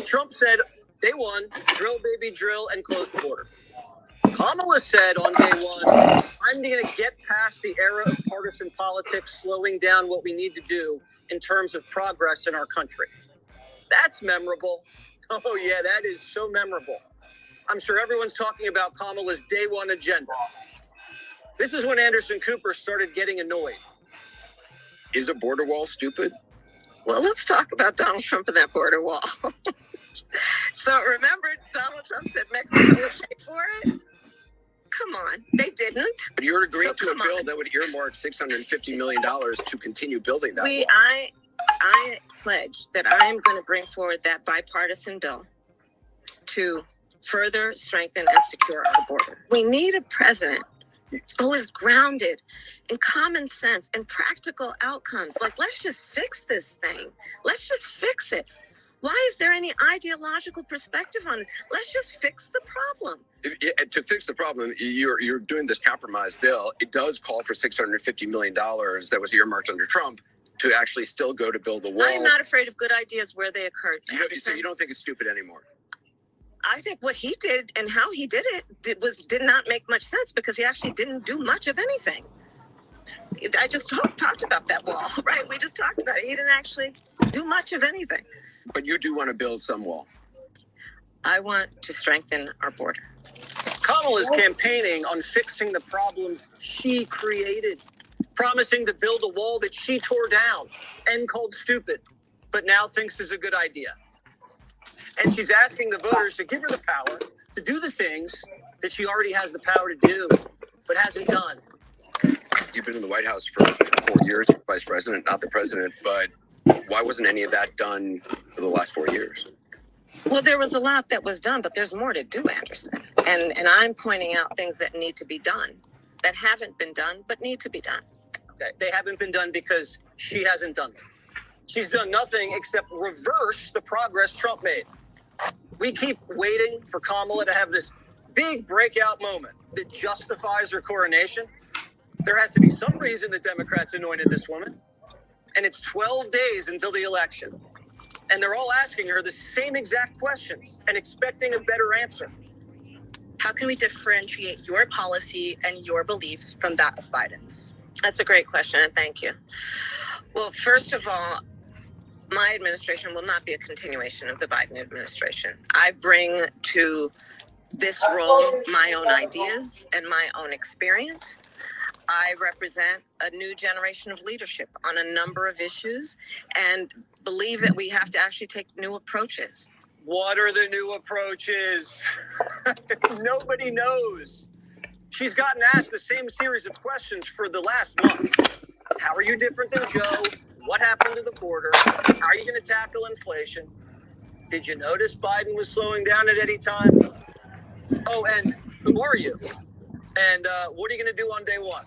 Trump said, day one, drill, baby, drill, and close the border. Kamala said on day one, I'm going to get past the era of partisan politics, slowing down what we need to do in terms of progress in our country. That's memorable. Oh, yeah, that is so memorable. I'm sure everyone's talking about Kamala's day one agenda. This is when Anderson Cooper started getting annoyed. Is a border wall stupid? Well, let's talk about Donald Trump and that border wall. So remember, Donald Trump said Mexico would pay for it? Come on, they didn't. But you're agreeing to a bill that would earmark $650 million to continue building that wall. I pledge that I am going to bring forward that bipartisan bill to further strengthen and secure our border. We need a president who is grounded in common sense and practical outcomes. Like, let's just fix this thing. Let's just fix it. Why is there any ideological perspective on it? Let's just fix the problem. To fix the problem, you're doing this compromise bill. It does call for $650 million that was earmarked under Trump to actually still go to build the wall. I'm not afraid of good ideas where they occurred. So you don't think it's stupid anymore? I think what he did and how he did it did not make much sense because he actually didn't do much of anything. I just talked about that wall, right? We just talked about it. He didn't actually do much of anything. But you do want to build some wall. I want to strengthen our border. Kamala's campaigning on fixing the problems she created, promising to build a wall that she tore down and called stupid, but now thinks is a good idea. And she's asking the voters to give her the power to do the things that she already has the power to do, but hasn't done. You've been in the White House for 4 years, vice president, not the president, but why wasn't any of that done for the last 4 years? Well, there was a lot that was done, but there's more to do, Anderson. And I'm pointing out things that need to be done, that haven't been done, but need to be done. Okay, they haven't been done because she hasn't done them. She's done nothing except reverse the progress Trump made. We keep waiting for Kamala to have this big breakout moment that justifies her coronation. There has to be some reason the Democrats anointed this woman. And it's 12 days until the election. And they're all asking her the same exact questions and expecting a better answer. How can we differentiate your policy and your beliefs from that of Biden's? That's a great question, and thank you. Well, first of all, my administration will not be a continuation of the Biden administration. I bring to this role my own ideas and my own experience. I represent a new generation of leadership on a number of issues and believe that we have to actually take new approaches. What are the new approaches? Nobody knows. She's gotten asked the same series of questions for the last month. How are you different than Joe? What happened to the border? How are you going to tackle inflation? Did you notice Biden was slowing down at any time? Oh, and who are you? And what are you going to do on day one?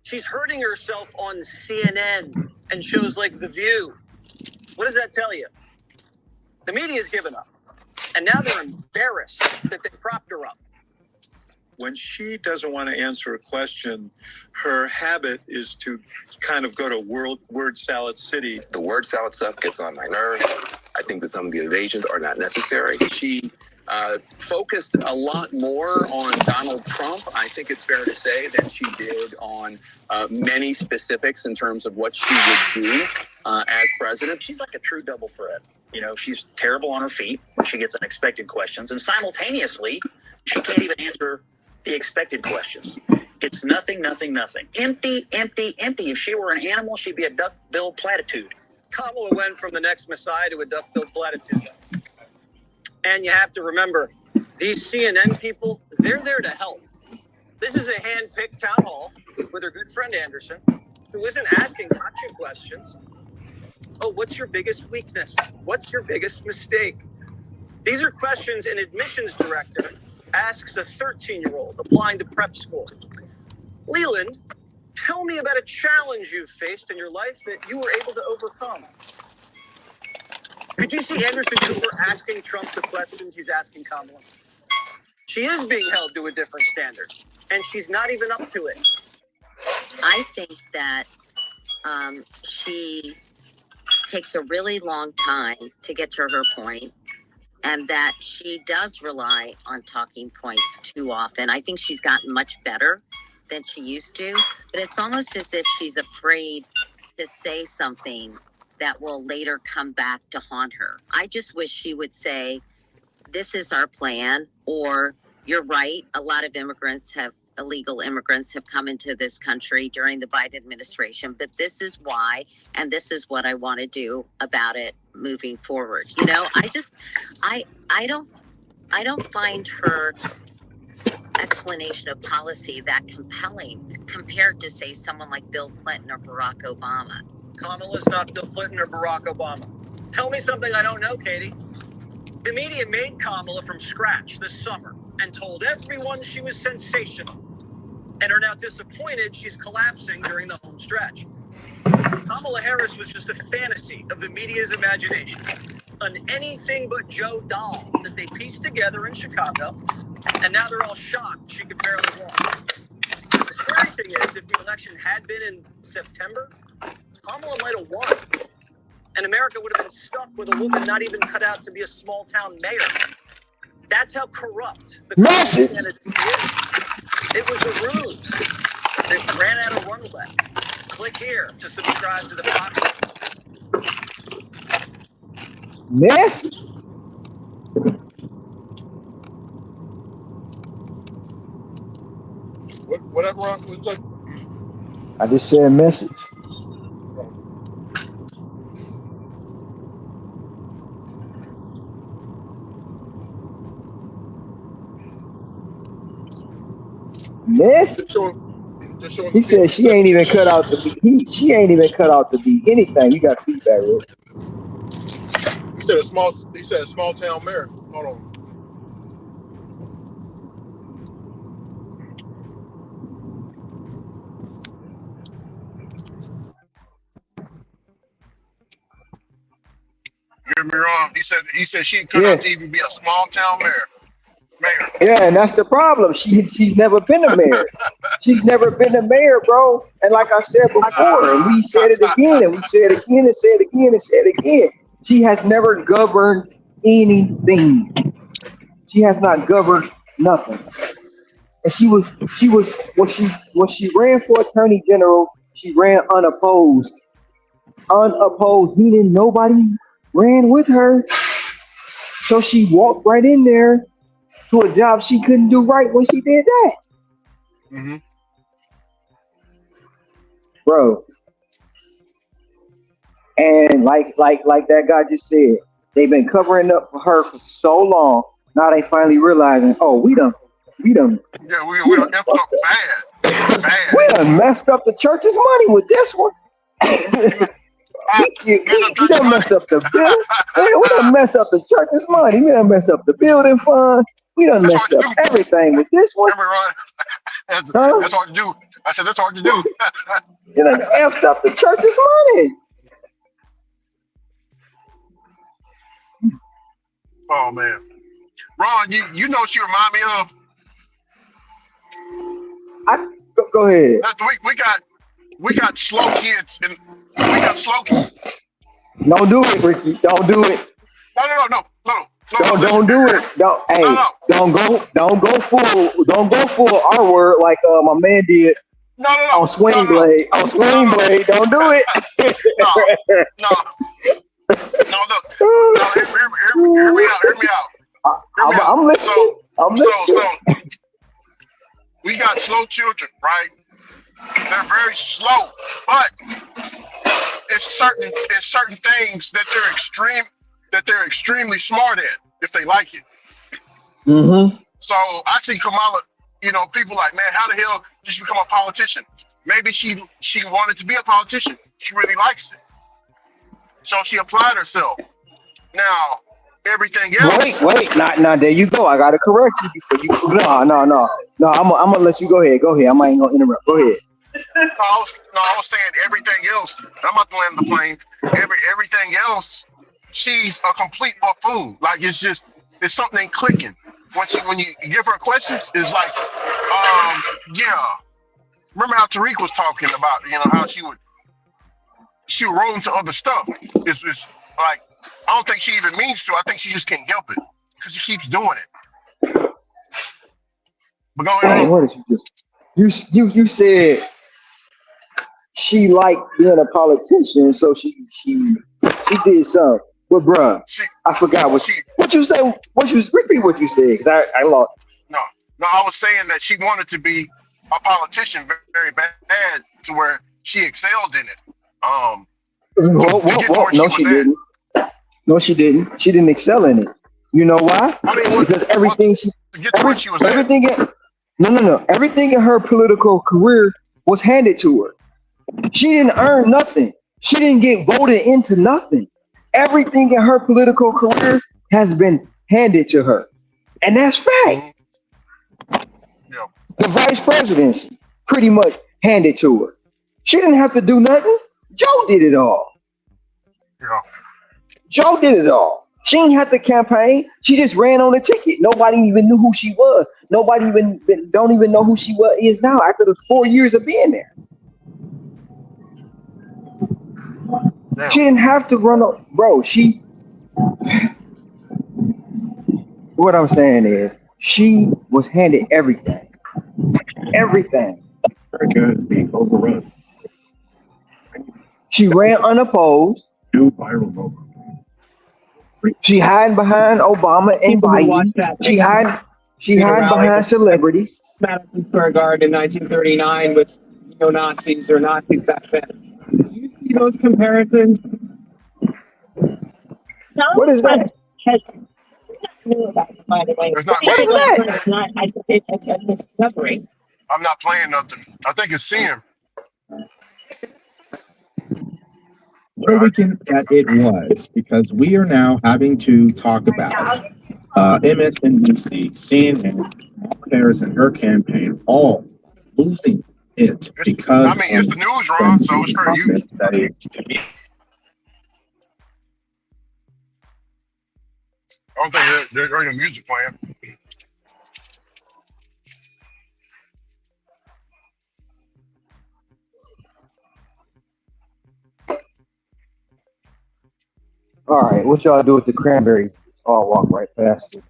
She's hurting herself on CNN and shows like The View. What does that tell you? The media's given up. And now they're embarrassed that they propped her up. When she doesn't want to answer a question, her habit is to kind of go to word salad city. The word salad stuff gets on my nerves. I think that some of the evasions are not necessary. She focused a lot more on Donald Trump, I think it's fair to say, than she did on many specifics in terms of what she would do as president. She's like a true double threat. You know, she's terrible on her feet when she gets unexpected questions, and simultaneously, she can't even answer the expected questions. It's nothing, nothing, nothing. Empty, empty, empty. If she were an animal, she'd be a duck-billed platitude. Kamala went from the next Messiah to a duck-billed platitude. And you have to remember, these CNN people, they're there to help. This is a hand-picked town hall with her good friend Anderson, who isn't asking gotcha questions. Oh, what's your biggest weakness? What's your biggest mistake? These are questions an admissions director asks a 13-year-old applying to prep school. Leland, tell me about a challenge you've faced in your life that you were able to overcome. Could you see Anderson Cooper asking Trump the questions he's asking Kamala? She is being held to a different standard, and she's not even up to it. I think that she takes a really long time to get to her point, and that she does rely on talking points too often. I think she's gotten much better than she used to, but it's almost as if she's afraid to say something that will later come back to haunt her. I just wish she would say, this is our plan, or you're right, a lot of illegal immigrants have come into this country during the Biden administration, but this is why, and this is what I want to do about it moving forward. You know, I don't find her explanation of policy that compelling compared to, say, someone like Bill Clinton or Barack Obama. Kamala's not Bill Clinton or Barack Obama. Tell me something I don't know, Katie. The media made Kamala from scratch this summer and told everyone she was sensational, and are now disappointed she's collapsing during the home stretch. Kamala Harris was just a fantasy of the media's imagination, an anything but Joe doll that they pieced together in Chicago, and now they're all shocked she could barely walk. The scary thing is, if the election had been in September, Kamala might have won, and America would have been stuck with a woman not even cut out to be a small-town mayor. That's how corrupt the Message. candidacy is. It was a ruse. They ran out of runway. Click here to subscribe to the Fox. Message. Whatever. What's up? I just said message. Message. Just showing He some said people she ain't even cut out to be. She ain't even cut out to be anything. You got feedback, Rick. He said a small. He said a small town mayor. Hold on. You hear me wrong? He said she cut Yeah, out to even be a small town mayor. yeah, and that's the problem. She's never been a mayor. She's never been a mayor, bro. And like I said before, and we said it again, and we said it again, and said it again, and said it again. She has never governed anything. She has not governed nothing. And she was when she ran for attorney general, she ran unopposed. Unopposed, meaning nobody ran with her. So she walked right in there to a job she couldn't do right when she did that. Mm-hmm. Bro. And like that guy just said, they've been covering up for her for so long. Now they finally realizing, oh, we done Yeah, we we done done effed up bad. we done messed up the church's money with this one. We done messed up the bill. We done messed up the church's money. We done messed up the building fund. We done That's messed hard to up do. everything with this one. Remember, Ron? Huh? That's hard to do. I said that's hard to do. You done effed up the church's money. Oh man, Ron, you know she remind me of. Go ahead. We got slow kids and we got slow. Don't do it, Ricky. Don't do it. Don't do it. Don't. Hey, No. don't go full R word like my man did on Swing Blade. On Swing Blade. Don't do it. No. Look. No, hear me out. I'm listening. I'm listening. So we got slow children, right? They're very slow, but it's certain things that they're extremely smart at if they like it. Mm-hmm. So I see Kamala, people like, man, how the hell did she become a politician? Maybe she wanted to be a politician. She really likes it. So she applied herself. Now, everything else. Wait. Now, there you go. I gotta correct you before you. No. I'm gonna let you go ahead. Go ahead. I ain't gonna interrupt. Go ahead. I was saying everything else. I'm about to land the plane. Everything else, she's a complete buffoon. Like it's something ain't clicking. When you give her questions, it's like, yeah. Remember how Tariq was talking about, how she would roll into other stuff. It's like I don't think she even means to. I think she just can't help it because she keeps doing it. But go ahead. What did you do? You said she liked being a politician, so she did something. But bruh, I forgot what you say. Repeat what you said, because I lost. No, I was saying that she wanted to be a politician very, very bad to where she excelled in it. No, she didn't. No, she didn't. She didn't excel in it. You know why? Because everything everything in her political career was handed to her. She didn't earn nothing. She didn't get voted into nothing. Everything in her political career has been handed to her. And that's fact. Yeah. The vice presidency pretty much handed to her. She didn't have to do nothing. Joe did it all. Yeah. Joe did it all. She didn't have to campaign. She just ran on the ticket. Nobody even knew who she was. Nobody don't even know who she is now after the 4 years of being there. She didn't have to run up, bro. what I'm saying is, she was handed everything, everything. Very good. Being overrun. She ran unopposed. New viral moment. She hiding behind Obama and People who watched Biden. that She Freedom hiding rally behind celebrities. Madison Square Garden in 1939 with neo-Nazis or Nazis back then. You see those comparisons? What is that? Knew about it, by the way. It's not What me. is that? It's not. It's a discovery. I'm not playing nothing. I think it's Sim. What a weekend that it was, because we are now having to talk about MSNBC, CNN, Harris and her campaign all losing it because It's of the news, some Ron, so it's fair use. comments that it I don't think there's any music playing. All right, what y'all do with the cranberries? Oh, I'll walk right past it.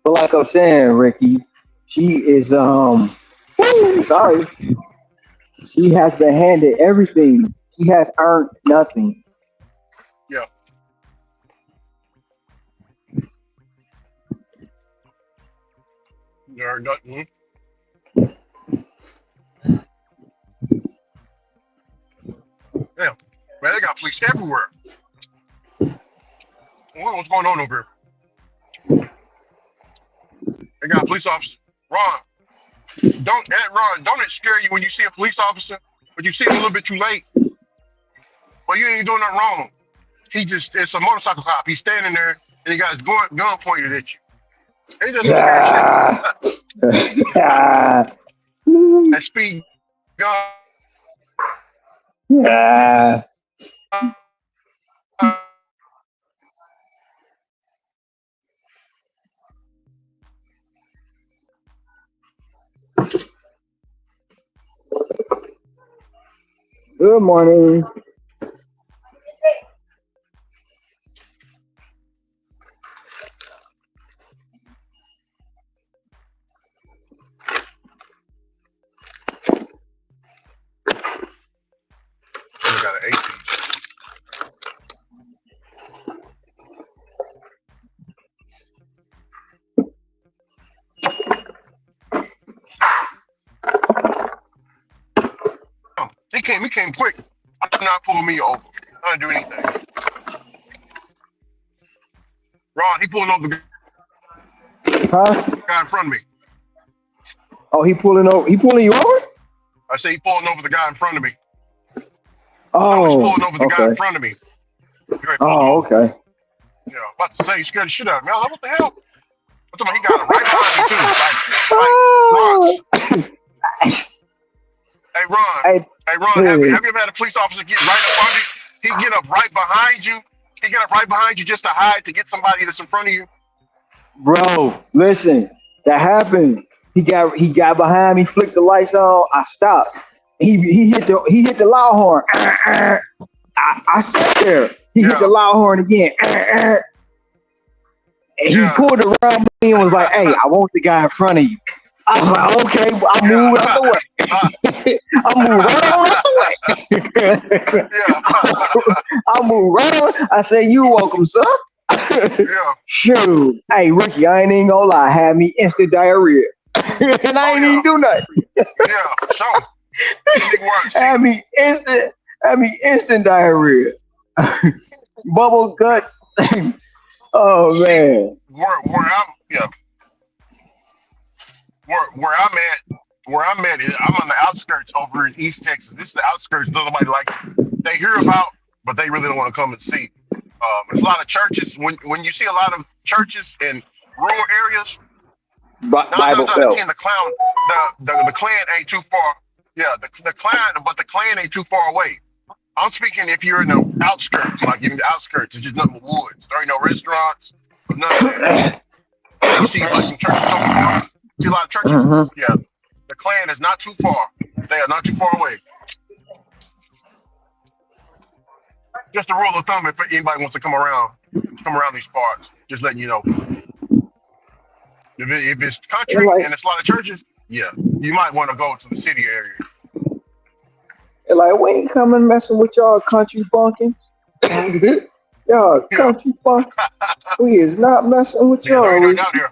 But like I'm saying, Ricky, she is sorry. She has been handed everything. She has earned nothing. Yeah. There's nothing. Yeah. Man, they got police everywhere. What's going on over here? They got police officers. Ron, don't it scare you when you see a police officer, but you see him a little bit too late? Well, you ain't doing nothing wrong. It's a motorcycle cop. He's standing there and he got his gun pointed at you. He does some scary shit. That speed gun. Yeah. Good morning. Should have got an 8-piece. He came quick. I did not pull me over. I didn't do anything. Ron, he pulling over the Huh? guy in front of me. Oh, he pulling over. He pulling you over? I say he pulling over the guy in front of me. Oh, No, he's pulling over the guy in okay. front of me. Oh, okay. Yeah, about to say, he scared the shit out of me. I was like, what the hell? I'm talking about he got him right behind me, too. Like, hey, Ron, have you ever had a police officer get right up under you? He get up right behind you. He get up right behind you just to hide to get somebody that's in front of you. Bro, listen, that happened. He got behind me, flicked the lights on. I stopped. He hit the loud horn. I sat there. He hit the loud horn again. And he pulled around me and was like, "Hey, I want the guy in front of you." I was like, "Okay." I moved out the way. I moved right on out the way. I moved right on. I said, "You welcome, sir." Shoot. Hey, Ricky, I ain't even gonna lie. Had me instant diarrhea. And I ain't even do nothing. Sure. Had me instant diarrhea. Bubble guts. Oh man. Where I'm at is I'm on the outskirts over in East Texas. This is the outskirts nobody like they hear about, but they really don't want to come and see. There's a lot of churches. When you see a lot of churches in rural areas, nine times out of 10 the Klan ain't too far. Yeah, the Klan ain't too far away. I'm speaking if you're in the outskirts, like in the outskirts, it's just nothing but woods. There ain't no restaurants, none of that. Yeah, you see like some churches over there. See a lot of churches. Mm-hmm. Yeah, the Klan is not too far. They are not too far away. Just a rule of thumb if anybody wants to come around these parts. Just letting you know. If it's They're country like, and it's a lot of churches, yeah, you might want to go to the city area. we ain't coming messing with y'all country bunkins. Y'all Yeah, country bunk. We is not messing with yeah, there ain't y'all. nothing out there.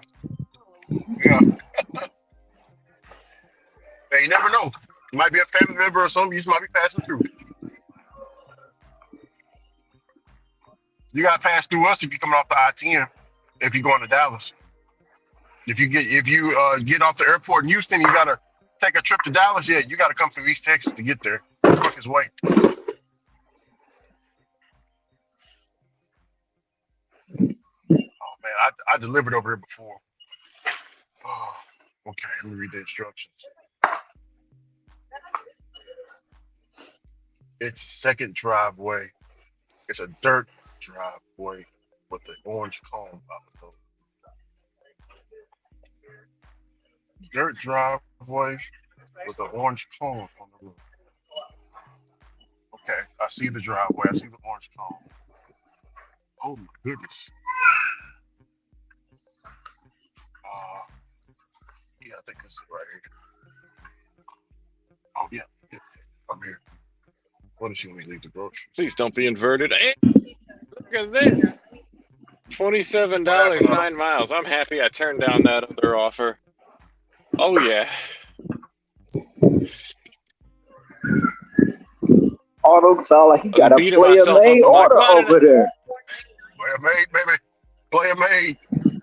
Yeah, hey, you never know. You might be a family member or something. You just might be passing through. You got to pass through us if you're coming off the I-10. If you're going to Dallas, if you get off the airport in Houston, you got to take a trip to Dallas. Yeah, you got to come through East Texas to get there. The quickest way. Oh man, I delivered over here before. Oh, okay, let me read the instructions. It's a second driveway. It's a dirt driveway with the orange cone. Dirt driveway with the orange cone on the roof. Okay, I see the driveway. I see the orange cone. Oh my goodness. Yeah, I think this is right here. Oh yeah, yeah. I'm here. What does she want me to leave the groceries? Please don't be inverted. Hey, look at this. $27, What happened, Otto? 9 miles. I'm happy I turned down that other offer. Oh yeah. Auto sound like you I'm got a beating player myself up. made I'm like, order why did over there. Player made, baby. Player made.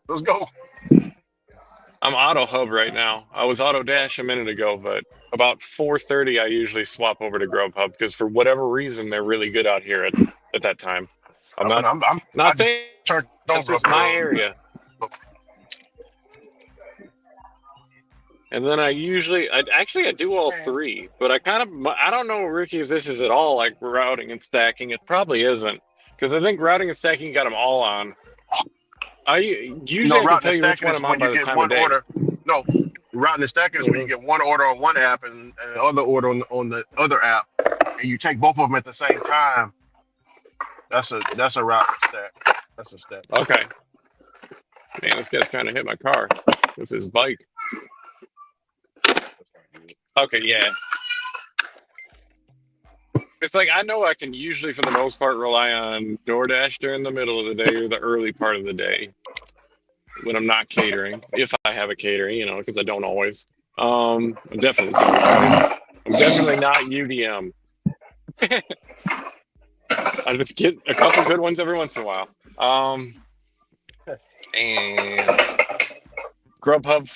Let's go. I'm Auto Hub right now. I was Auto Dash a minute ago, but about 4:30 I usually swap over to Grubhub because for whatever reason they're really good out here at that time. I'm I not just saying turned that's over just my area. And then I do all three, but I don't know, Ricky, if this is at all like routing and stacking. It probably isn't because I think routing and stacking got them all on. Usually I can routing tell and you which stacking one is I'm on when you by the get time of one day. order. No, routing and stacking is when you get one order on one app and another order on the other app, and you take both of them at the same time. That's a route and stack. That's a stack. Okay. Man, this guy's trying to hit my car with his bike. Okay, yeah. It's like I know I can usually, for the most part, rely on DoorDash during the middle of the day or the early part of the day when I'm not catering. If I have a catering, because I don't always. I definitely don't always. I'm definitely not UDM. I just get a couple good ones every once in a while. And Grubhub,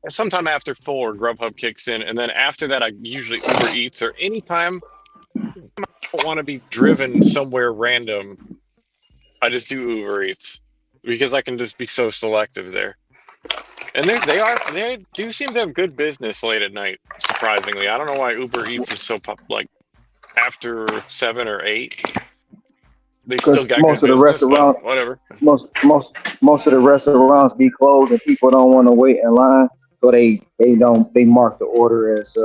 sometime after 4, Grubhub kicks in, and then after that, I usually Uber Eats or anytime I don't want to be driven somewhere random. I just do Uber Eats because I can just be so selective there. And they do seem to have good business late at night. Surprisingly, I don't know why Uber Eats is so like after 7 or 8. They still Because got most good of the business, but restaurant, whatever. most of the restaurants be closed, and people don't want to wait in line, so they mark the order as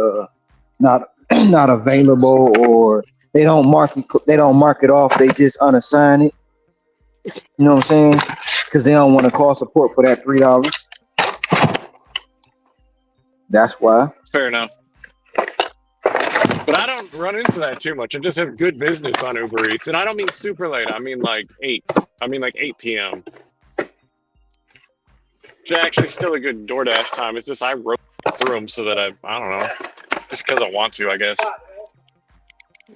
not not available, or they don't mark it off. They just unassign it. You know what I'm saying? Because they don't want to call support for that $3. That's why. Fair enough. But I don't run into that too much. I just have good business on Uber Eats. And I don't mean super late. I mean like 8. I mean like 8 p.m. It's actually still a good DoorDash time. It's just I rotate through them so that I don't know. Just because I want to, I guess.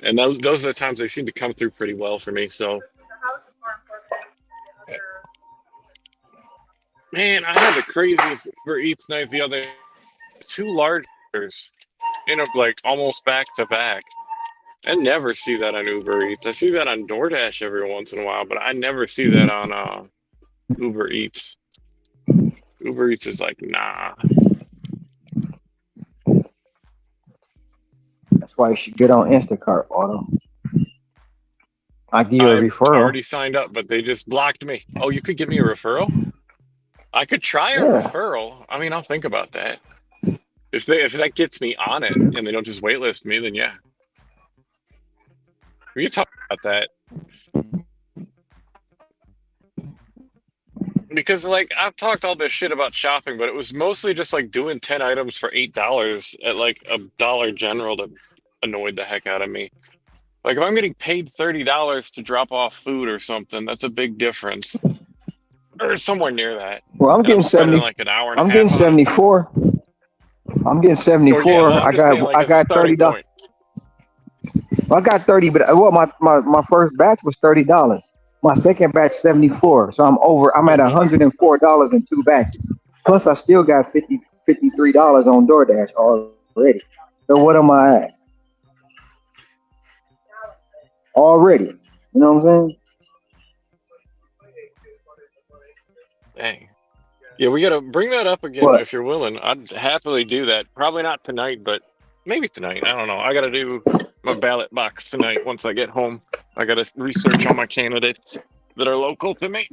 And those are the times they seem to come through pretty well for me. So, man, I had the craziest Uber Eats night the other 2 large orders, like almost back to back. I never see that on Uber Eats. I see that on DoorDash every once in a while, but I never see that on Uber Eats. Uber Eats is like, nah. That's why you should get on Instacart, Auto. I give you a I've referral. already signed up, but they just blocked me. Oh, you could give me a referral? I could try a Yeah. referral. I mean, I'll think about that. If that gets me on it and they don't just waitlist me, then yeah, we can talk about that. Because like I've talked all this shit about shopping, but it was mostly just like doing 10 items for $8 at like a Dollar General that annoyed the heck out of me. Like if I'm getting paid $30 to drop off food or something, that's a big difference. Or somewhere near that. Well, I'm And I'm getting spending 70. like an hour and a I'm getting half on it. 74. I'm getting Or yeah, well, 74. I'm just saying like I as a got starting $30. point. I got 30, but my first batch was $30. My second batch 74. So I'm over. I'm at Hmm. $104 in two batches. Plus, I still got $53 on DoorDash already. So what am I at already? You know what I'm saying? Dang. Yeah, we gotta bring that up again But if you're willing. I'd happily do that. Probably not tonight, but maybe tonight. I don't know. I gotta do my ballot box tonight once I get home. I gotta research all my candidates that are local to me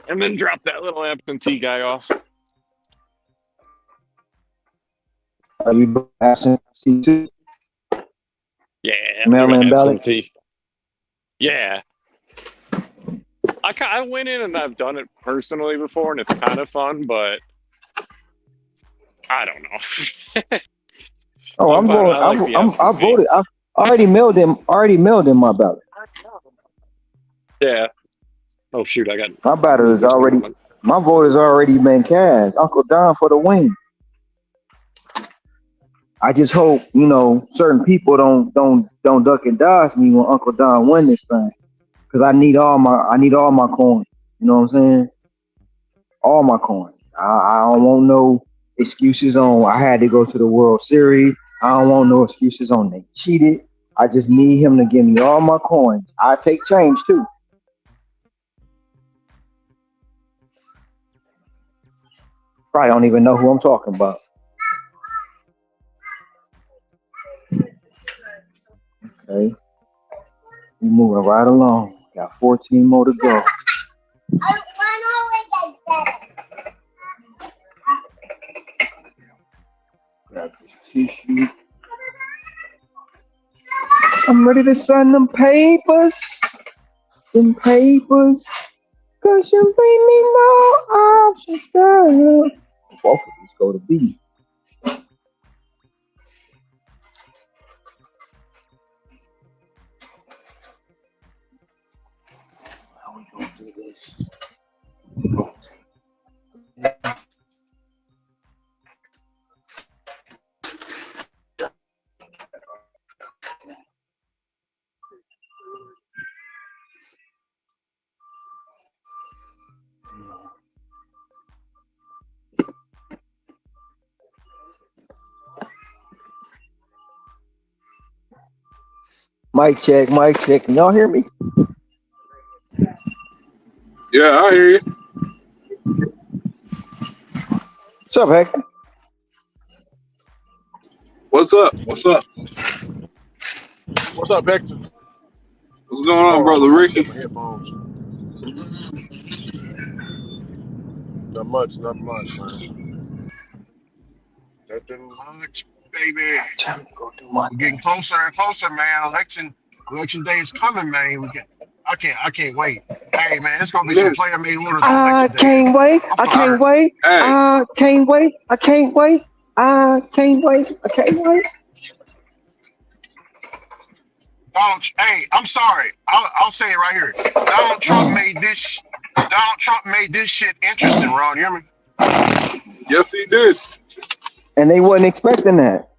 and then drop that little absentee guy off. are you absentee too? Yeah, I'm doing Mail-in ballot. absentee. Yeah. I went in and I've done it personally before and it's kind of fun, but I don't know. Oh, I'm going. I like the I absentee. voted. I already mailed him. Already mailed him my ballot. Yeah. Oh shoot, I got My ballot is music already. going. My vote has already been cast. Uncle Don for the win. I just hope certain people don't duck and dodge me when Uncle Don win this thing, because I need all my coins. You know what I'm saying? All my coins. I don't want no excuses on I had to go to the World Series. I don't want no excuses on they cheated. I just need him to give me all my coins. I take change too. Probably don't even know who I'm talking about. Okay, we moving right along. Got 14 more to go. Grab this tissue. I'm ready to sign them papers. Them papers. Cause you leave me no options, girl. Both of these go to B. How we gonna do this? Mic check, mic check. Can y'all hear me? Yeah, I hear you. What's up, Hector? What's up? What's up? What's up, Hector? What's going on, Hold on, brother let me check Ricky? my headphones. Not much, not much, man. Nothing much, baby. Time to go do my We're getting thing. closer and closer, man. Election day is coming, man. I can't wait. Hey, man, it's gonna be some Yeah. player made orders on I election day, man. can't wait. I'm I feeling can't hurt. wait. Hey, I can't wait. I can't wait. I can't wait. I can't wait. Hey, I'm sorry. I'll say it right here. Donald Trump made this. Donald Trump made this shit interesting, Ron. You hear me? yes, he did. And they wasn't expecting that.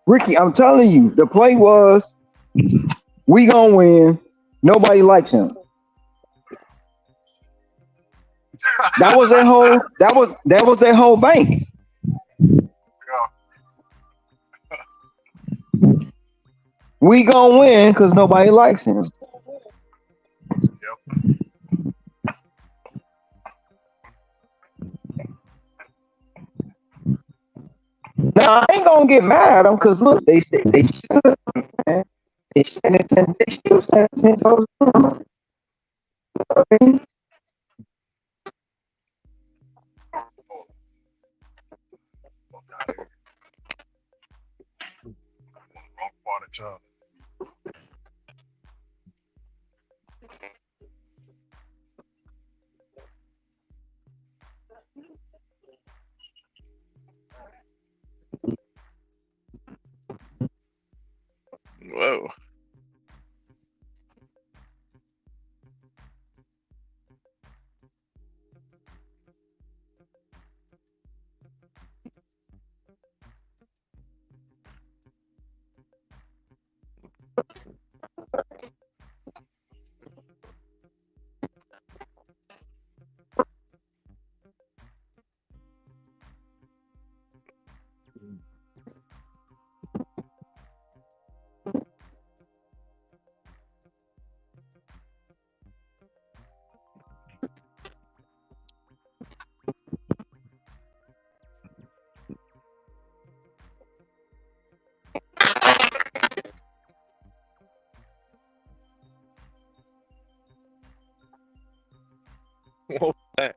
Ricky, I'm telling you, the play was we gonna win. Nobody likes him. That was their whole. That was their whole bank. We gonna win because nobody likes him. Yep. Now I ain't gonna get mad at them because look, they should, man. They still stand 10 toes down. job. Whoa. What was that?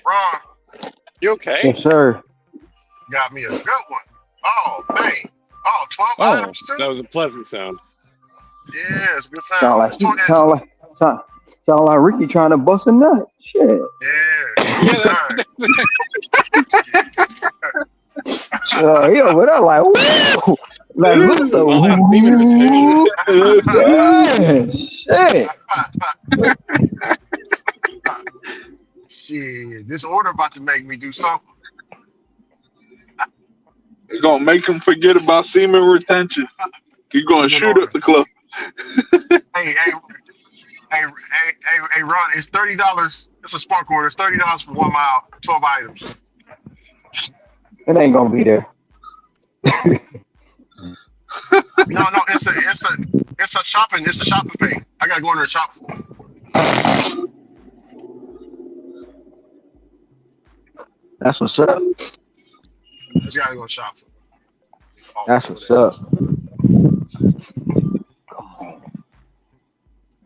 Ron You okay? Yes, sir. got me a good one. Oh, man. Oh, 12 Oh, items too? That was a pleasant sound. Yeah, it's a good sound sound. like It's 20. It's, sound like Ricky trying to bust a nut. Shit. yeah, Yeah, God. Yeah, but I'm like, woo! Like Luther, my theme imitation. woo! Yeah, shit. Shit, this order about to make me do something. You're gonna make him forget about semen retention. You're gonna Good shoot up order. the club. Hey, Ron, it's $30. It's a spark order. It's $30 for 1 mile, 12 items. It ain't gonna be there. No, it's a shopping thing. I gotta go in there and shop for it. That's what's up. I just gotta go shop for it. Oh, That's over what's there. up. Come on.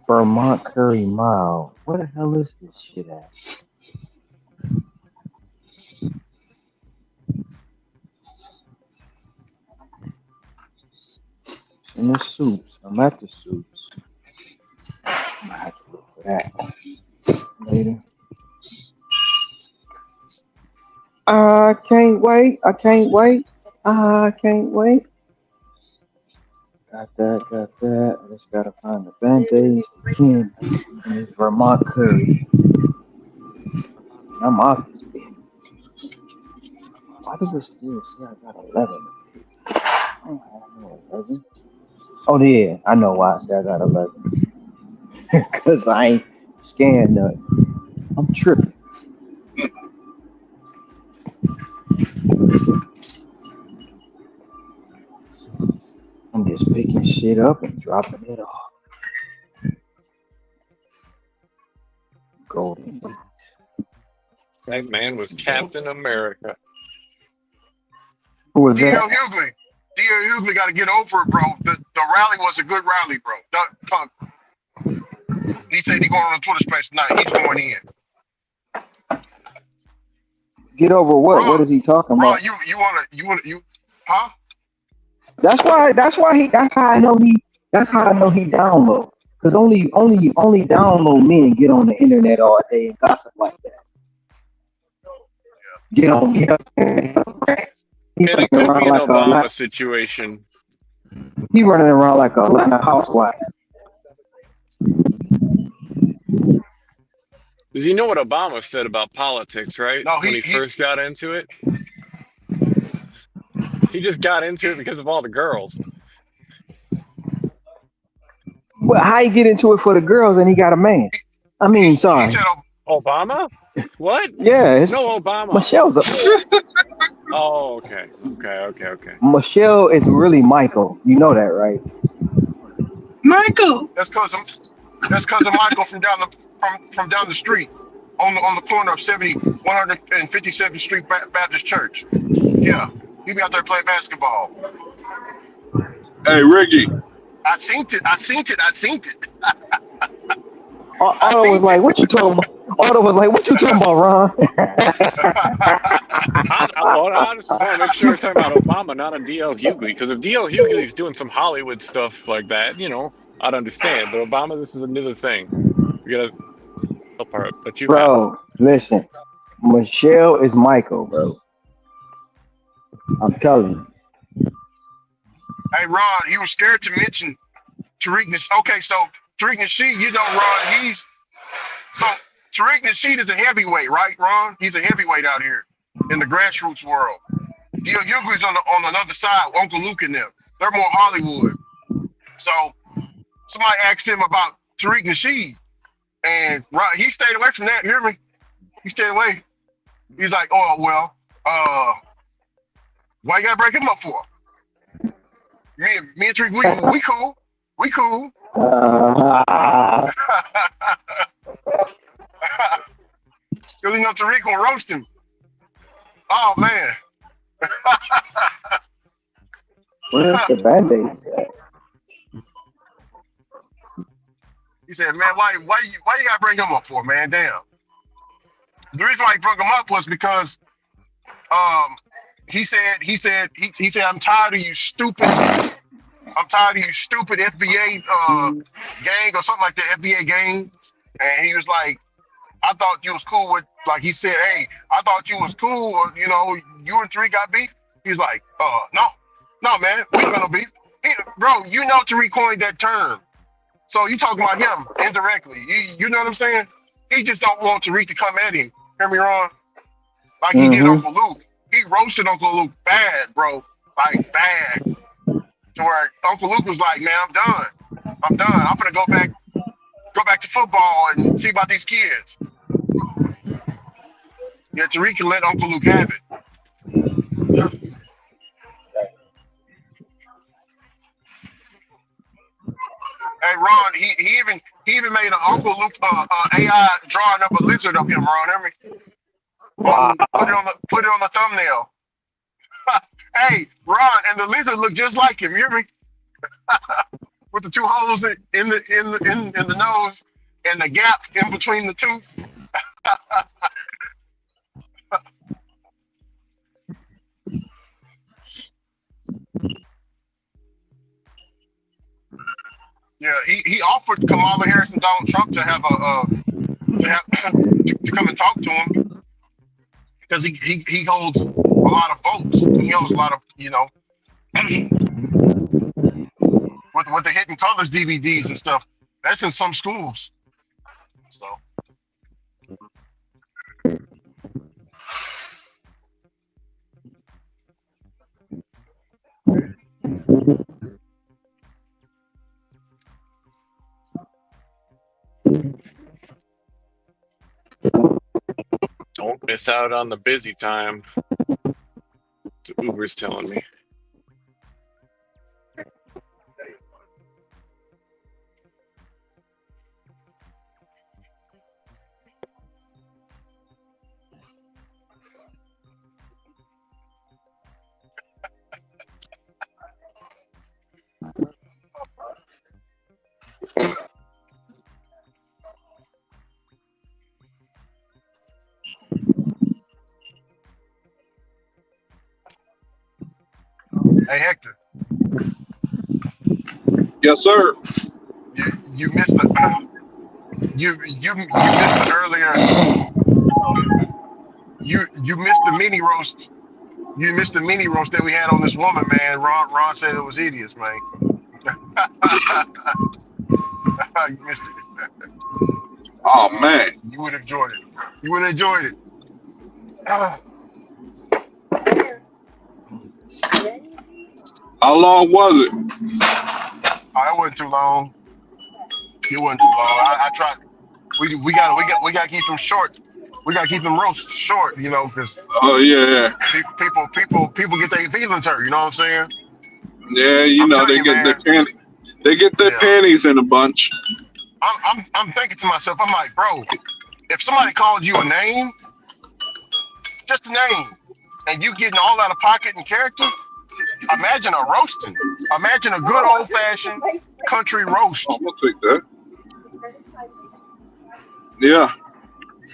Vermont Curry Mile. Where the hell is this shit at? In the soups. I'm at the soups. I have to look for that later. I can't wait. I can't wait. I can't wait. Got that. Got that. I just gotta find the band-aids, the candy, and this Vermont Curry. I'm off this bitch. Why does it still say I got 11? I don't have no 11. Oh yeah, I know why I say I got 11. Cause I ain't scanned nothing. I'm tripping. I'm just picking shit up and dropping it off. Golden Wheat. That man was Captain America. Who was D.L. that? Hughley. D.L. Hughley got to get over it, bro. The rally was a good rally, bro. He said he going on a Twitter space tonight. He's going in. Get over what? Ron, What is he talking Ron, about? huh? That's how I know he download. Cause only download men get on the internet all day and gossip like that. Get up there. He And running it could around be an like Obama situation. a housewife. Because you know what Obama said about politics, right? No, When he he's first got into it, he just got into it because of all the girls. Well, how he get into it for the girls and he got a man? I mean, he sorry. said Obama? What? Yeah, it's, No, Obama. Michelle's a, Oh, okay. Okay. Michelle is really Michael. You know that, right? Michael. that's cousin Michael from down the street on the corner of 157th Street Baptist Church. Yeah, he be out there playing basketball. Hey, Ricky. I seen it. I Otto was seen like, it. "What you talking about?" Otto was like, "What you talking about, Ron?" I just want to make sure we're talking about Obama, not a D.L. Hughley. Because if D.L. Hughley's doing some Hollywood stuff like that, I'd understand. But Obama, this is another thing. We gotta help her, but you have. Bro, listen, Michelle is Michael, bro. I'm telling you. Hey, Ron, he was scared to mention Tariq Nasheed. Okay, so Tariq Nasheed, Ron, so Tariq Nasheed is a heavyweight, right, Ron? He's a heavyweight out here in the grassroots world. D.L. Hughley's on another side, Uncle Luke and them. They're more Hollywood. So somebody asked him about Tariq Nasheed, and Ron, he stayed away from that. Hear me? He stayed away. He's like, oh well, why you gotta break him up for? Me and Tariq, we cool. Because Tariq gonna roast him. Oh man. Where's the band-aid? He said, man, why you gotta bring him up for, man? Damn. The reason why he brought him up was because he said I'm tired of you stupid FBA gang or something like that, FBA gang. And he was like, I thought you was cool with, like he said, hey, I thought you was cool, or you and Tariq got beef. He's like, no, man, we ain't got no beef. Bro, Tariq coined that term. So you talking about him indirectly. You know what I'm saying? He just don't want Tariq to come at him. Hear me, Ron? Like he did Uncle Luke. He roasted Uncle Luke bad, bro. Like bad. To where Uncle Luke was like, man, I'm done. I'm gonna go back to football and see about these kids. Yeah, Tariq can let Uncle Luke have it. Hey Ron, he even made an Uncle Luke AI drawing up a lizard of him, Ron. Hear me? Put it on the thumbnail. Hey, Ron, and the lizard looked just like him. You hear me? With the two holes in the nose and the gap in between the two. Yeah, he offered Kamala Harris and Donald Trump to have to come and talk to him because he holds a lot of votes. He holds a lot of with the Hidden Colors DVDs and stuff. That's in some schools. So Don't miss out on the busy time. The Uber's telling me. Hey Hector, Yes, sir. you missed the you missed the earlier you missed the mini roast. You missed the mini roast that we had on this woman, man. Ron said it was idiots, man. You missed it. Oh man, You would have enjoyed it. You would have enjoyed it. Ah, how long was it? it wasn't too long. It wasn't too long. I tried. We got to keep them short. We got to keep them roasts short, because Oh yeah, people get their feelings hurt. You know what I'm saying? yeah. You I'm know telling they you, get their man. they get their Yeah. panties in a bunch. I'm thinking to myself, I'm like, bro, if somebody called you a name, just a name, and you getting all out of pocket and character, imagine a roasting. Imagine a good old fashioned country Oh, roast. I'm gonna take that. Yeah.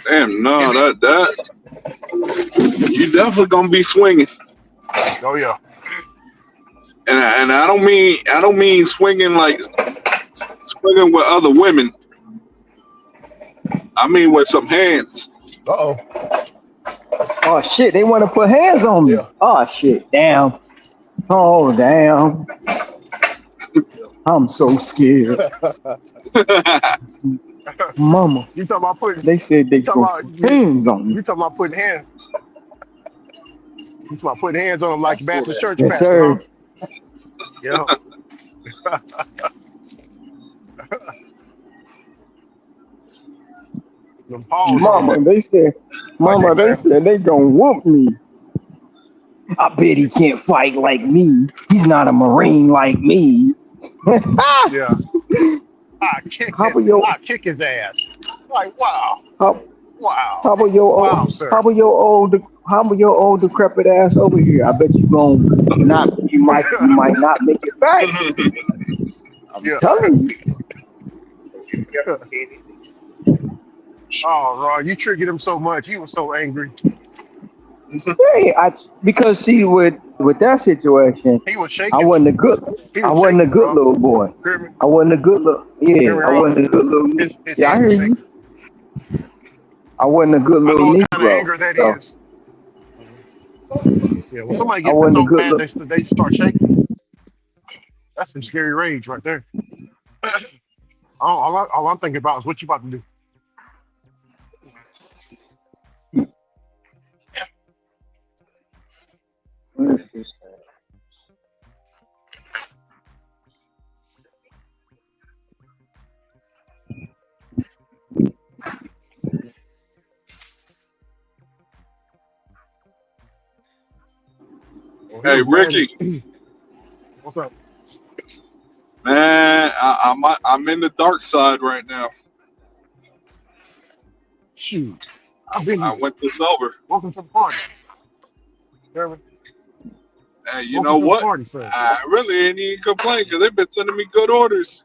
Damn, no, If it, that you definitely gonna be swinging, oh yeah, and I don't mean swinging like swinging with other women. I mean with some hands. oh Oh shit, they want to put hands on me. yeah, Oh shit, damn. Oh damn. I'm so scared. Mama, you talking about putting they said you they talking gonna about put hands on me. you talking about putting hands you talking about putting hands on them like Baptist church Yes, pastor, huh? sir. Yeah. Them paws on them Mama, they said, like they Mama, they saying. said they gonna whoop me. I bet he can't fight like me. He's not a Marine like me. Yeah. I kick How his about your I kick his ass. Like wow. how, Wow. how about your Wow, old sir. how about your old how about your old decrepit ass over here? I bet you might not make it back. I'm Yeah. telling Oh, Ron, you triggered him so much. He was so angry. you. Hey, because see with that situation, He was I shaking. wasn't a good He I was wasn't a shaking, good bro. little boy. Hear me? I wasn't a good little Hear me, yeah, I Ron? wasn't a good little His yeah, I hand hear was you. shaking. I wasn't a good I little know what kind of Negro. anger that So is. Yeah, when somebody I gets wasn't a so good mad little they start shaking, that's some scary rage right there. All I'm thinking about is what you about to do. Well, he Hey was mad at. Ricky, What's up? man, I'm in the dark side right now. Shoot. I've been I here. went to sober. Welcome to the party. Kevin. Hey, you Welcome know to the what? party, sir. I really ain't even complain because they've been sending me good orders.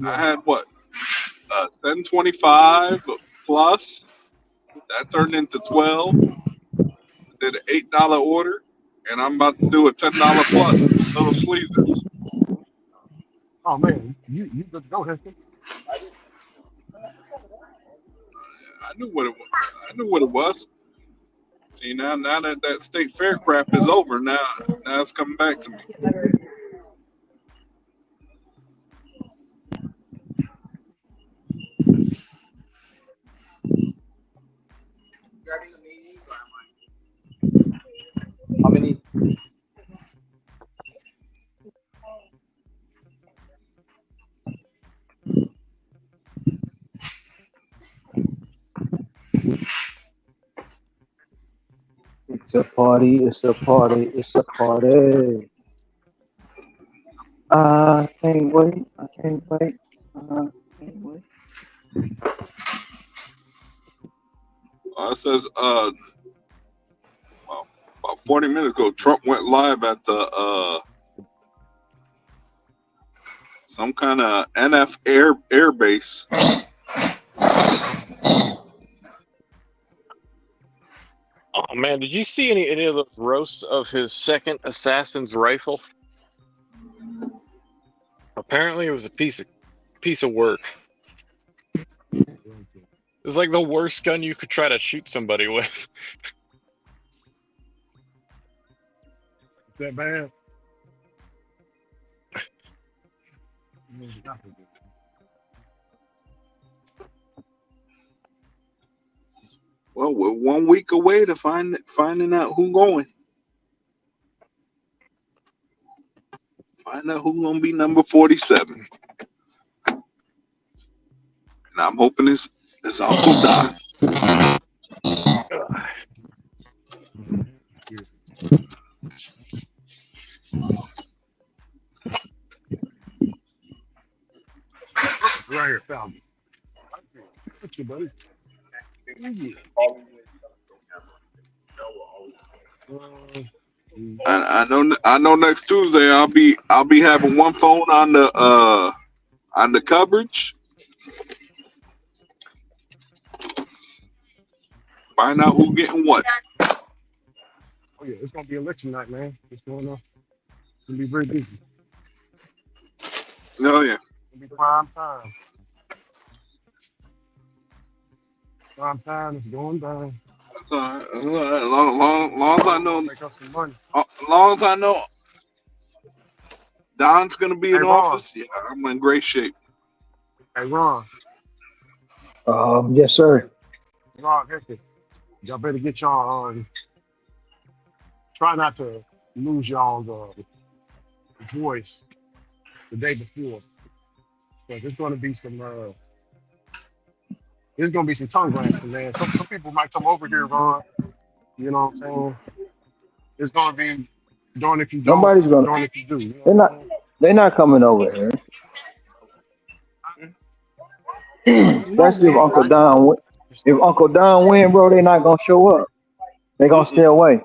I Yeah. had what 1025 plus. That turned into 12. Did an $8 order, and I'm about to do a $10 plus little sleezers. Oh man, you good to go, Heston. I knew what it was. I knew what it was. See now that state fair crap is over, now it's coming back to me. how many it's a party, it's a party, it's a party. I can't wait, I can't wait. Can't wait. It says well, about 40 minutes ago, Trump went live at the some kind of NF air base. Oh man, did you see any of those roasts of his second assassin's rifle? Apparently, it was a piece of work. It's like the worst gun you could try to shoot somebody with. Is that bad? Well, we're 1 week away to finding out who going. Find out who's gonna be number 47. And I'm hoping it's Uncle Don. Right here, found it. What's your buddy? I know next Tuesday I'll be having one phone on the coverage. Find out who getting what. Oh yeah, it's gonna be election night, man. It's gonna be very busy. Oh yeah. It's gonna be prime time. Prime time is going down. That's all right. That's all right. Long as I know, Make up some money. long as I know Don's gonna be Hey in Ron. office, yeah, I'm in great shape. Hey Ron. Yes, sir. Ron, Hector. Y'all better get y'all try not to lose y'all's voice the day before. Because there's gonna be some tongue grasping, man. Some people might come over here, Ron. You know what I'm saying? It's gonna be doing if you don't, Nobody's gonna. doing if you do. You know They're what I'm not. saying? They're not coming over here. Especially if Uncle Don. If Uncle Don win, bro, they're not gonna show up. They're gonna stay away.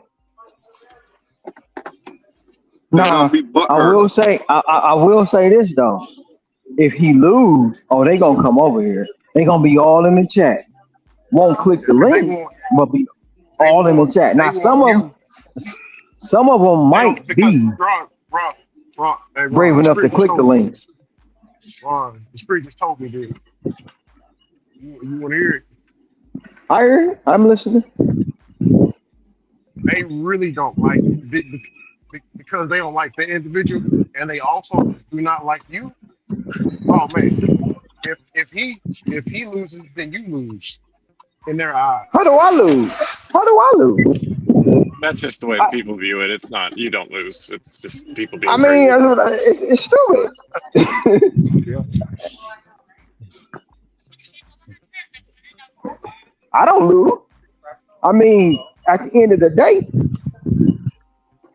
They're gonna Nah, be I butthurt. will say. I will say this though. If he lose, oh, they gonna come over here. They gonna be all in the chat. Won't click the Because link, but be all in the chat. they Now want you. some of them They don't might because be Ron, hey Ron, brave the enough to spirit just click the told me link. this. Ron, the spirit just told me this. You want to hear it? I hear it. I'm listening. They really don't like because they don't like the individual, and they also do not like you. Oh man, if he loses, then you lose in their How eyes. do I lose? How do I lose? That's just the way I, people view it. It's not, you don't lose. It's just people I being mean, crazy. it's stupid. Yeah. I don't lose. I mean, at the end of the day,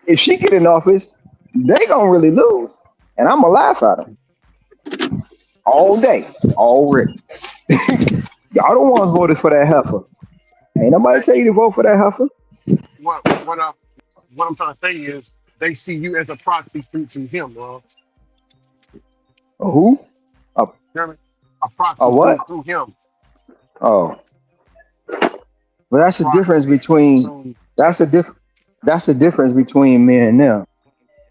if she get in office, they gonna really lose, and I'm gonna laugh at them all day, already. Y'all don't want to vote for that heifer. Ain't nobody tell you to vote for that heifer. What what I'm trying to say is they see you as a proxy to him, bro. A who? A, Hear me? A a proxy what? through him. Oh, but that's the difference Proxy between through. that's the diff that's the difference between me and them.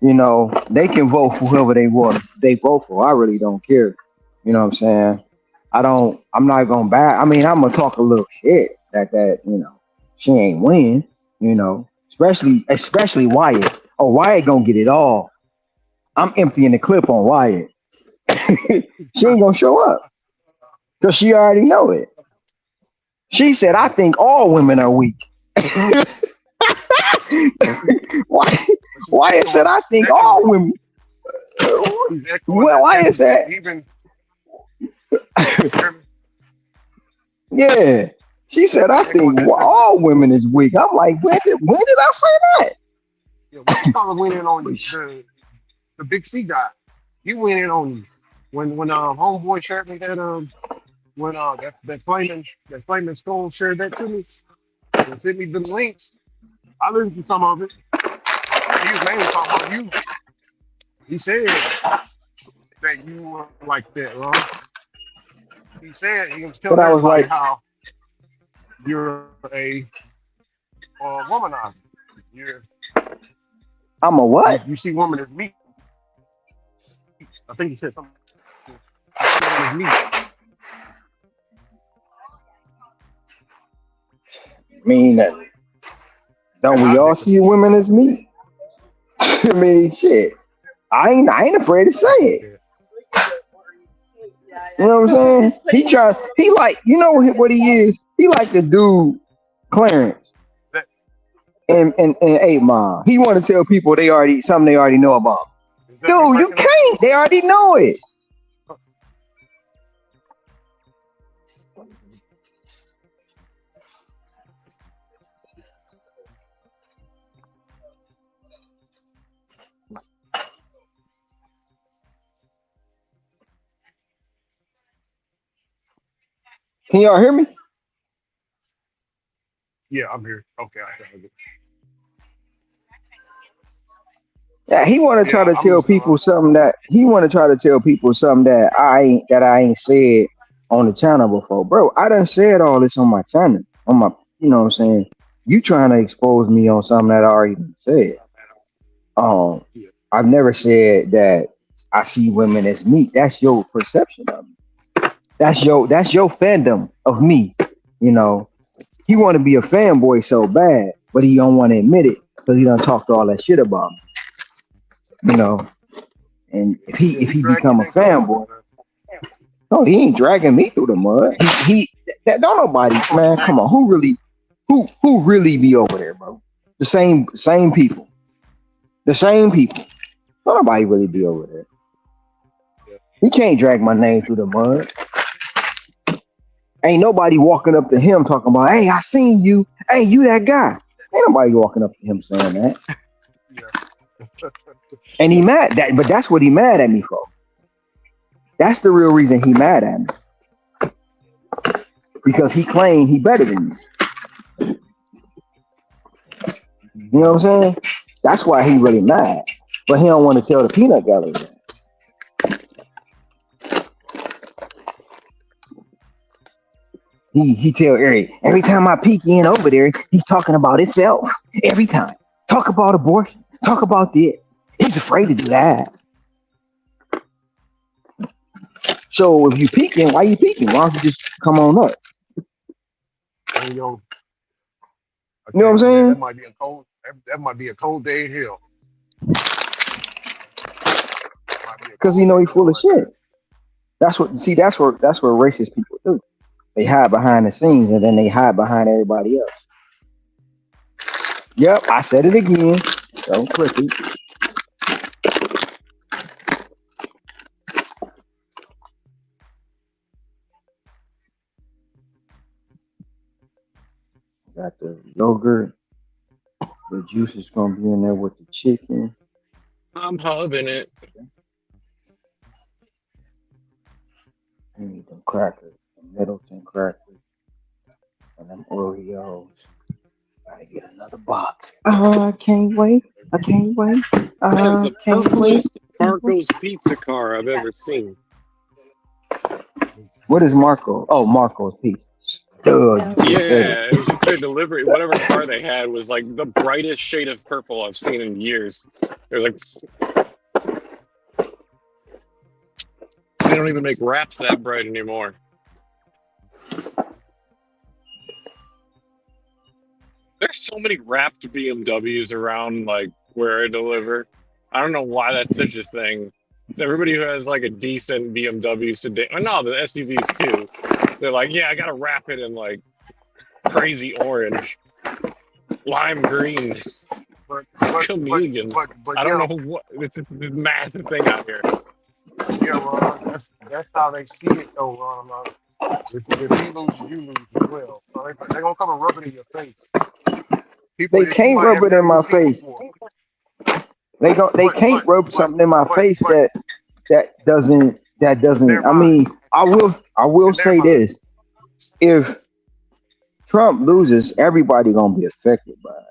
You know, they can vote for whoever they want. They vote for. I really don't care. You know what I'm saying? I'm not gonna back. I mean, I'm gonna talk a little shit she ain't win. Especially Wyatt. Oh, Wyatt gonna get it all. I'm emptying the clip on Wyatt. She ain't gonna show up because she already know it. She said, "I think all women are weak." Why? Wyatt said, "I think all Echoing. women." He's echoing Well, that Wyatt every said, even. Hear me? "Yeah." She said, "I He's echoing think that. all women is weak." I'm like, when did I say that? Yeah, what you call it went in on But you? The big C guy. He went in on you when homeboy shared me that when that flaming skull shared that to me and sent me the links. I listened to some of it. He was mainly talking about you. He said that you were like that, Ron. He was but telling I was everybody like, how you're a womanizer. You I'm a what? you see women as meat. I think you said something. You see women as meat. I mean, don't That's we how all they see perceive women it. as meat? I mean, shit. I ain't afraid to say That's what he it. said. You know what I'm saying? He like, you know what he is? He like the dude Clarence That and 8 Mile. He want to tell people something they already know about. is that him Dude, you breaking up? can't. They already know it. Can y'all hear me? Yeah, I'm here. Okay, I got it. Yeah, he want to try Yeah, to I'm tell listening. people something that he want to try to tell people something that I ain't said on the channel before, bro. I done said all this on my channel, on my, you know what I'm saying. You trying to expose me on something that I already done said. Um, Yeah, I've never said that I see women as meat. That's your perception of me. That's your fandom of me. You know, he want to be a fanboy so bad, but he don't want to admit it because he done talked all that shit about me. You know, and if he yeah, if he he dragged your become a name through the mud, fanboy, man. no, he ain't dragging me through the mud. He that don't nobody, man. Come on, who really be over there, bro? The same people, the same people. Don't nobody really be over there. Yeah, He can't drag my name through the mud. Ain't nobody walking up to him talking about, hey, I seen you. Hey, you that guy. Ain't nobody walking up to him saying that. yeah. And he mad that, but that's what he mad at me for. That's the real reason he mad at me because he claimed he better than me. You know what I'm saying? That's why he really mad. But he don't want to tell the peanut gallery that. He tell Eric every time I peek in over there, he's talking about himself. Every time. Talk about abortion. Talk about this. He's afraid to do that. So if you peeking, why you peeking? Why don't you just come on up? Hey, yo, I You know tell what I'm you, man, that saying? might be a cold. That might be a cold day in hell. Might be a Because he cold know day he in hell full of right shit. there. That's what racist people do. They hide behind the scenes and then they hide behind everybody else. Yep, I said it again. So quickly. Got the yogurt. The juice is gonna be in there with the chicken. I'm hubbing it. I need them crackers, the Middleton crackers, and them Oreos. Gotta get another box. I can't wait. I can't wait. That is I the can't wait. purplest Marco's pizza car I've ever seen. What is Marco? Oh, Marco's Pizza. Duh, you just said it. Yeah, it was just their delivery. Whatever car they had was like the brightest shade of purple I've seen in years. There's like they don't even make wraps that bright anymore. There's so many wrapped BMWs around like where I deliver. I don't know why that's such a thing. It's everybody who has like a decent BMW sedan. Oh, no, the SUVs too. They're like, yeah, I gotta wrap it in like crazy orange, lime green, But but but chameleon. but I don't yeah, know what it's a massive thing out here. yeah, Ron. That's how they see it, though, Ron. If he loses, you lose as well. So they gonna come and rub it in your face. People They that you can't might rub have it in never even my seen face. before. They But can't but rub but something in my but face but that doesn't. their I mind mean, I will in their say mind. this: if Trump loses, everybody gonna be affected by it.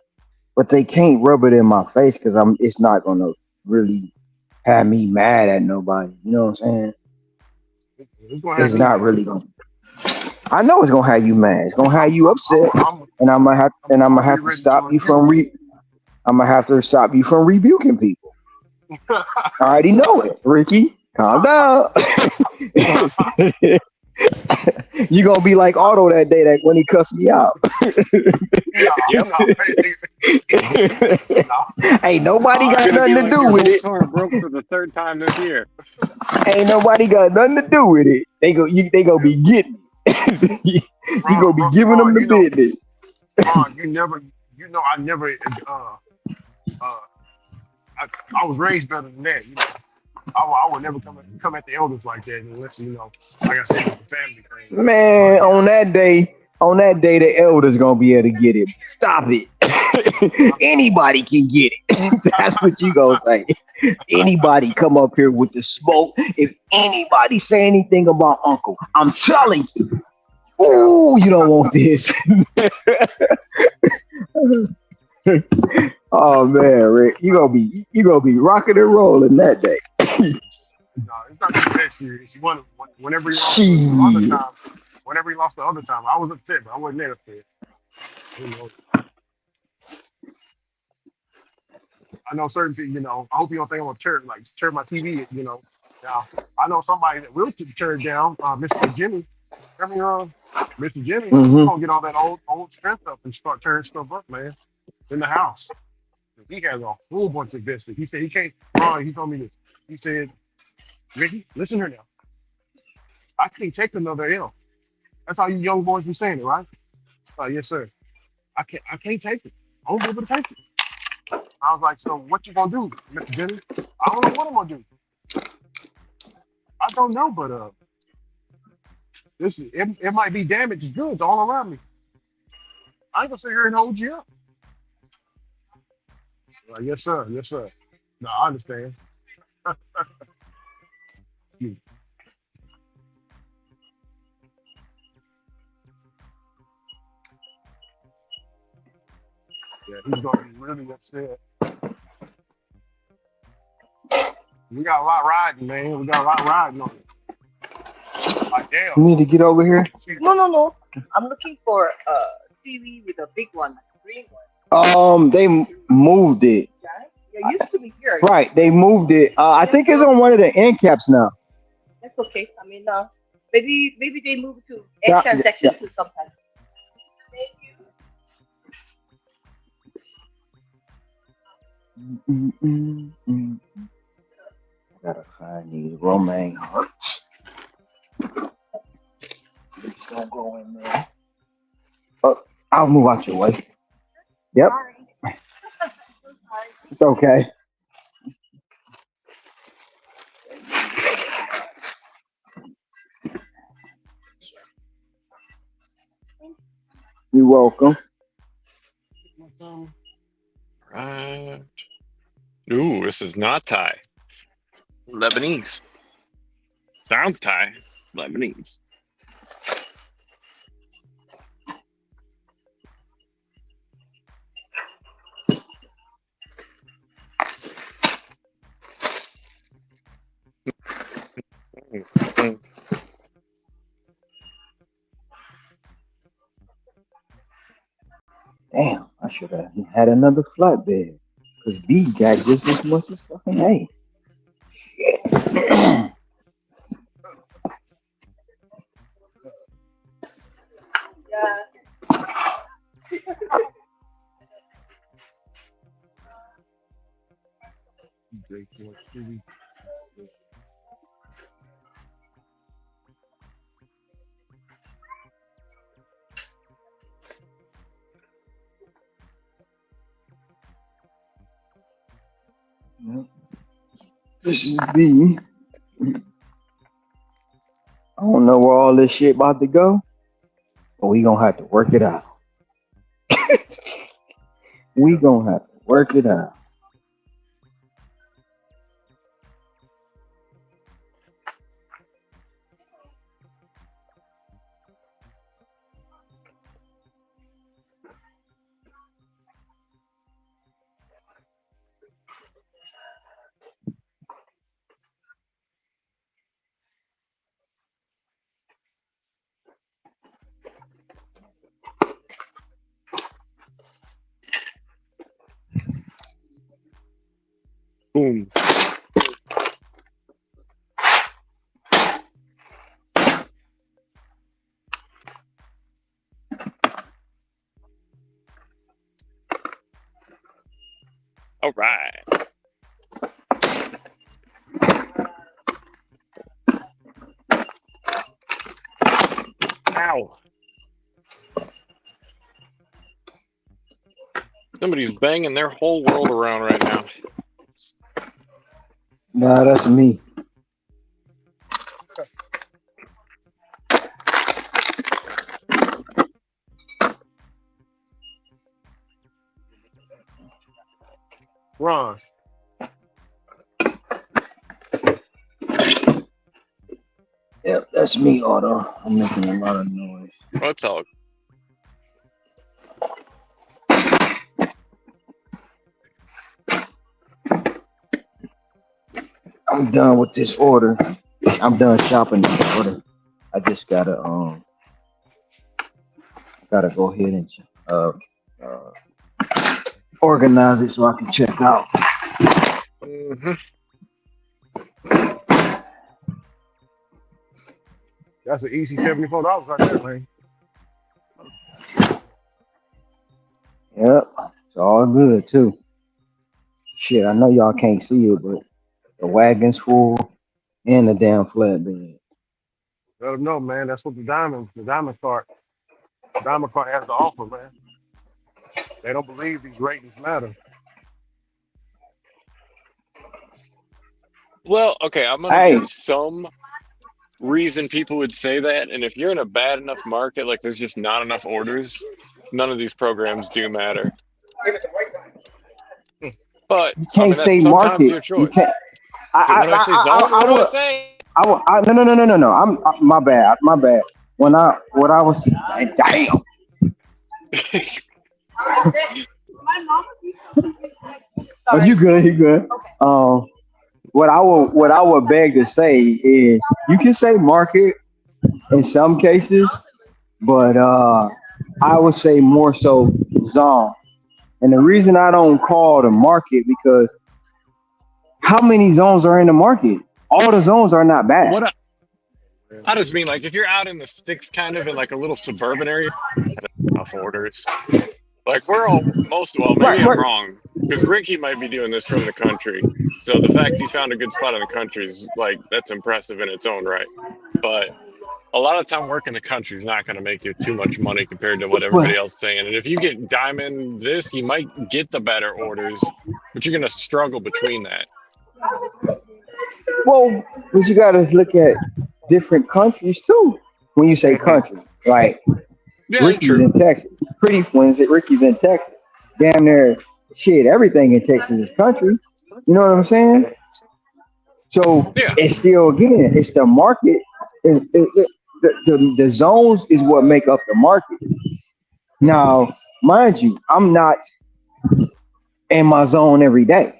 But they can't rub it in my face because I'm. It's not gonna really have me mad at nobody. You know what I'm saying? Who's gonna have It's me not mad? really gonna. I know it's gonna have you mad. It's gonna have I'm you I'm I'm upset, I'm and I'm I'm gonna gonna be have to ready to stop you rebuke from I'm gonna have to stop you from rebuking people. you. I already know it, Ricky. Calm down. You gonna be like Otto that day that when he cussed me out. No, Yep. no, no, Ain't nobody no, got Gonna be nothing to like do your with whole it. car broke for the third time this year. Ain't nobody got nothing to do with it. They gonna be getting it. You gonna be giving them Ron, the business. Ron, I never, uh, I, I was raised better than that. I would never come at the elders like that unless, like I said, it's a family thing. But Man, yeah, on that day, the elders gonna be able to get it. Stop it. Anybody can get it. That's what you gonna say. Anybody come up here with the smoke. If anybody say anything about Uncle, I'm telling you. yeah, Ooh, you don't want this. Oh man, Rick, you gonna be rocking and rolling that day. no, it's not gonna be that serious. Whenever he lost the other Shit. time, I was upset, but I wasn't that upset. You know, I know certain people. I hope you don't think I'm gonna turn my TV. Now I know somebody that will turn down. Mr. Jimmy. I mean, Mr. Jimmy, he's Hmm. gonna get all that old strength up and start tearing stuff up, man, in the house. He has a whole bunch of investment. He said he can't. Ron, he told me this. He said, Ricky, listen here now. I can't take another L. That's how you young boys be saying it, right? Yes, sir. I can't take it. I won't be able to take it. I was like, so what you gonna do, Mr. Jimmy? I don't know what I'm gonna do. I don't know, but it might be damaged goods all around me. I ain't gonna sit here and hold you up. Yes, sir. Yes, sir. No, I understand. Yeah, he's gonna be really upset. We got a lot riding, man. We got a lot riding on it. Like, damn. You need to get over here. No, no, no. I'm looking for a seaweed with a big one, like a green one. They moved it. Yeah, it used to be here. Right, they moved it. I think it's on one of the end caps now. That's okay. I mean, maybe they move it to Yeah, extra yeah. section too sometimes. Thank you. Mm, mm, mm. I gotta find these romaine hearts. Please don't go in there. Oh, I'll move out your way. Yep, Sorry. it's okay. You're welcome. Right. Ooh, this is not Thai. Lebanese. Sounds Thai. Lebanese. Mm. Damn, I should have had another flatbed. Cause B got just as much as fucking A. Yeah. Yep. This is B. I don't know where all this shit about to go, but we gonna have to work it out. We gonna have to work it out. Boom. All right. Ow. Somebody's banging their whole world around right now. Nah, that's me. Ron. Yep, that's me, Otto. I'm making a lot of noise. What's all? I'm done with this order. I'm done shopping this order. I just gotta go ahead and uh organize it so I can check out. Mm-hmm. That's an easy $74 right there, man. Yep, it's all good too. Shit, I know y'all can't see it, but the wagon's full and the damn flatbed. Let them know, man. That's what the diamond cart has to offer, man. They don't believe these ratings matter. Well, okay, I'm gonna Hey, give some reason people would say that, and if you're in a bad enough market, like there's just not enough orders, none of these programs do matter. But you I can't mean, say that's sometimes market. your You choice. can't. I What do I say? Zone? I What do I would. say? No. My bad. My bad. What I was. Damn. Oh, you good? You good? Um, what I would beg to say is you can say market in some cases, but I would say more so zone. And the reason I don't call the market because how many zones are in the market? All the zones are not bad. What I just mean, like if you're out in the sticks, kind of in like a little suburban area, enough orders. Like we're all well, Right, maybe I'm right. wrong because Ricky might be doing this from the country. So the fact he found a good spot in the country is like that's impressive in its own right. But a lot of time work in the country is not going to make you too much money compared to what everybody But else is saying. And if you get diamond this, you might get the better orders, but you're going to struggle between that. well, but you gotta look at different countries too. When you say Hmm. country, like Yeah, Ricky's true. in Texas. Pretty when is it Ricky's in Texas? Damn near shit, everything in Texas is country. You know what I'm saying? So Yeah. it's still again, it's the market. The zones is what make up the market. Now, mind you, I'm not in my zone every day.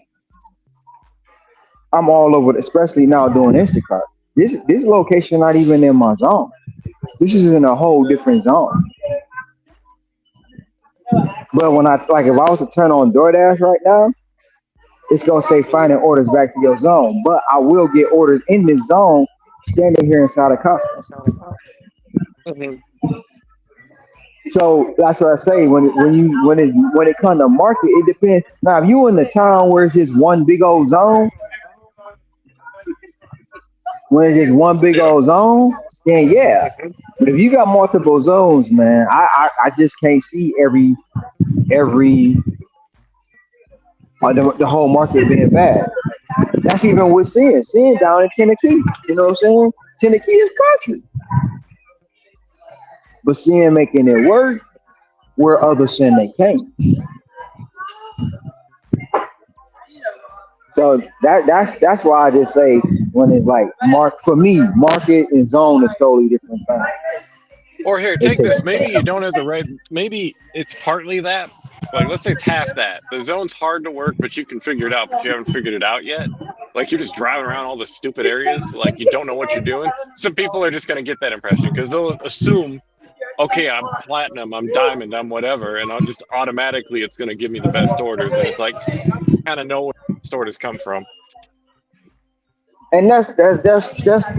I'm all over, especially now doing Instacart. This location not even in my zone. This is in a whole different zone. But when I like, if I was to turn on DoorDash right now, it's gonna say finding orders back to your zone. But I will get orders in this zone standing here inside of Costco. Hmm. So that's what I say. When it comes to market, it depends. Now, if you in the town where it's just one big old zone, when it's just one big Yeah. old zone, then yeah. Hmm. But if you got multiple zones, man, I just can't see every the whole market being bad. That's even with Sin down in Tennessee. You know what I'm saying? Tennessee is country, but Sin making it work where others saying they can't. So that's why I just say when it's like for me, market and zone is totally different things. Or here, It take this. Maybe takes you don't have the right. Maybe it's partly that. Like, let's say it's half that. The zone's hard to work, but you can figure it out, but you haven't figured it out yet. Like, you're just driving around all the stupid areas, like, you don't know what you're doing. Some people are just going to get that impression because they'll assume, okay, I'm platinum, I'm diamond, I'm whatever, and I'll just automatically, it's going to give me the best orders. And it's like, kind of know. store does come from. And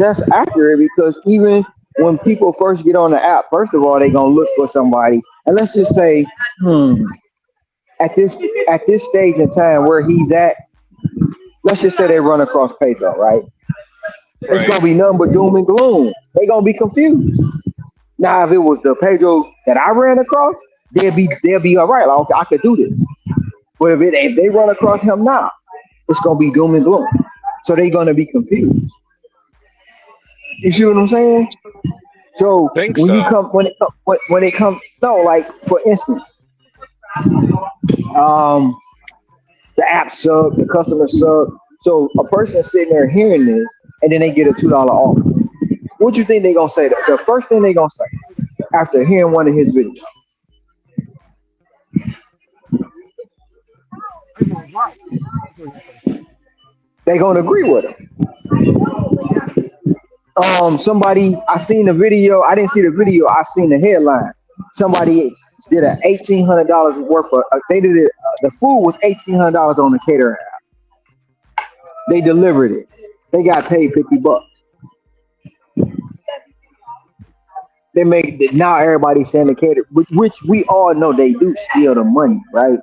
that's accurate because even when people first get on the app, first of all, they gonna look for somebody, and let's just say, hmm, at this at this stage in time where he's at, let's just say they run across Pedro, right? It's Right. gonna be nothing but doom and gloom. They gonna be confused. Now, if it was the Pedro that I ran across, they'll be all right. Like, okay, I could do this. But if they run across him now, it's gonna be doom and gloom. So they're gonna be confused. You see what I'm saying? So Think when you so. come when it comes no, like for instance, um, the app sub, the customer sub. So a person sitting there hearing this, and then they get a $2 off. What you think they gonna say? The first thing they gonna say after hearing one of his videos, I know it's right. That's what you're gonna say. they gonna agree with him. Somebody I seen the video. I didn't see the video. I seen the headline. Somebody did a $1,800 worth of. They did it. The food was $1,800 on the caterer app. They delivered it. They got paid $50. They make now everybody's saying the caterer, which we all know they do steal the money, right?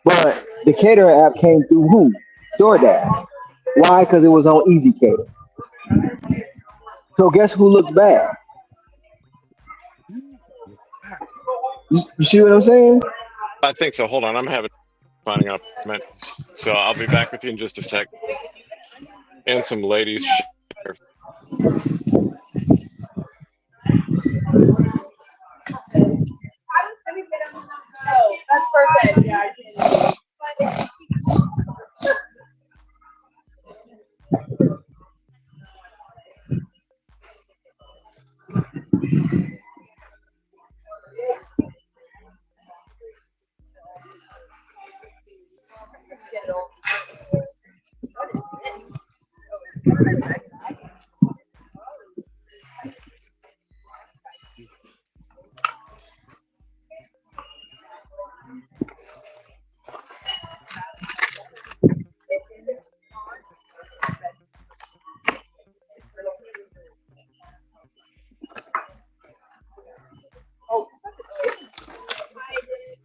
But the caterer app came through who? DoorDash. Why? Because it was on Easy Cater. So guess who looks bad? You see what I'm saying? I think so. Hold on. I'm having finding an appointment. So I'll be back with you in just a sec. And some ladies.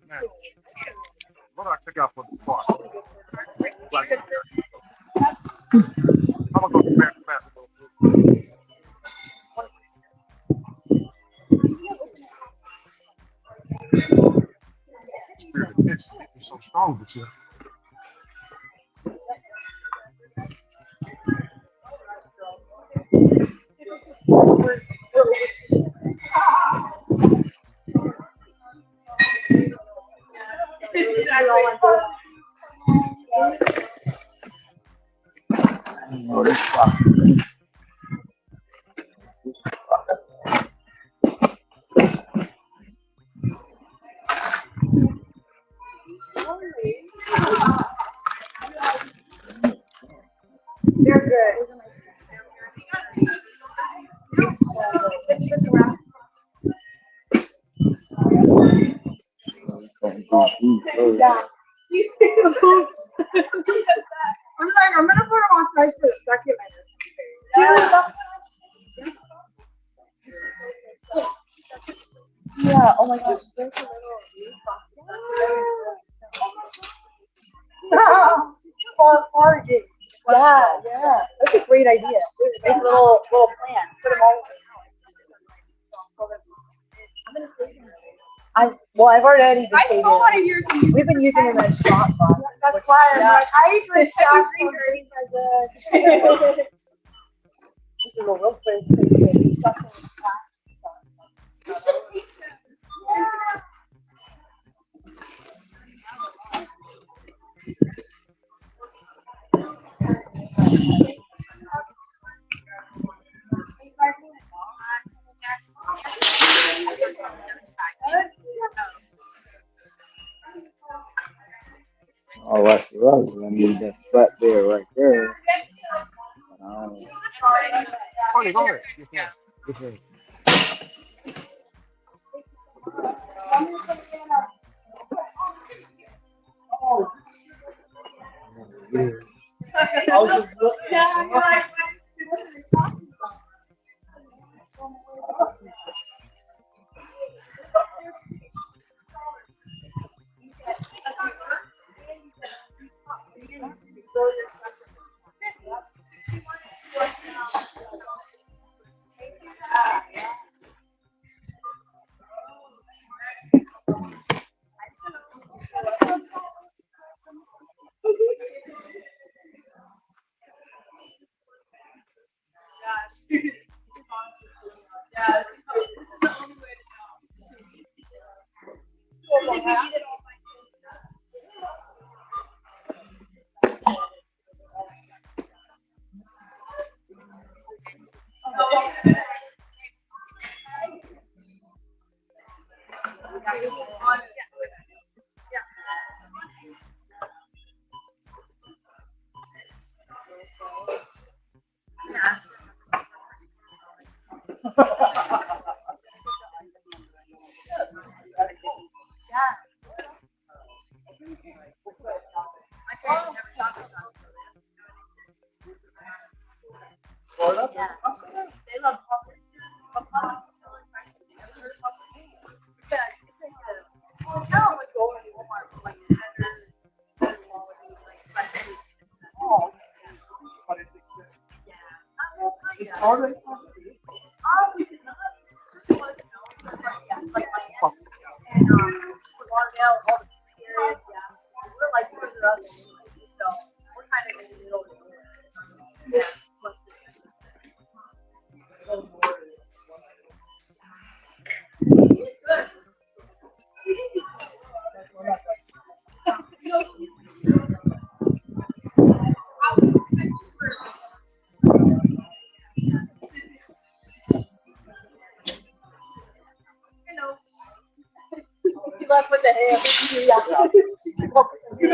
Man, what do I check out for the spot? Like, I'm gonna go to basketball. Spirit of this is so strong with you. Oh, this fuck. All right, right. I need that flat there, right there. Tony, go ahead. Yes, ma'am. Yes, ma'am. was just looking.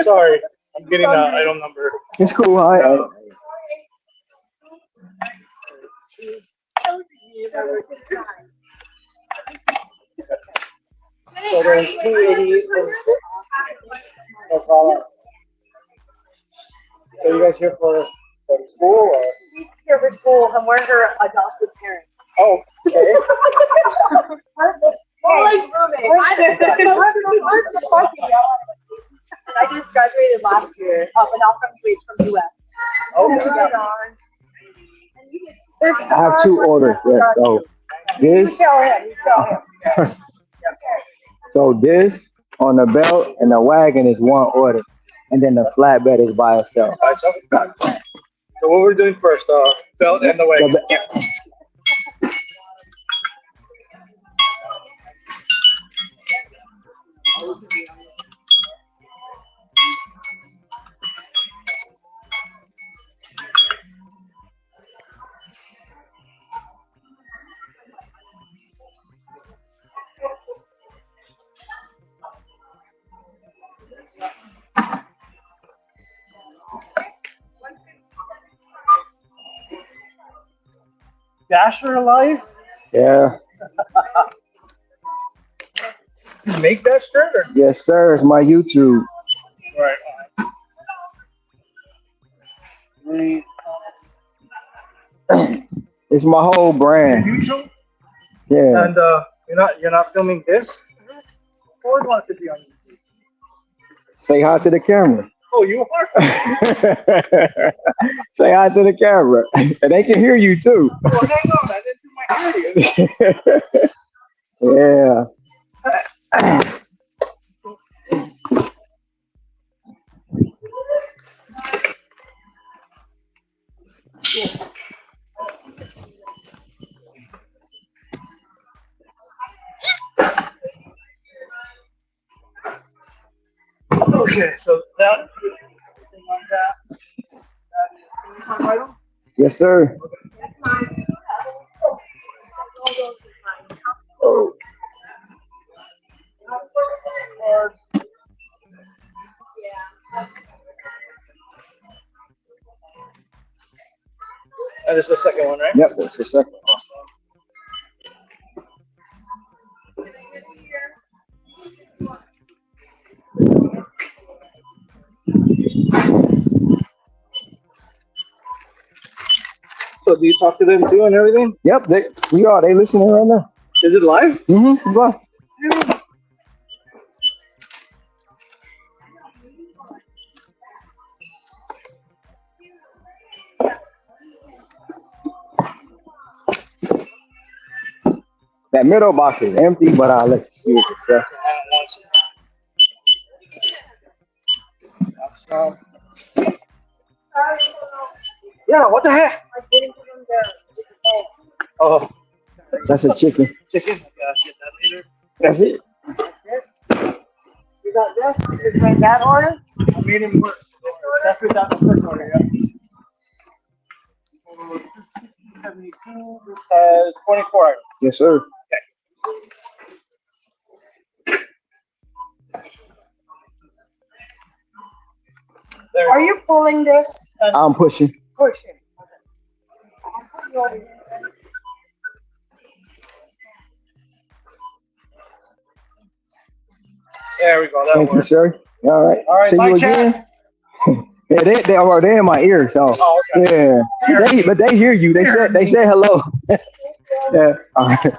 Sorry, I'm getting the item number. It's cool. So there's 288 That's all. So you guys here for school or? She's here for school, and we're her adopted parents. Oh, okay. More like roommates. I just graduated last year, and now from US. Okay. I have two orders. Yes. So this. You tell him. So this on the belt and the wagon is one order, and then the flatbed is by itself. So what we're doing first, belt and the wagon. Dasher alive? Yeah. You make that shirt? Or? Yes, sir. It's my YouTube. Right. It's my whole brand. YouTube? Yeah. And you're not filming this? I always wanted to be on YouTube. Say hi to the camera. Oh, you are? Say hi to the camera. And they can hear you too. Oh, hang on. I didn't do my audio. Yeah. Okay, so that. Yes, sir. Oh. And this is the second one, right? Yep, that's the second. So do you talk to them too and everything? Yep, they listening right now. Is it live? Mm-hmm. It's live. That middle box is empty, but I'll let you see it yourself. Yeah, what the heck? Oh, That's a chicken. chicken. Okay, I'll get that later. That's it. You got this? Is my dad order? I made him work. That's the first order, yeah. 72, this has 24 items. Yes, sir. Are you pulling this? I'm pushing. Pushing. There we go. That Thank you, works. sir. All right. All right, See bye, you chat. again. Yeah, they're in my ear, so Oh, okay. yeah. But they hear you. They said hello. Yeah. All right.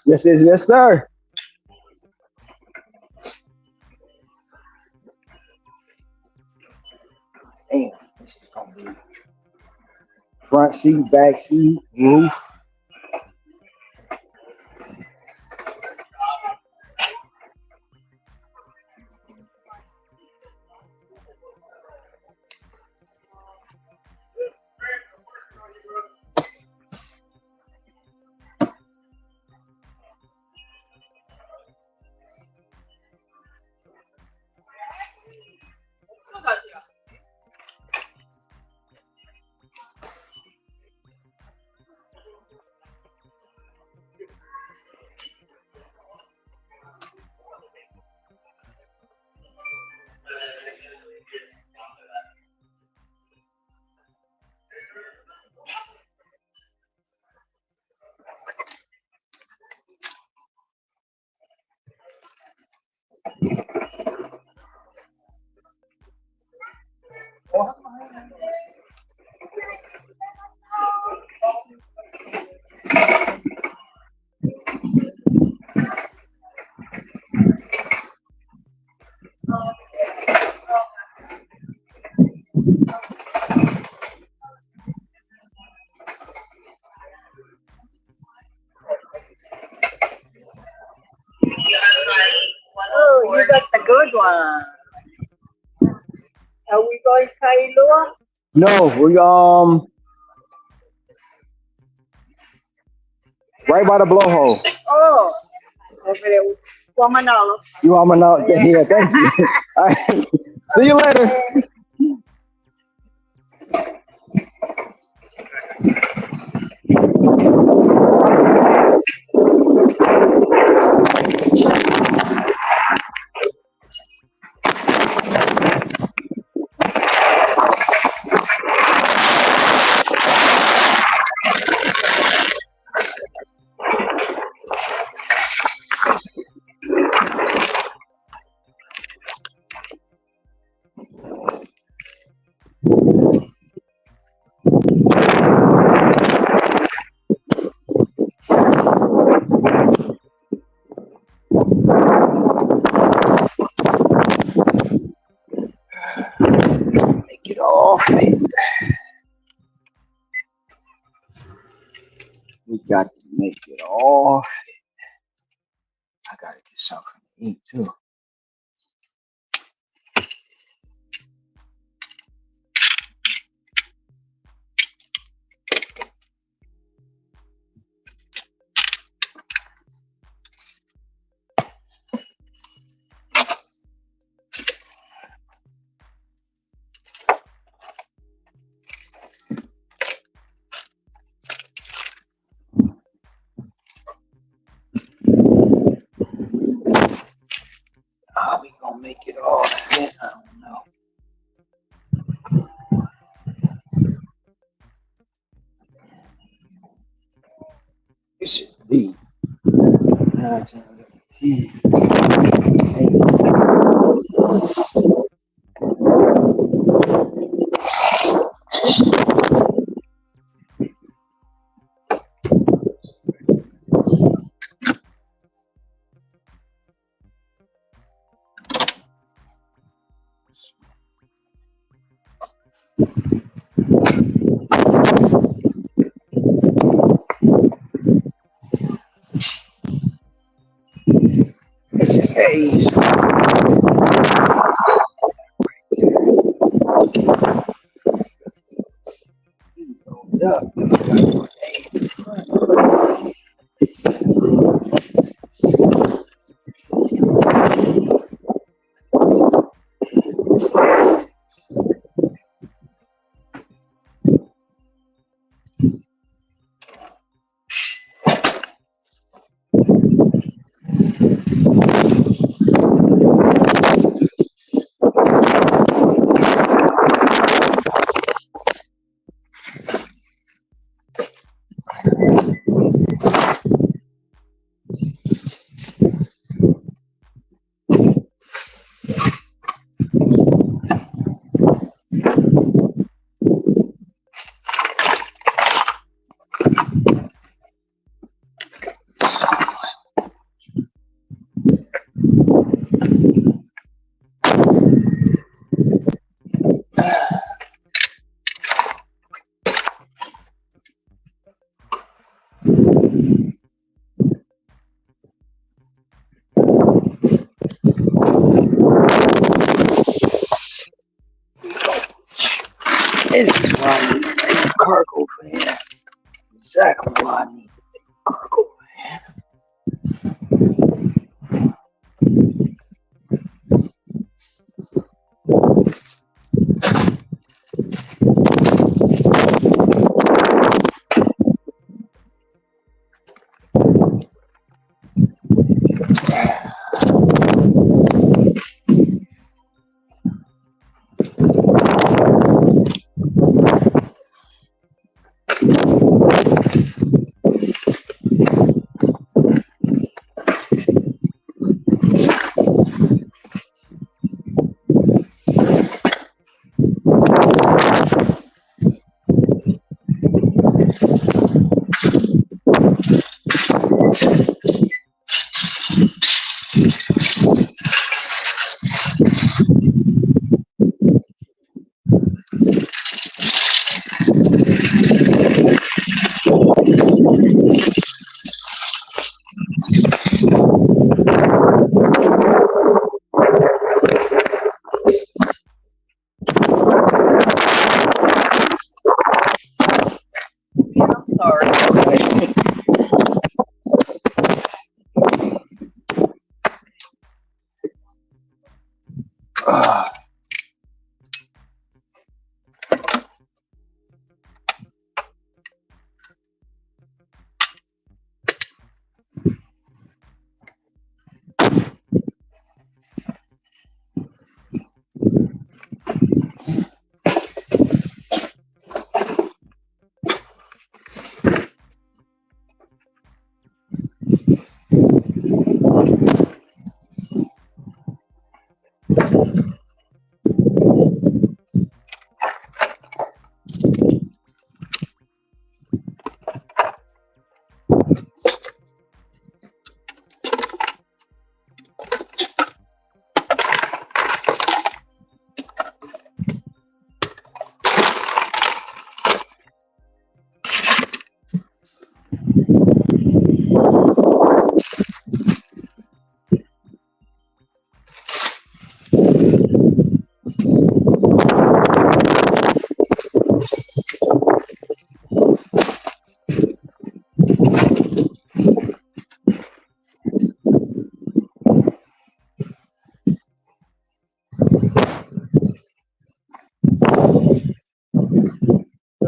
Yes, sir. Damn, this is gonna be front seat, back seat, roof. Oh, you got the good one. Are we going Kailua? No, we right by the blowhole. Oh, okay. Wamanalo. You want to know? Yeah, thank you. All right. See you later. Make it all fit. We got to make it all fit. I gotta get something to eat too. How we gonna make it all fit? I don't know. This shit deep. Nah, gee. This is age. Yeah. This is why I need a cargo van. Exactly why I need a cargo I'm sorry.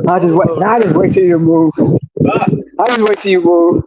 I just wait. I just wait till you move. I just wait till you move.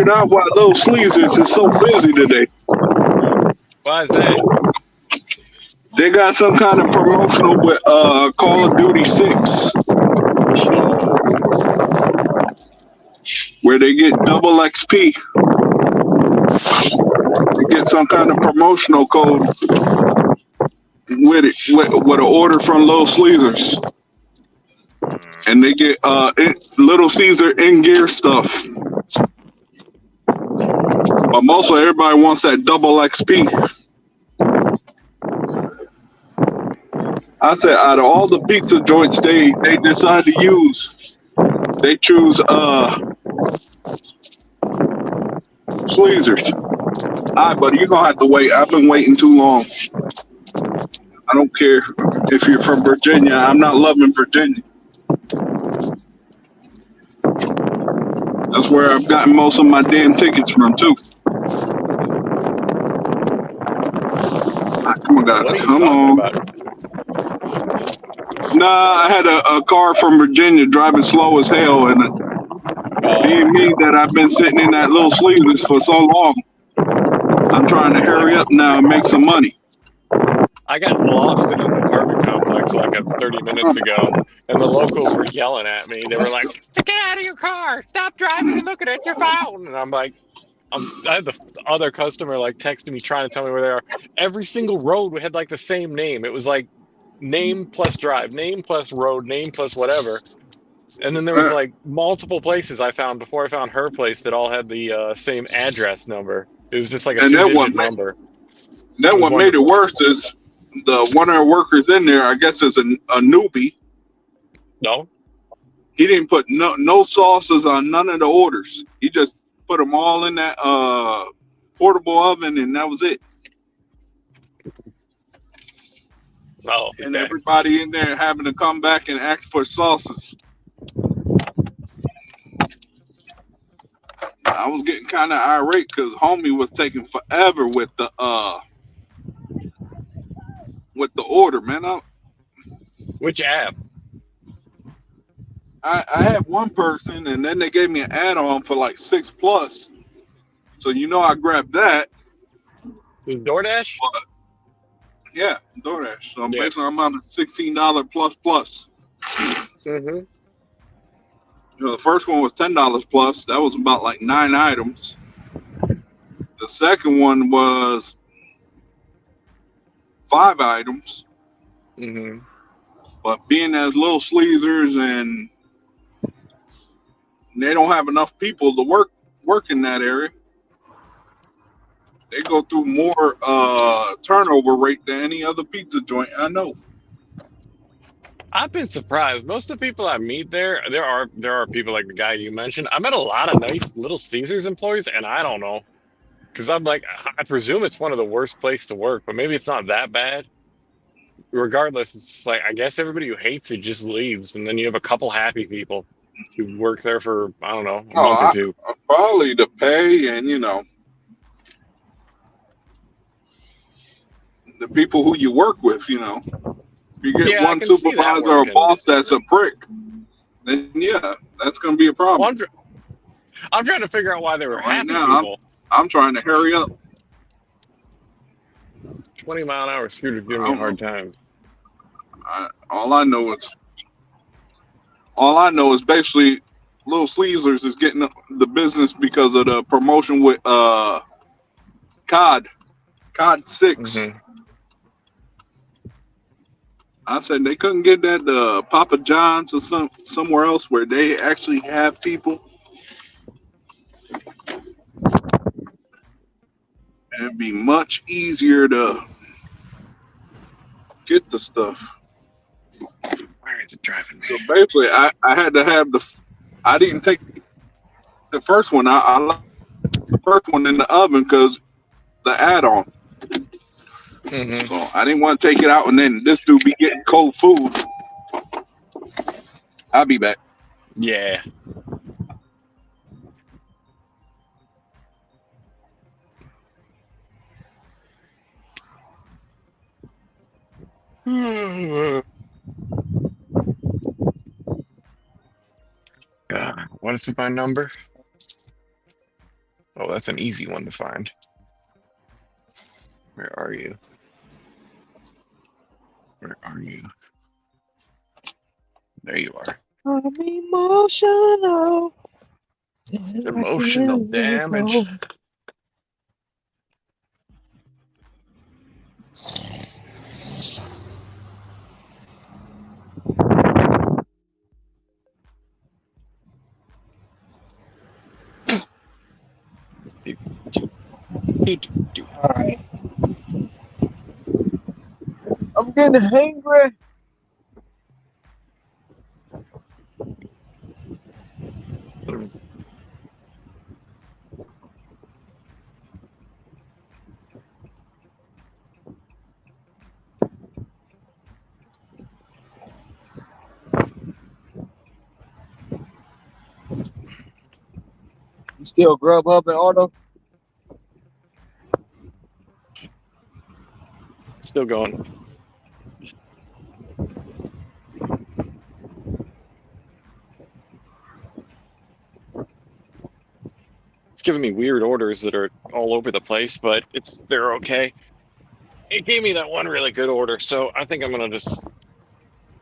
figured out why Little Sleezers is so busy today. Why is that? They got some kind of promotional with Call of Duty 6 Oh, where they get double XP. They get some kind of promotional code with it with an order from Little Sleezers. And they get Little Caesar in gear stuff. But mostly everybody wants that double XP. I said out of all the pizza joints they decide to use, they choose Sleezers. All right, buddy, you're gonna have to wait. I've been waiting too long. I don't care if you're from Virginia. I'm not loving Virginia. That's where I've gotten most of my damn tickets from too. Come on, guys, what are you come talking on. about? Nah, I had a car from Virginia driving slow as hell, and Oh, being me that I've been sitting in that little sleeves for so long, I'm trying to I hurry up now and make some money. I got lost in an apartment complex like 30 minutes ago, and the locals were yelling at me. They were like, "Get out of your car! Stop driving and looking at your phone!" And I'm like, I had the other customer like texting me trying to tell me where they are. Every single road had like the same name. It was like name plus drive, name plus road, name plus whatever. And then there was Uh, like multiple places I found before I found her place that all had the same address number. It was just like a and two-digit number. It was what made it wonderful. worse is the one of the workers in there, I guess, is a newbie. No? He didn't put no sauces on none of the orders. He just put them all in that portable oven, and that was it. Oh, And okay. everybody in there having to come back and ask for sauces. I was getting kind of irate because homie was taking forever with the order, man. Which app? I had one person, and then they gave me an add-on for like 6 plus. So I grabbed that. Was it DoorDash? But yeah, DoorDash. So Yeah. basically, I'm on a $16 plus. Mm-hmm. The first one was $10 plus. That was about like 9 items. The second one was 5 items. Mm-hmm. But being as little sleezers and they don't have enough people to work in that area, they go through more turnover rate than any other pizza joint I know. I've been surprised. Most of the people I meet there are people like the guy you mentioned. I met a lot of nice Little Caesars employees, and I don't know. Because I'm like, I presume it's one of the worst places to work, but maybe it's not that bad. Regardless, it's just like I guess everybody who hates it just leaves, and then you have a couple happy people who work there for I don't know a Oh, month or two. probably the pay and the people who you work with. If you get Yeah, I one can see that supervisor or working. boss that's a prick, then yeah, that's gonna be a Well, problem. I'm trying to figure out why they So were right happy now, people. I'm trying to hurry up. 20-mile-an-hour scooters giving I me a don't know. hard time. All I know is basically Little Sleezers is getting the business because of the promotion with COD 6. Hmm. I said they couldn't get that Papa John's or somewhere else where they actually have people. And it'd be much easier to get the stuff. Where is it driving me? So basically, I had to have I didn't take the first one. I left the first one in the oven because the add-on. Hmm. So I didn't want to take it out and then this dude be getting cold food. I'll be back. Yeah. What is my number? Oh, that's an easy one to find. Where are you? Where are you? There you are. I'm emotional. And I Emotional can't let it damage. go. Do, do, do, do. All right. I'm getting hungry. You still grub up and auto? Still going. It's giving me weird orders that are all over the place, but they're okay. It gave me that one really good order, so I think I'm gonna just.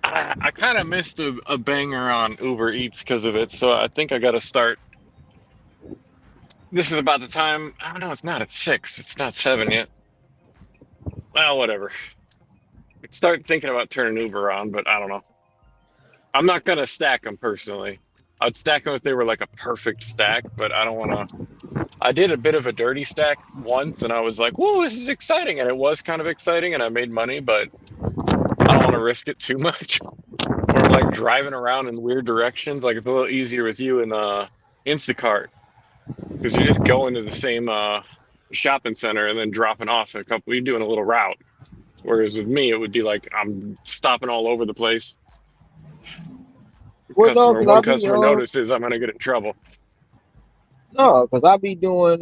I kind of missed a banger on Uber Eats because of it, so I think I got to start. This is about the time. I don't know. It's not at 6. It's not 7 yet. Well, whatever. I'd start thinking about turning Uber on, but I don't know. I'm not gonna stack them personally. I'd stack them if they were like a perfect stack, but I don't want to. I did a bit of a dirty stack once, and I was like, "Whoa, this is exciting!" And it was kind of exciting, and I made money, but I don't want to risk it too much. Or like driving around in weird directions. Like it's a little easier with you in Instacart because you're just going to the same shopping center and then dropping off a couple. You're doing a little route. Whereas with me, it would be like I'm stopping all over the place. Well, no, Customer, cause one I be customer notices, I'm gonna get in trouble. no, cause I be doing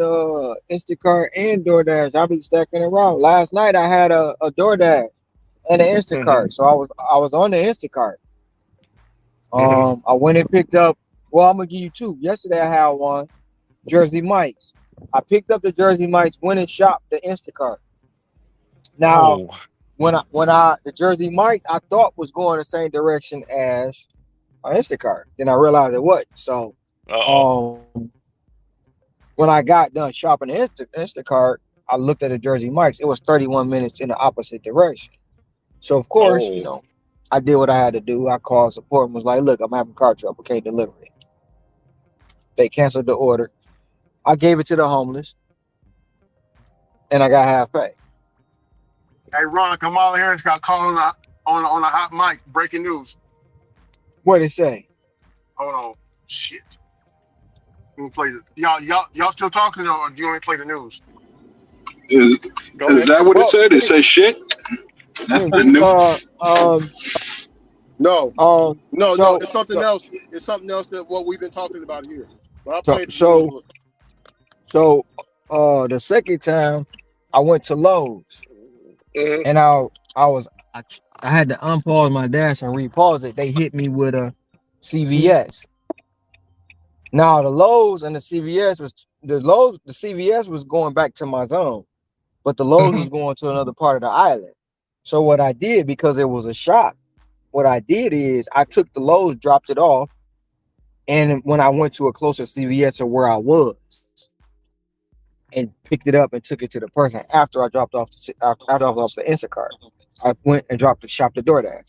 Instacart and DoorDash. I be stacking around. Last night I had a DoorDash and an Hmm. Instacart, so I was on the Instacart. Hmm. I went and picked up. Well, I'm gonna give you two. Yesterday I had one, Jersey Mike's. I picked up the Jersey Mike's, went and shopped the Instacart. Now, Oh, when I the Jersey Mike's I thought was going the same direction as my Instacart. Then I realized it wasn't. So, uh-oh. um, when I got done shopping the Instacart, I looked at the Jersey Mike's. It was 31 minutes in the opposite direction. So of course, Oh, I did what I had to do. I called support and was like, "Look, I'm having car trouble. Can't deliver it." They canceled the order. I gave it to the homeless, and I got half pay. Hey, Ron, Kamala Harris got caught on a hot mic. Breaking news. What did it say? Hold on. Shit. Let me play it. Y'all still talking or do you want me to play the news? Is go is ahead. that what it Well, said? It says shit. That's give not me new. No, no. so It's something else. It's something else that what we've been talking about here. But I'll so play the news. so so the second time I went to Lowe's Hmm. and I was I had to unpause my dash and repause it. They hit me with a CVS. Now the Lowe's and the CVS the CVS was going back to my zone, but the Lowe's Hmm. was going to another part of the island. So what I did, because it was a shop, what I did is I took the Lowe's, dropped it off, and when I went to a closer CVS or where I was, and picked it up and took it to the person after I dropped off the Instacart, I went and dropped the shop the DoorDash.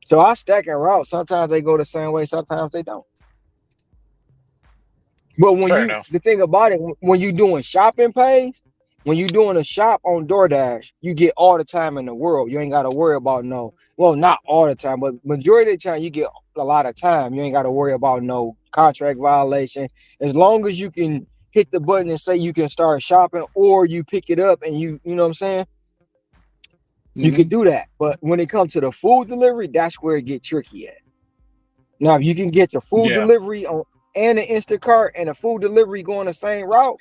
So I stack and route. Sometimes they go the same way, sometimes they don't. But Fair enough. the thing about it, when you doing shopping pays, when you doing a shop on DoorDash, you get all the time in the world. You ain't got to worry about well, not all the time, but majority of the time you get a lot of time. You ain't got to worry about no contract violation. As long as you can hit the button and say you can start shopping, or you pick it up and you know what I'm saying? You Hmm. could do that. But when it comes to the food delivery, that's where it get tricky at. Now, if you can get your food Yeah. delivery on and an Instacart and a food delivery going the same route,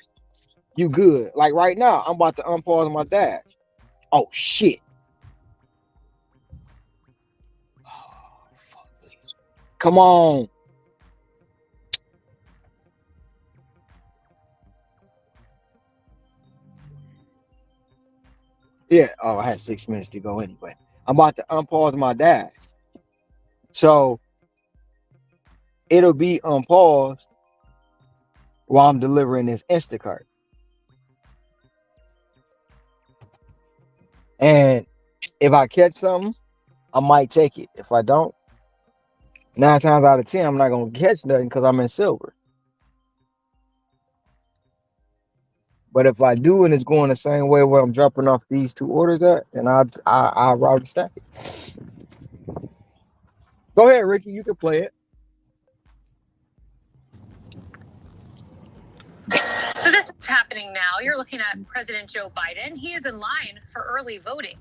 you good. Like right now, I'm about to unpause my dash. Oh shit. Come on. Yeah. Oh, I had 6 minutes to go anyway. I'm about to unpause my dash. So it'll be unpaused while I'm delivering this Instacart. And if I catch something, I might take it. If I don't, 9 times out of 10, I'm not gonna catch nothing because I'm in silver. But if I do and it's going the same way where I'm dropping off these 2 orders at, then I route and stack it. Go ahead, Ricky. You can play it. So this is happening now. You're looking at President Joe Biden. He is in line for early voting.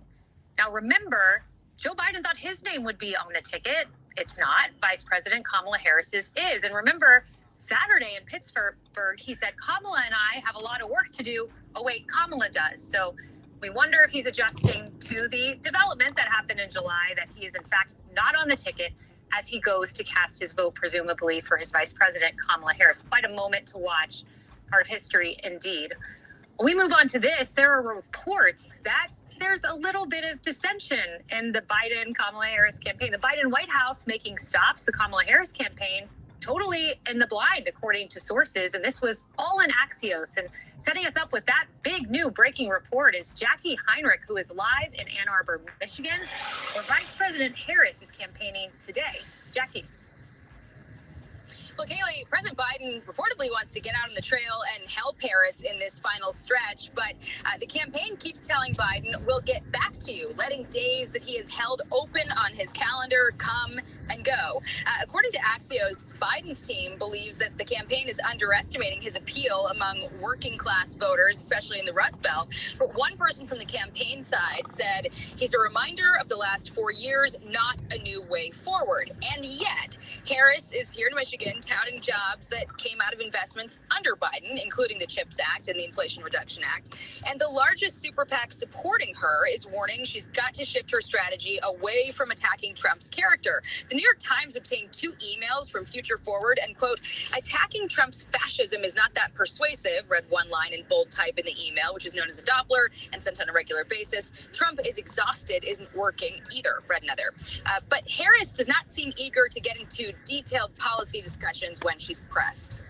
Now, remember, Joe Biden thought his name would be on the ticket. It's not. Vice President Kamala Harris's is. And remember, Saturday in Pittsburgh, he said, Kamala and I have a lot of work to do. Oh, wait, Kamala does. So we wonder if he's adjusting to the development that happened in July, that he is, in fact, not on the ticket as he goes to cast his vote, presumably, for his Vice President, Kamala Harris. Quite a moment to watch. Part of history, indeed. When we move on to this, there are reports that there's a little bit of dissension in the Biden-Kamala Harris campaign. The Biden White House making stops, the Kamala Harris campaign totally in the blind, according to sources. And this was all in Axios. And setting us up with that big new breaking report is Jackie Heinrich, who is live in Ann Arbor, Michigan, where Vice President Harris is campaigning today. Jackie. Well, Kaylee, President Biden reportedly wants to get out on the trail and help Harris in this final stretch, but the campaign keeps telling Biden, we'll get back to you, letting days that he has held open on his calendar come and go. According to Axios, Biden's team believes that the campaign is underestimating his appeal among working class voters, especially in the Rust Belt. But one person from the campaign side said he's a reminder of the last 4 years, not a new way forward. And yet, Harris is here in Michigan touting jobs that came out of investments under Biden, including the CHIPS Act and the Inflation Reduction Act. And the largest super PAC supporting her is warning she's got to shift her strategy away from attacking Trump's character. The New York Times obtained 2 emails from Future Forward and, quote, attacking Trump's fascism is not that persuasive, read one line in bold type in the email, which is known as a Doppler and sent on a regular basis. Trump is exhausted isn't working either, read another. But Harris does not seem eager to get into detailed policy discussions when she's pressed.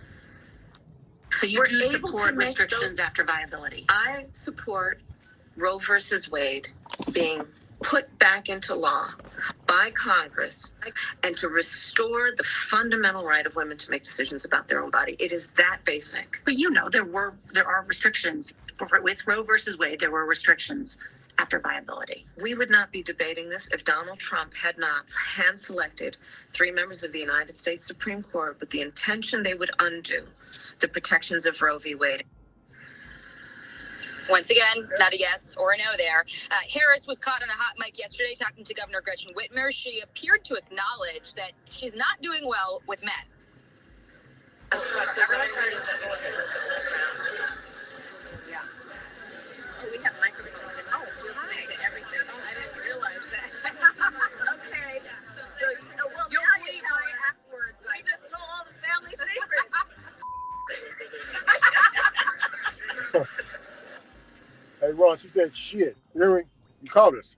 So you do support restrictions after viability? I support Roe versus Wade being put back into law by Congress and to restore the fundamental right of women to make decisions about their own body. It is that basic. But you know, there are restrictions. With Roe versus Wade, there were restrictions after viability. We would not be debating this if Donald Trump had not hand-selected 3 members of the United States Supreme Court with the intention they would undo the protections of Roe v. Wade. Once again, not a yes or a no there. Harris was caught on a hot mic yesterday talking to Governor Gretchen Whitmer. She appeared to acknowledge that she's not doing well with men. We have microphones and listening to everything. I didn't realize that. Okay. So you'll bleep my afterwards. I just told all the family secrets. Hey, Ron, she said shit. You hear me? You caught us.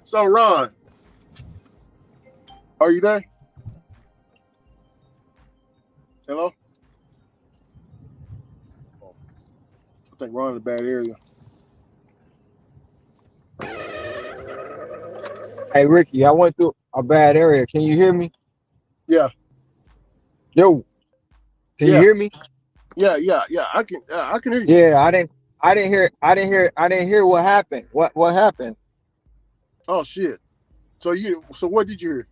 So, Ron, are you there? Hello? Oh, I think Ron in a bad area. Hey, Ricky, I went through a bad area. Can you hear me? Yeah. Yo, can you hear me? Yeah. I can hear you. Yeah, I didn't hear what happened. What happened? Oh shit. So what did you hear?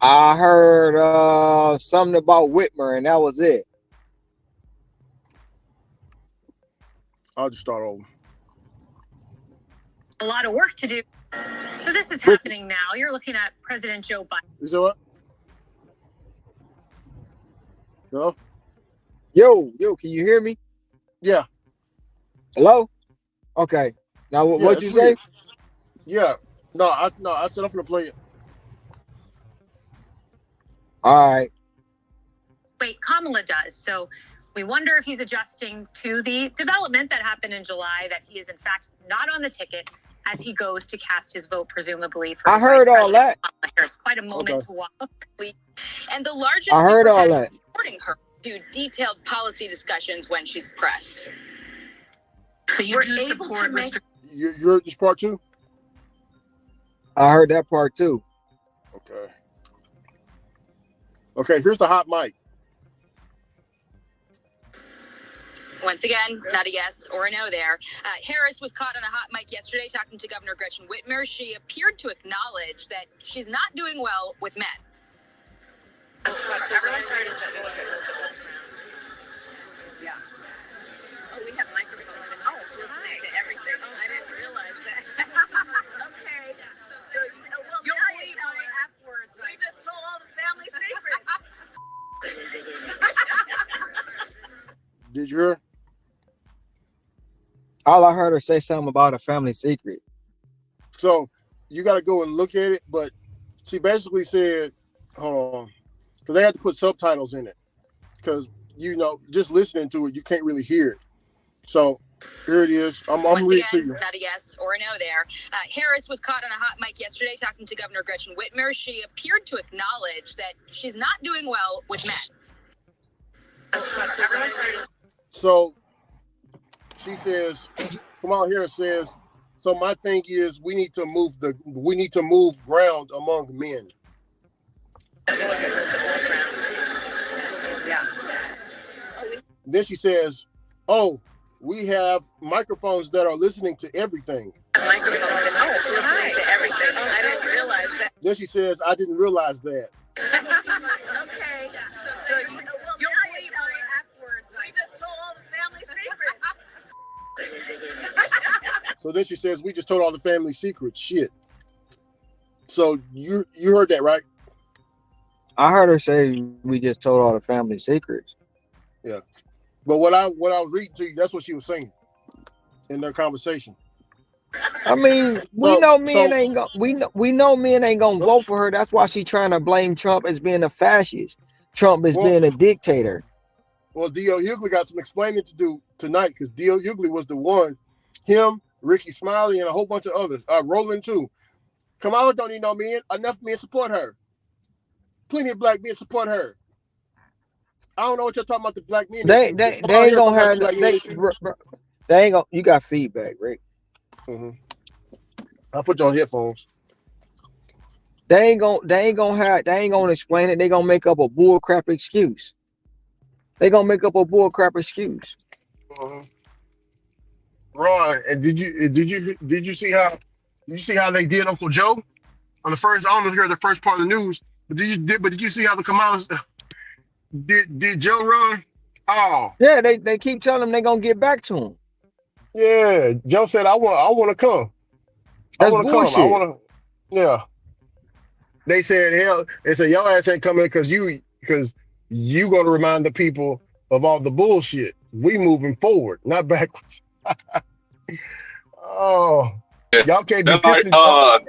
I heard something about Whitmer, and that was it. I'll just start over. A lot of work to do. So this is happening now. You're looking at President Joe Biden. Is that what? Hello? Yo, can you hear me? Yeah. Hello? Okay. Now what'd you say? Yeah. No, I said I'm gonna play it. All right. Wait, Kamala does. So We wonder if he's adjusting to the development that happened in July, that he is in fact not on the ticket as he goes to cast his vote, presumably for I heard all that. Kamala Harris. Quite a moment to watch. And the largest I heard all that. supporting her to detailed policy discussions when she's pressed. So you do support Mr. You heard this part too? I heard that part too. Okay. Okay, here's the hot mic. Once again, not a yes or a no there. Harris was caught on a hot mic yesterday talking to Governor Gretchen Whitmer. She appeared to acknowledge that she's not doing well with men. Yeah. Oh, we have microphones and listening to everything. Oh, I didn't realize that. Okay. So, well, you'll bleep my afterwards. We just told all the family secrets. Did you hear? All I heard her say something about a family secret. So you got to go and look at it, but she basically said, hold on, because they had to put subtitles in it, because just listening to it, you can't really hear it. So here it is. I'm reading to you. Not a yes or a no there. Harris was caught on a hot mic yesterday talking to Governor Gretchen Whitmer. She appeared to acknowledge that she's not doing well with men. So she says, Kamala Harris says, so my thing is we need to move ground among men. Yeah. Then she says, oh, we have microphones that are listening to everything. Microphones and listening to everything. I didn't realize that. Then she says, I didn't realize that. Okay. So you'll bleep my afterwards. We just told all the family secrets. So then she says, we just told all the family secrets. Shit. So you heard that, right? I heard her say we just told all the family secrets. Yeah. But what I was reading to you, that's what she was saying in their conversation. I mean, we know men ain't gonna vote for her. That's why she's trying to blame Trump as being a fascist. Trump as being a dictator. Well, D.L. Hughley got some explaining to do tonight, because D.L. Hughley was the one, him, Ricky Smiley, and a whole bunch of others. Roland too. Kamala don't need no men. Enough men support her. Plenty of black men support her. I don't know what you're talking about, the black men. They ain't gonna have they ain't gonna. You got feedback, Rick. Mm-hmm. I'll put you on headphones. They ain't gonna explain it. They gonna make up a bull crap excuse. Uh-huh. Ron, and did you see how they did Uncle Joe on the first? I don't know if you heard the first part of the news, but did you see how the Kamalas did Joe run? Oh yeah, they keep telling him they gonna get back to him. Yeah, Joe said I want to come. That's I want to bullshit. come. I want to. Yeah. They said your ass ain't coming because you gonna remind the people of all the bullshit. We moving forward, not backwards. Oh, y'all can't be pissing.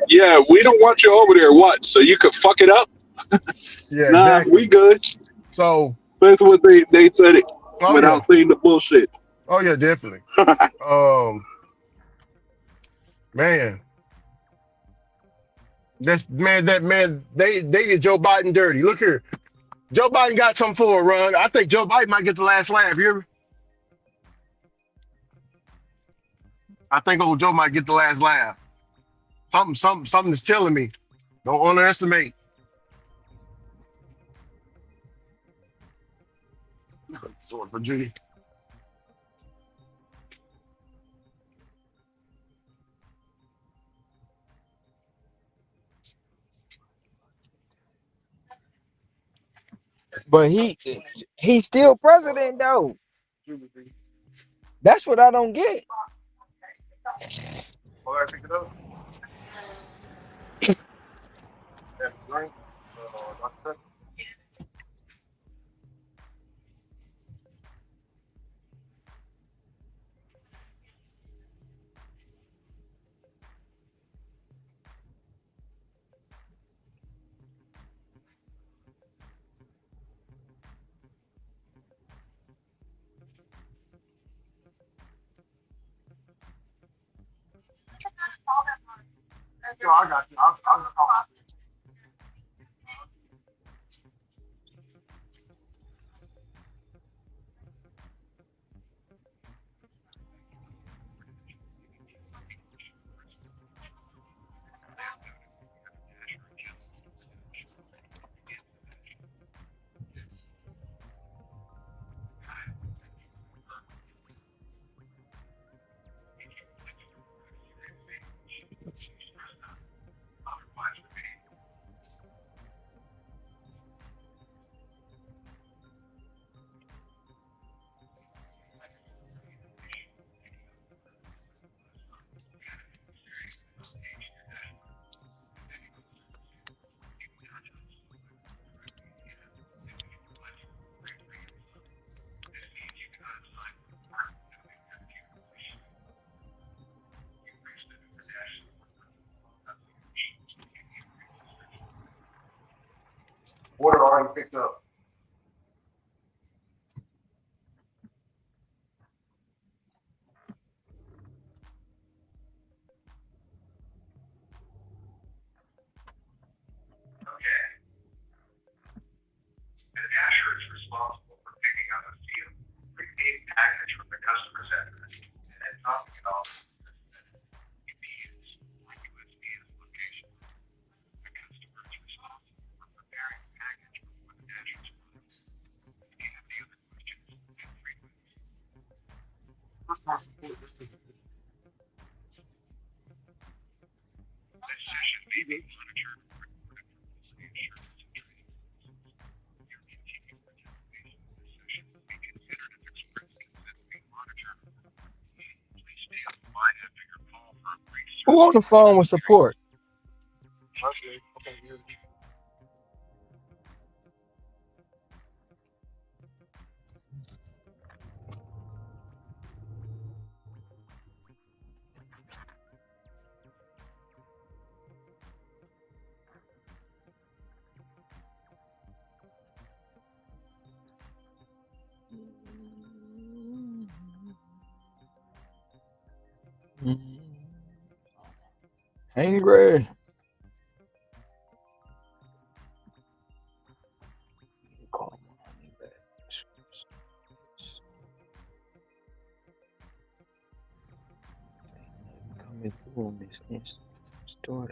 Yeah, we don't want you over there. What? So you could fuck it up? Yeah, nah, exactly. we good. So that's what they said it without saying the bullshit. Oh yeah, definitely. Man, they did Joe Biden dirty. Look here, Joe Biden got something for a run. I think Joe Biden might get the last laugh. You hear me? I think old Joe might get the last laugh. Something is telling me. Don't underestimate. Sword for Judy. But he's still president though. That's what I don't get. No, I got you. I'll order already picked up. Who on the phone with support? Okay, good. Angry. Call my honey back. Coming through on this instant store.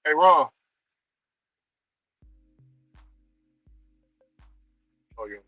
Hey, Ron. Oh, yeah.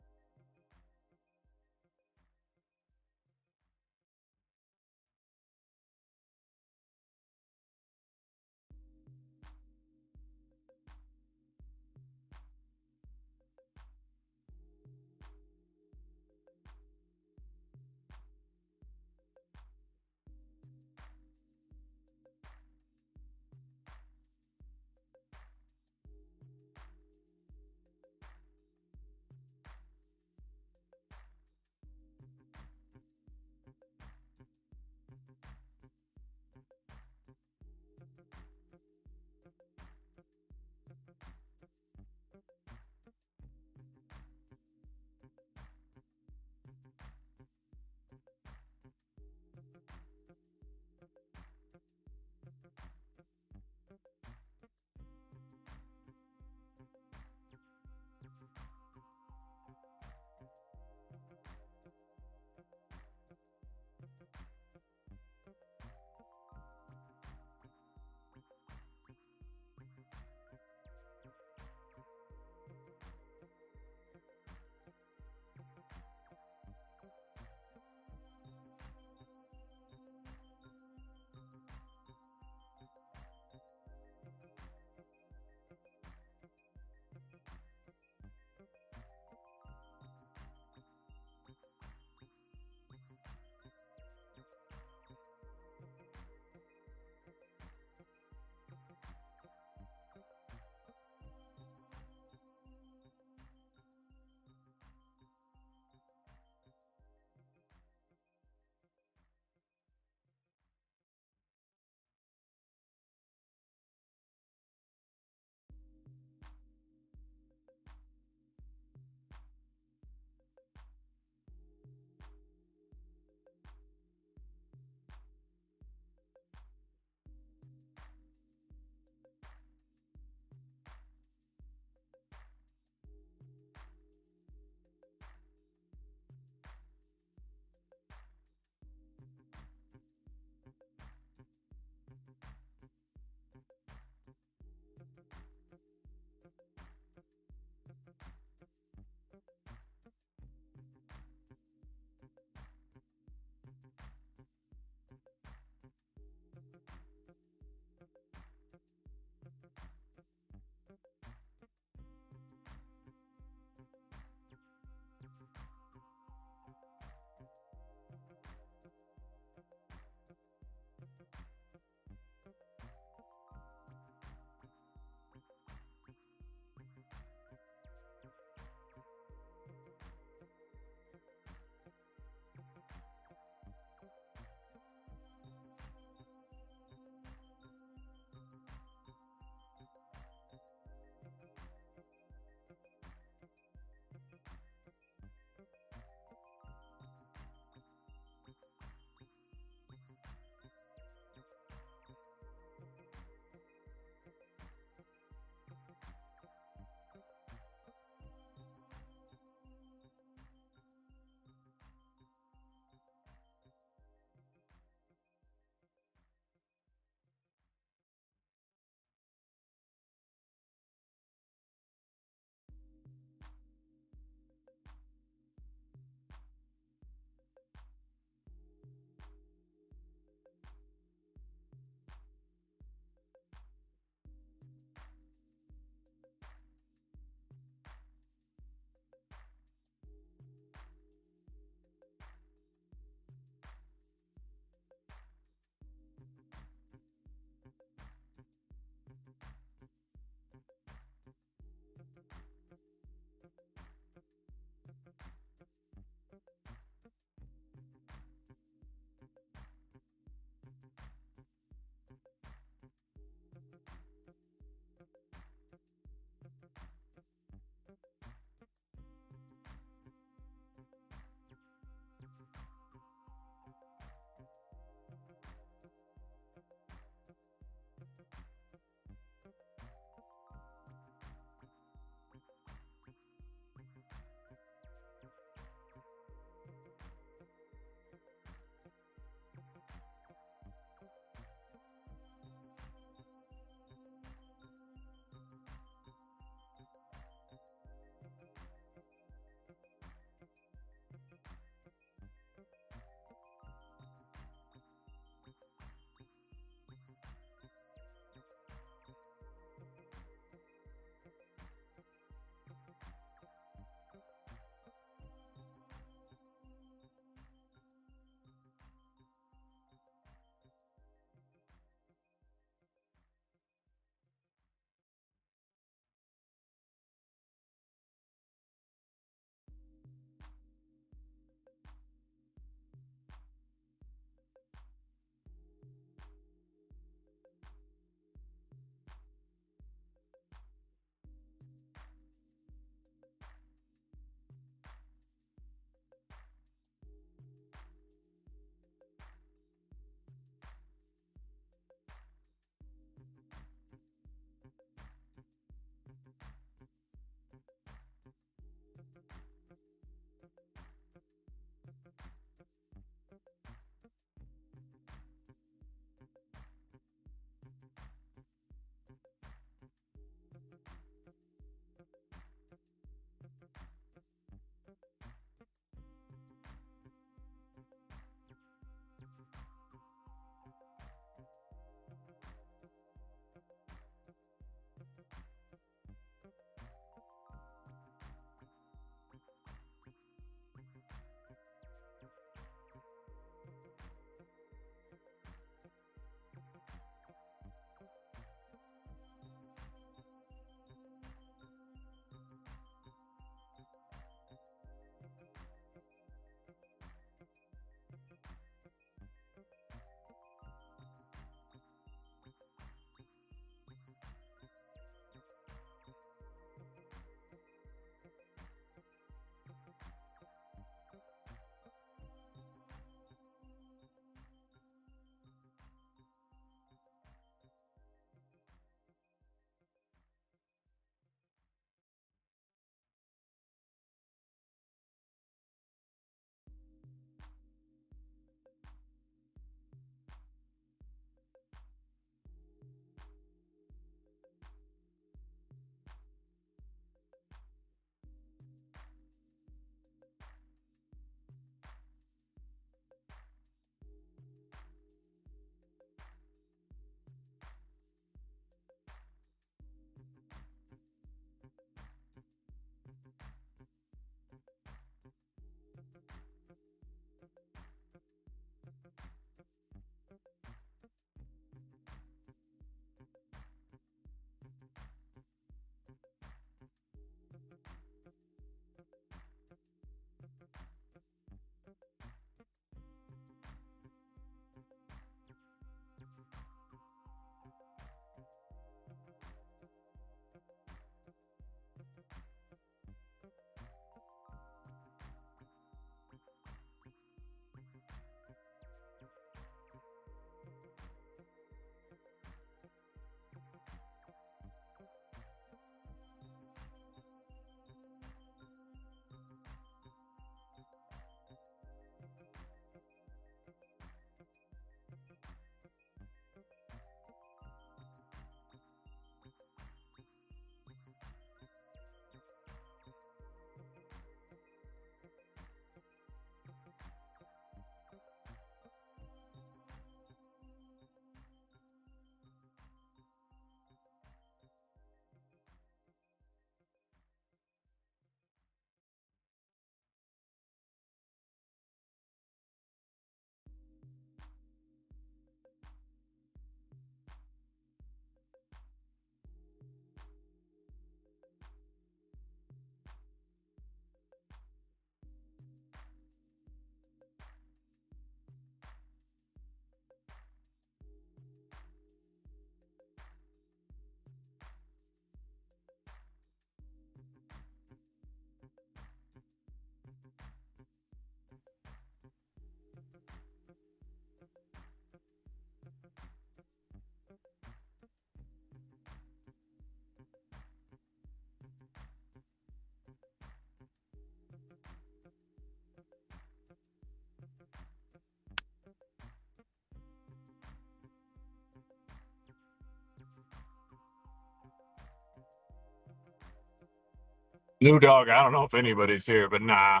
New Dog, I don't know if anybody's here, but nah.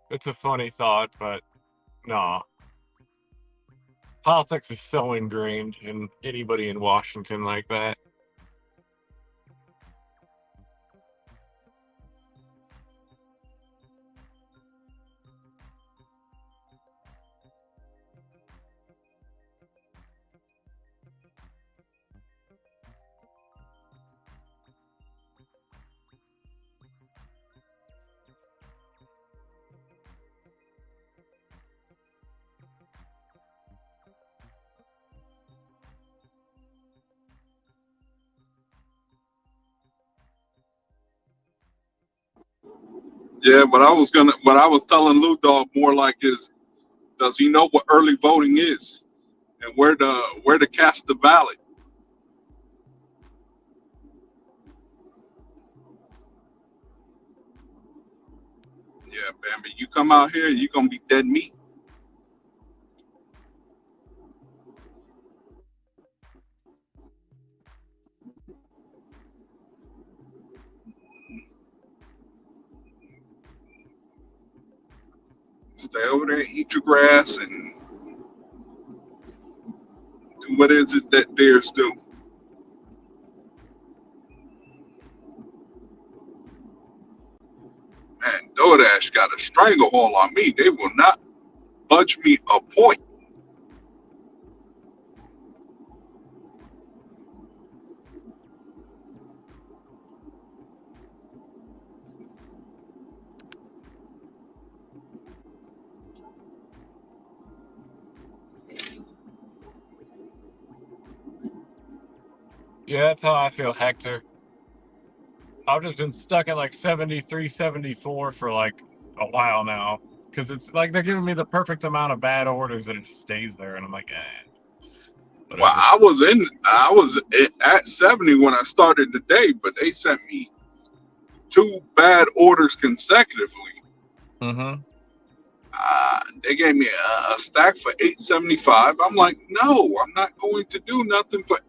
It's a funny thought, but nah. Politics is so ingrained in anybody in Washington like that. Yeah, but what I was telling Lou Dog more like is, does he know what early voting is and where to cast the ballot? Yeah, Bambi, you come out here, you're gonna be dead meat. Stay over there, eat your grass, and do what is it that bears do. Man, DoorDash got a stranglehold on me. They will not budge me a point. Yeah, that's how I feel, Hector. I've just been stuck at like 73, 74 for like a while now. Because it's like they're giving me the perfect amount of bad orders that it just stays there. And I'm like, Well, whatever. I was at 70 when I started the day, but they sent me 2 bad orders consecutively. Mm-hmm. They gave me a stack for 875. I'm like, no, I'm not going to do nothing for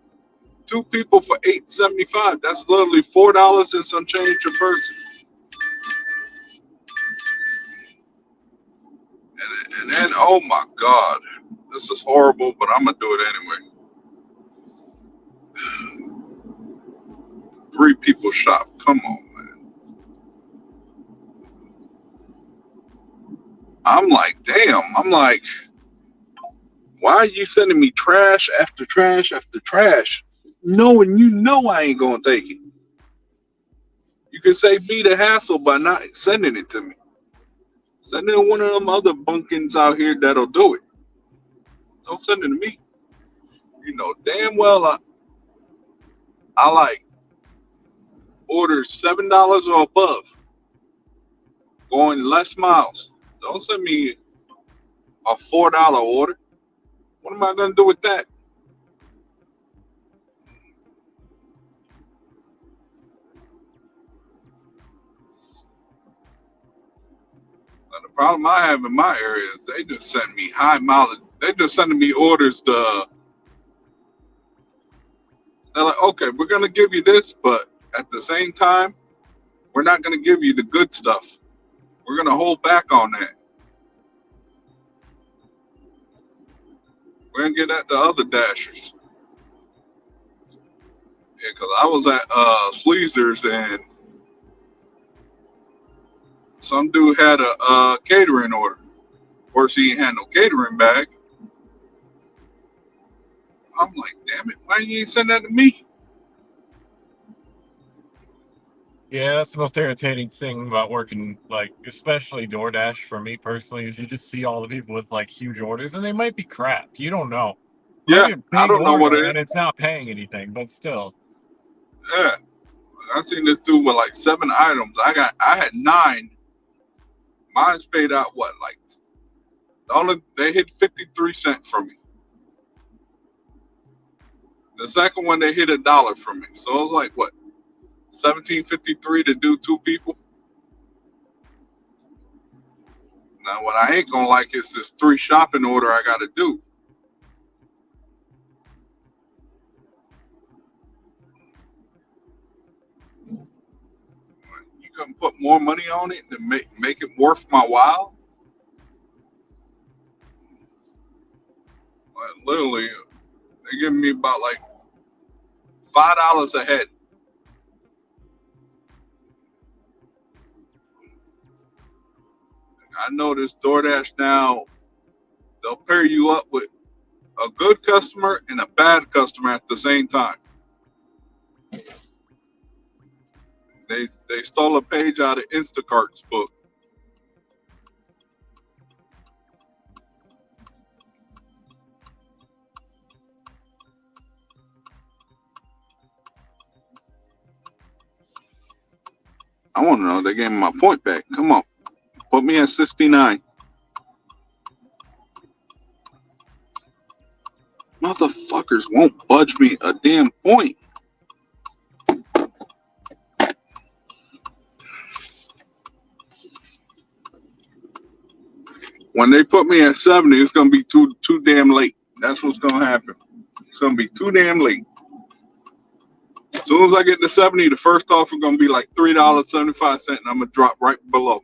2 people for 875. That's literally $4 and some change a person. And then, oh my God, this is horrible, but I'm gonna do it anyway. 3 people shop. Come on, man. I'm like, damn. I'm like, why are you sending me trash after trash after trash, knowing you know I ain't gonna take it? You can save me the hassle by not sending it to me. Send it to one of them other bunkins out here that'll do it. Don't send it to me. You know damn well I like orders $7 or above, going less miles. Don't send me a $4 order. What am I gonna do with that? Now, the problem I have in my area is they just send me high mileage. They just sending me orders to. They're like, okay, we're gonna give you this, but at the same time, we're not gonna give you the good stuff. We're gonna hold back on that. We're gonna get at the other dashers. Yeah, because I was at Sleezer's and some dude had a catering order. Of course, he ain't had no catering bag. I'm like, damn it, why you ain't send that to me? Yeah, that's the most irritating thing about working, like, especially DoorDash for me personally, is you just see all the people with, like, huge orders, and they might be crap. You don't know. It might Yeah, be a I big don't know what order, it and is. it's not paying anything, but still. Yeah, I seen this dude with like 7 items. I had 9. Mine's paid out what, like they hit 53 cents from me. The second one they hit $1 from me. So it was like what, 17.53 to do 2 people. Now what I ain't gonna like is this 3 shopping order I gotta do. You couldn't put more money on it to make it worth my while. Like, literally, they give me about like $5 a head. I noticed DoorDash now, they'll pair you up with a good customer and a bad customer at the same time. They stole a page out of Instacart's book. I want to know. They gave me my point back. Come on, put me at 69. Motherfuckers won't budge me a damn point. When they put me at 70, it's gonna be too damn late. That's what's gonna happen. It's gonna be too damn late. As soon as I get to 70, the first offer gonna be like $3.75, and I'm gonna drop right below.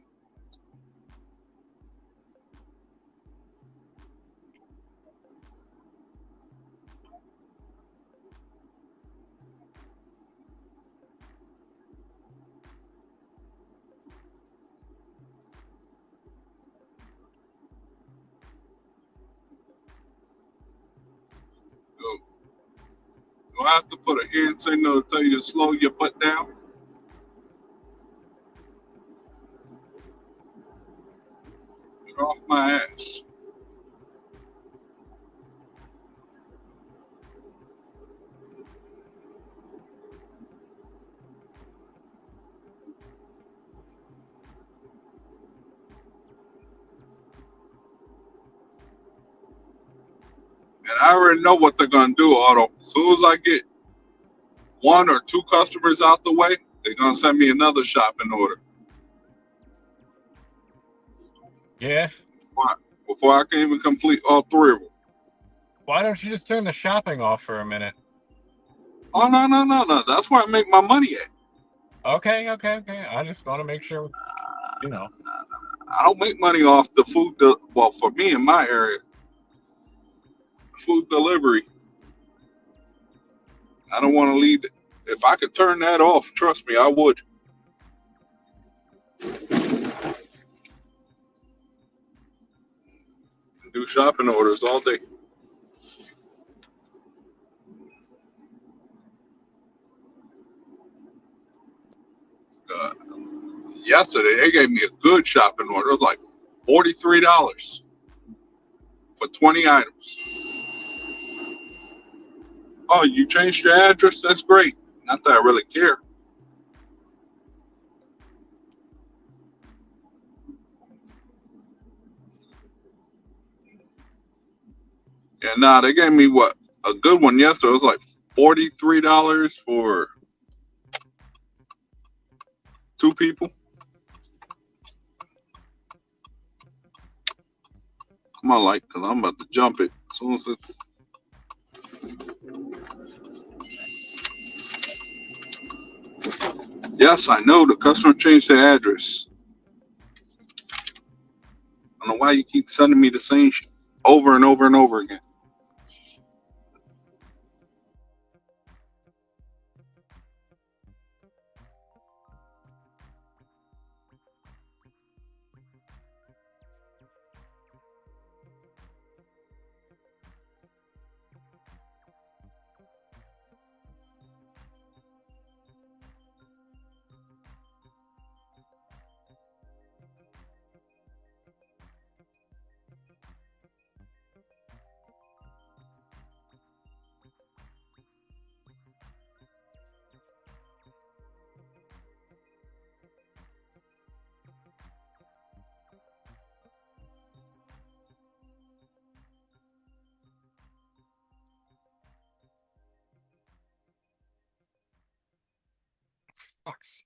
So, do I have to put a hand signal to tell you to slow your butt down? Get off my ass. And I already know what they're gonna do, Otto. As soon as I get one or two customers out the way, they're gonna send me another shopping order. Yeah. Before I can even complete all three of them. Why don't you just turn the shopping off for a minute? Oh no. That's where I make my money at. Okay. I just want to make sure, I don't make money off the food. Well, for me in my area, food delivery. I don't want to leave it. If I could turn that off, trust me, I would. Do shopping orders all day. Uh, Yesterday, they gave me a good shopping order. It was like $43 for 20 items. Oh, you changed your address? That's great. Not that I really care. Yeah, nah, they gave me what? A good one yesterday. It was like $43 for two people. Come on, like, because I'm about to jump it. As soon as it, yes, I know the customer changed their address. I don't know why you keep sending me the same shit over and over and over again. fuck's.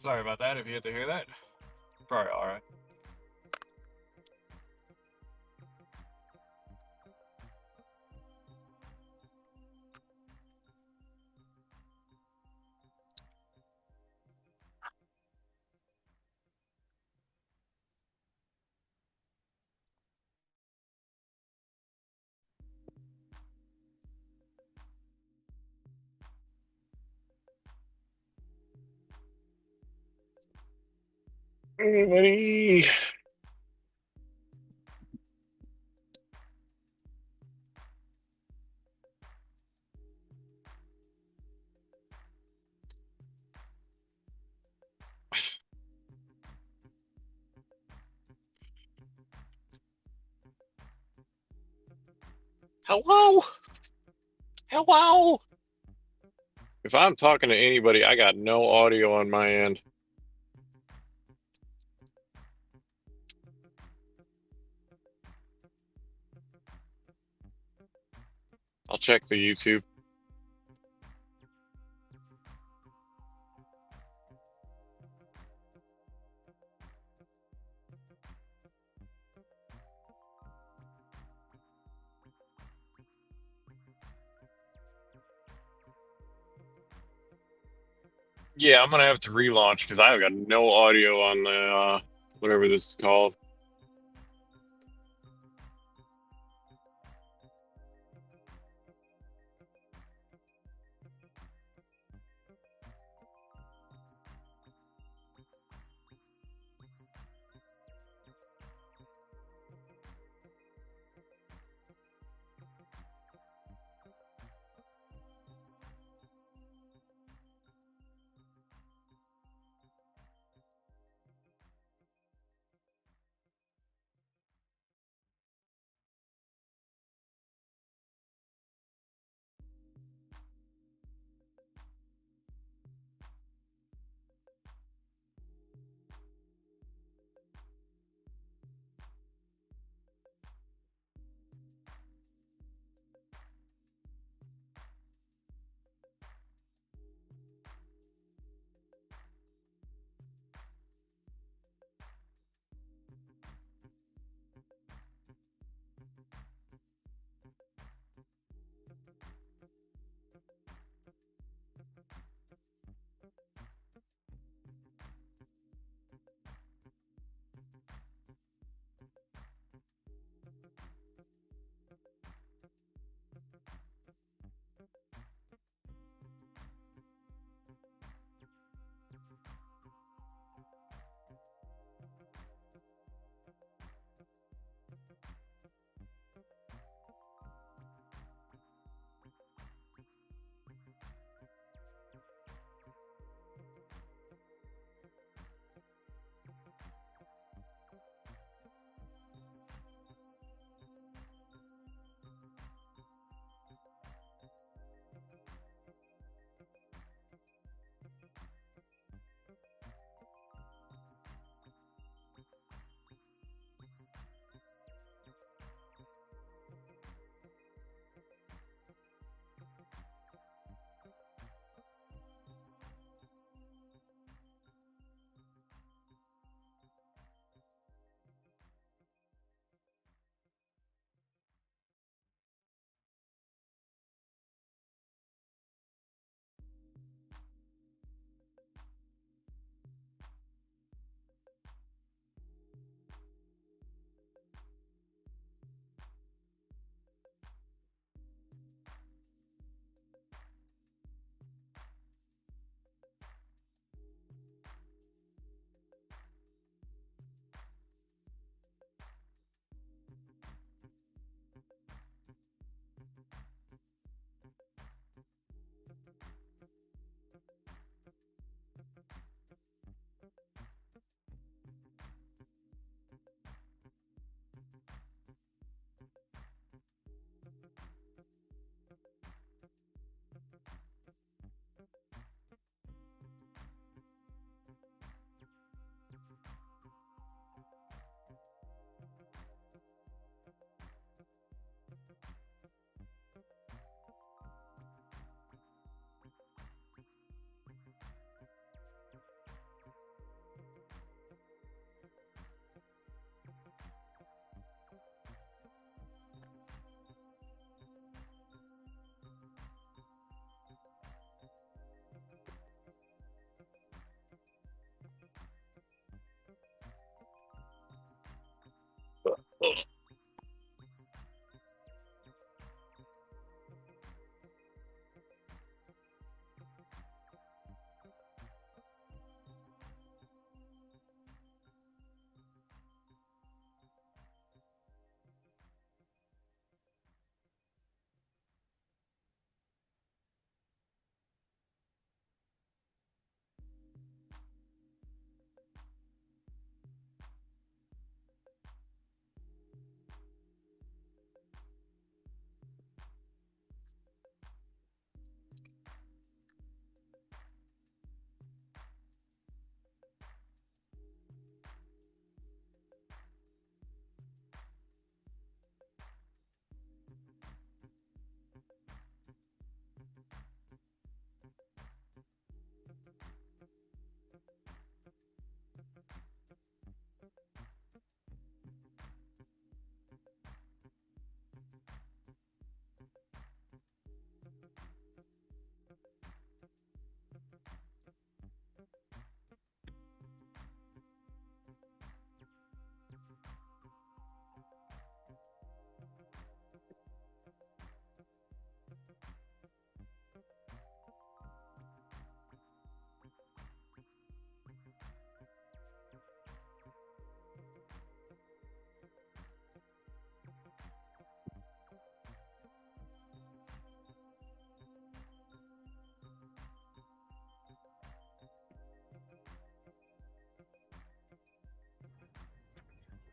Sorry about that if you had to hear that. Probably alright. Anybody? Hello? Hello? If I'm talking to anybody, I got no audio on my end. I'll check the YouTube. Yeah, I'm gonna have to relaunch because I've got no audio on the whatever this is called.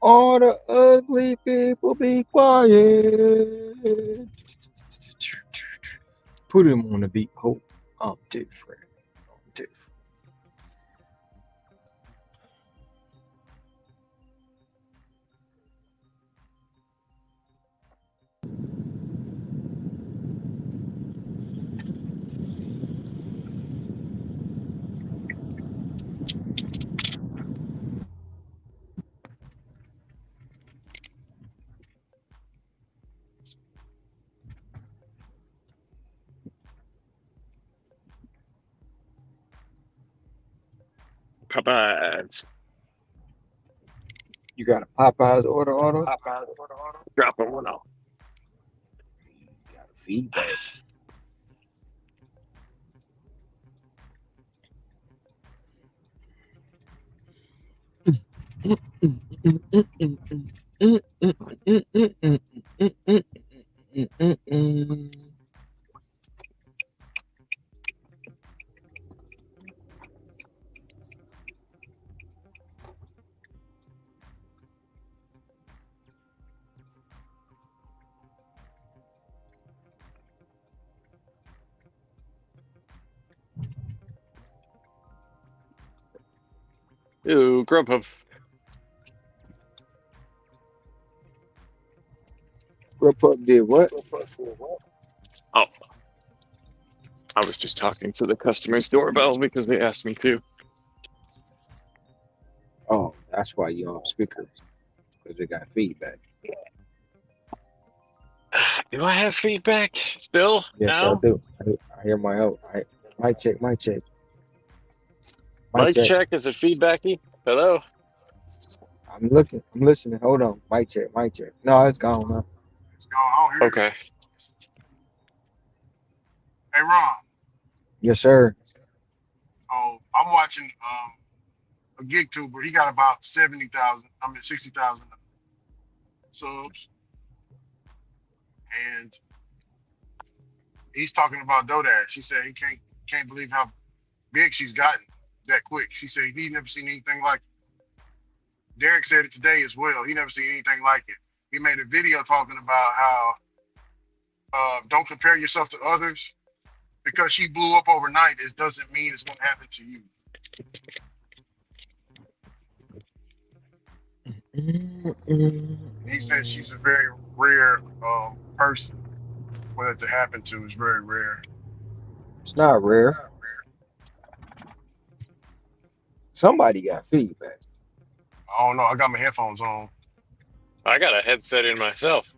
All the ugly people be quiet. Put him on the beat. Hope I'm different. I'm different. Popeyes. You got a Popeyes order? Dropping one off. You got a feedback. Ew, Grubhub. Grubhub did what? Oh, I was just talking to the customer's doorbell because they asked me to. Oh, that's why you on speaker. Because it got feedback. Do I have feedback still? Yes, I Now? do. I hear my own. Mic check, mic check. Mic Mic check. check, is it feedbacky? Hello? I'm looking. I'm listening. Hold on. Mic check, mic check. No, it's gone now. It's gone. I don't hear you. Okay. Hey, Ron. Yes, sir. So I'm watching a gig tuber. He got about 60,000 subs, and he's talking about DoorDash. He said he can't believe how big she's gotten that quick. She said he never seen anything like it. Derek said it today as well. He never seen anything like it. He made a video talking about how don't compare yourself to others because she blew up overnight. It doesn't mean it's going to happen to you. He said she's a very rare person for that to happen to. Is very rare. It's not rare. Somebody got feedback. I don't know. I got my headphones on. I got a headset in myself.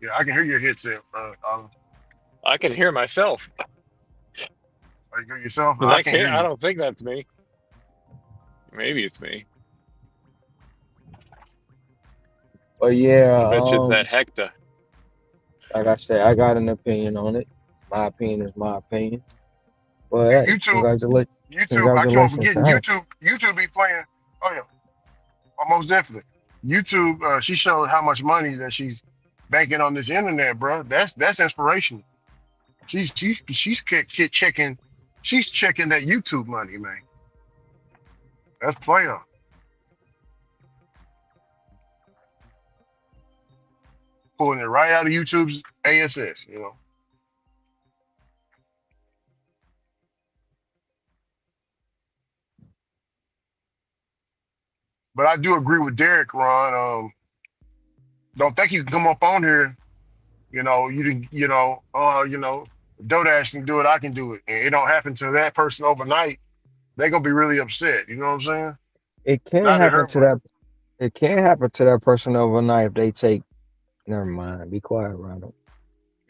Yeah, I can hear your headset. I can hear myself. You hear yourself? Because I can't hear I you. don't think that's me. Maybe it's me. But yeah, I bet you it's that Hector. like I said, I got an opinion on it. My opinion is my opinion. But And hey, YouTube, I keep on congratulations to forgetting. her. YouTube be playing. Oh yeah, almost definitely. YouTube, she showed how much money that she's banking on this internet, bro. That's inspirational. She's checking, she's checking that YouTube money, man. That's player. Pulling it right out of YouTube's ASS, you know. But I do agree with Derek, Ron. Don't think you can come up on here, you didn't, DoorDash can do it, I can do it. And it don't happen to that person overnight. They're gonna be really upset. You know what I'm saying? It can't Not in happen her, to but that. It can't happen to that person overnight if they take. Never mind. Be quiet, Ronald.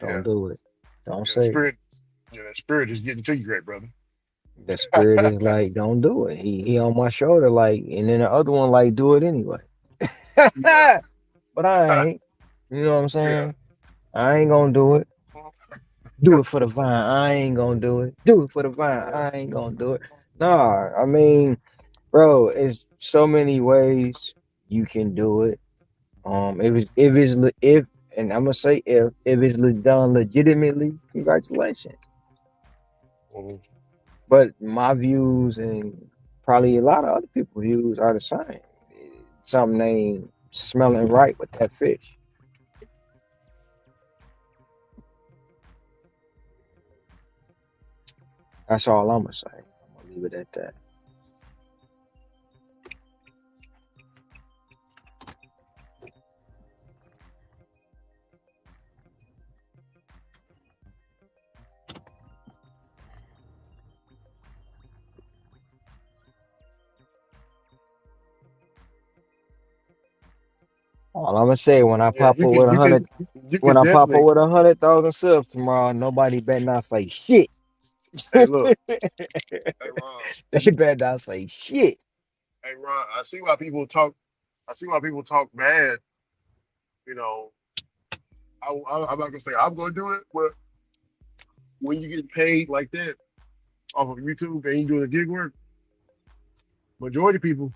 yeah, Don't do it. Don't yeah, the say it. spirit, that spirit is getting to you, great brother. The spirit is like, don't do it. He on my shoulder, like, and then the other one like, do it anyway. Yeah, But I ain't. You know what I'm yeah. saying? I ain't gonna do it. Do it for the vine. I ain't gonna do it. Do it for the vine. I ain't gonna do it. Nah, I mean, bro, it's so many ways you can do it. If and I'm gonna say if it's done legitimately, congratulations. Mhm. But my views and probably a lot of other people's views are the same. something ain't smelling right with that fish. That's all I'm gonna say. I'm gonna leave it at that. All I'm gonna say when I Yeah, pop up with a hundred, you when can I pop up definitely. with 100,000 subs tomorrow, nobody better not say shit. Hey, They look. Hey, Ron. better not say shit. Hey, Ron. I see why people talk. I see why people talk bad. You know, I'm not gonna say I'm gonna do it, but when you get paid like that off of YouTube and you doing the gig work, majority of people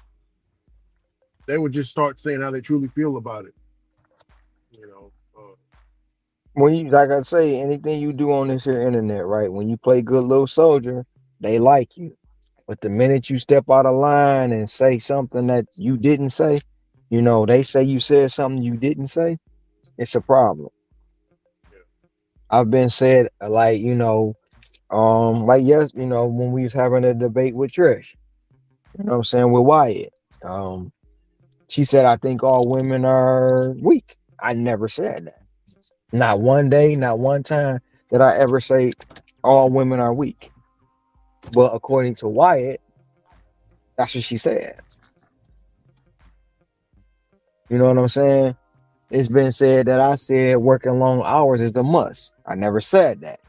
they would just start saying how they truly feel about it. You know, When you like I say, anything you do on this here internet, right? When you play good little soldier, they like you. But the minute you step out of line and say something that you didn't say, they say you said something you didn't say, it's a problem. I've been said like yes, when we was having a debate with Trish, I'm saying with Wyatt. Um, she said I think all women are weak. I never said that. Not one day, not one time did I ever say all women are weak. But according to Wyatt, that's what she said. You know what I'm saying? It's been said that I said working long hours is a must. I never said that.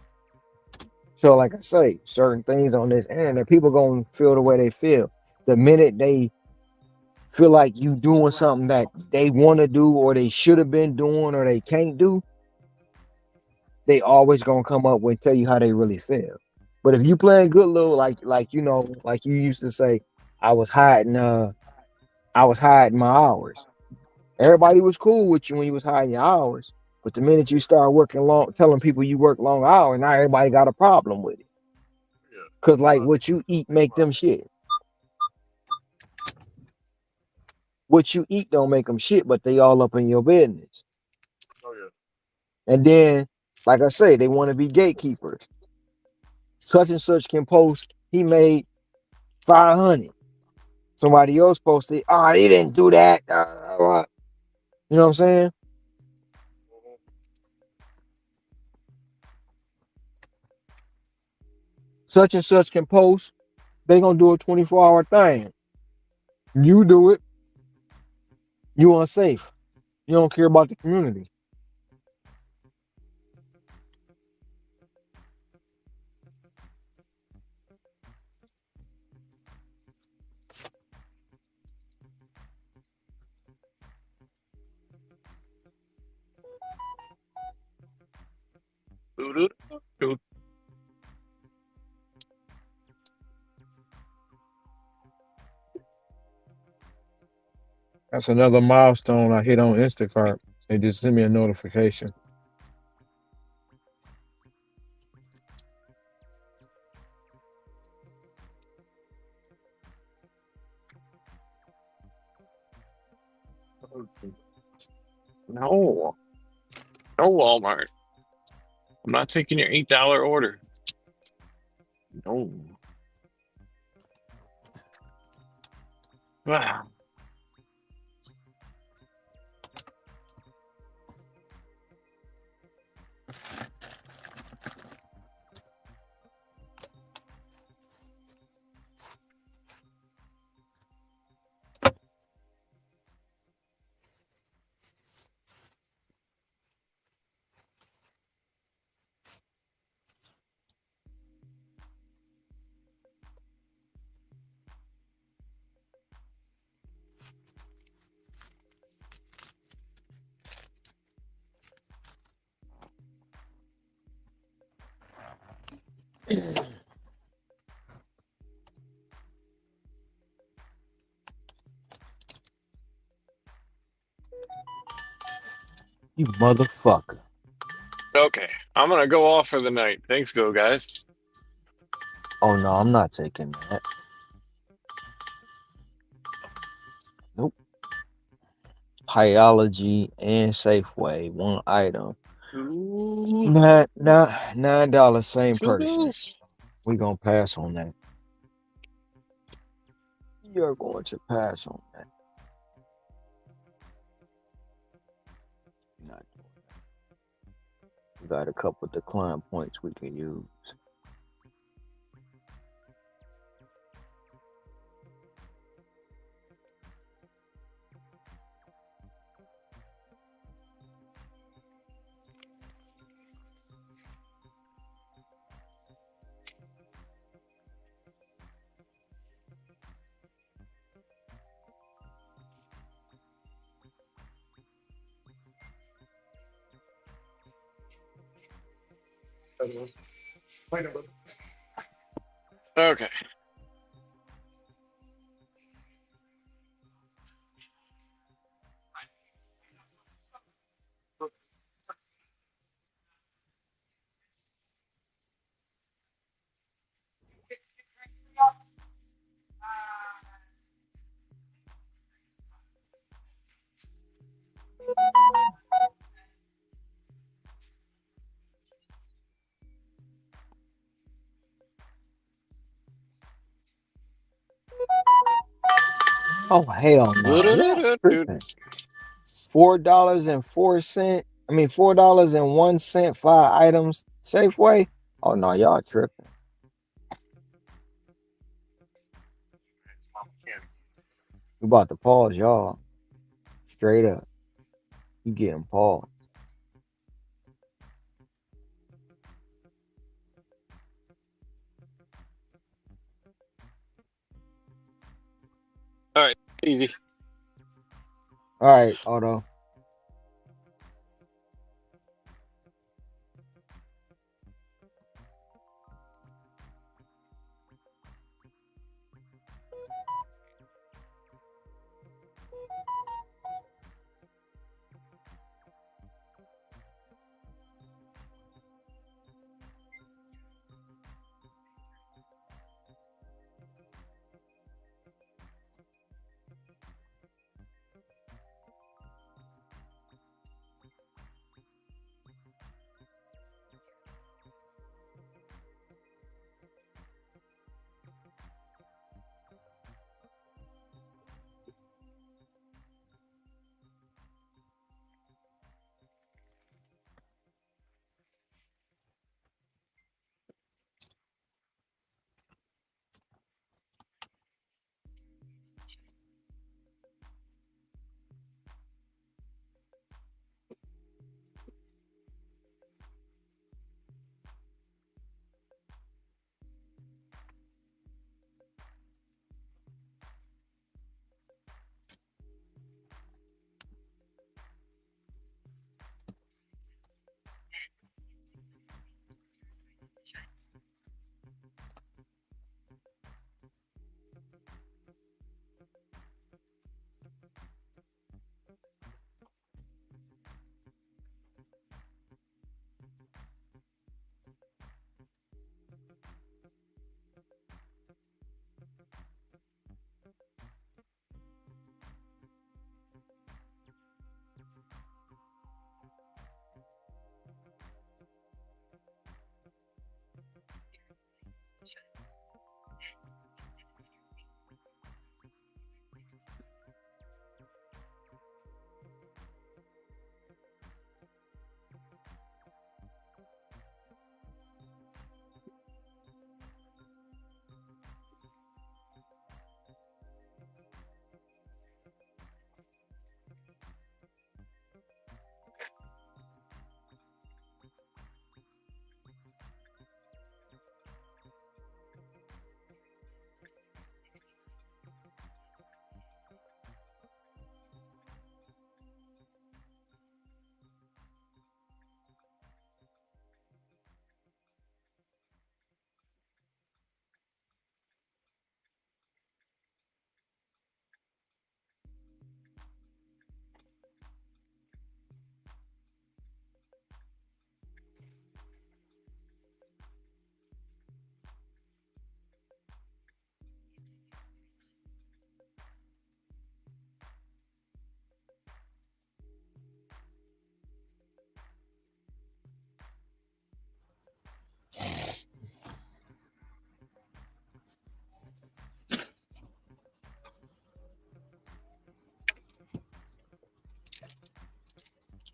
So, like I say, certain things on this internet, people gonna feel the way they feel. The minute they feel like you doing something that they want to do or they should have been doing or they can't do, they always gonna come up and tell you how they really feel. But if you playing good little like you used to say, I was hiding I was hiding my hours. Everybody was cool with you when you was hiding your hours. But the minute you start working long, telling people you work long hours, now everybody got a problem with it. Cause like what you eat make them shit. What you eat don't make them shit, but they all up in your business. oh yeah. And then, like I say, they want to be gatekeepers. Such and such can post he made 500. Somebody else posted, oh, he didn't do that. You know what I'm saying? Such and such can post. They gonna do a 24-hour thing. You do it. You unsafe. You don't care about the community. That's another milestone I hit on Instacart. They just sent me a notification. No, no Walmart. I'm not taking your $8 order. No. Wow. You motherfucker. Okay, I'm gonna go off for the night. Thanks, go guys. Oh no, I'm not taking that. Nope. Pyology, and Safeway. One item. Ooh, $9. Same two of person. those. We gonna pass on that. You're going to pass on that. Not doing that. We got a couple decline points we can use. Okay. Oh hell no! Y'all tripping. $4.04. I mean $4.01. 5 items. Safeway. Oh no, y'all tripping. We about to pause y'all. Straight up. You getting paused. All right. Easy. All right, Auto.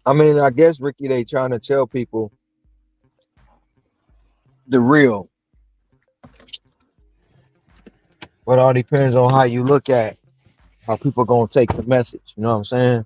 I mean, I guess Ricky, they trying to tell people the real, but all depends on how you look at how people gonna take the message. You know what I'm saying?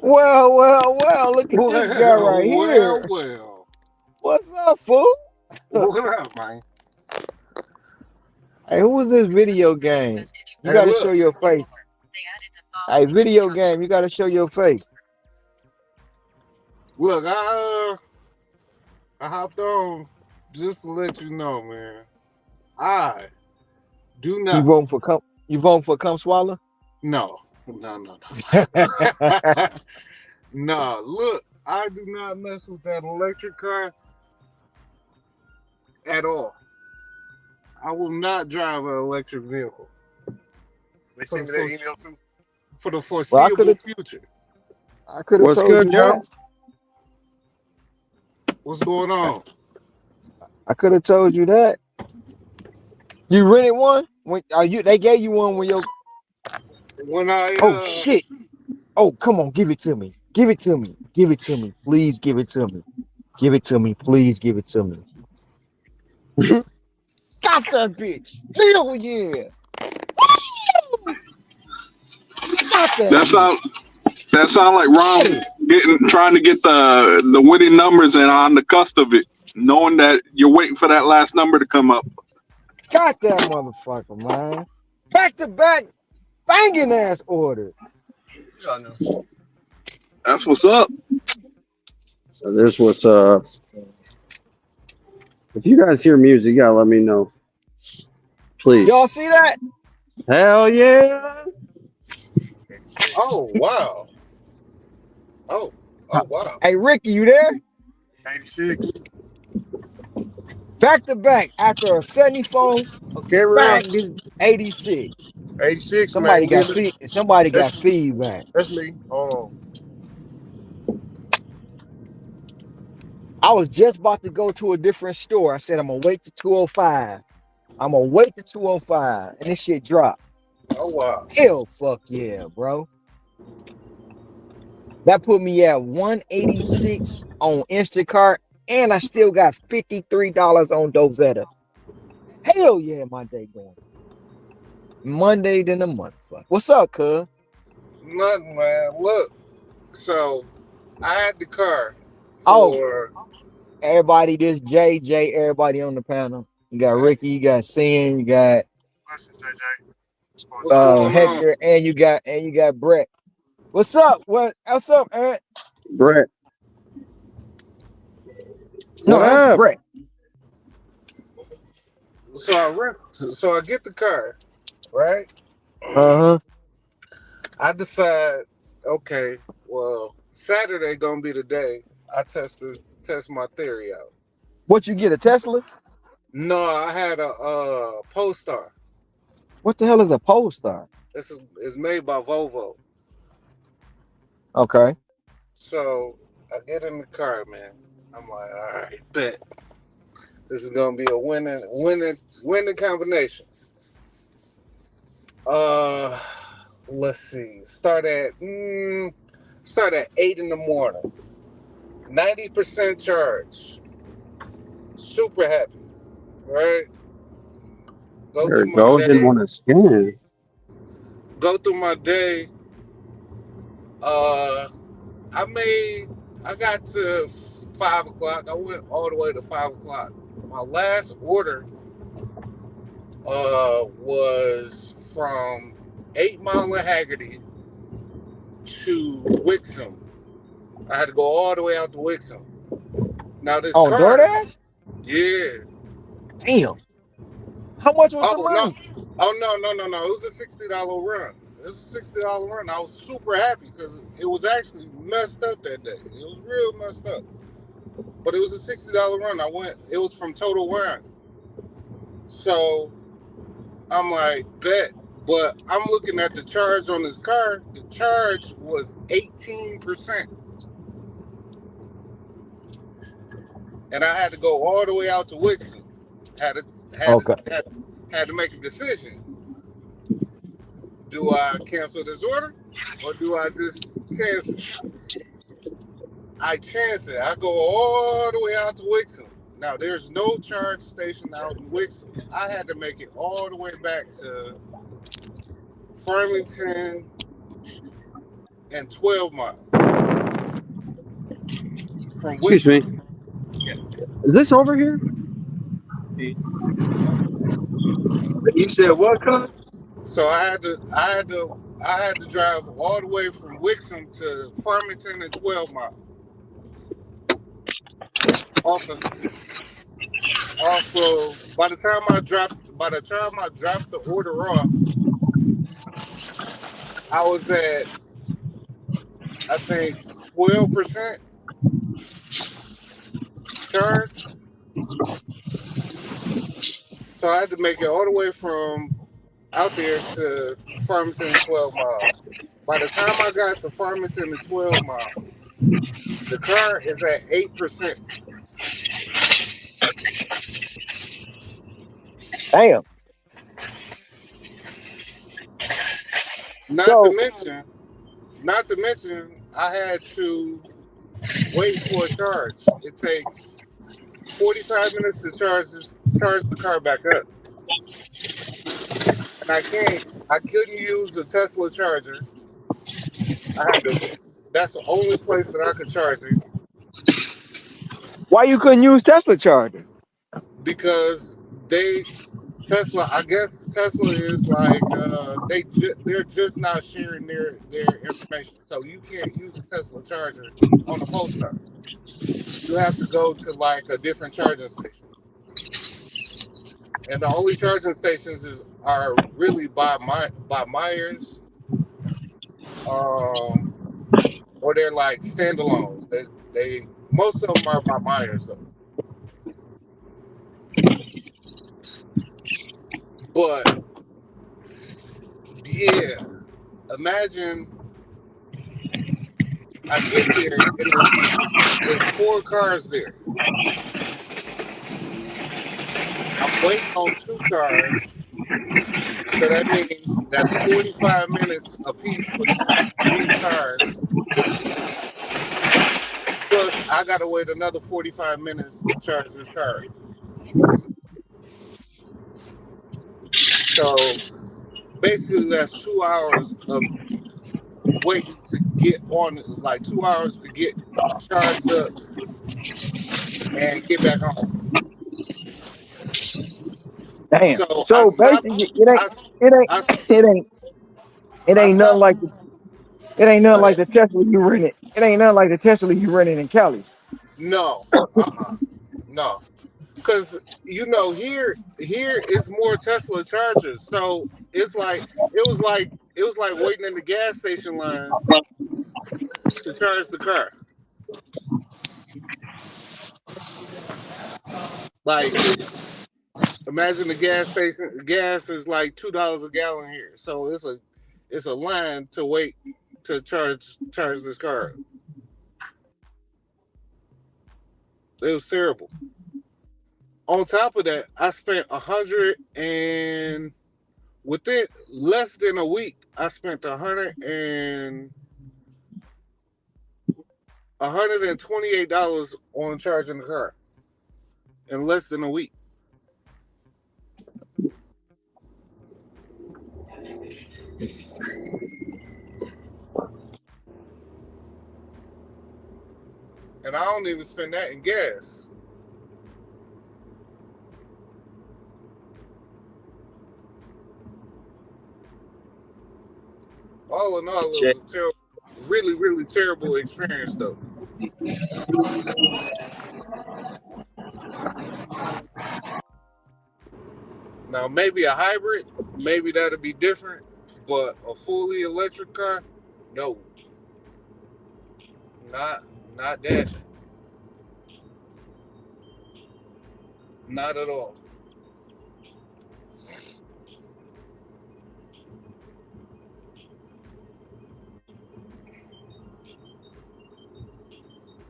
Well. Look at this guy right here. Well. What's up, fool? What up, man? Hey, who was this video game? You Hey, got to show look. your face. Hey, video game, you got to show your face. Look, I hopped on just to let you know, man. I do You not. voting for come? You voting for come swallow? No. No. Nah, look, I do not mess with that electric car at all. I will not drive an electric vehicle They for sent the, me that fore- email too. for the Well, foreseeable future. I could have What's told good, you Joe? that. What's going on? I could have told you that. You rented one? When they gave you one when your When I oh shit. Oh, come on, give it to me. Give it to me. Give it to me. Please give it to me. Give it to me. Please give it to me. Got that bitch. Hell yeah. Got that That bitch. sound like Ron trying to get the winning numbers and on the cusp of it, knowing that you're waiting for that last number to come up. Got that motherfucker, man. Back to back banging ass order. That's what's up. So this was if you guys hear music, you gotta let me know. Please. Y'all see that? Hell yeah. Oh wow. Oh wow. Hey Ricky, you there? 86. Back to back after a 74, Carry on. back this 86. 86, man. Somebody got feedback. That's me. Hold I was just about to go to a different store. I said I'm gonna wait to 205. I'm gonna wait to 205, and this shit dropped. on. Oh wow. Hell, fuck yeah, bro. That put me at 186 on Instacart, and I still got $53 on Doveta. Hell yeah, my day going. Monday than a motherfucker. What's up, cuz? Nothing, man. Look, so I had the car Oh, for everybody, this JJ, everybody on the panel. You got Ricky, you got Sin, you got Listen, JJ. what's going on? Hector, and you got Brett. What's up? What's up, Eric? Brett. No, What that's up? Brett. So I get the car, right? Uh-huh. I decide, okay, well, Saturday gonna be the day I test my theory out. What you get, a Tesla? No, I had a Polestar. What the hell is a Polestar? This is made by Volvo. Okay. So I get in the car, man. I'm like, all right, bet. This is gonna be a winning combination. Let's see. Start at 8 in the morning. 90% charge. Super happy. Right? Go There through it my goes. Didn't day. want to scan. Go through my day. I got to 5 o'clock. I went all the way to 5 o'clock. My last order was from 8 Mile and Haggerty to Wixom. I had to go all the way out to Wixom. Now this On car, DoorDash? yeah. Damn. How much was the Oh no, money? no. It was a $60 run. It was a $60 run. I was super happy because it was actually messed up that day. It was real messed up. But it was a $60 run. It was from Total Wine. So I'm like, bet. But I'm looking at the charge on this car. The charge was 18%. And I had to go all the way out to Wixom. Okay. Had to make a decision. Do I cancel this order or do I just chance it? I chance it. I go all the way out to Wixom. Now there's no charge station out in Wixom. I had to make it all the way back to Farmington, and 12 miles from Excuse me. Wixom. Is this over here? You said what, cuz? So I had to drive all the way from Wixom to Farmington and 12 miles off of by the time I dropped the order off, I was at I think 12% charge. So I had to make it all the way from out there to Farmington and 12 miles. By the time I got to Farmington and 12 miles, the car is at 8%. Damn. Not to So mention, not to mention, I had to wait for a charge. It takes 45 minutes to charge the car back up. And I couldn't use a Tesla charger. I had to That's the only place that I could charge it why you couldn't use Tesla charger? because they I guess Tesla is like they're just not sharing their information. So you can't use a Tesla charger on a Polestar. You have to go to like a different charging station. And the only charging stations are really by Myers, um, or they're like standalones. They most of them are by Myers though. But yeah, imagine I get there and it's four cars there. I'm waiting on two cars, so that means that's 45 minutes apiece for these cars. Plus, I gotta wait another 45 minutes to charge this car. So basically, that's 2 hours of waiting to get on, like 2 hours to get charged up and get back home. Damn. So I So stopped. basically, it ain't I it ain't I it ain't it I ain't nothing stopped. like it ain't Go nothing like ahead. the Tesla you rented. It ain't nothing like the Tesla you rented in Cali. No, no, because here is more Tesla chargers. So it was like waiting in the gas station line to charge the car. Like imagine the gas station. Gas is like $2 a gallon here, so it's a line to wait to charge this car. It was terrible. On top of that, I spent 100 and within less than a week, I spent 128 dollars on charging the car in less than a week. And I don't even spend that in gas. All in all, it Check. was a really, really terrible experience, though. Now, maybe a hybrid, maybe that'll be different, but a fully electric car, no, not not dashing, not at all.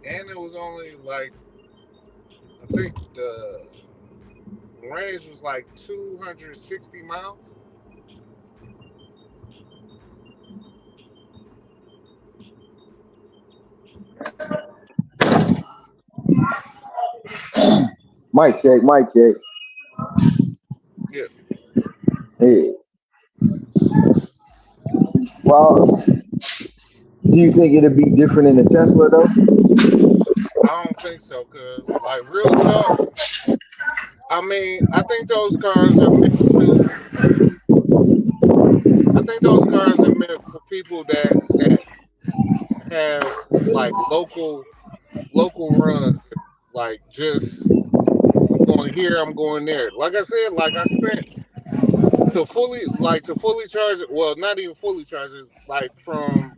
And it was only like I think the range was like 260 miles. Mic check, mic check. Yeah. Hey, well, Do you think it'd be different in the Tesla though? I don't think so, cause like real talk. I mean, I think those cars are meant to. I think those cars are meant for people that have like local runs, like just I'm going here, I'm going there. Like I said, like I spent to fully charge it. Well, not even fully charge it. Like for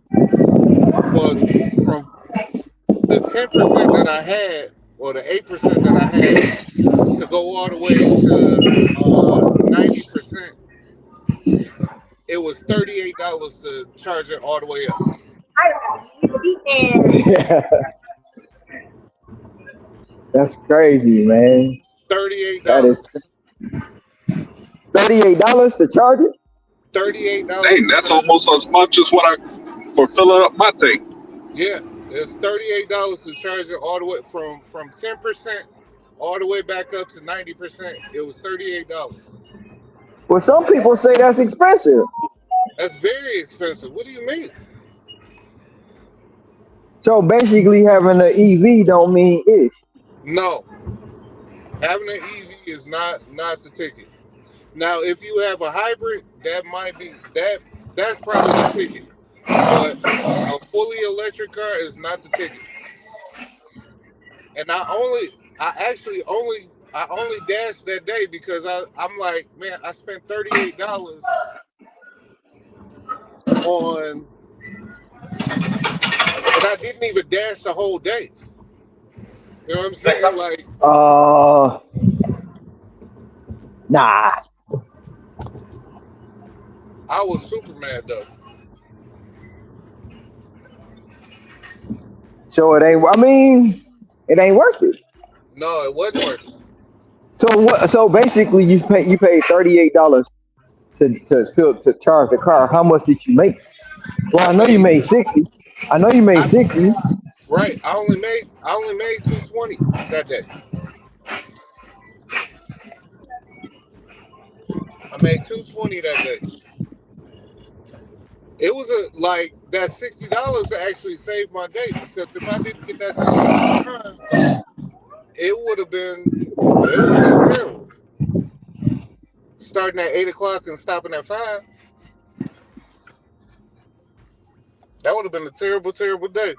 from the 10% that I had, or the 8% that I had, to go all the way to 90%. It was $38 to charge it all the way up. That's crazy, man. $38. That is $38 to charge it. $38 Dang, to that's charge it. almost as much as what I for filling up my tank. Yeah, it's $38 to charge it all the way from 10% all the way back up to 90%. It was $38. Well, some people say that's expensive. That's very expensive. What do you mean? So basically, having an EV don't mean it. No, having an EV is not the ticket. Now, if you have a hybrid, that might be that's probably the ticket. But a fully electric car is not the ticket. And I only dashed that day because I'm like, man, I spent $38 on, and I didn't even dash the whole day. You know what I'm saying? Like, Uh, nah. I was super mad though. So it ain't. I mean, it ain't worth it. No, it wasn't worth it. So what? So basically, you paid $38 to charge the car. How much did you make? Well, I I know you made made 60. I know you made I 60. right. I only made 220 that day. I made 220 that day. It was like that $60 actually saved my day, because if I didn't get that $60 run, it would have been terrible. Starting at 8 o'clock and stopping at 5, that would have been a terrible, terrible day.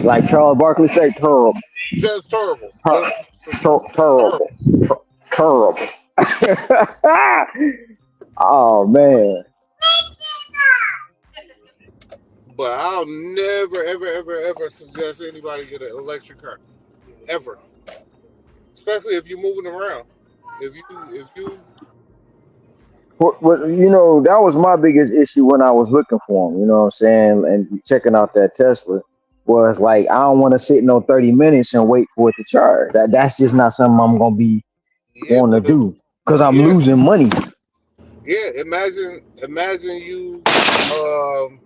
Like Charles Barkley said, terrible, Just terrible. Ter- Terrible. terrible, terrible. Oh man. But I'll never, ever, ever, ever suggest anybody get an electric car. Ever. Especially if you're moving around. If you That was my biggest issue when I was looking for them. You know what I'm saying? And checking out that Tesla was like, I don't want to sit no 30 minutes and wait for it to charge. That's just not something I'm gonna be yeah, wanting to but do because I'm yeah, losing money. yeah. Imagine you um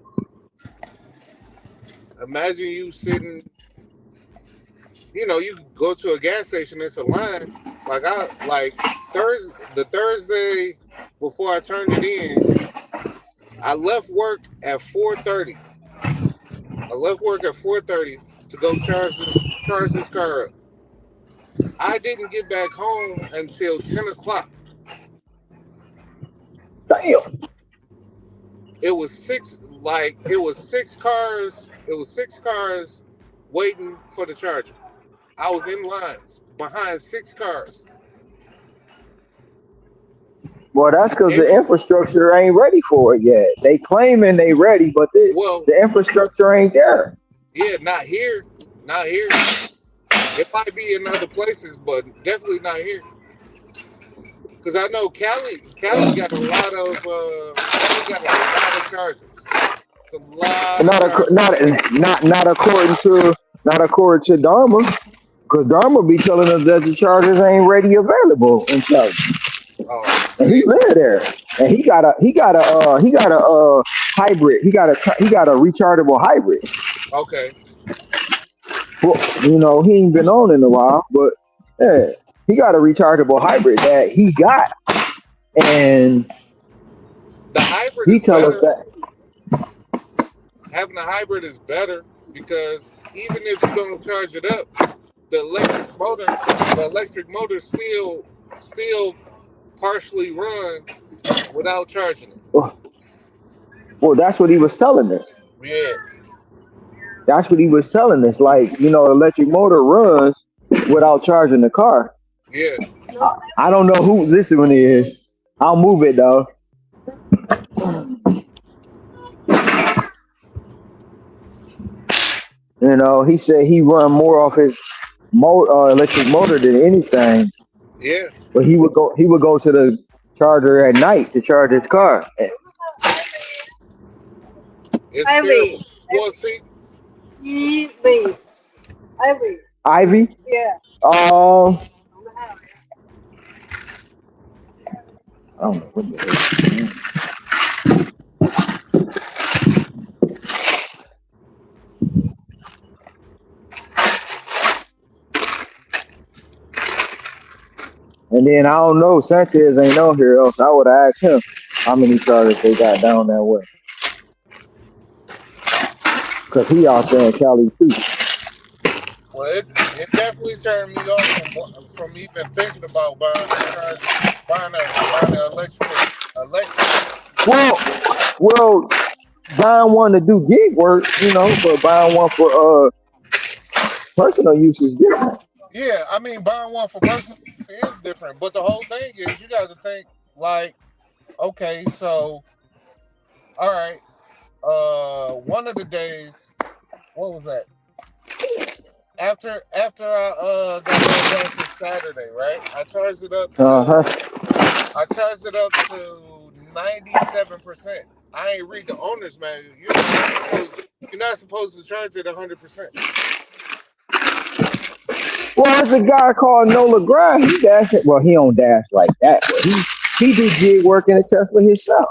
imagine you sitting, you go to a gas station, it's a line. Like Thursday before I turned it in, I left work at 4:30. I left work at 4:30 to go charge this car up. I didn't get back home until 10 o'clock. Damn. It was six cars waiting for the charger. I was in lines behind six cars. Well, that's because the Every infrastructure ain't ready for it yet. They claiming they ready, but well, the infrastructure ain't there. yeah, not here. Not here. It might be in other places, but definitely not here. Because I know Cali got a lot of chargers. A lot of Not chargers. not according to Dharma, because Dharma be telling us that the chargers ain't ready available in Cali. Oh, And he see, live there, and he got a hybrid. He got a rechargeable hybrid. okay. Well, he ain't been on in a while, but yeah, he got a rechargeable hybrid that he got, and The hybrid he is tell us better. that. having a hybrid is better because even if you don't charge it up, the electric motor still partially run without charging it. Well, that's what he was telling us. Yeah, That's what he was telling us. Like, electric motor runs without charging the car. yeah. I don't know who this one is. I'll move it though. He said he run more off his electric motor than anything. Yeah, But he would go to the charger at night to charge his car. it's Ivy. terrible. Well, see, Ivy. Ivy. Ivy. Yeah. Um, I don't know what the heck. And then I don't know. Sanchez ain't on here, else I would have asked him how many chargers they got down that way. Cause he out there in Cali too. well, it definitely turned me off from even thinking about buying an electric. Well, well, buying one to do gig work, but buying one for personal use is different. Yeah, I mean, buying one for personal use is different, but the whole thing is you got to think like, okay, so all right, one of the days, what was that? After I got done washing Saturday, right? Uh huh. I charged it up to 97%. I ain't read the owner's manual. You're not supposed to charge it 100%. Well, there's a guy called Nola Grimes. He dash it. Well, he don't dash like that, but he do gig work in a Tesla himself.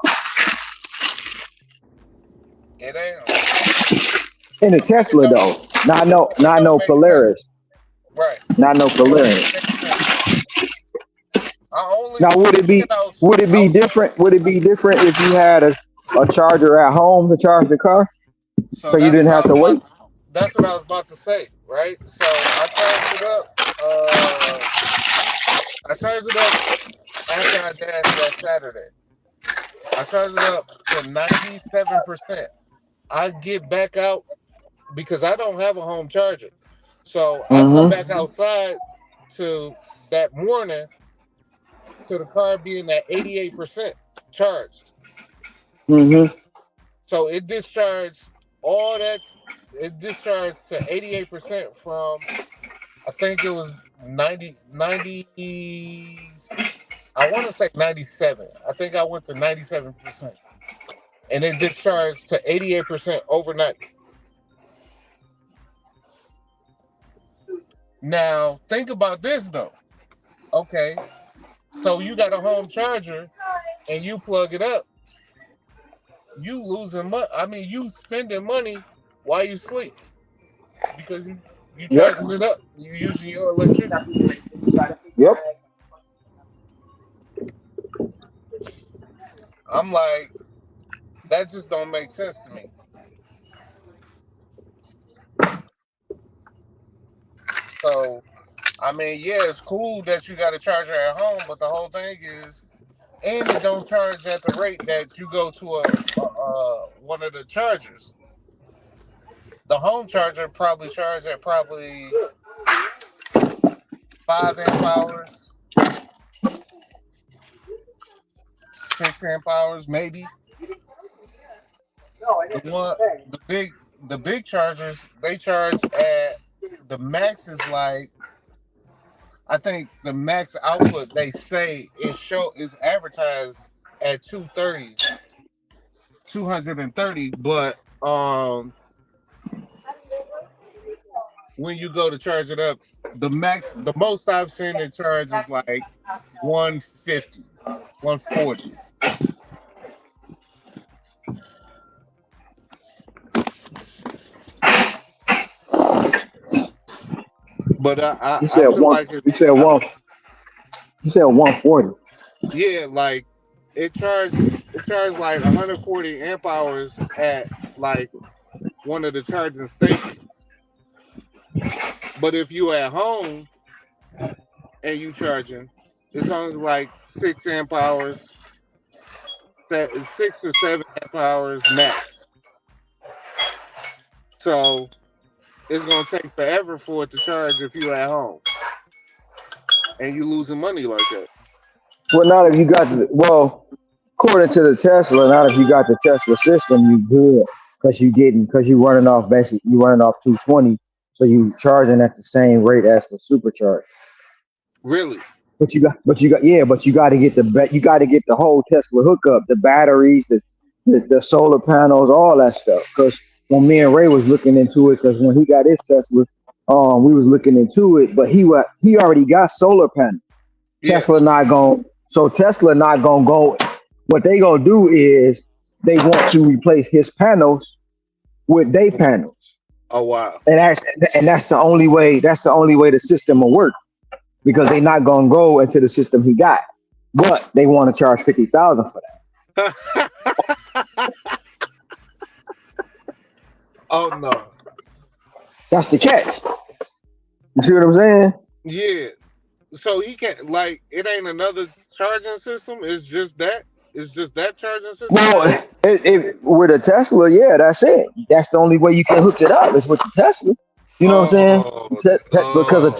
It ain't In a to me. It Tesla don't. though, not To me, no, it not don't no make sense. Polaris, Right. not no It don't Polaris. make sense. Now, would it be I was different? Would it be different if you had a charger at home to charge the car, so so you didn't have to wait? that's what I was about to say, right? So I charged it up. I charged it up after I dashed that Saturday. I charged it up to 97%. I get back out because I don't have a home charger. So I come Mm-hmm. back outside to that morning to the car being at 88% charged. Mm-hmm. So all that it discharged to 88% from I think it was 90. I want to say 97. I think I went to 97%. And it discharged to 88% overnight. Now, think about this though. Okay, so you got a home charger and you plug it up. You losing money. I mean, you spending money while you sleep because you Yep. charging it up. You using your electricity. Yep. I'm like, that just don't make sense to me. So, I mean, yeah, it's cool that you got a charger at home, but the whole thing is, and it don't charge at the rate that you go to one of the chargers. The home charger probably charge at probably 5 amp hours, 6 amp hours, maybe. No, I The get what one, you're saying. the big chargers, they charge at the max is like I think the max output they say is advertised at 230, but when you go to charge it up, the most I've seen it charge is like 150, 140. But You I said feel one. like You said one. You said 140. yeah, like it charged like 140 amp hours at like one of the charging stations. But if you at home and you charging, it's only like 6 amp hours, 6 or 7 amp hours max. So it's gonna take forever for it to charge if you at home and you losing money like that. Well, not if you got according to the Tesla, not if you got the Tesla system, you good because you running off basically you running off 220, so you charging at the same rate as the supercharger. Really? But you got to get you got to get the whole Tesla hookup, the batteries, the solar panels, all that stuff. Because when me and Ray was looking into it, because when he got his Tesla, we was looking into it, but he already got solar panels. Yeah. Tesla not gonna go. What they gonna do is they want to replace his panels with their panels, Oh wow. and that's the only way. That's the only way the system will work because they not gonna go into the system he got, but they want to charge 50,000 for that. Oh no. That's the catch. You see what I'm saying? Yeah. So he can't like it ain't another charging system. It's just that. It's just that charging system. Well, with a Tesla, yeah, that's it. That's the only way you can hook it up is with the Tesla. You know what I'm saying? Oh Because no.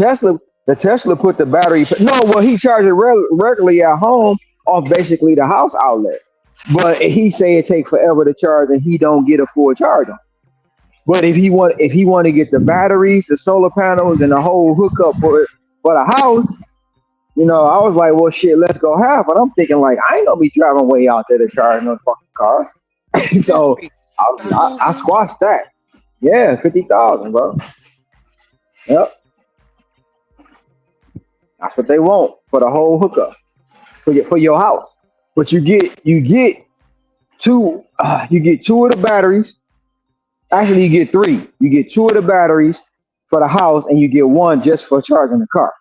The Tesla put the battery. No, well, he charges regularly at home off basically the house outlet. But he say it take forever to charge, and he don't get a full charge on. But if he want to get the batteries, the solar panels, and the whole hookup for the house, I was like, well, shit, let's go half. But I'm thinking like, I ain't gonna be driving way out there to charge no fucking car. So I 50,000? squashed that. Yeah, 50,000, bro. Yep, that's what they want for the whole hookup for your house. But you get two of the batteries. Actually, you get three. You get two of the batteries for the house, and you get one just for charging the car.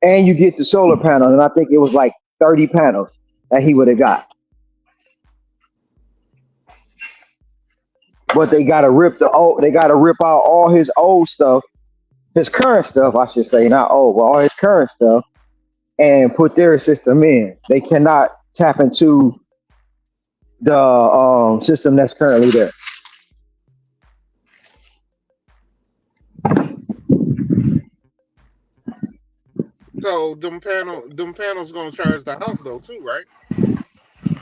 And you get the solar panels, and I think it was like 30 panels that he would have got. But they gotta rip out all his old stuff, his current stuff, I should say, not old, but all his current stuff, and put their system in. They cannot tap into the system that's currently there. So them panels gonna charge the house though too, right?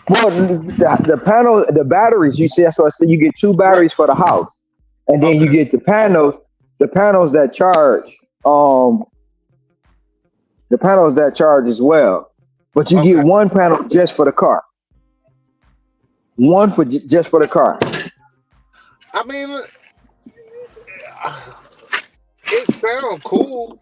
Well, the batteries. You see, that's what I said. You get two Right. batteries for the house, and then you Okay. get the panels that charge, the panels that charge as well. But you get Okay. one panel just for the car, one for just for the car. I mean, it sounds cool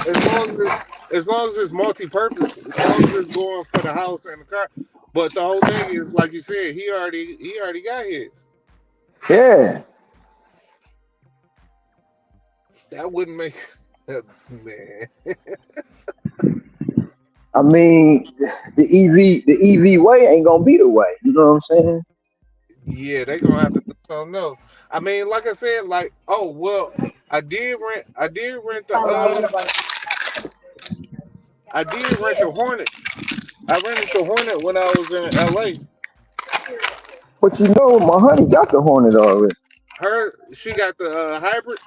as long as it's multi-purpose, as long as it's going for the house and the car. But the whole thing is, like you said, he already got his. Yeah, That wouldn't make man. I mean, the EV way ain't gonna be the way. You know what I'm saying? Yeah, they gonna have to do something else. I mean, like I said, like I did rent the Hornet. I rented the Hornet when I was in LA. But my honey got the Hornet already. She got the hybrid.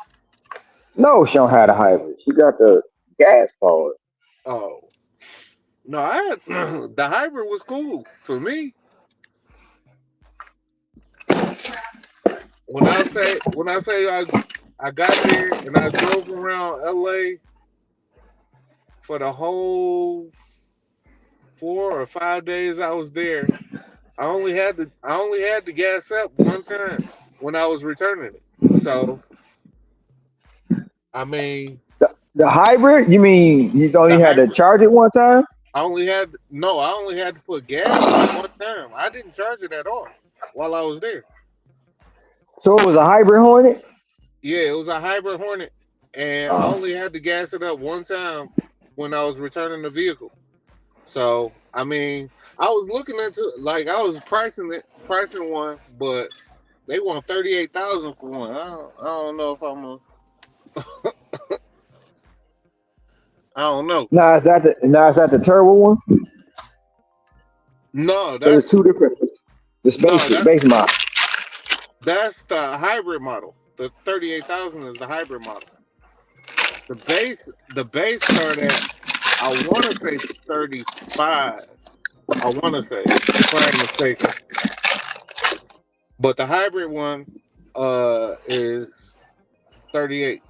No, she don't have the hybrid. She got the gas powered. Oh no, I had the hybrid was cool for me. When I got there and I drove around LA for the whole 4 or 5 days I was there, I only had to gas up one time when I was returning it. So I mean The hybrid? You mean you only the had to hybrid. charge it one time? I only had to put gas in it one time. I didn't charge it at all while I was there. So it was a hybrid Hornet? Yeah, it was a hybrid Hornet, and I only had to gas it up one time when I was returning the vehicle. So I mean, I was looking into like I was pricing one, but They want 38,000 for one. I don't know if I'm a. I don't know. Now is that the turbo one? No, Because it's two that's different. The no, base model. that's the hybrid model. The 38,000 is the hybrid model. The base start at, I want to say 35. I want to say, if I ain't mistaken. But the hybrid one is 38.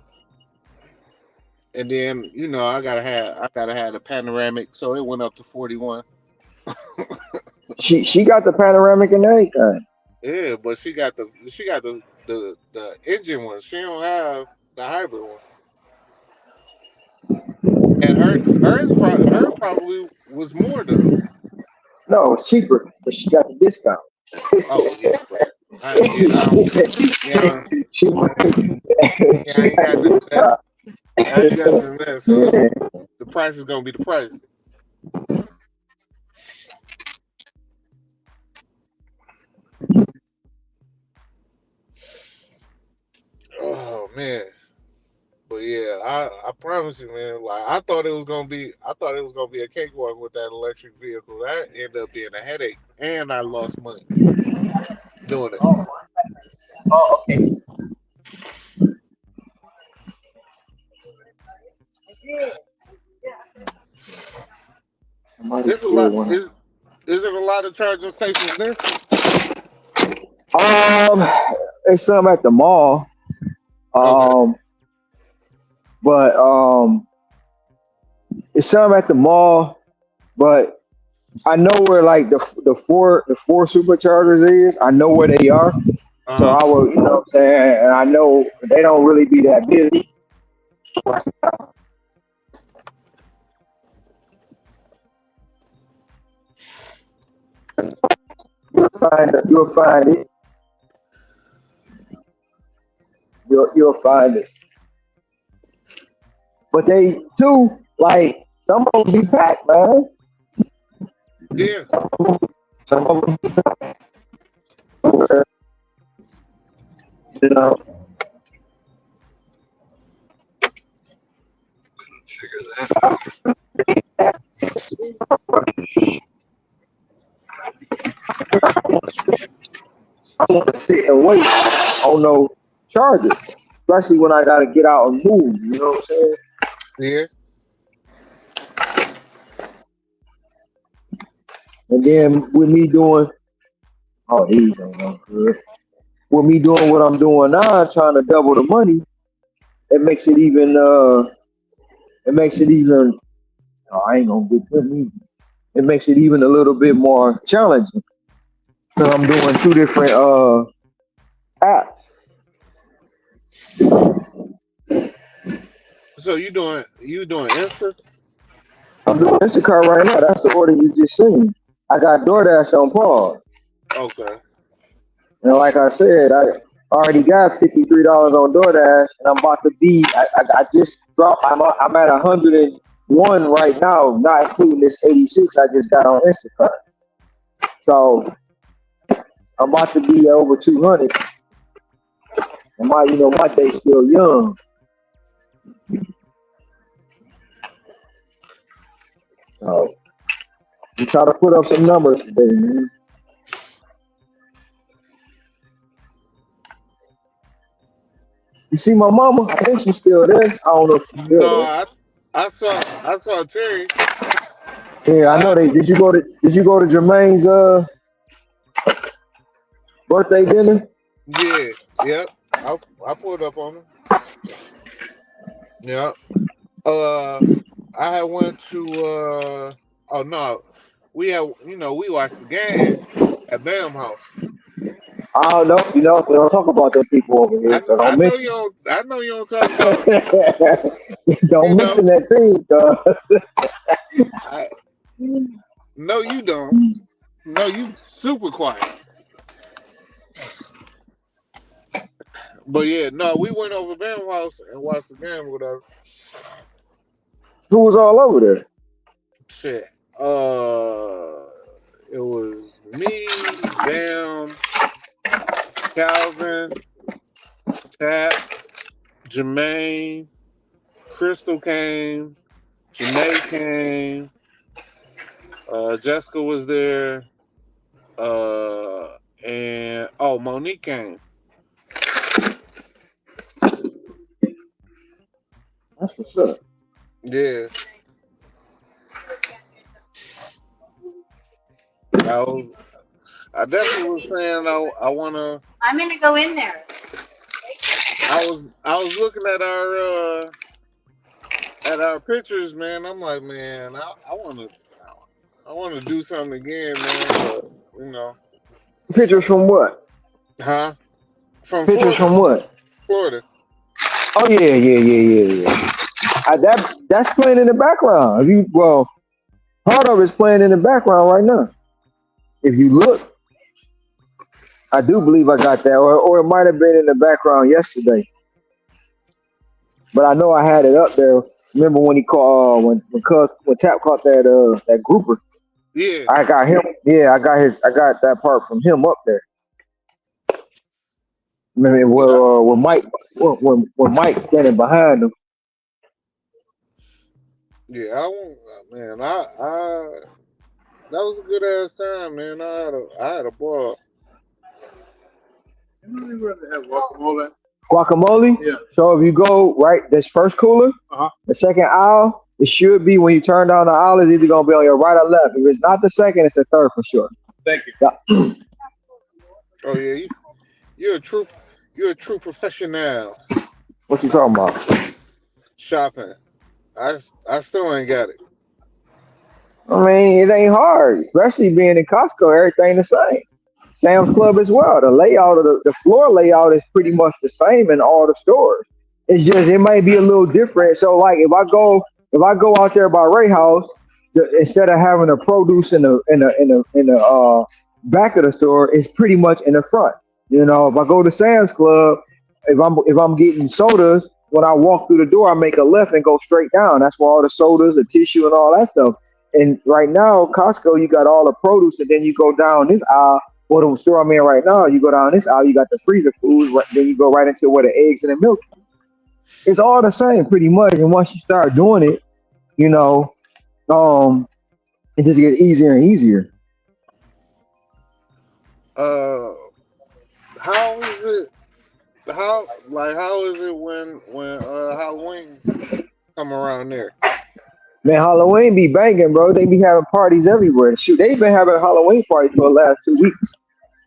And then, I gotta have the panoramic, so it went up to 41. She got the panoramic and everything. Yeah, but she got the engine one. She don't have the hybrid one. And her probably was more though. No, it's cheaper, but she got the discount. Oh yeah, but I don't, yeah, she, I, yeah, I she ain't got got the none of that. discount. I ain't got none of that. So the price is gonna be the price. Oh man. But yeah, I promise you, man. Like I thought it was gonna be a cakewalk with that electric vehicle. That ended up being a headache, and I lost money doing it. Oh, okay. I might as There's a well lot. wanna. Is it a lot of charging stations there? Um, it's some at the mall. Okay. Um, but it's some at the mall. But I know where like the four superchargers is. I know where they are. So Uh huh. I will, you know what I'm saying? And I know they don't really be that busy. You'll find it. You'll find it. But they too, like some of them be packed, man. Yeah. Some of them, you know. Figure that out. I want to sit and wait on no charges, especially when I gotta get out and move. You know what I'm saying? Yeah. And then with me doing, oh, these ain't no good. With me doing what I'm doing now, trying to double the money, it makes it even. It makes it even. Oh, I ain't gonna get them. It makes it even a little bit more challenging because I'm doing two different apps. So you doing Insta? I'm doing Instacart right now. That's the order you just seen. I got DoorDash on pause. Okay. And like I said, I already got $53 on DoorDash, and I'm about to be. I just dropped. I'm at 101 right now, not including this 86 I just got on Instacart. So I'm about to be over 200. And my day's still young. So we try to put up some numbers today, man. You see my mama? I think she's still there. I don't know if she's No, still there. I saw Terry. Yeah, I know I they. Did you go to Jermaine's birthday dinner? Yeah. Yep. I pulled up on him. Yep. Uh, I had went to. Oh no, we watched the game at Bam House. I don't know. We don't talk about them people over here, I so I don't know mention. you don't. I know you don't talk about. You Don't know. mention that thing, cuz. I No, you don't. No, you super quiet. But yeah, no, we went over Bam House and watched the game with her. Who was all over there? Shit. Uh, it was me, Bam. Calvin, Tap, Jermaine, Crystal came, Janae came, Jessica was there, and Monique came. That's what's up. Yeah, I definitely was saying I wanna. I'm gonna go in there. I was looking at our pictures, man. I'm like, man, I wanna do something again, man. But you know, Pictures from what? huh? From Pictures Florida, from what? Florida. Oh yeah. That's playing in the background. Part of it's playing in the background right now. If you look, I do believe I got that, or it might have been in the background yesterday. But I know I had it up there. Remember when he called when Tap caught that grouper? Yeah, I got him. Yeah, I got that part from him up there. Remember yeah, when Mike when Mike standing behind him. yeah. I won't, man. I that was a good ass time, man. I had a ball. You really rather have guacamole? Guacamole. Yeah. So if you go right, this first cooler, the second aisle, it should be when you turn down the aisle. It's either gonna be on your right or left. If it's not the second, it's the third for sure. Thank you. Yeah. Oh yeah, you're a true you're a true professional What you talking about? shopping. I still ain't got it. I mean, it ain't hard, especially being in Costco. Everything the same. Sam's Club as well. The layout of the floor layout is pretty much the same in all the stores. It's just it might be a little different. So like if I go out there by Ray House, instead of having the produce in the back of the store, it's pretty much in the front. You know, if I go to Sam's Club, if I'm getting sodas, when I walk through the door, I make a left and go straight down. That's where all the sodas, the tissue, and all that stuff. And right now, Costco, you got all the produce, and then you go down this aisle. Or the store I'm in right now, you go down this aisle, you got the freezer foods, then you go right into where the eggs and the milk. It's all the same pretty much. And once you start doing it, you know, um, it just gets easier and easier. Uh, how is it? How is it when Halloween come around there? Man, Halloween be banging, bro. They be having parties everywhere. Shoot, they've been having Halloween parties for the last 2 weeks.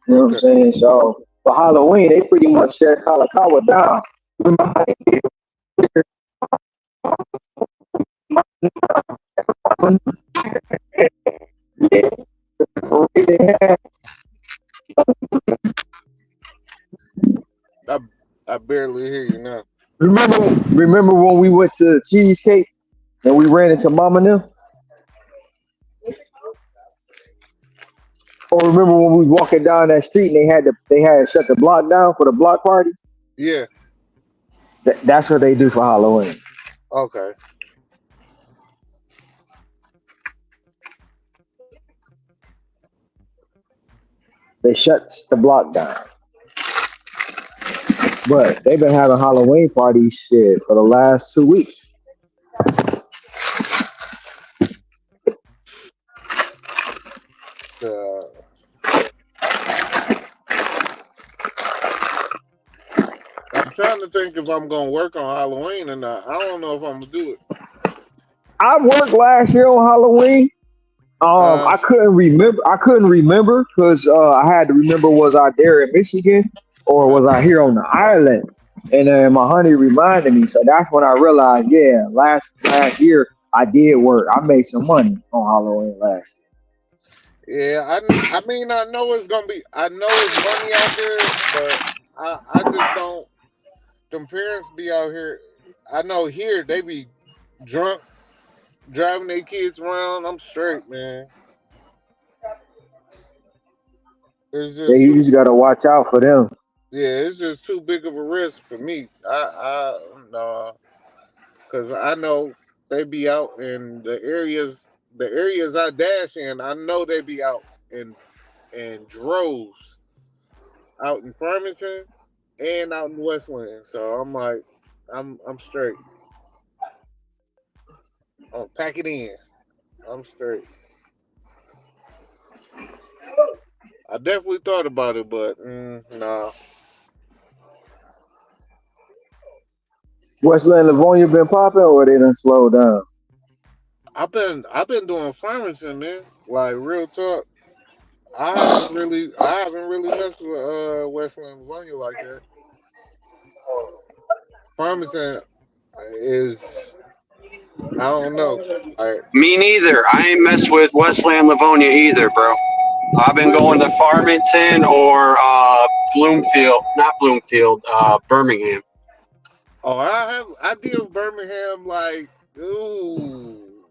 You know what I'm Okay. saying? So for Halloween, they pretty much shut Kalakawa down. I I barely hear you now. Remember, remember when we went to Cheesecake and we ran into Mama and them? Or remember when we was walking down that street and they had shut the block down for the block party? Yeah. That's what they do for Halloween. Okay. They shut the block down. But they've been having Halloween parties shit for the last 2 weeks. Uh, I'm trying to think if I'm gonna work on Halloween or not. I don't know if I'm gonna do it. I worked last year on Halloween. Uh, I couldn't remember. I couldn't remember because I had to remember was I there in Michigan or uh, was I here on the island? And then my honey reminded me, so that's when I realized, yeah, last year I did work. I made some money on Halloween last. yeah. I mean I know it's gonna be. I know it's money out there, but I just don't. Them parents be out here. I know here they be drunk driving their kids around. I'm straight, man. It's Yeah, just you too. just gotta watch out for them. Yeah, it's just too big of a risk for me. I no, because I know they be out in the areas I dash in. I know they be out in droves. out in Farmington and out in Westland. So I'm like, I'm straight. I'm pack it in. I'm straight. I definitely thought about it, but nah. Westland Livonia been popping, or they done slowed down? I've been doing Farmington, man. Like real talk. I haven't really messed with Westland Livonia like that. Farmington is I don't know. Like Me neither. I ain't messed with Westland Livonia either, bro. I've been going really. to Farmington or Bloomfield, not Bloomfield, Birmingham. Oh, I deal with Birmingham like ooh.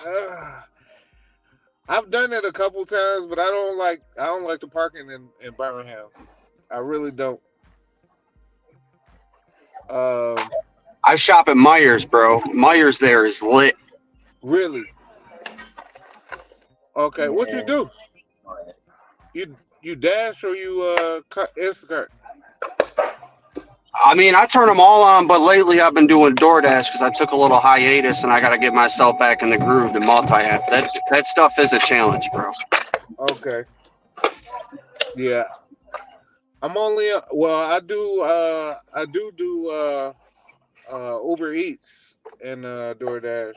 uh, I've done it a couple times, but I don't like the parking in Birmingham. I really don't. Um, I shop at Myers, bro. Myers there is lit. really. Okay, what you Yeah. do? You dash or you Instacart? I mean, I turn them all on, but lately I've been doing DoorDash because I took a little hiatus and I got to get myself back in the groove, the multi-app. That stuff is a challenge, bro. Okay, yeah. I'm only well. I do Uber Eats and DoorDash,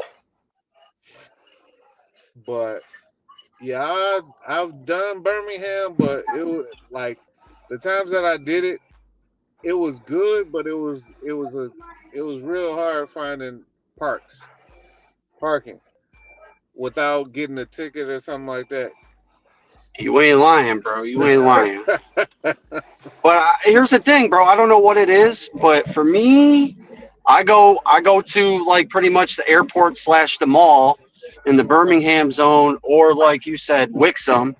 but yeah, I've done Birmingham, but it was like the times that I did it, it was good, but it was real hard finding parking without getting a ticket or something like that. You ain't lying, bro. You ain't lying. But here's the thing, bro. I don't know what it is, but for me, I go to like pretty much the airport slash the mall in the Birmingham zone, or like you said, Wixom,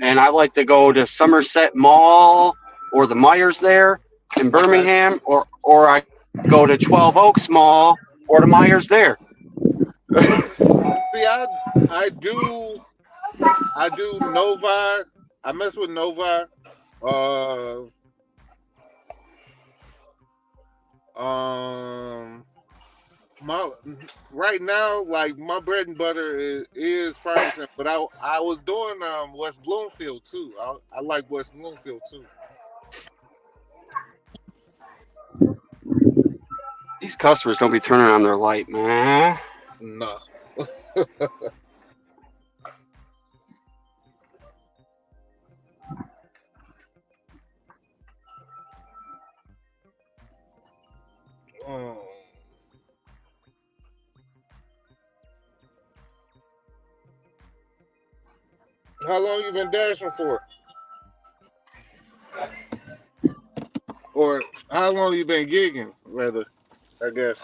and I like to go to Somerset Mall or the Myers there in Okay. Birmingham, or I go to 12 Oaks Mall or the Myers there. See, I do I do Novi. I mess with Novi. Uh, um, my right now, like my bread and butter is Farmington, but I was doing West Bloomfield too. I like West Bloomfield too. These customers don't be turning on their light, man. Nah. Um, how long you been dashing for? Or how long you been gigging, rather, I guess.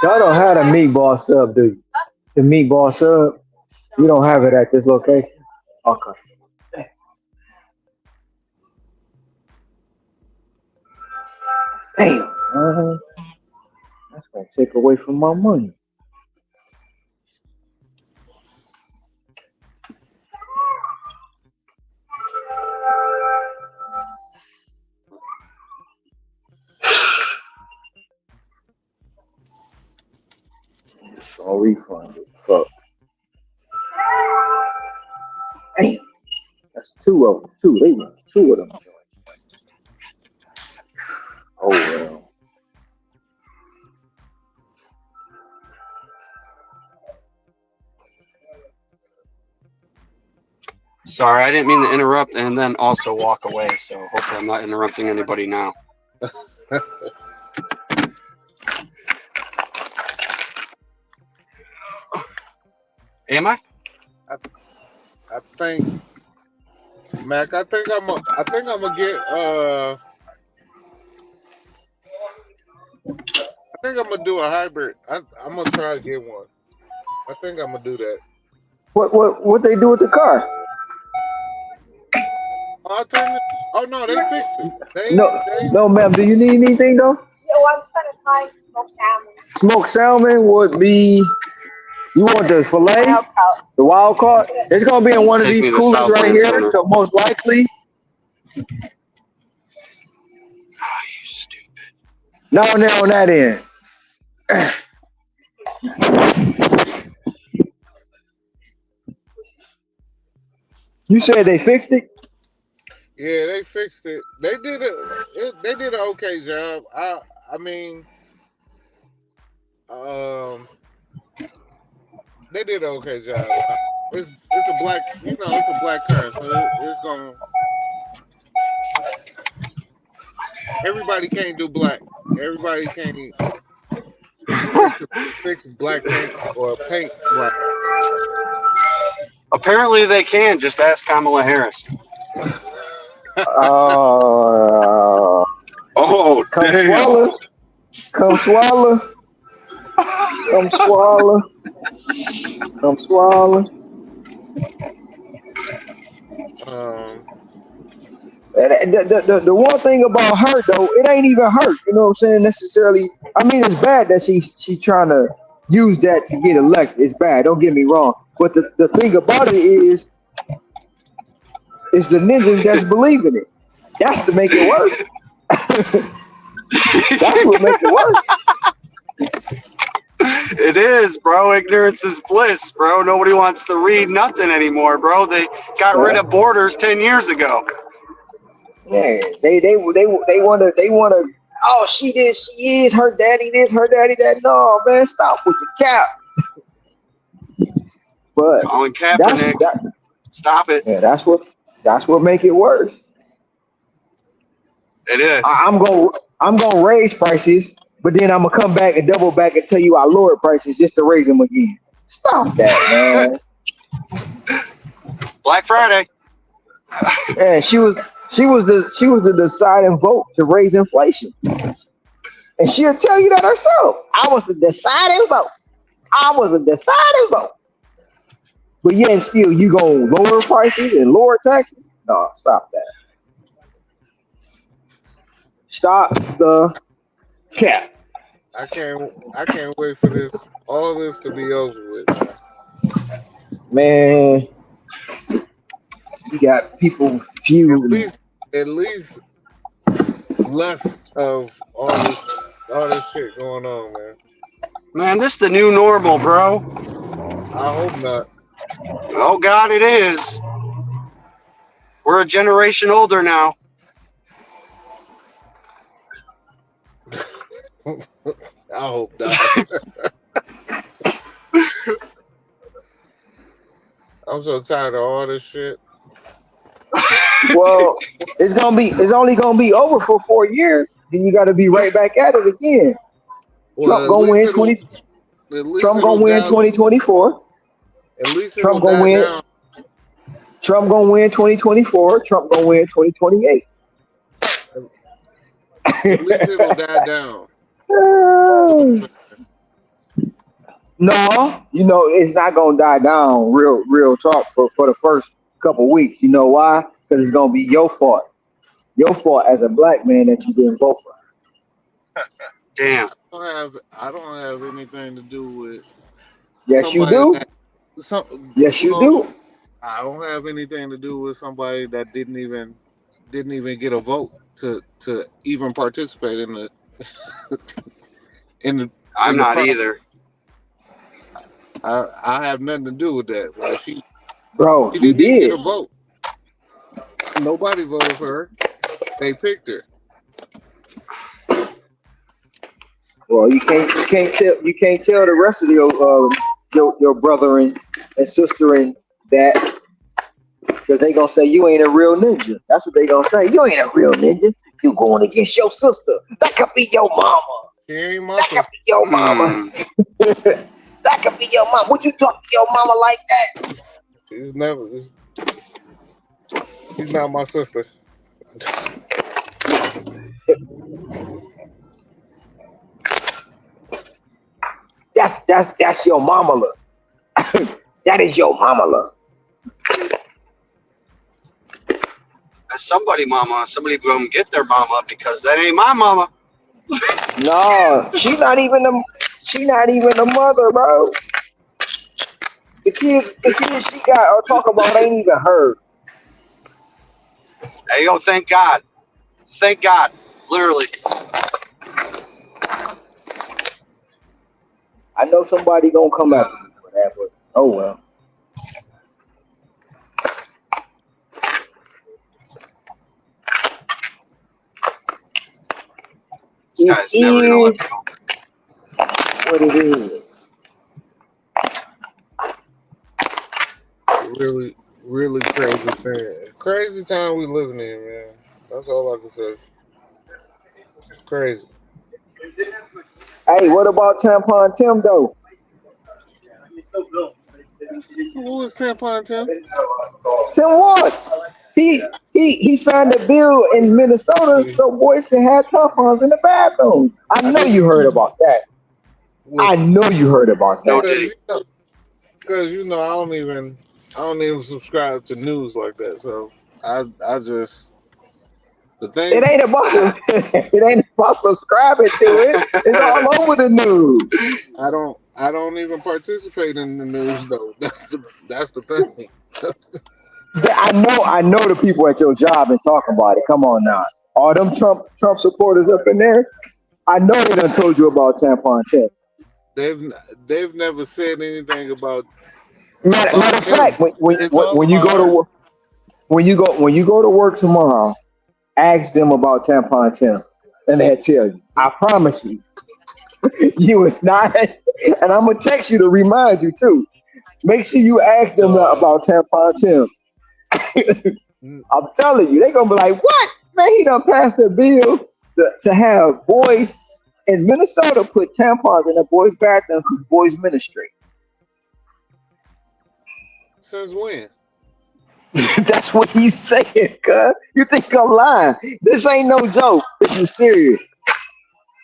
Y'all don't have a meatball sub, do you? The meatball sub, you don't have it at this location. Okay. Damn. That's gonna take away from my money. I'll refund it. Fuck. Damn. That's two of them. Two. They want two of them. Oh well. Sorry, I didn't mean to interrupt and then also walk away. So hopefully I'm not interrupting anybody now. Am I? I think Mac. I think I'm gonna get. I think I'm gonna do a hybrid. I'm gonna try to get one. I think I'm gonna do that. What they do with the car? I turned it. Oh no, they fixed it. No, They no, ma'am. Do you need anything though? Yeah, I'm trying to find smoked salmon. Smoked salmon would be. You want the fillet, Wild caught. the wild caught? It's gonna be in one of Take these me to coolers right Southland here. Center. So most likely, Ah, you stupid. no, on that end. You said they fixed it. yeah, they fixed it. They did an okay job. I mean, um, they did an okay job. It's a black, it's a black current, so it's gonna. Everybody can't do black. Everybody can't fix black paint or paint black. Apparently they can. Just ask Kamala Harris. Uh, Oh come damn! swallow, come swallow, come swallow, come swallow. um, And the one thing about her though, it ain't even hurt. You know what I'm saying? Necessarily. I mean, it's bad that she trying to use that to get elected. It's bad. Don't get me wrong. But the thing about it is, it's the ninjas that's believing it. That's to make it worse. That's what make it worse. It is, bro. Ignorance is bliss, bro. Nobody wants to read nothing anymore, bro. They got rid Yeah. of borders 10 years ago. Yeah, they wanna. Oh, she did. She is her daddy. This, her daddy. That. No, man, stop with the cap. But Colin that's Kaepernick, that. stop it. Yeah, that's what make it worse. It is. I'm gonna raise prices, but then I'm gonna come back and double back and tell you I lowered prices just to raise them again. Stop that, man. Black Friday. Yeah, she was the deciding vote to raise inflation, and she'll tell you that herself. I was the deciding vote. I was a deciding vote. But yet and still, you gonna lower prices and lower taxes? No, stop that. Stop the cap. I can't wait for all this to be over with, man. Man, you got people At feuding. least, at least less of all this shit going on, man. Man, this is the new normal, bro. I hope not. Oh, God, it is. We're a generation older now. I hope not. I'm so tired of all this shit. Well, it's only gonna be over for 4 years. Then you got to be right back at it again. Well, Trump gonna win 20. at least Trump it'll gonna win die. 2024. At least it'll Trump gonna die win. down. Trump gonna win 2024. Trump gonna win 2028. At least it'll die down. No, it's not gonna die down. Real talk for the first couple weeks. You know why? Because it's gonna be your fault. Your fault as a black man that you didn't vote for. Damn. I don't have anything to do with Yes, you somebody do. that some Yes, you do. I don't have anything to do with somebody that didn't even get a vote to even participate in the I'm in the not process. either. I have nothing to do with that. Like Bro, she you didn't even get did. a vote. Nobody voted for her. They picked her. Well, you can't tell the rest of your brother and sister and that because they gonna say you ain't a real ninja. That's what they gonna say. You ain't a real ninja. You going against your sister. That could be your mama. She ain't my That could sister. be your mama. That could be your mama. Would you talk to your mama like that? She's never. She's not my sister. That's your mama. Look. That is your mama. Look. That's somebody mama. Somebody gonna get their mama because that ain't my mama. No, she not even the mother, bro. The kids she got or talk about ain't even her. Hey, yo, thank God. Thank God. Literally. I know somebody gonna come after me for that, but oh well. This It guy's never gonna let is me go. what it is. Really, really crazy thing. Crazy time we living in, man. That's all I can say. Crazy. Hey, what about Tampon Tim though? Who is Tampon Tim? Tim Watts. He signed a bill in Minnesota so boys can have tampons in the bathroom. I I know you didn't heard about that. I listen know you heard about No, that. did he? because I don't even subscribe to news like that. So I just the It things ain't about it ain't about subscribing to it. It's all over the news. I don't even participate in the news though. That's the thing. I know the people at your job and talking about it. Come on now. All them Trump supporters up in there. I know they done told you about tampon tip. they've they've never said anything Matter about of him. fact, when when It's when all when you about go her. to when you go to work tomorrow, ask them about tampon tip, and they'll tell you. I promise you, you is not. And I'm gonna text you to remind you too. Make sure you ask them Uh, about tampon tip. I'm telling you, they gonna be like, "What? Man, he done passed a bill to have boys in Minnesota put tampons in a boys' bathroom for boys' ministry." since when? That's what he's saying, cuz. You think I'm lying? This ain't no joke. This is serious.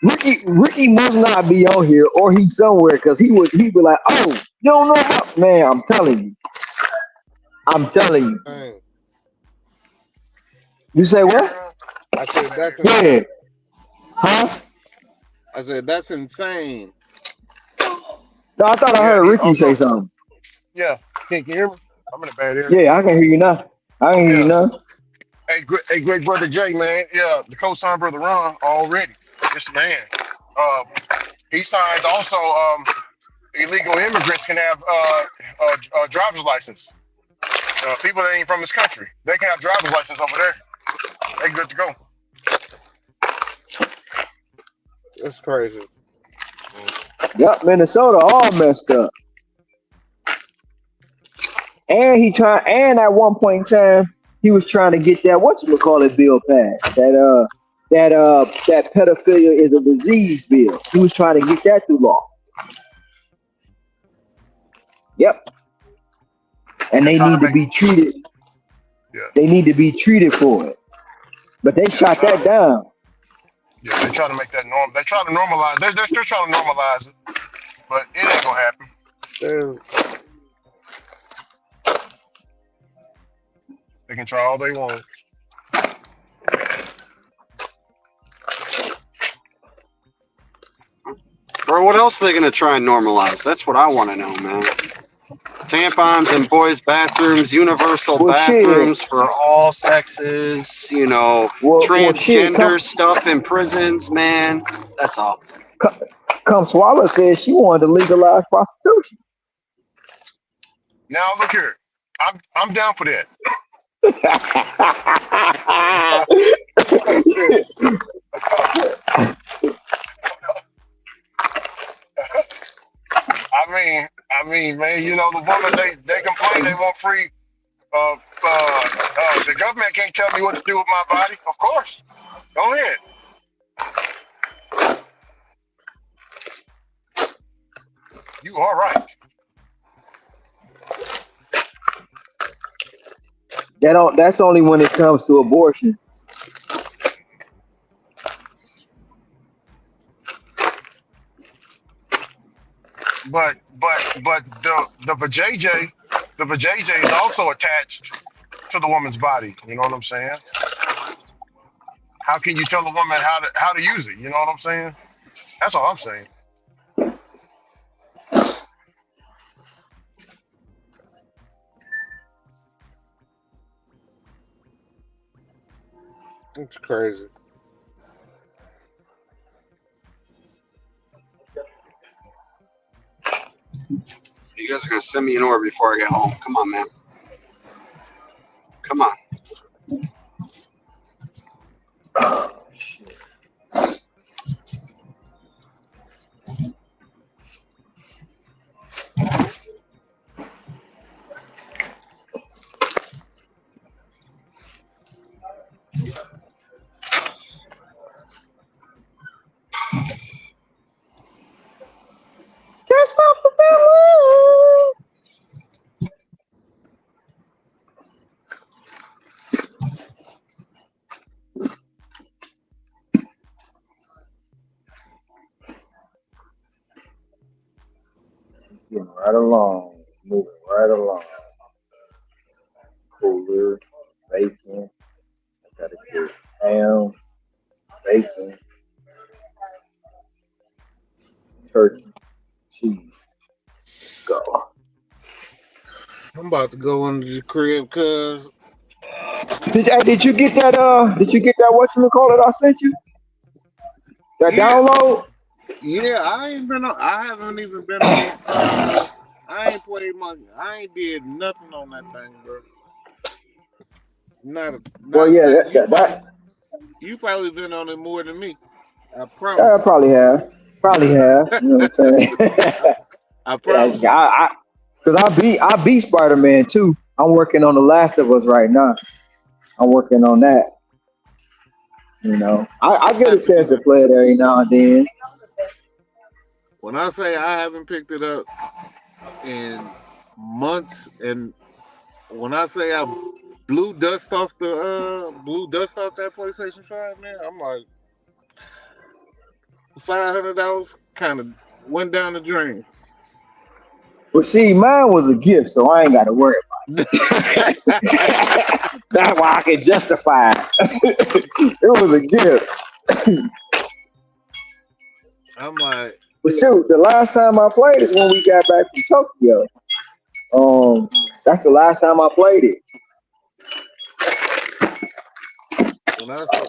Ricky must not be on here or he's somewhere because he be like, "Oh, you don't know how?" Man, I'm telling you. I'm That's telling you. insane. You say what? I said that's Yeah. insane. Huh? I said that's insane. No, I thought I Yeah, heard he Ricky say also, something. yeah, can you hear me? I'm in a bad area. Yeah, I can hear you now. I can hear you Yeah. now. Hey, great brother Jay, man. Yeah, the co-sign brother Ron already. This man. Uh, he signed also. Illegal immigrants can have driver's license. People that ain't from this country, they can have driver's license over there. They good to go. That's crazy. Yup, Minnesota all messed up. And at one point in time, he was trying to get that whatchamacallit bill passed. That pedophilia is a disease bill. He was trying to get that through law. Yep. And They're they trying to need to make be treated. yeah, They need to be treated for it. But they yeah. They're shot trying that to down. yeah, they trying to make that norm. They try to normalize. They're still trying to normalize it, but it ain't gonna happen. There's, They can try all they want. Bro, what else are they gonna try and normalize? That's what I want to know, man. Tampons in boys' bathrooms, universal Well, shit. bathrooms for all sexes, Well, shit. transgender stuff in prisons, man. That's all. Come, come Swallow said she wanted to legalize prostitution. Now look here, I'm down for that. Man, the woman they complain they want free. The government can't tell me what to do with my body. Of course, go ahead. You are right. That's only when it comes to abortion. But the vajayjay is also attached to the woman's body. You know what I'm saying? How can you tell a woman how to use it? You know what I'm saying? That's all I'm saying. It's crazy. You guys are gonna send me an order before I get home. Come on, man. Come on. Can't stop the feeling. Getting right along, moving right along. Cooler, bacon. I gotta get ham, bacon, turkey, cheese. Go. I'm about to go into the crib, cuz. Did you get that? Did you get that? What you call it? I sent you that Yeah, download. yeah. I ain't been on. I haven't even been on. I ain't played my. I ain't did nothing on that thing, bro. Not Well, a yeah, thing. that You probably been on it more than me. I promise I you. probably have. Probably have. You know what I'm saying? I Yeah, promise you. cause I beat Spider Man too. I'm working on The Last of Us right now. I'm working on that. You know, I I get a haven't chance to even. play it every now and then. When I say I haven't picked it up in months, and when I say I blew dust off that PlayStation 5, man, I'm like $500 kind of went down the drain. But see, mine was a gift, so I ain't got to worry about it. That's why I can justify it. It was a gift. I'm like, But shoot, the last time I played is when we got back from Tokyo. That's the last time I played it. when I say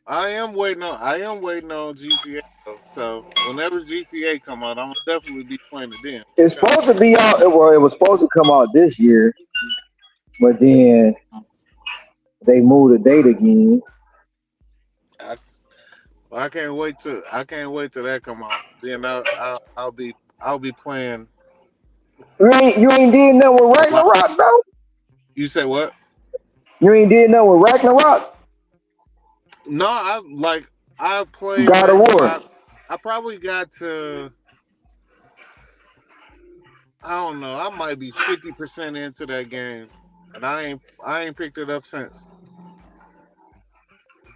I am waiting on GTA though. So whenever GTA come out, I'm gonna definitely be playing it then for It's sure. supposed to be out. Well, it was supposed to come out this year, but then they moved the date again. I, I can't wait till that come out. Then I'll be playing You ain't did nothing with a lot. Ragnarok though. You say what? You ain't did nothing with Ragnarok. No, I played God of War. Ragnarok. I probably got to, I don't know. I might be 50% into that game, and I ain't picked it up since.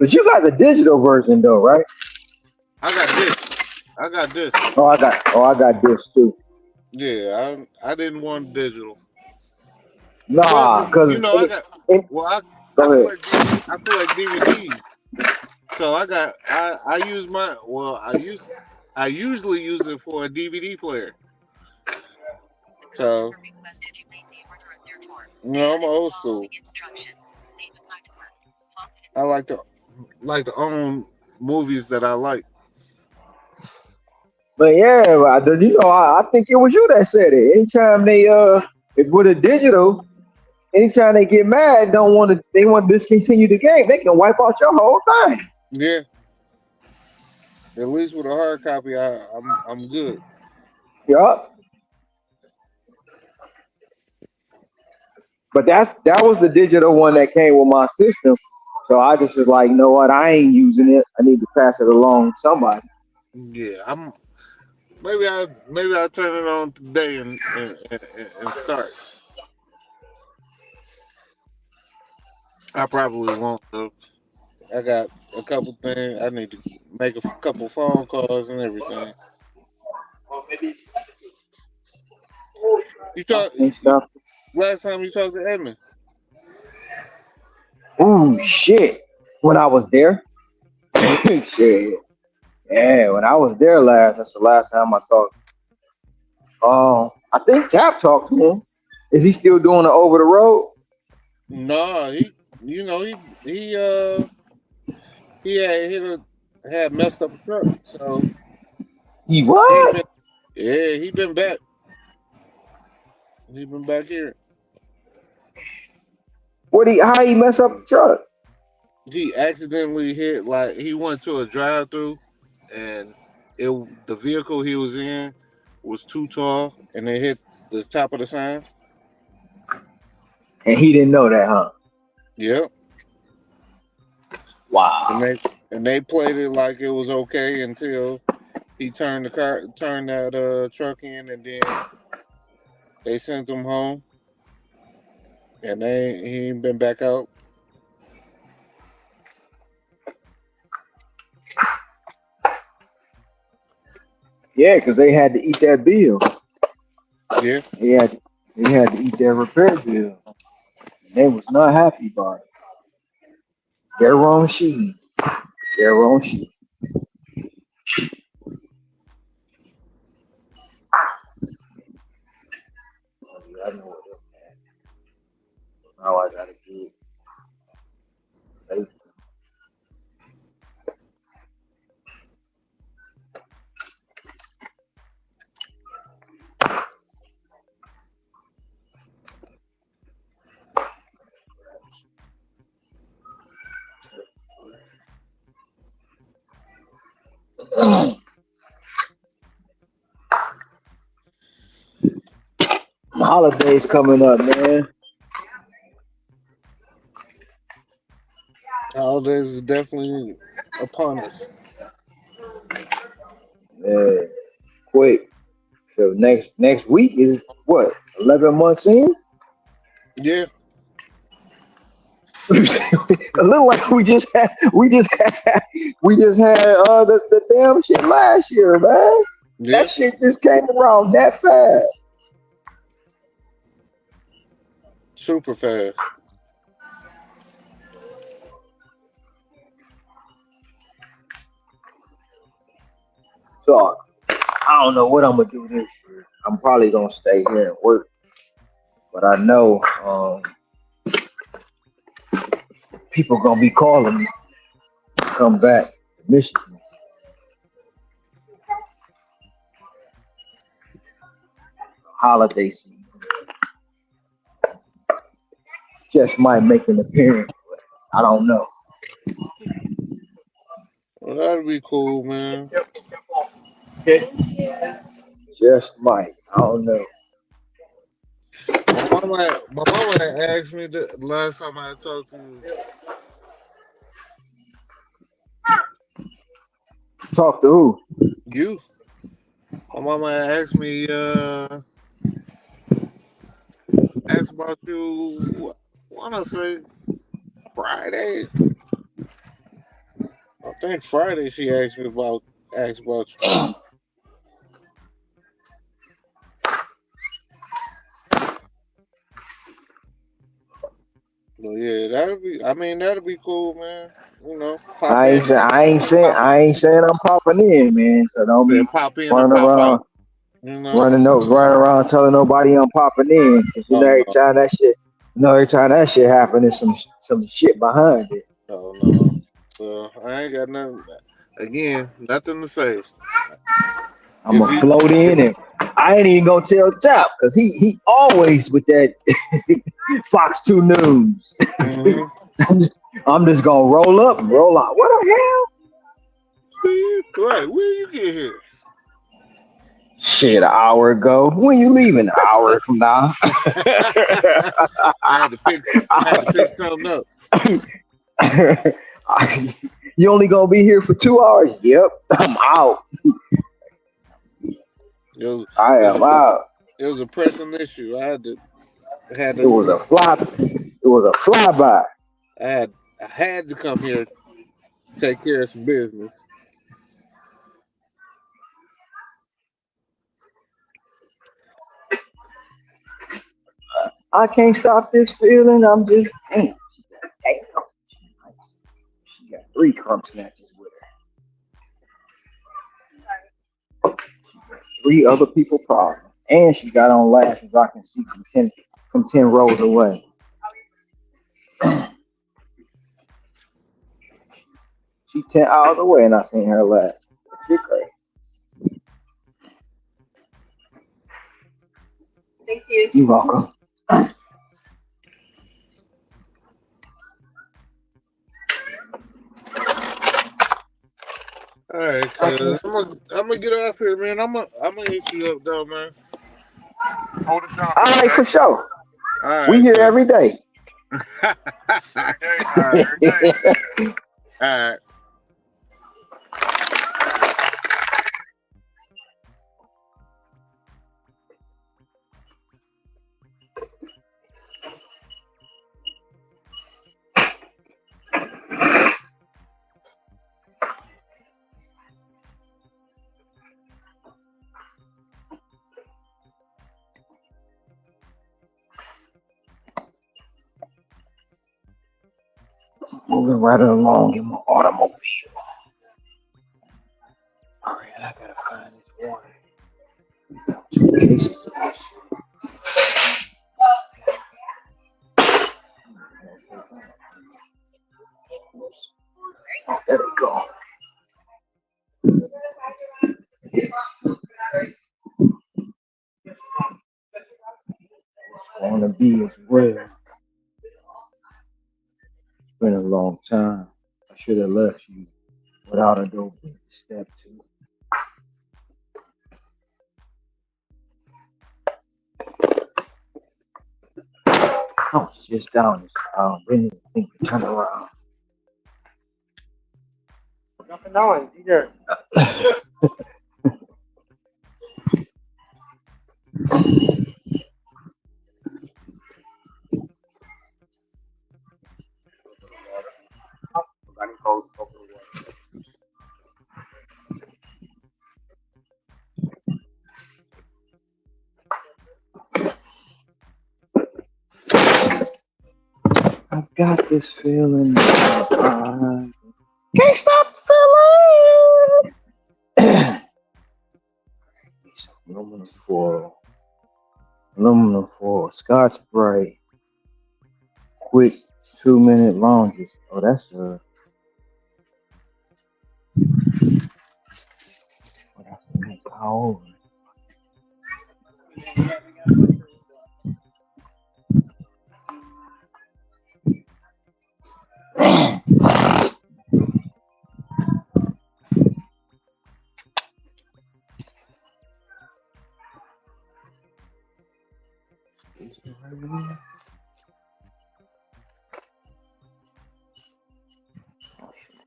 But you got the digital version though, right? I got this. I got this. I got this too. Yeah, I didn't want digital. Well, Nah, I got. Well, I go ahead. collect I collect DVDs. So I use my well I usually use it for a DVD player. So I'm old school. I like to own movies that I like. But yeah, I think it was you that said it. Anytime if with a digital, anytime they get mad, they want to discontinue the game, they can wipe out your whole thing. Yeah, at least with a hard copy, I'm good. Yup. But that was the digital one that came with my system. So I just was like, you know what? I ain't using it. I need to pass it along to somebody. Yeah, maybe I'll turn it on today and start. I probably won't though. I got a couple things. I need to make a couple phone calls and everything. You talk. And stuff. Last time you talked to Edmund. Ooh, shit. When I was there, Yeah. shit. Yeah, when I was there last, that's the last time I talked. I think Tap talked to him. Is he still doing the over the road? Nah, he had messed up a truck, so He he what? been yeah he been back. He been back here. How he mess up the truck? He accidentally hit like he went to a drive through, and it the vehicle he was in was too tall, and it hit the top of the sign. And he didn't know that, huh? Yep. And Wow. they played it like it was okay until he turned that truck in, and then they sent him home, and he ain't been back out. Yeah, because they had to eat that bill. Yeah. He had he had to eat that repair bill. They was not happy about it. Their own sheet. Their own sheet. I know what now I gotta do it. Holidays coming up, man. Holidays is definitely upon us. Yeah, quick. So next week is what? 11 months in. Yeah. A little like we just had the damn shit last year, man. That Yeah. shit just came around that fast. Super fast. So I don't know what I'm gonna do this year. I'm probably gonna stay here and work, but I know people gonna be calling me to come back to Michigan. Holiday season just might make an appearance. I don't know. Well, that'd be cool, man. Just might. I don't know. My mama had asked me the last time I talked to Talk to who? you. My mama had asked about you. I wanna say Friday. I think Friday she asked about you. But yeah, that'd be cool, man. Pop in, pop I ain't saying I'm popping in, man. So don't then be pop in or running pop out. around, You know? running around telling nobody I'm popping in. Cause Oh no. every time that shit happen, there's some shit behind it. Oh no. Well, I ain't got nothing again, nothing to say. I'm If gonna he float if, in, and I ain't even gonna tell Top because he always with that Fox 2 News. mm-hmm. I'm just gonna roll up and roll out. What the hell? Right, when you get here? Shit, an hour ago. When you leaving? An hour from now. I had to pick something up. You only gonna be here for 2 hours? Yep, I'm out. It was, I it was am a out. it was a pressing issue. I had It to was a fly. It was a flyby. I had to come here take care of some business. I can't stop this feeling. I'm just damn. Damn. She got 3 crump snatches with her. 3 other people problem. And she got on lashes I can see from 10 rows away. She 10 hours away and I seen her laugh. She crazy. Thank you. You welcome. All right, cuz I'm gonna get off here, man. I'm gonna hit you up though, man. Hold it down All for me, right, Jay. for sure. All We right, here cuz. every day. Every day, All man. right, Every day. all right. Moving right along in my automobile. All right, I gotta find this one. 2 cases of this shit. Oh, there we go. It's going to be as well. It's been a long time. I should have left you without a dope step two. I was just down this didn't think to turn around. Nothing down. Either. I got this feeling. Can't stop the feeling. Some aluminum foil, Scotch Brite, quick 2-minute longes. Oh, that's a nice power.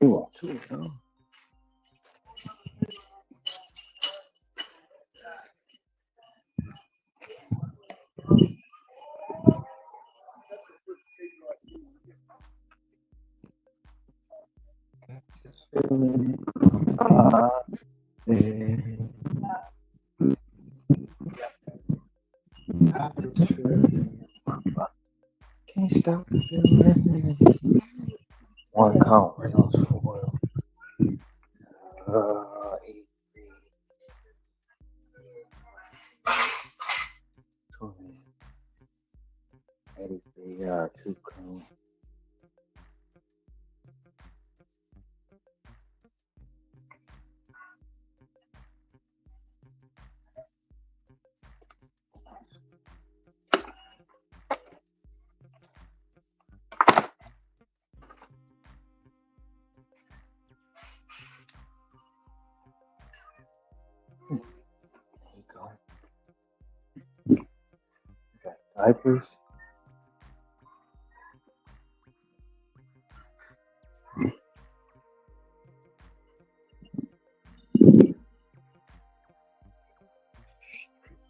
You want two, huh? Can't stop the feeling. 1 count rounds foil. 83. 83 2 count. There you go. Got diapers.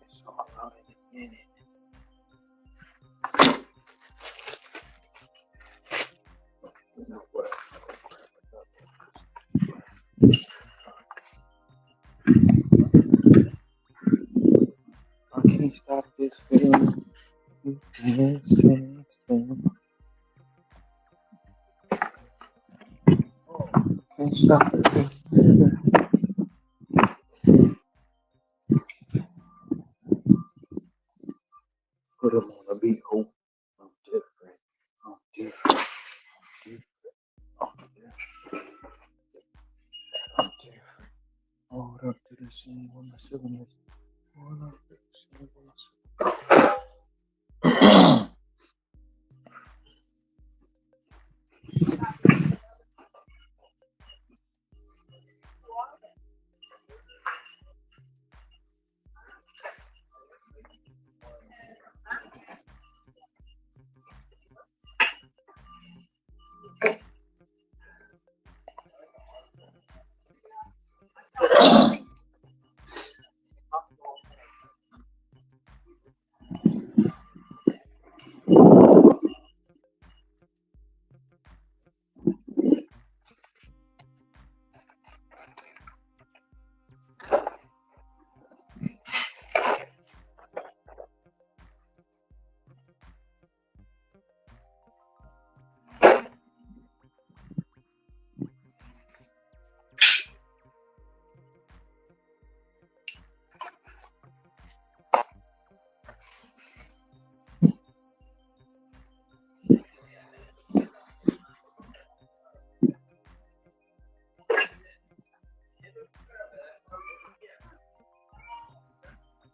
It's all out in a minute. You know what? I can't stop this feeling. Can't stop it. Put them on a beat, hope. I'm different. I'm different. I'm different. I'm different. Hold up to the scene when the civil. Hold up to the scene when the civil.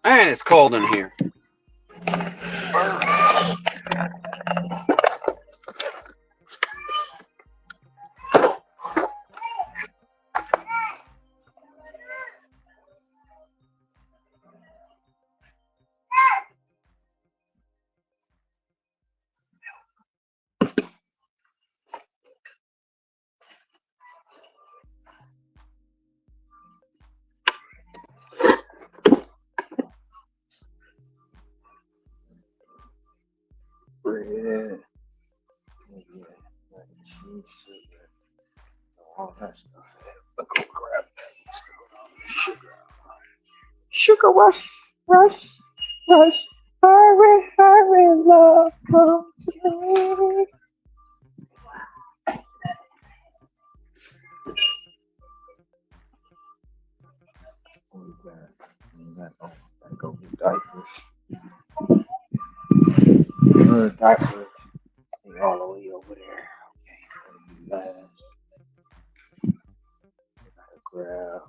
Man, it's cold in here. Bread. Yeah. Like cheese, sugar, all that stuff. But go grab that sugar. Sugar rush, rush, rush. Hurry, hurry, love, come to me. I go get diapers. Diapers. They all the way over there. Okay. Last. Gotta grab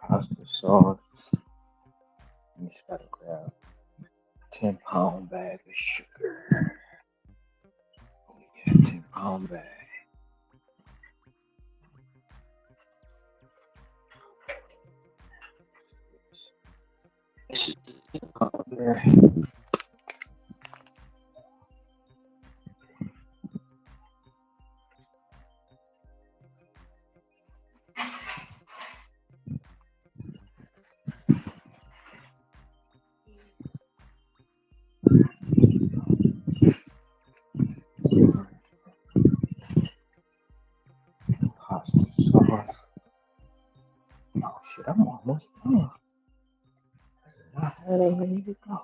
pasta sauce. You just gotta grab 10-pound bag of sugar. Yeah, 10-pound bag. There. Pasta sauce. Oh shit, I'm almost done. Not that I ready to go.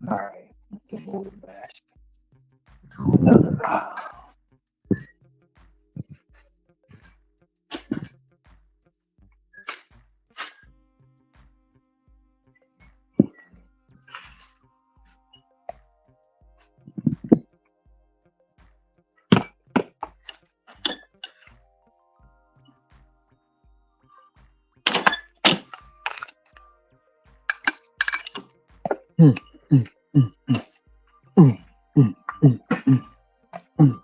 Alright, the whole basket. Mm, mm, mm, mm, mm.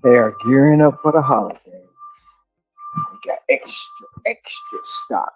They are gearing up for the holiday. They got extra stock.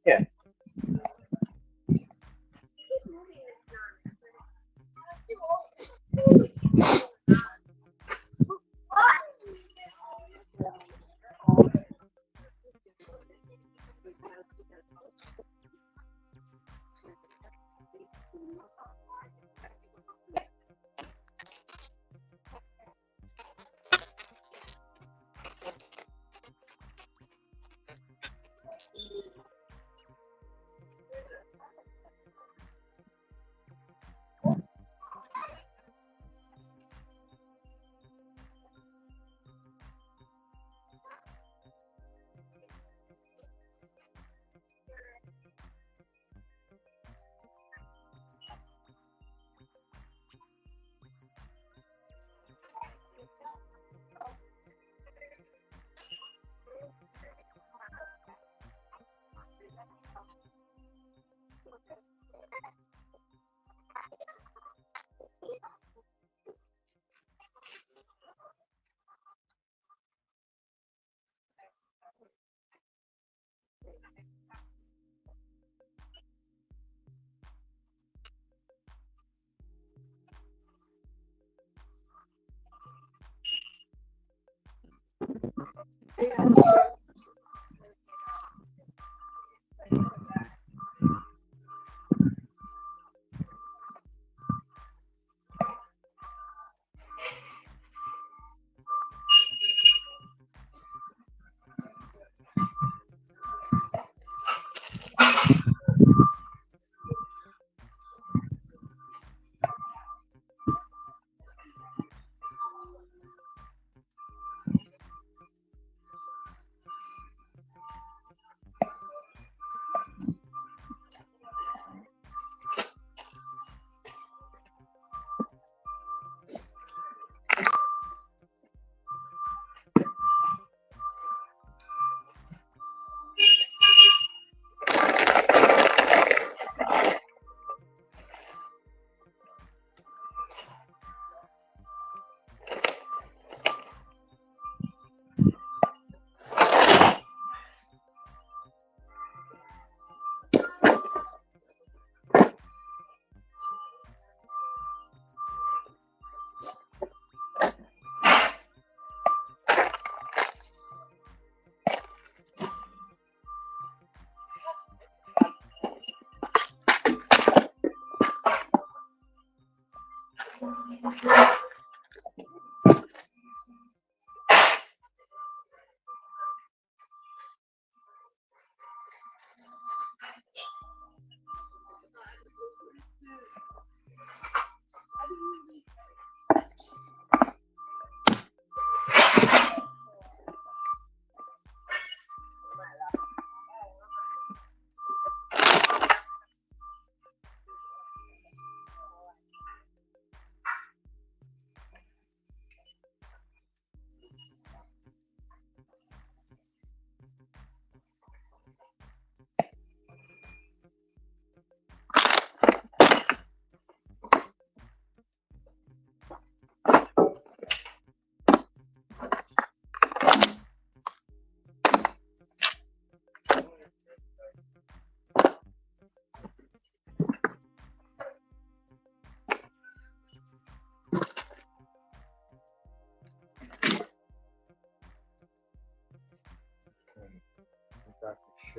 Yeah.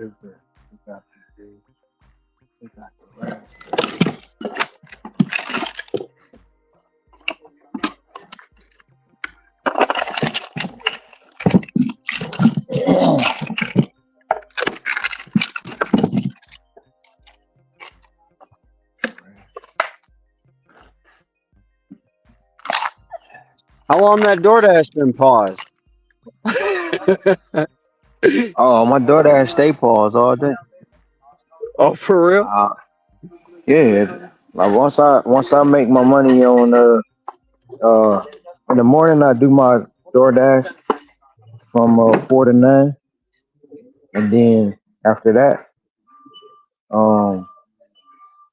How long that DoorDash been paused? Oh, my daughter has stay paws all day. Oh, for real? Yeah. Like once I make my money on uh in the morning I do my DoorDash from 4 to 9, and then after that, um,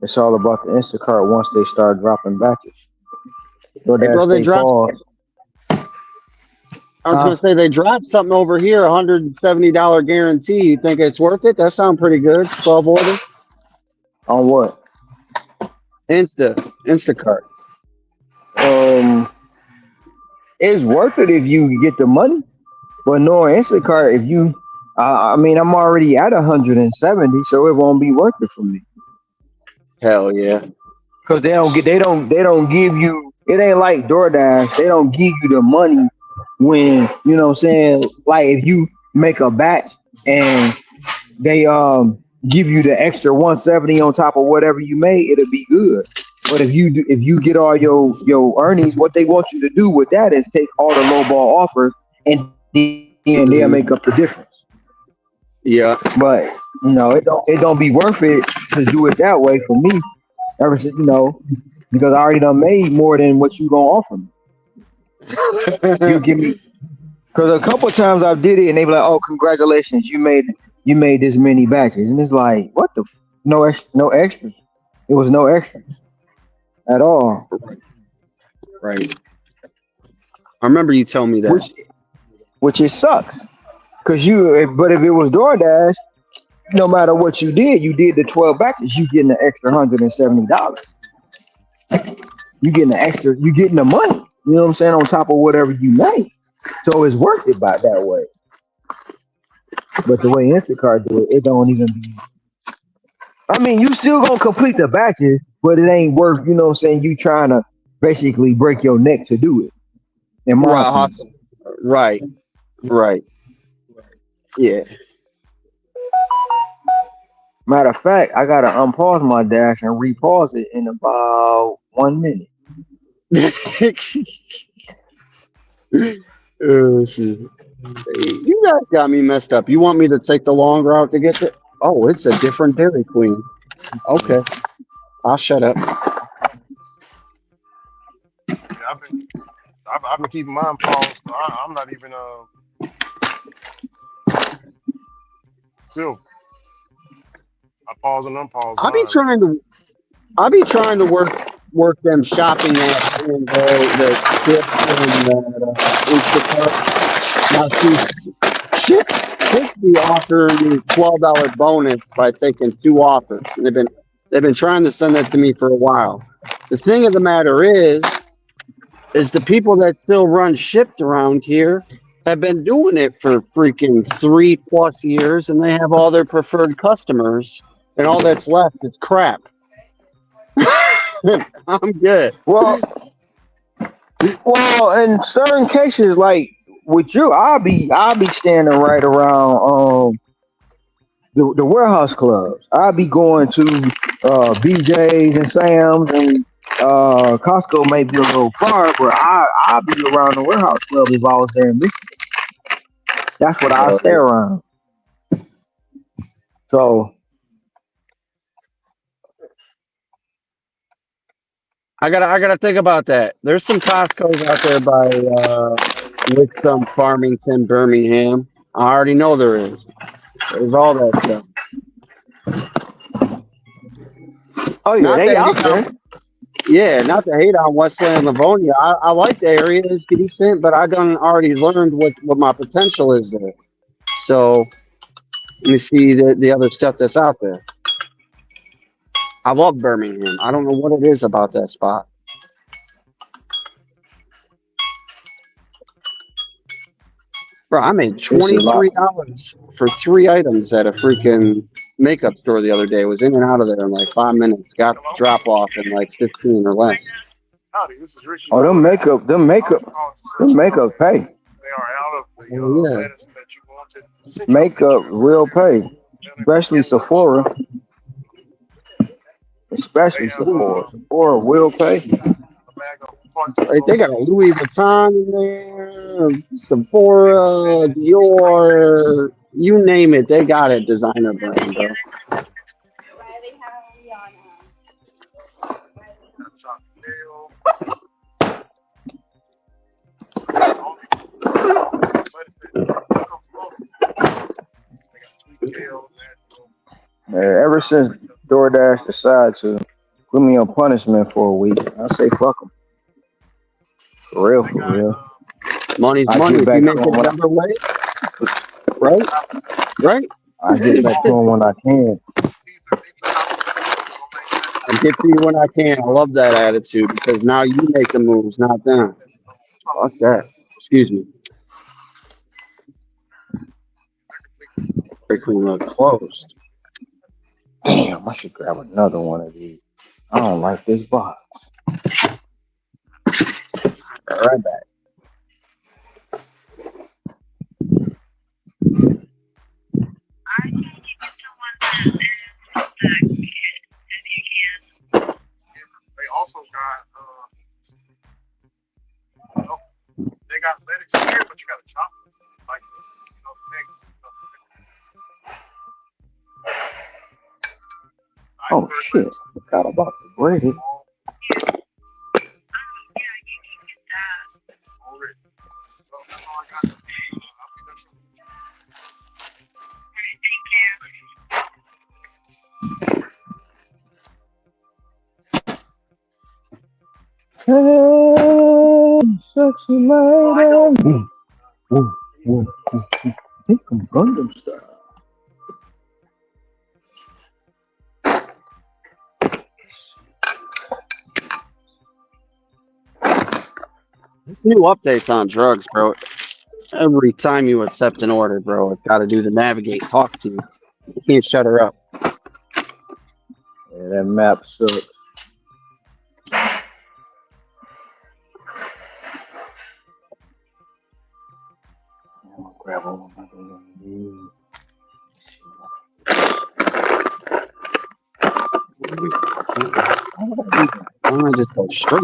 it's all about the Instacart once they start dropping batches. Hey, DoorDash bro, they stay dropped. paused. I was Huh? gonna say they dropped something over here, $170 guarantee. You think it's worth it? That sounds pretty good. 12 orders. On what? Instacart. Um, it's worth it if you get the money. But no Instacart, if you, I mean, I'm already at 170, so it won't be worth it for me. Hell yeah. Cause they don't give you. It ain't like DoorDash. They don't give you the money when you know what I'm saying. Like if you make a batch and they give you the extra 170 on top of whatever you made, it'll be good. But if you get all your earnings, what they want you to do with that is take all the low ball offers and then they'll make up the difference. Yeah. But it don't be worth it to do it that way for me. Ever since because I already done made more than what you gonna offer me. You give me because a couple of times I did it and they be like, "Oh, congratulations, you made this many batches," and it's like, what the no extras. It was no extras at all. Right. I remember you telling me that. Which it sucks because but if it was DoorDash, no matter what you did the 12 batches, you getting the extra $170. You getting the money. You know what I'm saying on top of whatever you made. So it's worth it by that way. But the way Instacart do it, it don't even be. I mean, you still gonna complete the batches, but it ain't worth. You know what I'm saying? You trying to basically break your neck to do it. In my Right. opinion. Awesome. Right. Right. Yeah. Matter of fact, I gotta unpause my dash and repause it in about 1 minute. Oh, shit. You guys got me messed up. You want me to take the long route to get there? Oh, it's a different Dairy Queen. Okay. I'll shut up. Yeah, I've been keeping mine paused. So I'm not even still. I pause and unpause I'll be mine. trying to I'll be trying to work them shopping apps in, bro, that Shipt and Instacart. Now, see, Shipt be offering me $12 bonus by taking two offers. And they've been trying to send that to me for a while. The thing of the matter is the people that still run Shipt around here have been doing it for freaking 3+ years, and they have all their preferred customers, and all that's left is crap. I'm good. Well, in certain cases, like with you, I'll be standing right around the warehouse clubs. I'll be going to BJ's and Sam's and Costco may be a little far, but I'll be around the warehouse club if I was there in Michigan. That's what I stay around. So I gotta think about that. There's some Costco's out there by with some Farmington, Birmingham. I already know there is. There's all that stuff. oh yeah, Not they to out hate on, there. yeah, not to hate on Westland, Livonia. I like the area; it's decent, but I done already learned what my potential is there. So let me see the other stuff that's out there. I love Birmingham. I don't know what it is about that spot. Bro, I made It's a lot. $23 for 3 items at a freaking makeup store the other day. Was in and out of there in like 5 minutes. Got Hello? drop off in like 15 or less. Howdy, this is Ricky Oh, them Bobby. makeup, them I was makeup, calling to them let you know makeup that pay. they are out of the Oh yeah. lettuce that you wanted. I sent you a Makeup picture will earlier. pay, They're unable to especially get to it. Sephora. They Especially have Sephora. Sephora will pay. a bag of part-time Right, they got a locations. Louis Vuitton in there, Sephora, Dior, you name it, they got it. Designer brand, bro. Got chocolate kale. They got sweet kale, natural. Ever since DoorDash decided to put me on punishment for a week, I say fuck them. For real, They for got real. Money's I money get if you back to make it them when another way, right? Right? I get back to them when I can. I get to you when I can. I love that attitude because now you make the moves, not them. Fuck that. Excuse me. Dairy Queen look closed. Damn, I should grab another one of these. I don't like this box. All right back. They also got they got lettuce here, but you got to chop it. Like Oh shit, forgot about the bread. Hey, sexy lady. Think I'm Gundam style. This new update's on drugs, bro. Every time you accept an order, bro, it's got to do the navigate, talk to you. You can't shut her up. Yeah, that map sucks. I'm gonna grab one of these. Why don't I just go straight?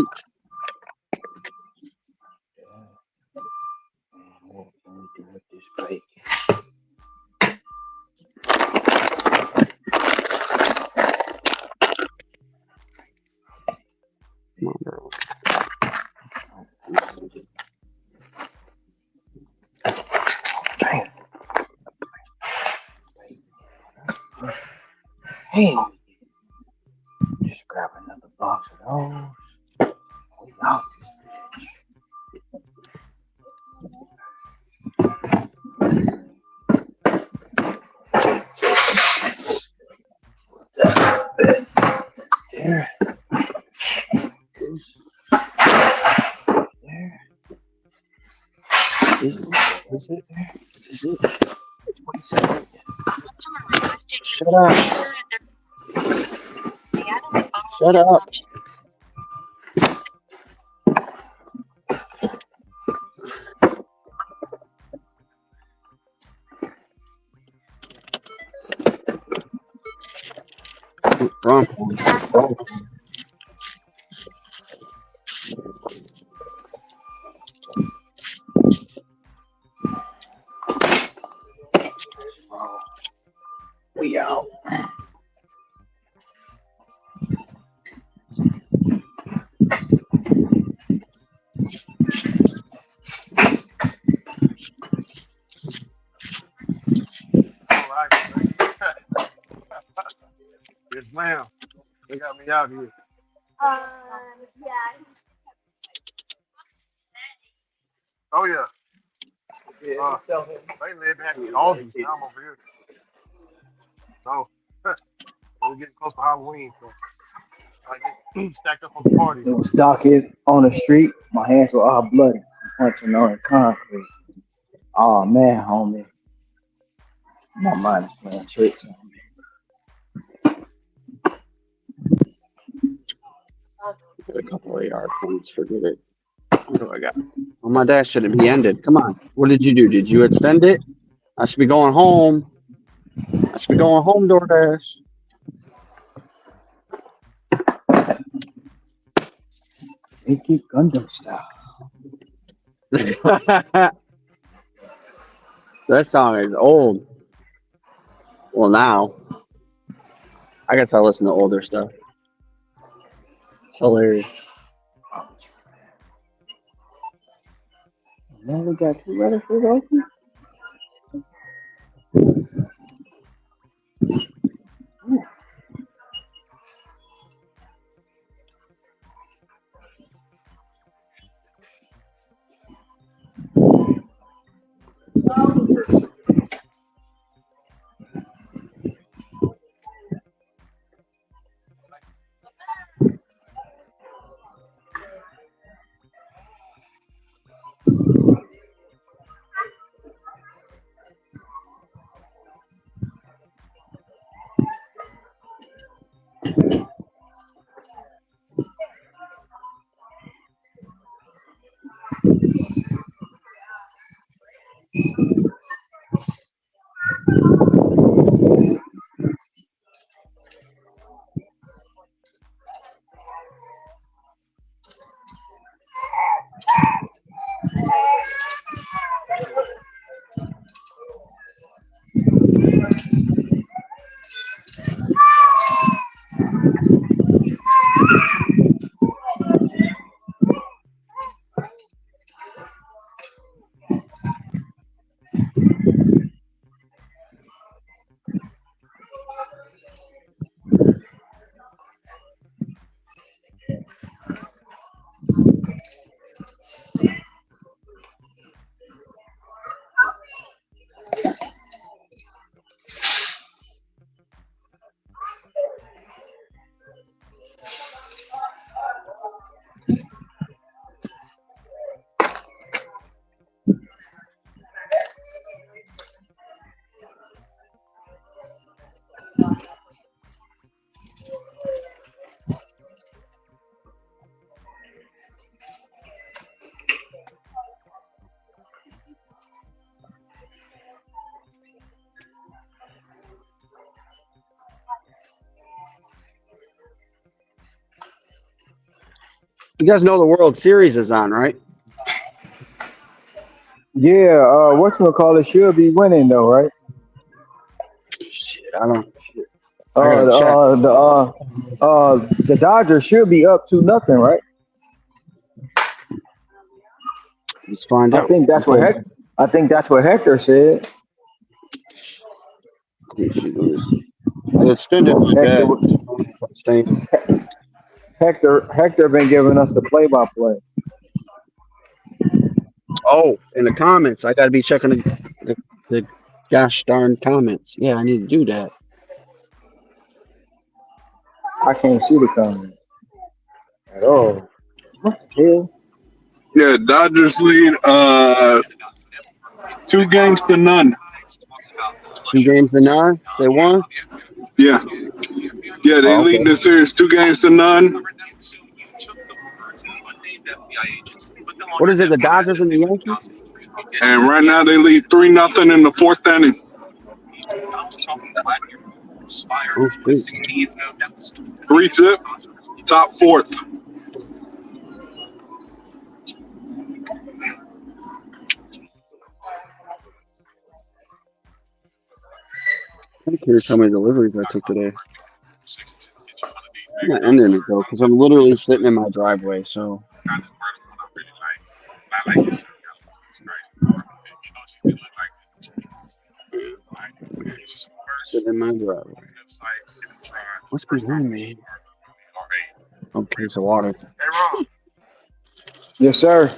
What can we do with this bacon? Come on, bro. Damn. Damn. Just grab another box of those. We out this there. There. Is it? Is it? Is it? 27. Shut up. Shut up. Wrong phone. Wrong phone. We out. all right, yes, ma'am. They got me out here. Oh yeah. They live had me Aussies. Now I'm over here. So we're getting close to Halloween, so I get stacked up on the parties. It was dark on the street. My hands were all bloody. I'm punching on the concrete. Oh man, homie, my mind is playing tricks on me. Get a couple of yard points. Forget it. What do I got? Well, my dash shouldn't be ended. Come on. What did you do? Did you extend it? I should be going home. I should be going home, DoorDash. Inky Gundam style. That song is old. Well, now I guess I listen to older stuff. It's hilarious. Now we got two letters for open. You guys know the World Series is on, right? Yeah, whatchamacallit should be winning though, right? Shit, I don't. Shit. I gotta check. The Dodgers should be up to nothing, right? Let's find I out. think that's what Hector. I think that's what Hector said. Let me see. I extended my Hector, dash. I don't know if I'm staying. Hector been giving us the play-by-play. Oh, in the comments, I gotta be checking the gosh darn comments. Yeah, I need to do that. I can't see the comment at all. What the hell? Yeah, Dodgers lead 2 games to none. 2 games to none. They won. Yeah. Yeah, they Oh, lead okay. the series 2 games to none. What is it? The Dodgers and the Yankees? And right now they lead 3-0 in the fourth inning. Oh shoot! 3-zip, top fourth. I'm curious how many deliveries I took today. I'm not ending it though, because I'm literally sitting in my driveway. So sitting in my driveway. What's behind me? Oh, case of water. Hey, Ron, Yes, sir.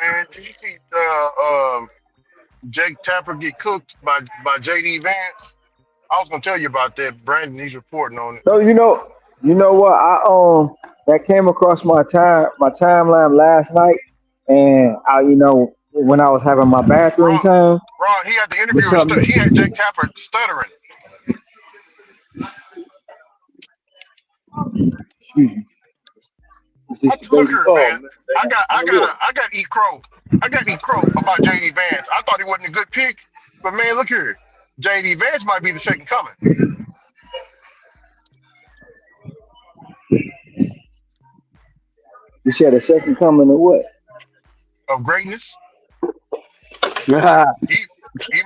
man, did you see Jake Tapper get cooked by JD Vance? I was gonna tell you about that. Brandon, he's reporting on it. So you know what? That came across my timeline last night, and I when I was having my bathroom Ron, time. Ron, he had the But interviewer. something. He had Jake Tapper stuttering. Excuse me. Is this your Look baby? here, Oh, man. man, I got E Crow. I got E Crow about JD Vance. I thought he wasn't a good pick, but man, look here. JD Vance might be the second coming you said a second coming of what? of greatness. yeah, He he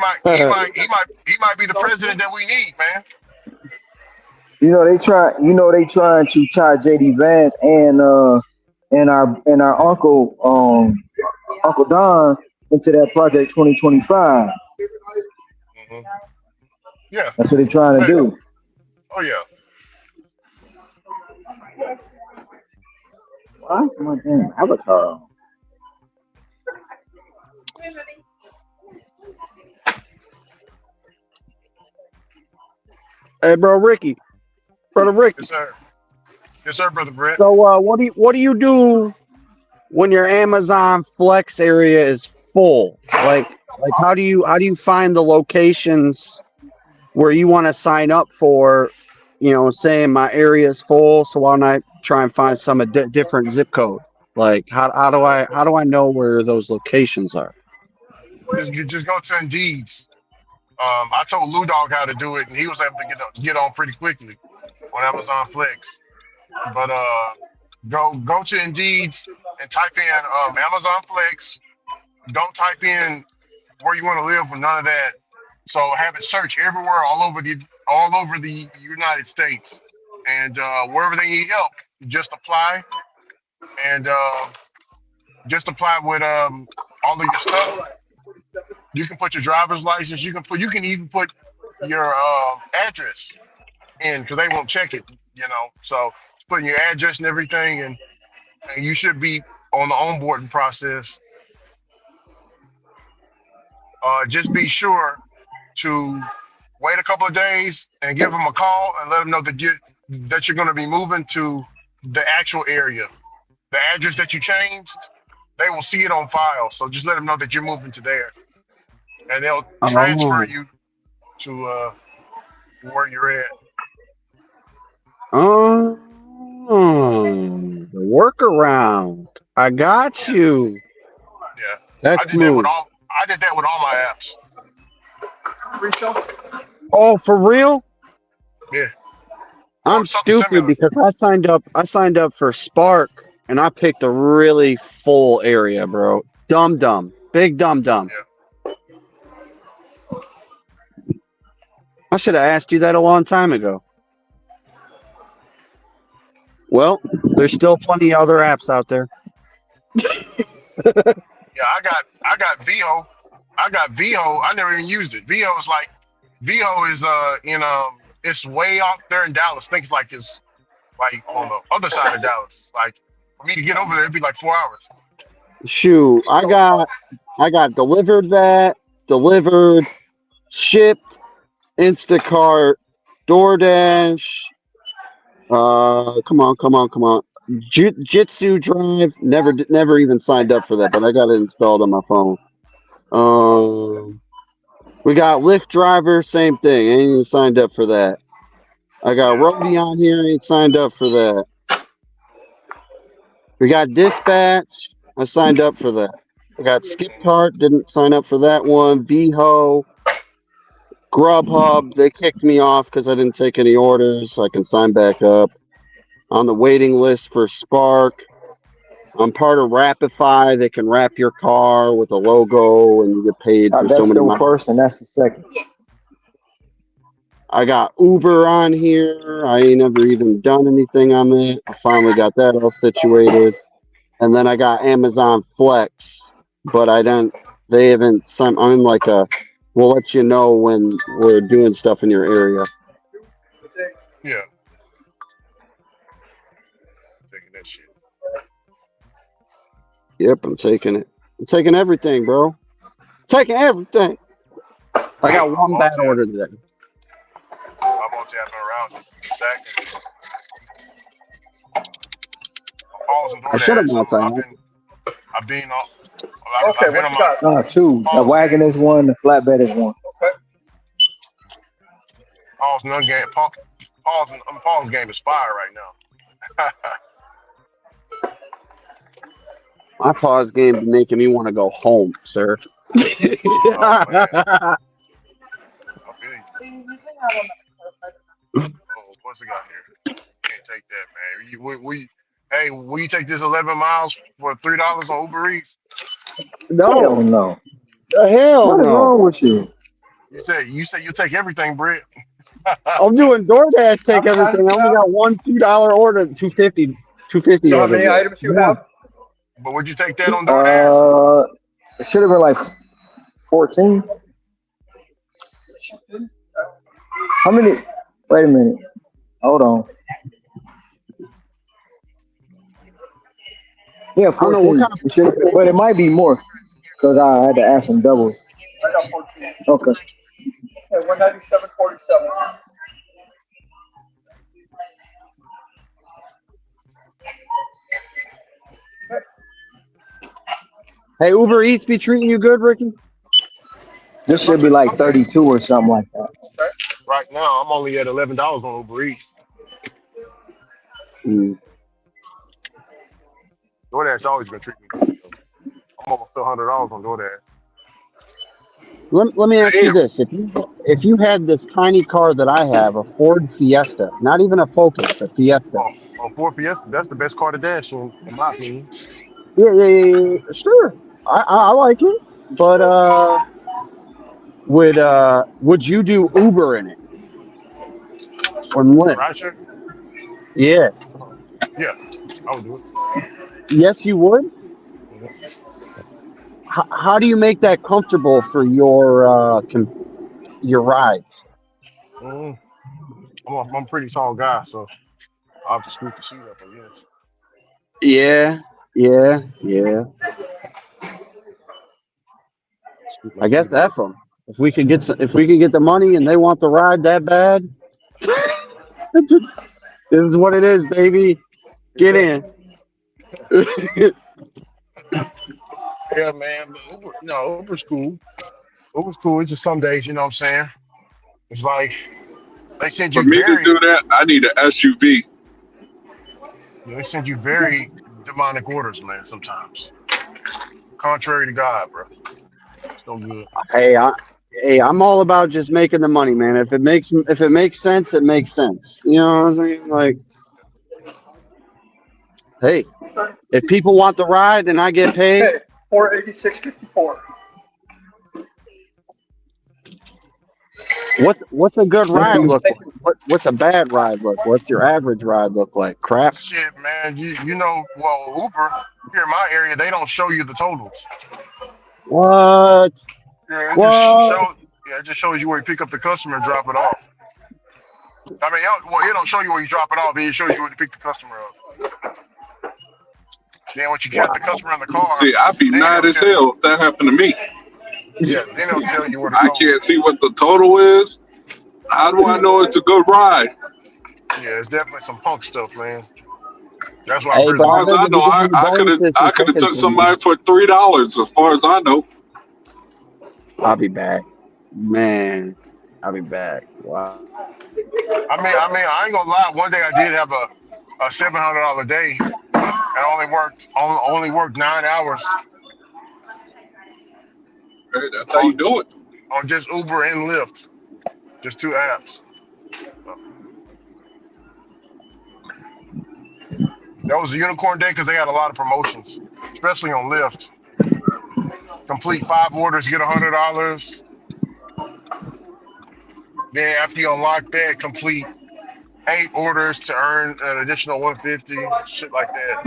might be the president that we need, man. They trying to tie JD Vance and our Uncle Don into that project 2025. Hmm. Yeah. That's what they're trying to Hey, do. oh yeah. Why is my damn avatar on? hey, bro, Ricky, brother Yes, Ricky. sir. Yes, sir, brother Brent. So, what do you do when your Amazon Flex area is full? Like how do you find the locations where you want to sign up for? Saying my area is full, so why don't I try and find some different zip code? Like how do I know where those locations are? Just go to Indeed's. I told Lou Dog how to do it, and he was able to get on pretty quickly on Amazon Flex. But go to Indeed's and type in Amazon Flex. Don't type in where you want to live or none of that. So have it search everywhere, all over the United States, and wherever they need help, just apply and just apply with all of your stuff. You can put your driver's license. You can even put your address in because they won't check it. So just putting your address and everything, and you should be on the onboarding process. Just be sure to wait a couple of days and give them a call and let them know that you're going to be moving to the actual area. The address that you changed, they will see it on file. So just let them know that you're moving to there, and they'll transfer Oh, you to where you're at. oh, the workaround. I got Yeah, you. yeah. That's smooth. I did that with all my apps. Oh, for real? Yeah, or I'm something stupid similar. because I signed up for Spark and I picked a really full area, bro. Dum dum. Big dum dum. Yeah. I should have asked you that a long time ago. Well, there's still plenty of other apps out there. Yeah, I got VO. I got VO. I never even used it. VO is it's way off there in Dallas. Things like it's like on the other side of Dallas. Like for me to get over there, it'd be like 4 hours. Shoot, I got delivered, shipped, Instacart, DoorDash. Come on. Jitsu Drive. Never even signed up for that, but I got it installed on my phone. Um, we got Lyft Driver, same thing. Ain't even signed up for that. I got Yeah. Roadie on here. Ain't signed up for that. We got Dispatch. I signed up for that. I got Skipcart. Didn't sign up for that one. VHO, Grubhub. They kicked me off because I didn't take any orders. So I can sign back up. On the waiting list for Spark. I'm part of Rapify. They can wrap your car with a logo and you get paid for so That's many the miles. first, and that's the second. I got Uber on here. I ain't never even done anything on that. I finally got that all situated. And then I got Amazon Flex, but they haven't signed. I'm like we'll let you know when we're doing stuff in your area. Yeah. Taking that shit. Yep, I'm taking it. I'm taking everything, bro. Taking everything. I got I'm one bad order today. multi-tapping around stacking. I'm pausing I should have DoorDash. multi. I've been I've been on. Okay, I've been what on you my got? Two. The pause wagon game. is one. The flatbed is one. Pause none game. Pause game is fire right now. My pause game be making me want to go home, sir. Oh man, I feel you. Oh, what's it got here? Can't take that, man. Hey, will you take this 11 miles for $3 on Uber Eats? Hell No, no. hell What is no. wrong with you? You said you'll take everything, Brett. I'm doing DoorDash. How Take many items everything. I you only have? got one $2 order. 250. You know how As of many yet. items you One. have? But would you take that on DoorDash? Uh, it should have been like 14. How many? Wait a minute. Hold on. Yeah, I don't know what 14. kind of. It should, but it might be more because I had to add some doubles. I got 14. Okay. Okay, 197.47. Hey, Uber Eats be treating you good, Ricky? This should be like 32 or something like that. Right now, I'm only at $11 on Uber Eats. Mm. DoorDash always gonna treat me good though. I'm almost $100 on DoorDash. Let me ask you Damn. this: if you had this tiny car that I have, a Ford Fiesta, not even a Focus, a Fiesta. On Ford Fiesta, that's the best car to dash in my opinion. Yeah, yeah, yeah, yeah, sure. I like it, but would you do Uber in it or Lyft? Rideshare? Yeah. Yeah, I would do it. Yes, you would. Mhm. How do you make that comfortable for your rides? Mhm. I'm a pretty tall guy, so I'll have to scoot the seat up, I guess. Yeah, yeah, yeah. Scoot my I guess seat up. F them. If we could get the money and they want the ride that bad, this is what it is, baby. Get in. Yeah, man. But Uber, no, Uber's cool. Uber's cool. It's just some days, you know what I'm saying? It's like they send For you me to very, do that, I need an SUV. they send you very demonic orders, man. Sometimes, contrary to God, bro. It's no good. Hey, I'm all about just making the money, man. If it makes sense, it makes sense. You know what I'm saying? Like, hey, if people want the ride and I get paid, Okay, 486.54. what's a good ride Okay. look like? What's a bad ride look? What's your average ride look like? Crap. Shit, man. You know, well, Uber here in my area, they don't show you the totals. What? Yeah, What? it just shows you where you pick up the customer and drop it off. I mean, it don't show you where you drop it off. It shows you where to pick the customer up. Then once you get the Wow. customer in the car, See, I'd be then mad they'll as tell you. hell if that happened to me. Yeah, then they'll tell you where to I go. can't see what the total is. How do I know it's a good ride? As Yeah, it's definitely some punk stuff, man. That's why I'd Hey, but rather far I do as bet it. I they know, be giving you I could have bonuses for I could have taking took some. somebody for $3. As far as I know, I'll be back, man. I'll be back. Wow. I ain't gonna lie. One day I did have a $700 day, and only worked 9 hours hey, that's how you on do it. on just Uber and Lyft, just two apps. So that was a unicorn day because they had a lot of promotions, especially on Lyft. Complete 5 orders, get $100. Then after you unlock that, complete 8 orders to earn an additional 150. Shit like that.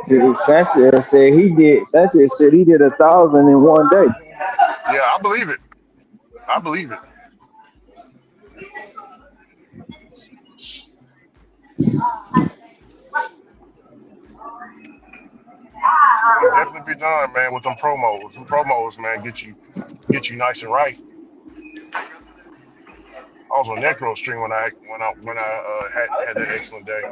Dude, Sanchez said he did 1,000 in one day. Yeah, I believe it. I believe it. It can definitely be done, man, with them promos. Them promos, man, get you nice and right. I was on Necro Stream when I had that excellent day.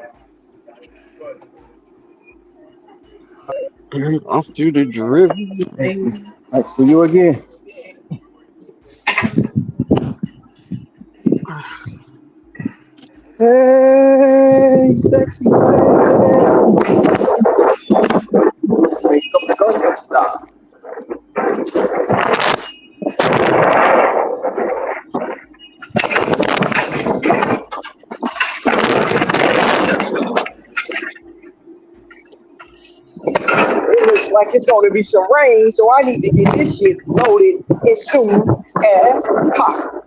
Off to the deliveries. I see you again. Hey, sexy man. Wake up the Gangnam Style. It looks like it's going to be some rain, so I need to get this shit loaded as soon as possible.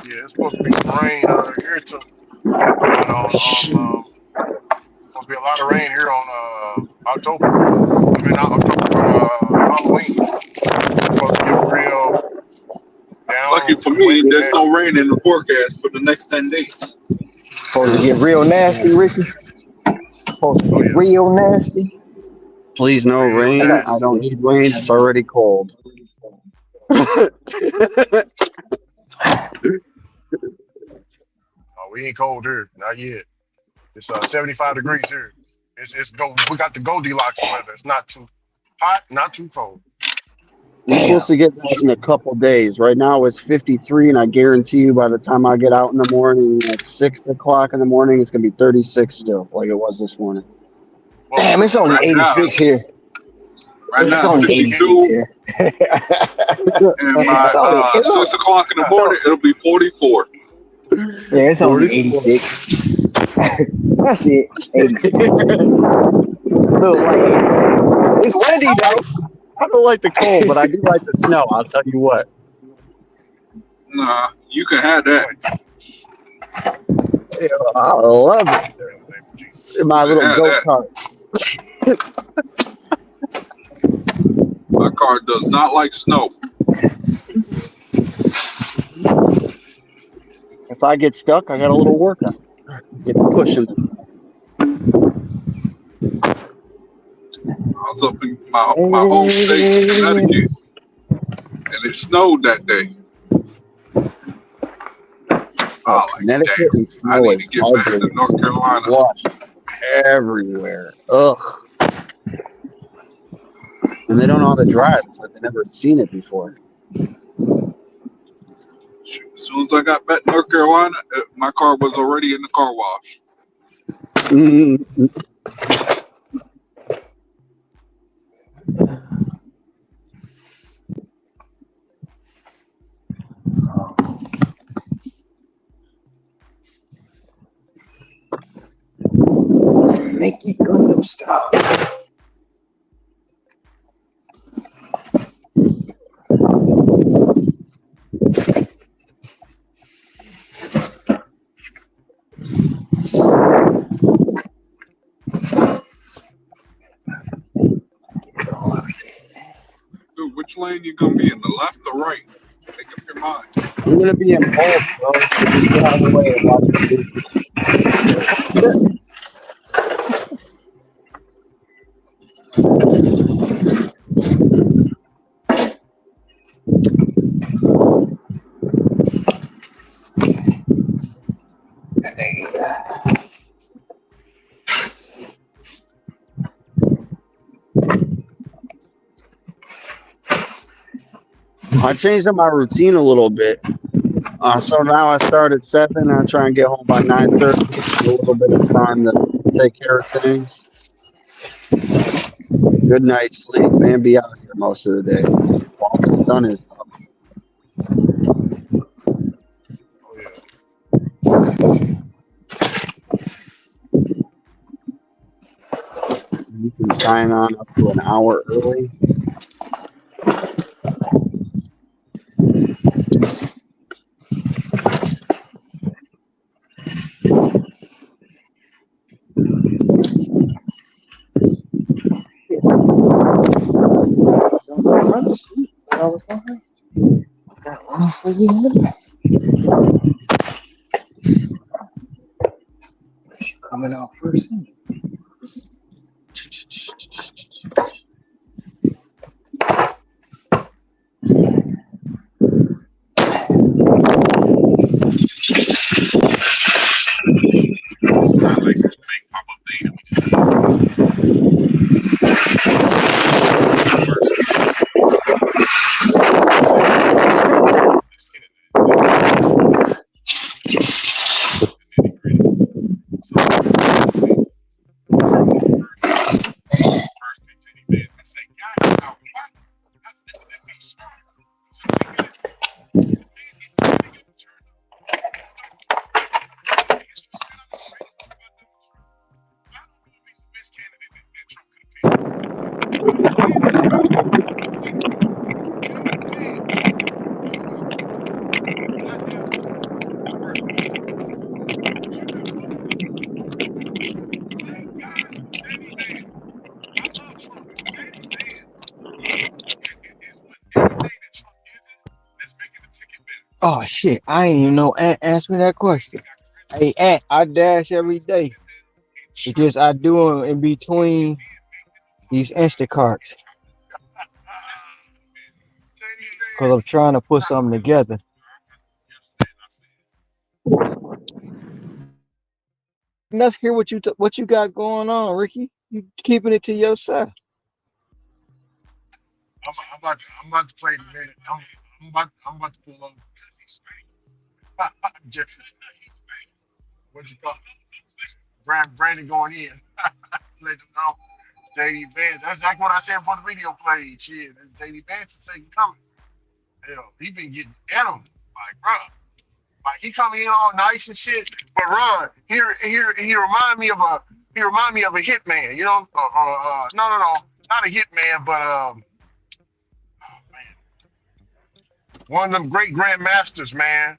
Yeah, it's supposed to be some rain here too, but supposed to be a lot of rain here on October. I mean not October, but Halloween. It's supposed to get real Lucky down for wet me, and there's no nasty. rain in the forecast for the next 10 days. Supposed to get real nasty, Ricky. Supposed to Oh get yeah, real nasty. Please no real I rain. got I nasty. don't need rain. It's already cold. Oh, we ain't cold here, not yet. It's 75 degrees here. It's go. We got the Goldilocks weather. It's not too hot, not too cold. We're supposed damn. to get that in a couple days. Right now it's 53, and I guarantee you by the time I get out in the morning at 6 o'clock in the morning, it's gonna be 36 still, like it was this morning. Whoa, Damn, it's only Right now, 86 here. right It's now it's only 86 52, here. and by It's only, 6 o'clock in the it's morning, only, it'll be 44. yeah, it's only 44. 86. That's it. 86. A little like 86. It's windy though. I don't like the cold, but I do like the snow. I'll tell you what. Nah, you can have that. wait, Yeah, I love it. in the name of Jesus. In You my can little have go that. kart. My car does not like snow. If I get stuck, I got a little workout. Get to pushing this. I was up in my home state, Connecticut, and it snowed that day. Oh, I like, Connecticut damn, and I snow need to is get back ugly. to North It's Carolina. slush everywhere. Ugh. And they don't know how to drive. It's like they've never seen it before. Shoot, as soon as I got back to North Carolina, my car was already in the car wash. Mm-hmm. Make it Gangnam Style. Dude, which lane you gonna be in, the left or right? Make up your mind. I'm gonna be in both, bro. So just get out of the way and watch the movies. I changed up my routine a little bit. So now I start at 7. I try and get home by 9:30. A little bit of time to take care of things. Good night's sleep, man. Be out here most of the day while the sun is up. Oh yeah. You can sign on up to an hour early. Coming out first. I like this big Papa Beta. Oh shit! I ain't even know. Ant asked me that question. Hey, Ant, I dash every day. It's just I do them in between these Instacarts because I'm trying to put something together. And let's hear what you got going on, Ricky. You keeping it to yourself. I'm about to play the minute. I'm about to pull over. Just what you call it? Brandon going in. Let them know. JD Vance. That's exactly what I said before the video played. Shit, JD Vance is saying coming. Hell, he been getting at him. Like, bro. Like he coming in all nice and shit. But Ron, he remind me of a hitman, you know? No, not a hitman, but one of them great grandmasters, man.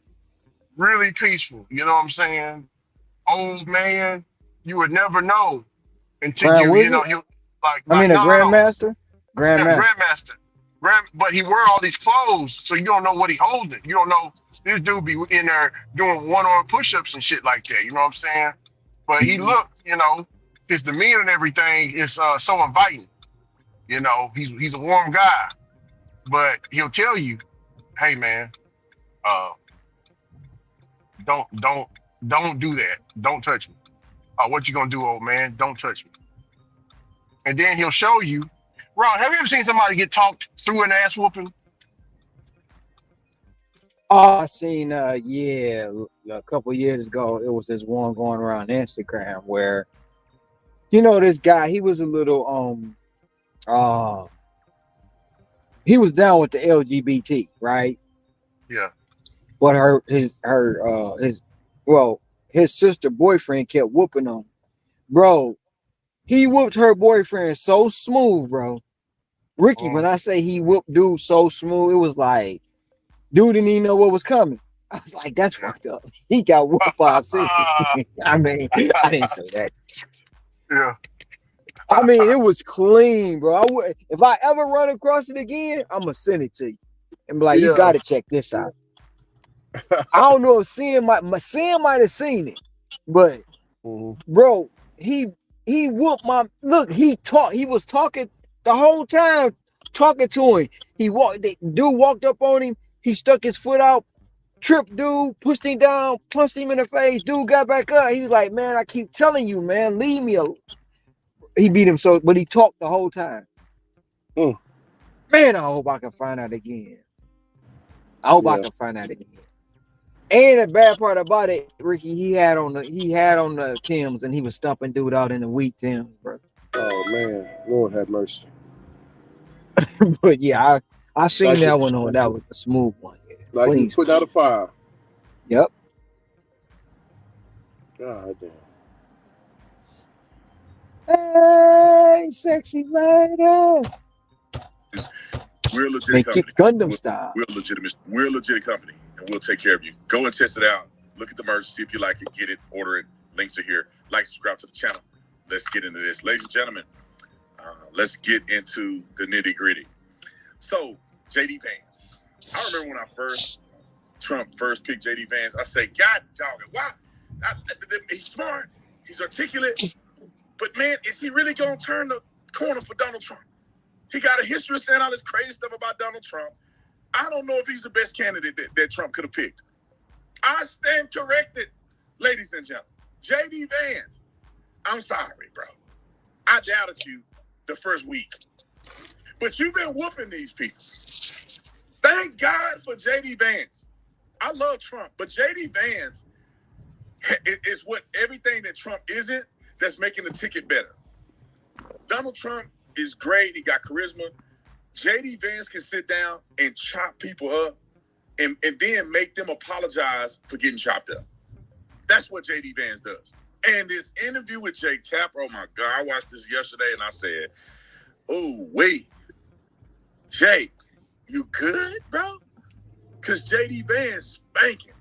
Really peaceful. You know what I'm saying? Old man, you would never know until Grand you know Wizard? you I mean a no. Grandmaster? Yeah, Grandmaster. grandmaster. But he wear all these clothes, so you don't know what he holding. You don't know this dude be in there doing one arm push ups and shit like that. You know what I'm saying? But he look, you know, his demeanor and everything is so inviting. You know, he's a warm guy, but he'll tell you, hey man, uh, don't don't don't do that. Don't touch me. What you gonna do, old man? Don't touch me. And then he'll show you. Ron, have you ever seen somebody get talked through an ass whooping? Oh, I seen yeah, a couple years ago it was this one going around Instagram where this guy, he was a little uh he was down with the LGBT, right? Yeah. But his sister boyfriend kept whooping him. Bro, he whooped her boyfriend so smooth, bro. Ricky, when I say he whooped dude so smooth, it was like dude didn't even know what was coming. I was like, that's fucked up. He got whooped by a sister. I mean, I didn't say that. Yeah. I mean, it was clean, bro. If I ever run across it again, I'm gonna send it to you and be like, you Yeah. got to check this out. I don't know if Sin might have seen it, but bro, he whooped my look. He was talking the whole time, talking to him. The dude walked up on him. He stuck his foot out, tripped dude, pushed him down, punched him in the face. Dude got back up. He was like, man, I keep telling you, man, leave me alone. He beat him but he talked the whole time. Man, I hope I can find out again. I can find out again. And the bad part about it, Ricky, he had on the Timbs and he was stumping dude out in the weak Timbs, bro. Oh man, Lord have mercy. But yeah, I seen Like that one on. That was a smooth one. Yeah. like he was putting out a fire. Yep. God damn. Hey, sexy lady. We're a legit Make company. it Gundam style. We're a legit company, and we'll take care of you. Go and test it out. Look at the merch, see if you like it, get it, order it. Links are here. Like, subscribe to the channel. Let's get into this, ladies and gentlemen. Let's get into the nitty gritty. So, JD Vance. I remember when Trump first picked JD Vance. I say, God dog it, why? He's smart. He's articulate. But man, is he really gonna turn the corner for Donald Trump? He got a history of saying all this crazy stuff about Donald Trump. I don't know if he's the best candidate that Trump could have picked. I stand corrected, ladies and gentlemen. JD Vance, I'm sorry, bro. I doubted you the first week. But you've been whooping these people. Thank God for JD Vance. I love Trump, but JD Vance is what everything that Trump isn't that's making the ticket better. Donald Trump is great. He got charisma. JD Vance can sit down and chop people up and then make them apologize for getting chopped up. That's what JD Vance does. And this interview with Jake Tapper, oh my God, I watched this yesterday and I said, oh, wait, Jake, you good, bro? Because JD Vance spanking.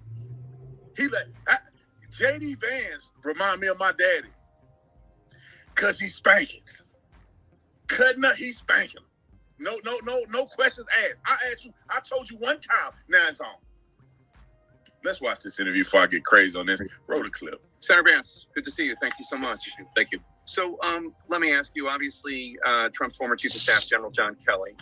JD Vance remind me of my daddy. Because he's spanking. Cutting up, he's spanking. No questions asked. I told you one time, now it's on. Let's watch this interview before I get crazy on this. Roll the clip. Senator Vance, good to see you. Thank you so much. Thank you. So let me ask you, obviously, Trump's former Chief of Staff, General John Kelly,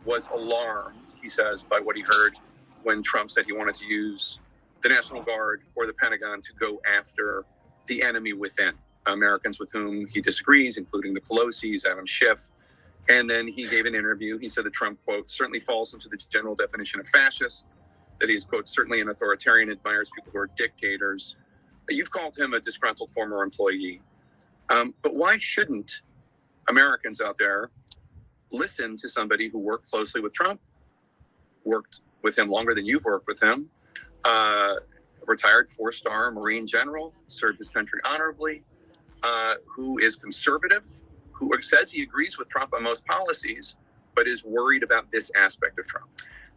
was alarmed, he says, by what he heard when Trump said he wanted to use the National Guard or the Pentagon to go after the enemy within, Americans with whom he disagrees, including the Pelosi's, Adam Schiff. And then he gave an interview. He said that Trump, quote, certainly falls into the general definition of fascist, that he's, quote, certainly an authoritarian, admires people who are dictators. You've called him a disgruntled former employee. But why shouldn't Americans out there listen to somebody who worked closely with Trump, worked with him longer than you've worked with him, retired 4-star Marine general, served his country honorably, who is conservative, who says he agrees with Trump on most policies, but is worried about this aspect of Trump?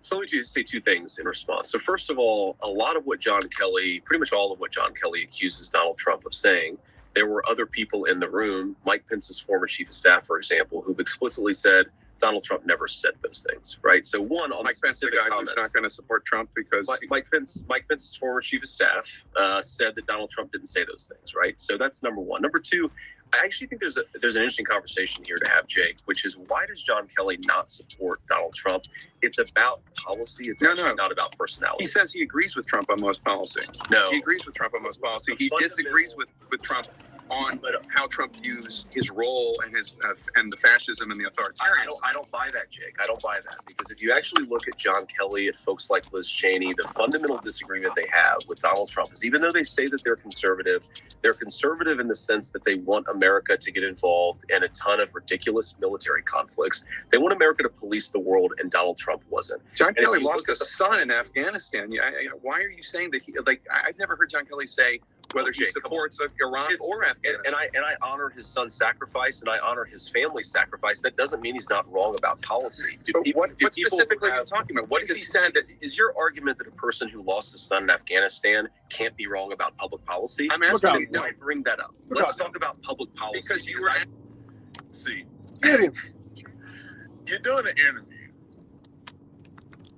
So let me just say two things in response. So first of all, a lot of what John Kelly, pretty much all of what John Kelly accuses Donald Trump of saying, there were other people in the room, Mike Pence's former chief of staff, for example, who've explicitly said Donald Trump never said those things, right? So one, on Mike Pence, the guy who's not going to support Trump because Mike Pence's former chief of staff said that Donald Trump didn't say those things, right? So that's number one. Number two, I actually think there's an interesting conversation here to have, Jake, which is why does John Kelly not support Donald Trump? It's about policy. It's not about personality. He says he agrees with Trump on most policy. No. He agrees with Trump on most policy. He disagrees with Trump on how Trump views his role and his and the fascism and the authoritarianism. I don't buy that, Jake. I don't buy that, because if you actually look at John Kelly, at folks like Liz Cheney, the fundamental disagreement they have with Donald Trump is, even though they say that they're conservative in the sense that they want America to get involved in a ton of ridiculous military conflicts. They want America to police the world, and Donald Trump wasn't. John Kelly lost a son in Afghanistan. Why are you saying that? I've never heard John Kelly say whether he supports Iran or Afghanistan. And I honor his son's sacrifice, and I honor his family's sacrifice. That doesn't mean he's not wrong about policy. What specifically are you talking about? What has he said? Is your argument that a person who lost his son in Afghanistan can't be wrong about public policy? I'm asking why bring that up. Let's talk about public policy. Because you were... See, get him. You're doing an interview.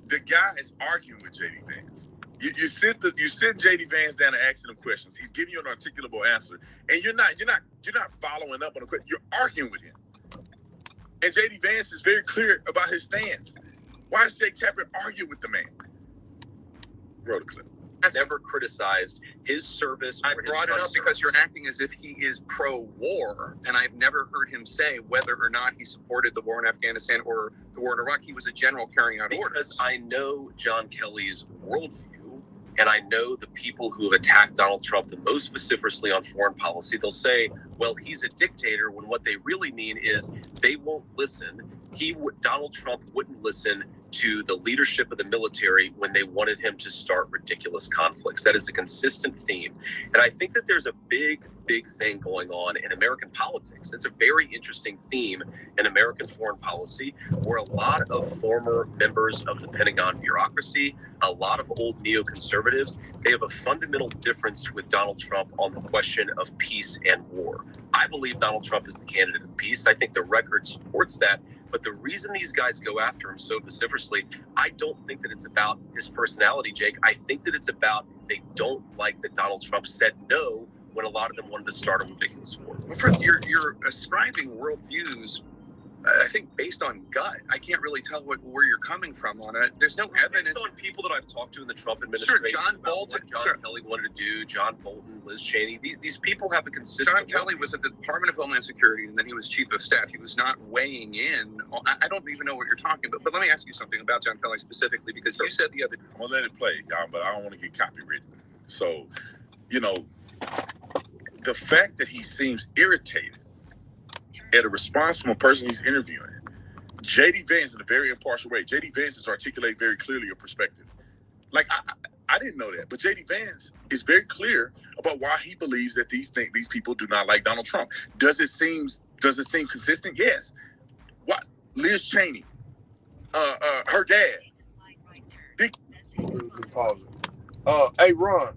The guy is arguing with JD Vance. You sit JD Vance down and asking him questions. He's giving you an articulable answer, and you're not following up on the question. You're arguing with him. And JD Vance is very clear about his stance. Why is Jake Tapper arguing with the man? Roll the clip. Has ever criticized his service. I brought it up because you're acting as if he is pro-war, and I've never heard him say whether or not he supported the war in Afghanistan or the war in Iraq. He was a general carrying out orders. Because I know John Kelly's worldview, and I know the people who have attacked Donald Trump the most vociferously on foreign policy. They'll say, well, he's a dictator, when what they really mean is they won't listen. Donald Trump wouldn't listen to the leadership of the military when they wanted him to start ridiculous conflicts. That is a consistent theme. And I think that there's a big thing going on in American politics. It's a very interesting theme in American foreign policy, where a lot of former members of the Pentagon bureaucracy, a lot of old neoconservatives, they have a fundamental difference with Donald Trump on the question of peace and war. I believe Donald Trump is the candidate of peace. I think the record supports that. But the reason these guys go after him so vociferously, I don't think that it's about his personality, Jake. I think that it's about they don't like that Donald Trump said no when a lot of them wanted to start a ridiculous war. You're ascribing worldviews, I think, based on gut. I can't really tell where you're coming from on it. There's no evidence. Based on people that I've talked to in the Trump administration. Sure, John Bolton. John Kelly wanted to do, John Bolton, Liz Cheney. These people have a consistent... John Kelly was at the Department of Homeland Security, and then he was chief of staff. He was not weighing in. I don't even know what you're talking about. But let me ask you something about John Kelly specifically, because you said the other... I'm going to let it play, y'all, but I don't want to get copywritten. So, the fact that he seems irritated at a response from a person he's interviewing, JD Vance, in a very impartial way, JD Vance is articulating very clearly a perspective. Like, I didn't know that, but JD Vance is very clear about why he believes that these people do not like Donald Trump. Does it seem consistent? Yes. What? Liz Cheney, her dad. Pause it. Hey, Ron.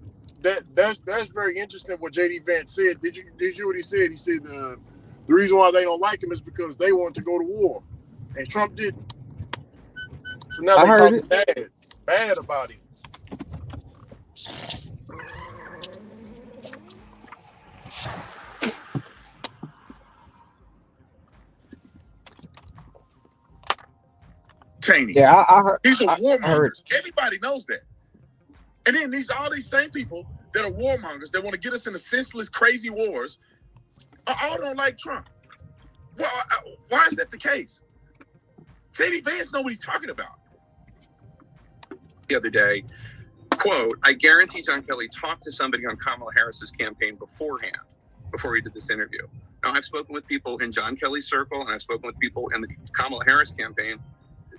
That's very interesting what JD Vance said. Did you hear what he said? He said the reason why they don't like him is because they want to go to war, and Trump didn't. So now they talking bad about him. Cheney. Yeah, I heard. These are I heard. warmongers. Everybody knows that. And then all these same people that are warmongers that want to get us into senseless, crazy wars, all don't like Trump. Well, why is that the case? J.D. Vance knows what he's talking about. The other day, quote, I guarantee John Kelly talked to somebody on Kamala Harris's campaign beforehand, before he did this interview. Now, I've spoken with people in John Kelly's circle, and I've spoken with people in the Kamala Harris campaign.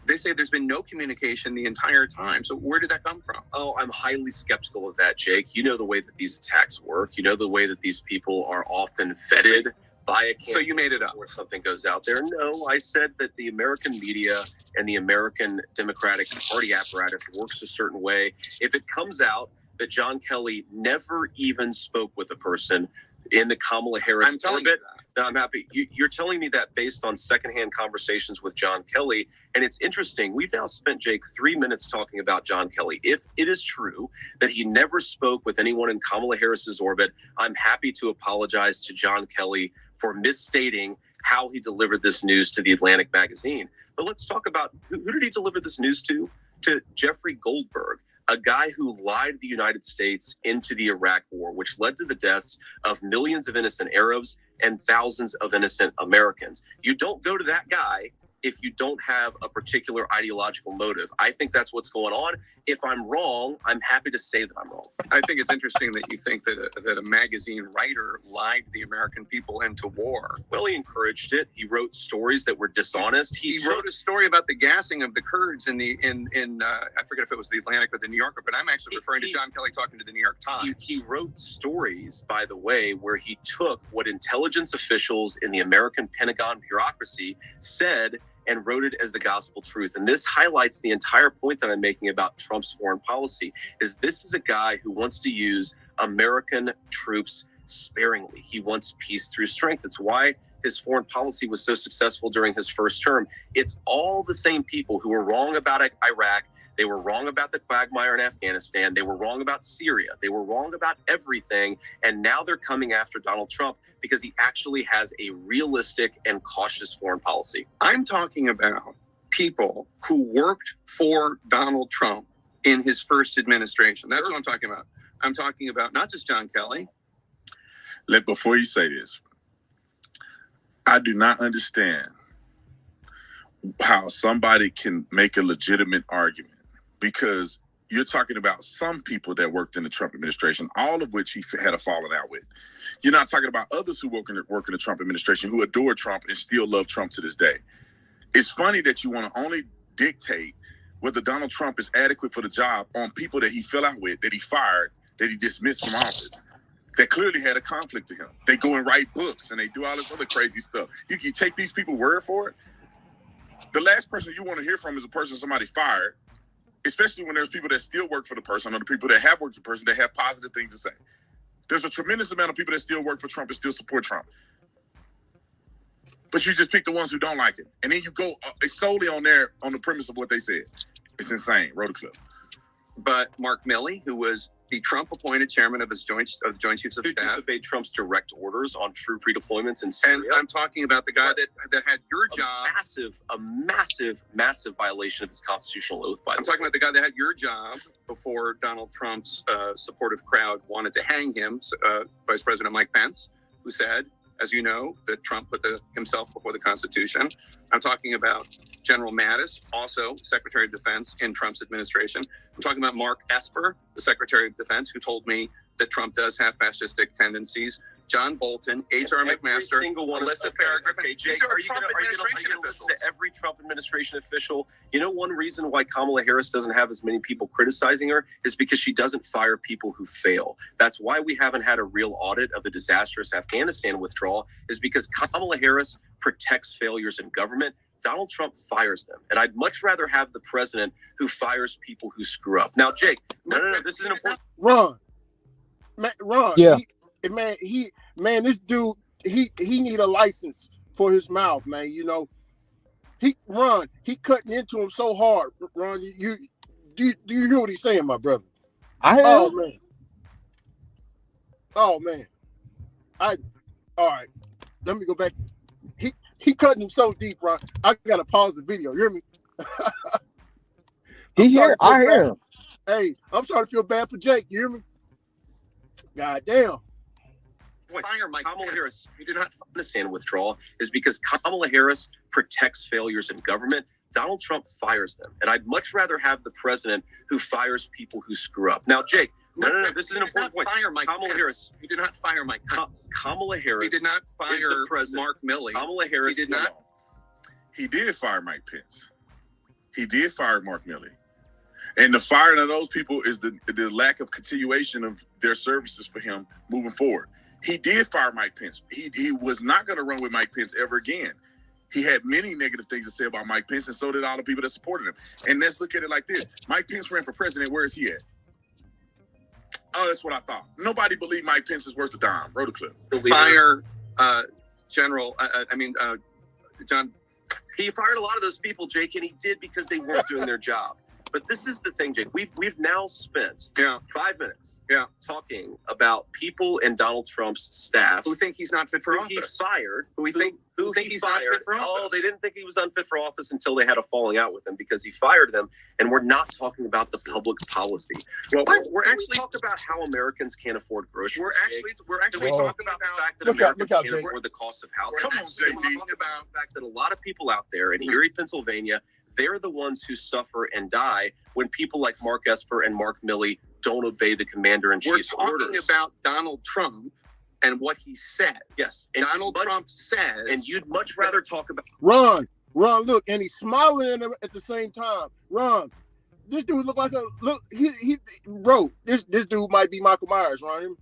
They say there's been no communication the entire time. So where did that come from? Oh, I'm highly skeptical of that, Jake. You know the way that these attacks work. You know the way that these people are often vetted by a campaign. So you made it up. Where something goes out there. No, I said that the American media and the American Democratic Party apparatus works a certain way. If it comes out that John Kelly never even spoke with a person in the Kamala Harris orbit, then I'm happy. You're telling me that based on secondhand conversations with John Kelly. And it's interesting. We've now spent, Jake, 3 minutes talking about John Kelly. If it is true that he never spoke with anyone in Kamala Harris's orbit, I'm happy to apologize to John Kelly for misstating how he delivered this news to the Atlantic magazine. But let's talk about who did he deliver this news to? To Jeffrey Goldberg, a guy who lied the United States into the Iraq War, which led to the deaths of millions of innocent Arabs and thousands of innocent Americans. You don't go to that guy if you don't have a particular ideological motive. I think that's what's going on. If I'm wrong, I'm happy to say that I'm wrong. I think it's interesting that you think that a magazine writer lied the American people into war. Well, he encouraged it. He wrote stories that were dishonest. He wrote a story about the gassing of the Kurds in I forget if it was the Atlantic or the New Yorker, but I'm actually referring to John Kelly talking to the New York Times. He wrote stories, by the way, where he took what intelligence officials in the American Pentagon bureaucracy said and wrote it as the gospel truth. And this highlights the entire point that I'm making about Trump's foreign policy, is this is a guy who wants to use American troops sparingly. He wants peace through strength. It's why his foreign policy was so successful during his first term. It's all the same people who were wrong about Iraq. They were wrong about the quagmire in Afghanistan. They were wrong about Syria. They were wrong about everything. And now they're coming after Donald Trump because he actually has a realistic and cautious foreign policy. I'm talking about people who worked for Donald Trump in his first administration. That's what I'm talking about. I'm talking about not just John Kelly. Before you say this, I do not understand how somebody can make a legitimate argument, because you're talking about some people that worked in the Trump administration, all of which he had a falling out with. You're not talking about others who work in the Trump administration who adore Trump and still love Trump to this day. It's funny that you want to only dictate whether Donald Trump is adequate for the job on people that he fell out with, that he fired, that he dismissed from office, that clearly had a conflict to him. They go and write books and they do all this other crazy stuff. You take these people's word for it. The last person you want to hear from is a person somebody fired, especially when there's people that still work for the person or the people that have worked for the person that have positive things to say. There's a tremendous amount of people that still work for Trump and still support Trump. But you just pick the ones who don't like it. And then you go solely on the premise of what they said. It's insane. Roll the clip. But Mark Milley, who was the Trump-appointed chairman of the Joint Chiefs of Staff, disobeyed Trump's direct orders on troop redeployments in Syria. And I'm talking about the guy that had your job. A massive violation of his constitutional oath. I'm talking about the guy that had your job before Donald Trump's supportive crowd wanted to hang him, Vice President Mike Pence, who said, as you know, that Trump put himself before the Constitution. I'm talking about General Mattis, also Secretary of Defense in Trump's administration. I'm talking about Mark Esper, the Secretary of Defense, who told me that Trump does have fascistic tendencies. John Bolton, H.R. McMaster, single one. Melissa Peregrine. Okay, Jake, are you going to listen to every Trump administration official? You know, one reason why Kamala Harris doesn't have as many people criticizing her is because she doesn't fire people who fail. That's why we haven't had a real audit of the disastrous Afghanistan withdrawal, is because Kamala Harris protects failures in government. Donald Trump fires them. And I'd much rather have the president who fires people who screw up. Now, Jake, no, this is an important... Ron. Yeah. This dude, he need a license for his mouth, man. You know, he cutting into him so hard. Ron, do you hear what he's saying, my brother? I hear. Oh man. All right. Let me go back. He cutting him so deep, Ron. I gotta pause the video. You hear me? He here. I hear bad. him. Hey, I'm starting to feel bad for Jake. You hear me? God damn. Fire Kamala Harris. You do not understand withdrawal is because Kamala Harris protects failures in government. Donald Trump fires them. And I'd much rather have the president who fires people who screw up. Now, Jake, no. This is an important point. Kamala Harris. You did not fire Mike Pence. Kamala Harris. He did not fire the president. Mark Milley. Kamala Harris He did not. He did fire Mike Pence. He did fire Mark Milley. And the firing of those people is the lack of continuation of their services for him moving forward. He did fire Mike Pence. He was not going to run with Mike Pence ever again. He had many negative things to say about Mike Pence, and so did all the people that supported him. And let's look at it like this. Mike Pence ran for president. Where is he at? Oh, that's what I thought. Nobody believed Mike Pence is worth a dime. Roll the clip. Fire John. He fired a lot of those people, Jake, and he did because they weren't doing their job. But this is the thing, Jake. We've now spent 5 minutes talking about people in Donald Trump's staff Who think he's not fit for office? He fired. Who think he's not fit for office? Oh, they didn't think he was unfit for office until they had a falling out with him because he fired them. And we're not talking about the public policy. Well, we're actually talking about how Americans can't afford groceries. We're actually talking about the fact that Americans can't Jake. afford the cost of housing. Come on, JD. We're talking about the fact that a lot of people out there in Erie, Pennsylvania, they're the ones who suffer and die when people like Mark Esper and Mark Milley don't obey the commander-in-chief's orders. We're talking about Donald Trump and what he said. Yes. And Donald Trump says... And you'd much rather talk about... Ron, look, and he's smiling at him at the same time. Ron, this dude look like a... Look, he bro, this dude might be Michael Myers, Ron.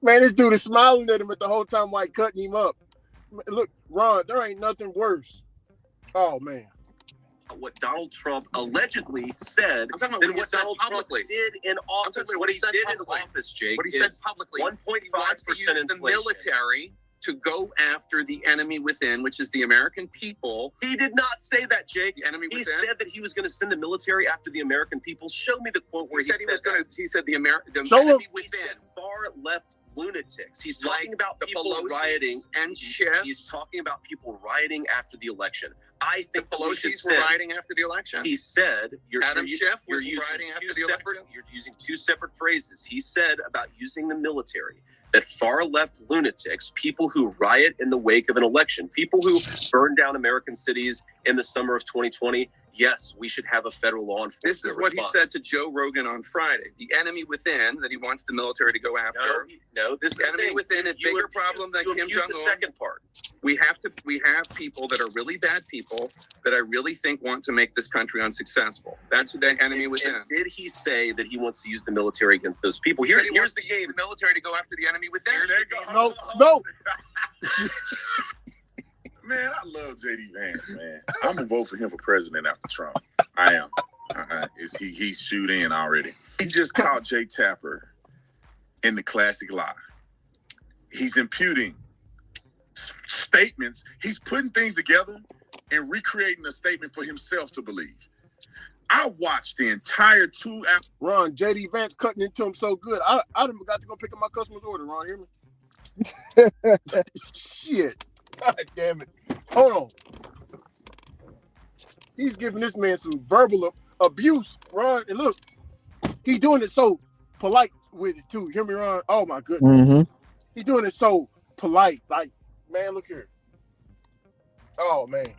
Man, this dude is smiling at him at the whole time while cutting him up. Look, Ron, there ain't nothing worse. Oh, man. What Donald Trump allegedly said than what Donald Trump did in office. What he did in office, Jake, what he said publicly, 1.5% the military to go after the enemy within, which is the American people. He did not say that, Jake. The enemy he within? said that he was going to send the military after the American people. Show me the quote where he said he was going to. He said the enemy within. Far left lunatics. He's talking Like about the people Pelosi's rioting and Schiff. He's talking about people rioting after the election. I think The we should Pelosi's were send- rioting after the election. He said Adam Schiff you're was using rioting after two the separate. election. You're using two separate phrases. He said about using the military that far left lunatics, people who riot in the wake of an election, people who burn down American cities in the summer of 2020. Yes, we should have a federal law enforcement. This is what response. he said to Joe Rogan on Friday. The enemy within that he wants the military to go after. No, this The enemy within a bigger problem than Kim Jong-un. The second part. We have people that are really bad people that I really think want to make this country unsuccessful. That's who the enemy within. And did he say that he wants to use the military against those people? He said he Here's wants the to use game. the military to go after the enemy within. There they go. No. Man, I love JD Vance, man. I'm gonna vote for him for president after Trump. I am. He's shoot in already. He just caught Jake Tapper in the classic lie. He's imputing statements. He's putting things together and recreating a statement for himself to believe. I watched the entire 2 hours. Ron, JD Vance cutting into him so good. I done got to go pick up my customer's order, Ron. Hear me? Shit. God damn it. Hold on. He's giving this man some verbal abuse, Ron. And look, he's doing it so polite with it, too. You hear me, Ron? Oh, my goodness. Mm-hmm. He's doing it so polite. Like, man, look here. Oh, man.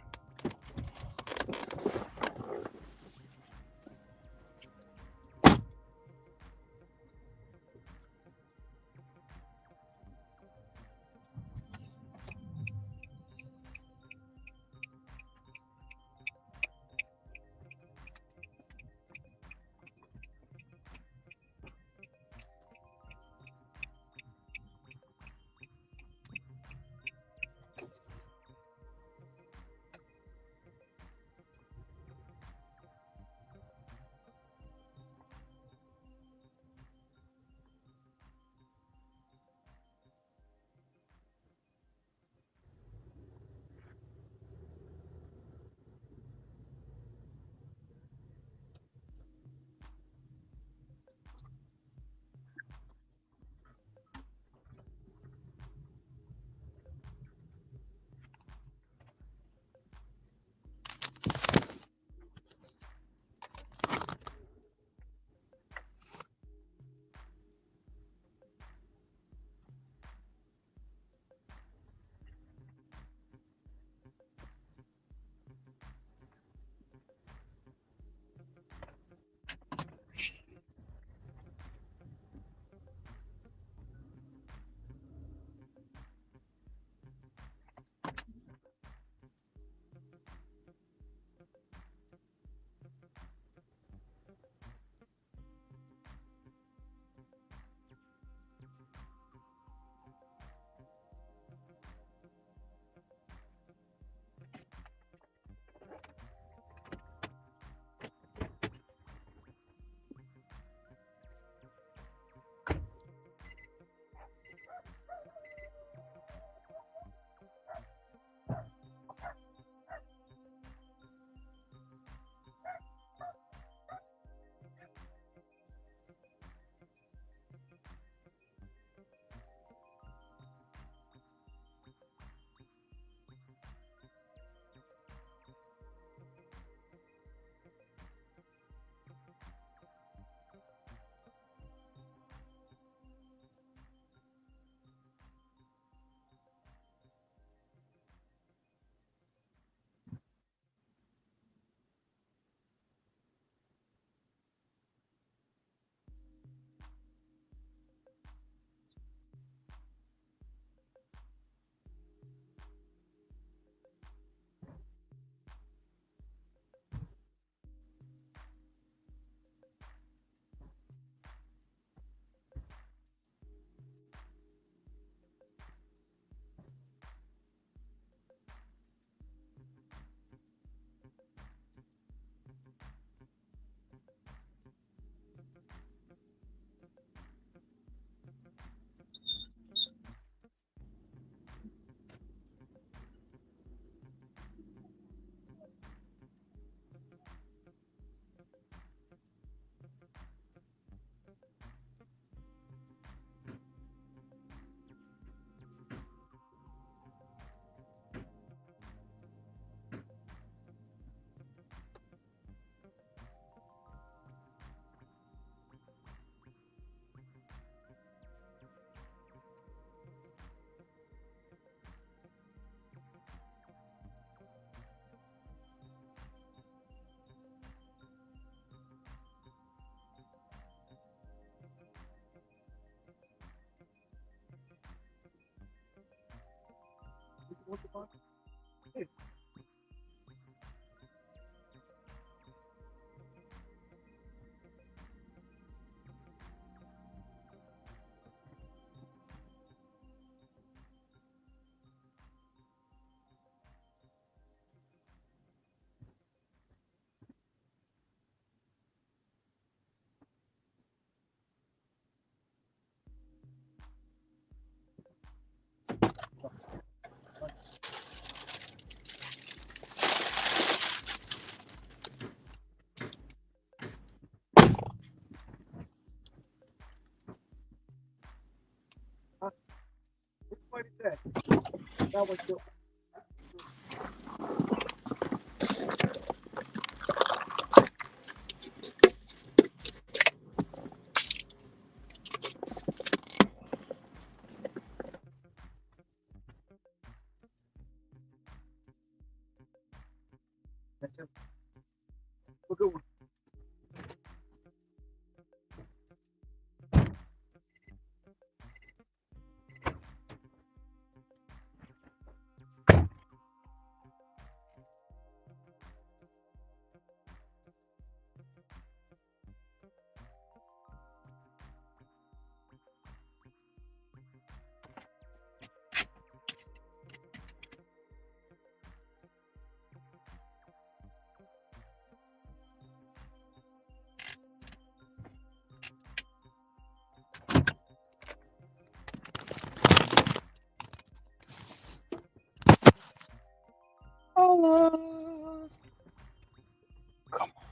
Come on.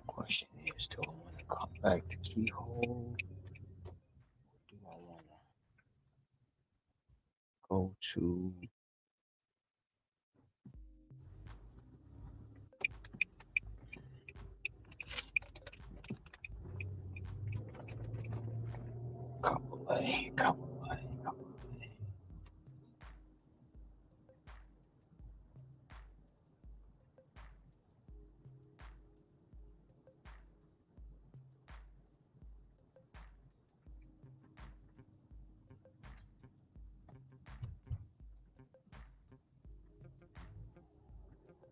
Question is, do I want to come back to keyhole? Do I want to go to couple A?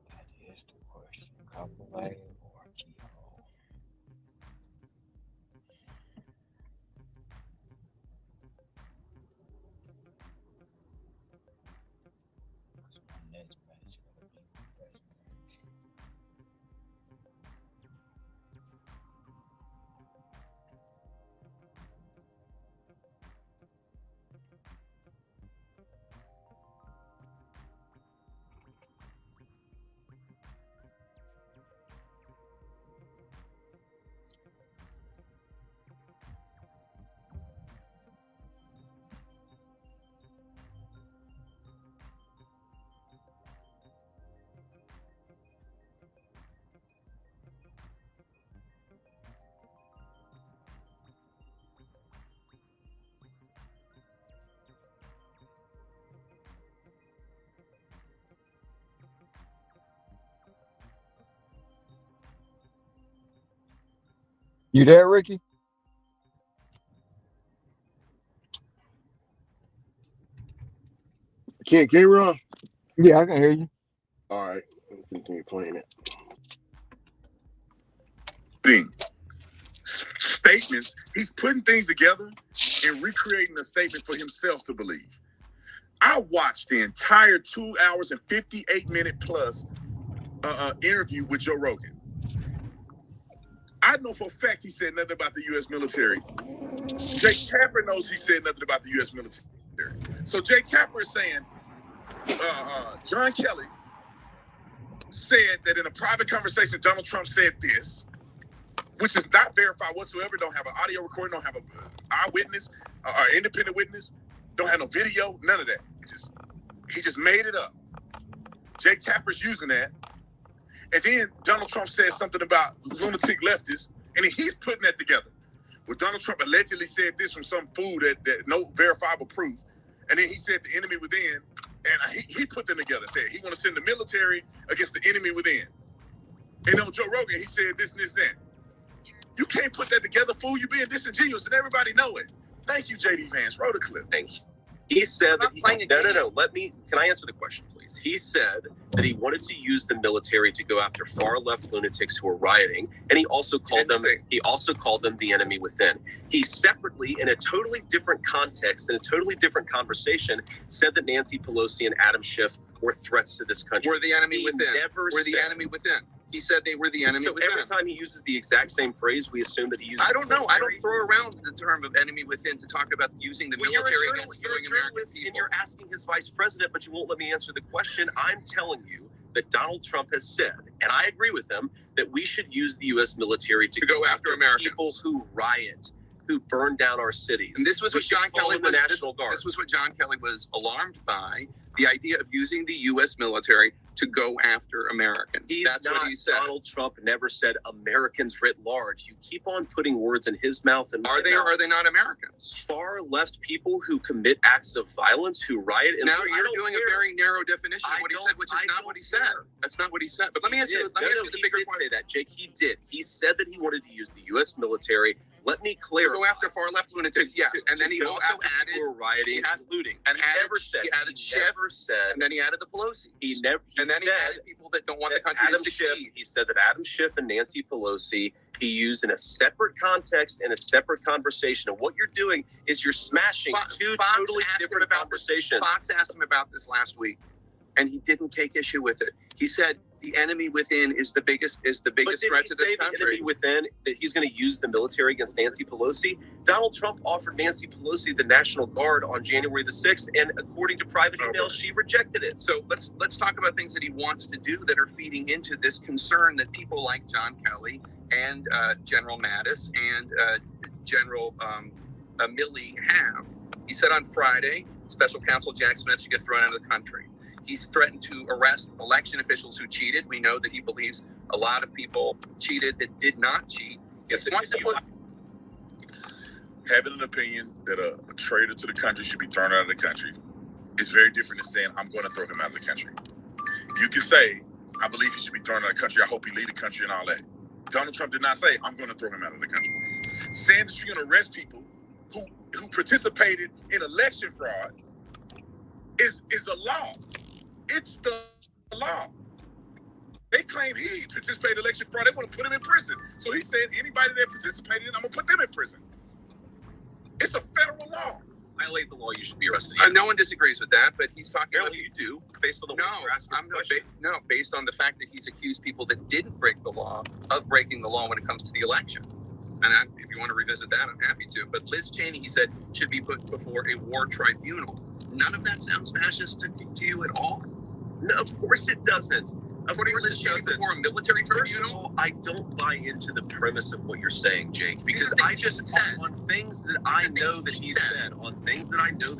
That is the question. Couple A or keyhole? My next match is going to be my best match. You there, Ricky? Can you run? Yeah, I can hear you. All right, continue playing it. Statements. He's putting things together and recreating a statement for himself to believe. I watched the entire 2 hours and 58-minute plus interview with Joe Rogan. I know for a fact he said nothing about the U.S. military. Jake Tapper knows he said nothing about the U.S. military. So Jake Tapper is saying John Kelly said that in a private conversation, Donald Trump said this, which is not verified whatsoever. Don't have an audio recording, don't have an eyewitness or independent witness, don't have no video, none of that. He just made it up. Jake Tapper's using that. And then Donald Trump says something about lunatic leftists, and then he's putting that together. Well, Donald Trump allegedly said this from some fool that no verifiable proof. And then he said the enemy within, and he put them together, said he want to send the military against the enemy within. And on Joe Rogan, he said this and this, that. You can't put that together, fool. You being disingenuous, and everybody know it. Thank you, J.D. Vance. Roll the clip. Thank you. He said that no. Can I answer the question, please? He said that he wanted to use the military to go after far left lunatics who were rioting, and he also called them the enemy within. He separately, in a totally different context, in a totally different conversation, said that Nancy Pelosi and Adam Schiff were threats to this country. We're the enemy within. We're the enemy within. He said they were the enemy within. So every time he uses the exact same phrase, we assume that he uses. I don't know. I don't throw around the term of enemy within to talk about using the military against American people. And you're asking his vice president, but you won't let me answer the question. I'm telling you that Donald Trump has said, and I agree with him, that we should use the U.S. military to go after Americans. People who riot, who burn down our cities. And this was what John Kelly was. National Guard. This was what John Kelly was alarmed by: the idea of using the U.S. military to go after Americans. That's what he said. Donald Trump never said Americans writ large. You keep on putting words in his mouth. And are they or are they not Americans? Far left people who commit acts of violence, who riot. And now you're doing a very narrow definition of what he said, which is not what he said. That's not what he said. But let me ask you the bigger question. Say that, Jake. He did. He said that he wanted to use the U.S. military. Let me clarify. Go after far left lunatics, yes. And then he also added rioting, looting. And he added Schiff. And then he added the Pelosi. And then he added people that don't want the country to succeed. He said that Adam Schiff and Nancy Pelosi he used in a separate context and a separate conversation. And what you're doing is you're smashing two totally different conversations. Fox asked him about this last week, and he didn't take issue with it. He said the enemy within is the biggest threat to this country. The enemy within, that he's going to use the military against Nancy Pelosi. Donald Trump offered Nancy Pelosi the National Guard on January the 6th, and according to private emails, she rejected it. So let's talk about things that he wants to do that are feeding into this concern that people like John Kelly and General Mattis and General Milley have. He said on Friday, Special Counsel Jack Smith should get thrown out of the country. He's threatened to arrest election officials who cheated. We know that he believes a lot of people cheated that did not cheat. Having an opinion that a traitor to the country should be thrown out of the country is very different than saying, I'm going to throw him out of the country. You can say, I believe he should be thrown out of the country. I hope he leave the country and all that. Donald Trump did not say, I'm going to throw him out of the country. Saying that you're going to arrest people who participated in election fraud is a law. It's the law. They claim he participated in election fraud. They want to put him in prison. So he said, anybody that participated in it, I'm going to put them in prison. It's a federal law. Violate the law, you should be arrested. No one disagrees with that, but he's talking about you do, based on the way you're asking the question. Based on the fact that he's accused people that didn't break the law of breaking the law when it comes to the election. And if you want to revisit that, I'm happy to. But Liz Cheney, he said, should be put before a war tribunal. None of that sounds fascist to you at all? No, of course it doesn't. Of course it doesn't. Before a military tribunal? First of all, I don't buy into the premise of what you're saying, Jake, because I just said on things that I know that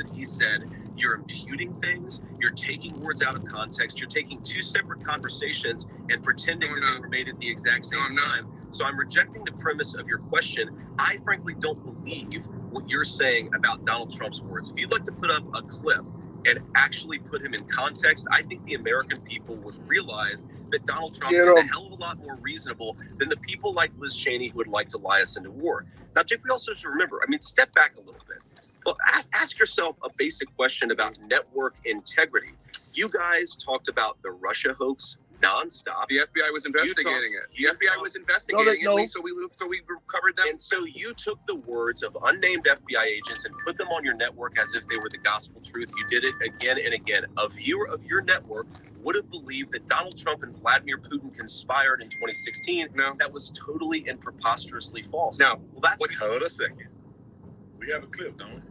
he said, you're imputing things, you're taking words out of context, you're taking two separate conversations and pretending that they were made at the exact same time. So I'm rejecting the premise of your question. I frankly don't believe what you're saying about Donald Trump's words. If you'd like to put up a clip and actually put him in context, I think the American people would realize that Donald Trump is a hell of a lot more reasonable than the people like Liz Cheney who would like to lie us into war. Now, Jake, we also have to remember, step back a little bit. Well, ask yourself a basic question about network integrity. You guys talked about the Russia hoax nonstop. The FBI was investigating it. The FBI was investigating it, so we covered them. And so you took the words of unnamed FBI agents and put them on your network as if they were the gospel truth. You did it again and again. A viewer of your network would have believed that Donald Trump and Vladimir Putin conspired in 2016. No. That was totally and preposterously false. No. Well, that's Hold a second. We have a clip, don't we?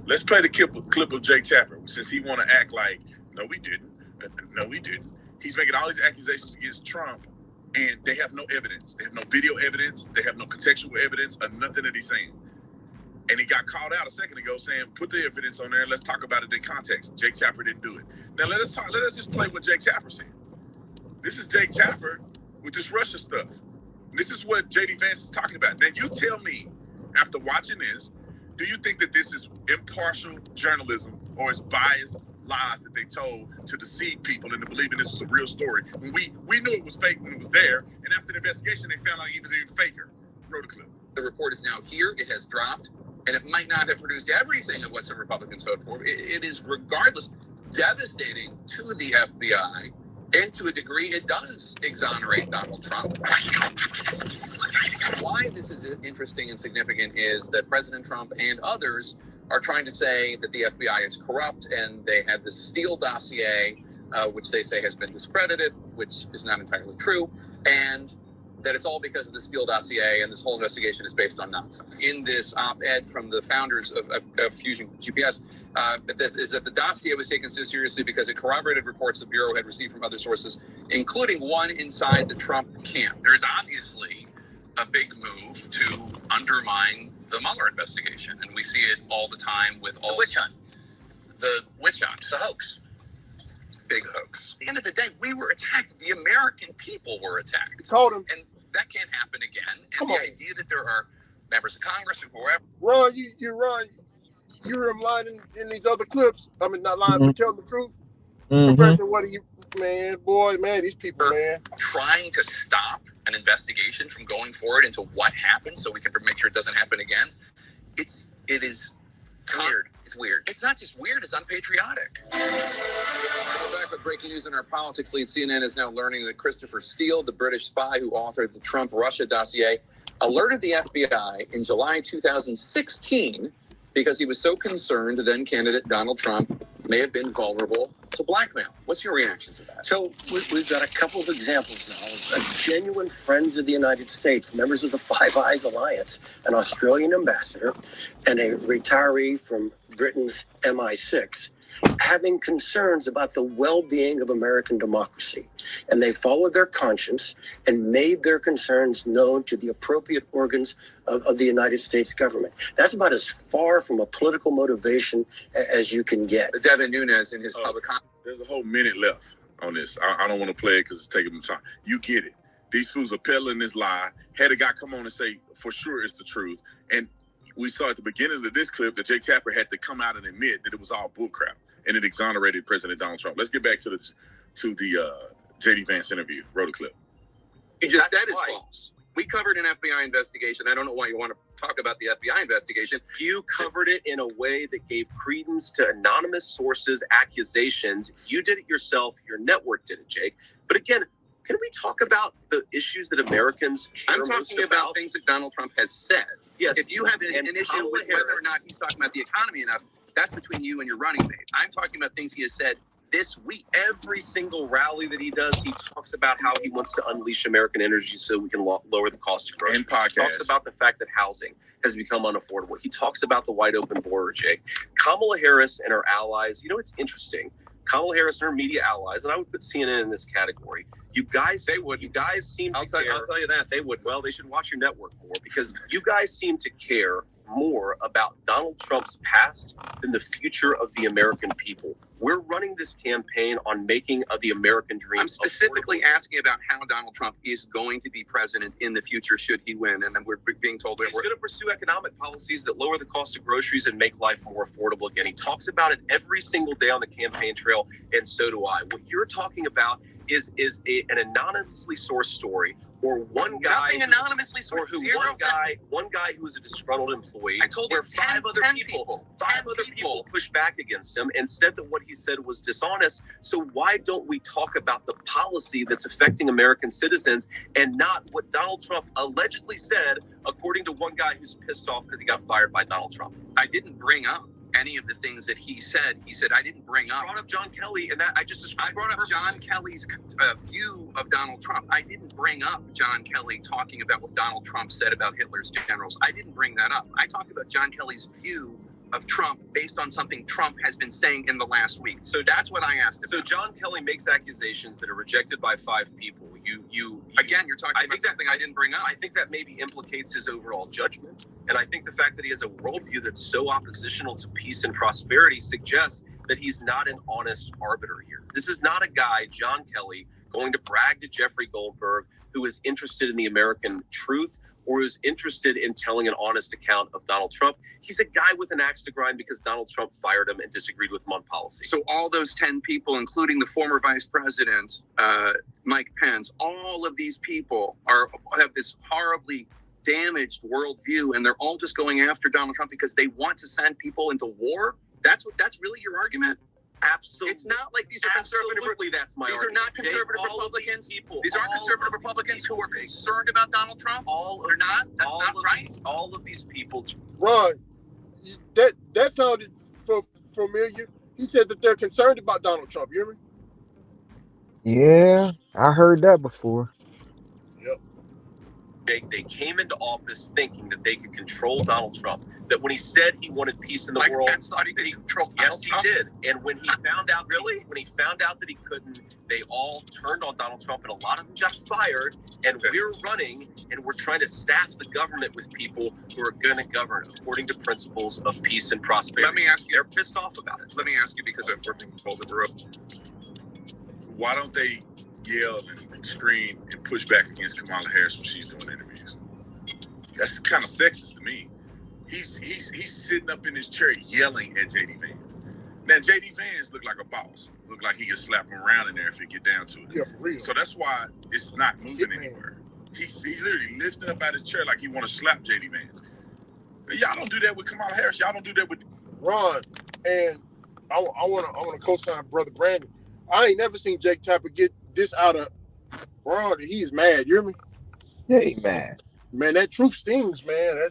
Let's play the clip of Jake Tapper, since he want to act like, no, we didn't. No, we didn't. He's making all these accusations against Trump, and they have no evidence. They have no video evidence. They have no contextual evidence of nothing that he's saying. And he got called out a second ago saying, put the evidence on there and let's talk about it in context. Jake Tapper didn't do it. Now let us just play what Jake Tapper said. This is Jake Tapper with this Russia stuff. This is what J.D. Vance is talking about. Now you tell me, after watching this, do you think that this is impartial journalism or is biased lies that they told to deceive people into believing this was a real story. When we knew it was fake when it was there, and after the investigation, they found out it was even faker. Roll the clip. The report is now here. It has dropped, and it might not have produced everything of what some Republicans hoped for. It is, regardless, devastating to the FBI, and to a degree, it does exonerate Donald Trump. Why this is interesting and significant is that President Trump and others are trying to say that the FBI is corrupt, and they have this Steele dossier, which they say has been discredited, which is not entirely true, and that it's all because of the Steele dossier, and this whole investigation is based on nonsense. In this op-ed from the founders of Fusion GPS, is that the dossier was taken so seriously because it corroborated reports the Bureau had received from other sources, including one inside the Trump camp. There's obviously a big move to undermine the Mueller investigation, and we see it all the time with all the witch hunt. The witch hunt. The hoax. Big hoax. At the end of the day, we were attacked. The American people were attacked. You told him. And that can't happen again. And the idea that there are members of Congress or whoever. Ron, you hear him lying in these other clips. I mean, not lying, but telling the truth. Compared to what these people, man. Trying to stop an investigation from going forward into what happened so we can make sure it doesn't happen again. It is weird. It's weird. It's not just weird, it's unpatriotic. We're back with breaking news in our politics lead. CNN is now learning that Christopher Steele, the British spy who authored the Trump-Russia dossier, alerted the FBI in July 2016 because he was so concerned then candidate Donald Trump may have been vulnerable to blackmail. What's your reaction to that? So we've got a couple of examples now of genuine friends of the United States, members of the Five Eyes Alliance, an Australian ambassador and a retiree from Britain's MI6, having concerns about the well-being of American democracy. And they followed their conscience and made their concerns known to the appropriate organs of the United States government. That's about as far from a political motivation as you can get. Devin Nunes in his public comment. There's a whole minute left on this. I don't want to play it because it's taking them time. You get it. These fools are peddling this lie. Had a guy come on and say, for sure it's the truth. And we saw at the beginning of this clip that Jake Tapper had to come out and admit that it was all bullcrap. And it exonerated President Donald Trump. Let's get back to the J.D. Vance interview. Roll the clip. You just said it's false. We covered an FBI investigation. I don't know why you want to talk about the FBI investigation. You covered it in a way that gave credence to anonymous sources' accusations. You did it yourself. Your network did it, Jake. But again, can we talk about the issues that Americans care I'm talking about things that Donald Trump has said. Yes. If you have an issue with whether or not he's talking about the economy enough, that's between you and your running mate. I'm talking about things he has said this week. Every single rally that he does, he talks about how he wants to unleash American energy so we can lower the cost of groceries. He talks about the fact that housing has become unaffordable. He talks about the wide open border, Jake. Kamala Harris and her allies, it's interesting. Kamala Harris and her media allies, and I would put CNN in this category. You guys seem to care. I'll tell you that. They would. Well, they should watch your network more because you guys seem to care more about Donald Trump's past than the future of the American people. We're running this campaign on making the American dream. I'm specifically asking about how Donald Trump is going to be president in the future should he win. And then we're being told that he's going to pursue economic policies that lower the cost of groceries and make life more affordable again. He talks about it every single day on the campaign trail, and so do I. What you're talking about is an anonymously sourced story, or one guy nothing anonymously sourced. One guy who is a disgruntled employee. I told you five other people pushed back against him and said that what he said was dishonest. So why don't we talk about the policy that's affecting American citizens and not what Donald Trump allegedly said, according to one guy who's pissed off because he got fired by Donald Trump? I didn't bring up any of the things that he said. He said, I didn't bring up. I brought up John Kelly, and I brought up John Kelly's view of Donald Trump. I didn't bring up John Kelly talking about what Donald Trump said about Hitler's generals. I didn't bring that up. I talked about John Kelly's view of Trump based on something Trump has been saying in the last week. So that's what I asked about. So John Kelly makes accusations that are rejected by 5 people. Again, you're talking about something I didn't bring up. I think that maybe implicates his overall judgment. And I think the fact that he has a worldview that's so oppositional to peace and prosperity suggests that he's not an honest arbiter here. This is not a guy, John Kelly, going to brag to Jeffrey Goldberg, who is interested in the American truth or who's interested in telling an honest account of Donald Trump. He's a guy with an axe to grind because Donald Trump fired him and disagreed with him on policy. So all those 10 people, including the former vice president, Mike Pence, all of these people have this horribly damaged worldview, and they're all just going after Donald Trump because they want to send people into war. That's really your argument? Absolutely. It's not like these are conservative. Absolutely, that's my These argument. are not conservative Republicans. These aren't conservative Republicans who are concerned about Donald Trump. They're not. That's not right. All of these people. Ron, that sounded familiar. He said that they're concerned about Donald Trump. You hear me? Yeah, I heard that before. Yep. They came into office thinking that they could control Donald Trump. That when he said he wanted peace in the world, Pence thought he could control Donald Trump. Yes, he did. And when he found out, when he found out that he couldn't, they all turned on Donald Trump, and a lot of them got fired. And we're running, and we're trying to staff the government with people who are going to govern according to principles of peace and prosperity. Let me ask you. They're pissed off about it. Let me ask you, because we're being told that we're up. Why don't they yell and scream and push back against Kamala Harris when she's doing interviews? That's kind of sexist to me. He's sitting up in his chair yelling at JD Vance. Now JD Vance looked like a boss. Looked like he could slap him around in there if it get down to it. Yeah, for real. So that's why it's not moving anywhere. He's literally lifting up out his chair like he want to slap JD Vance. But y'all don't do that with Kamala Harris. Y'all don't do that with Ron. And I want to co-sign Brother Brandon. I ain't never seen Jake Tapper get this out of Ron. He is mad. You hear me? Yeah, he mad. Man, that truth stings, man.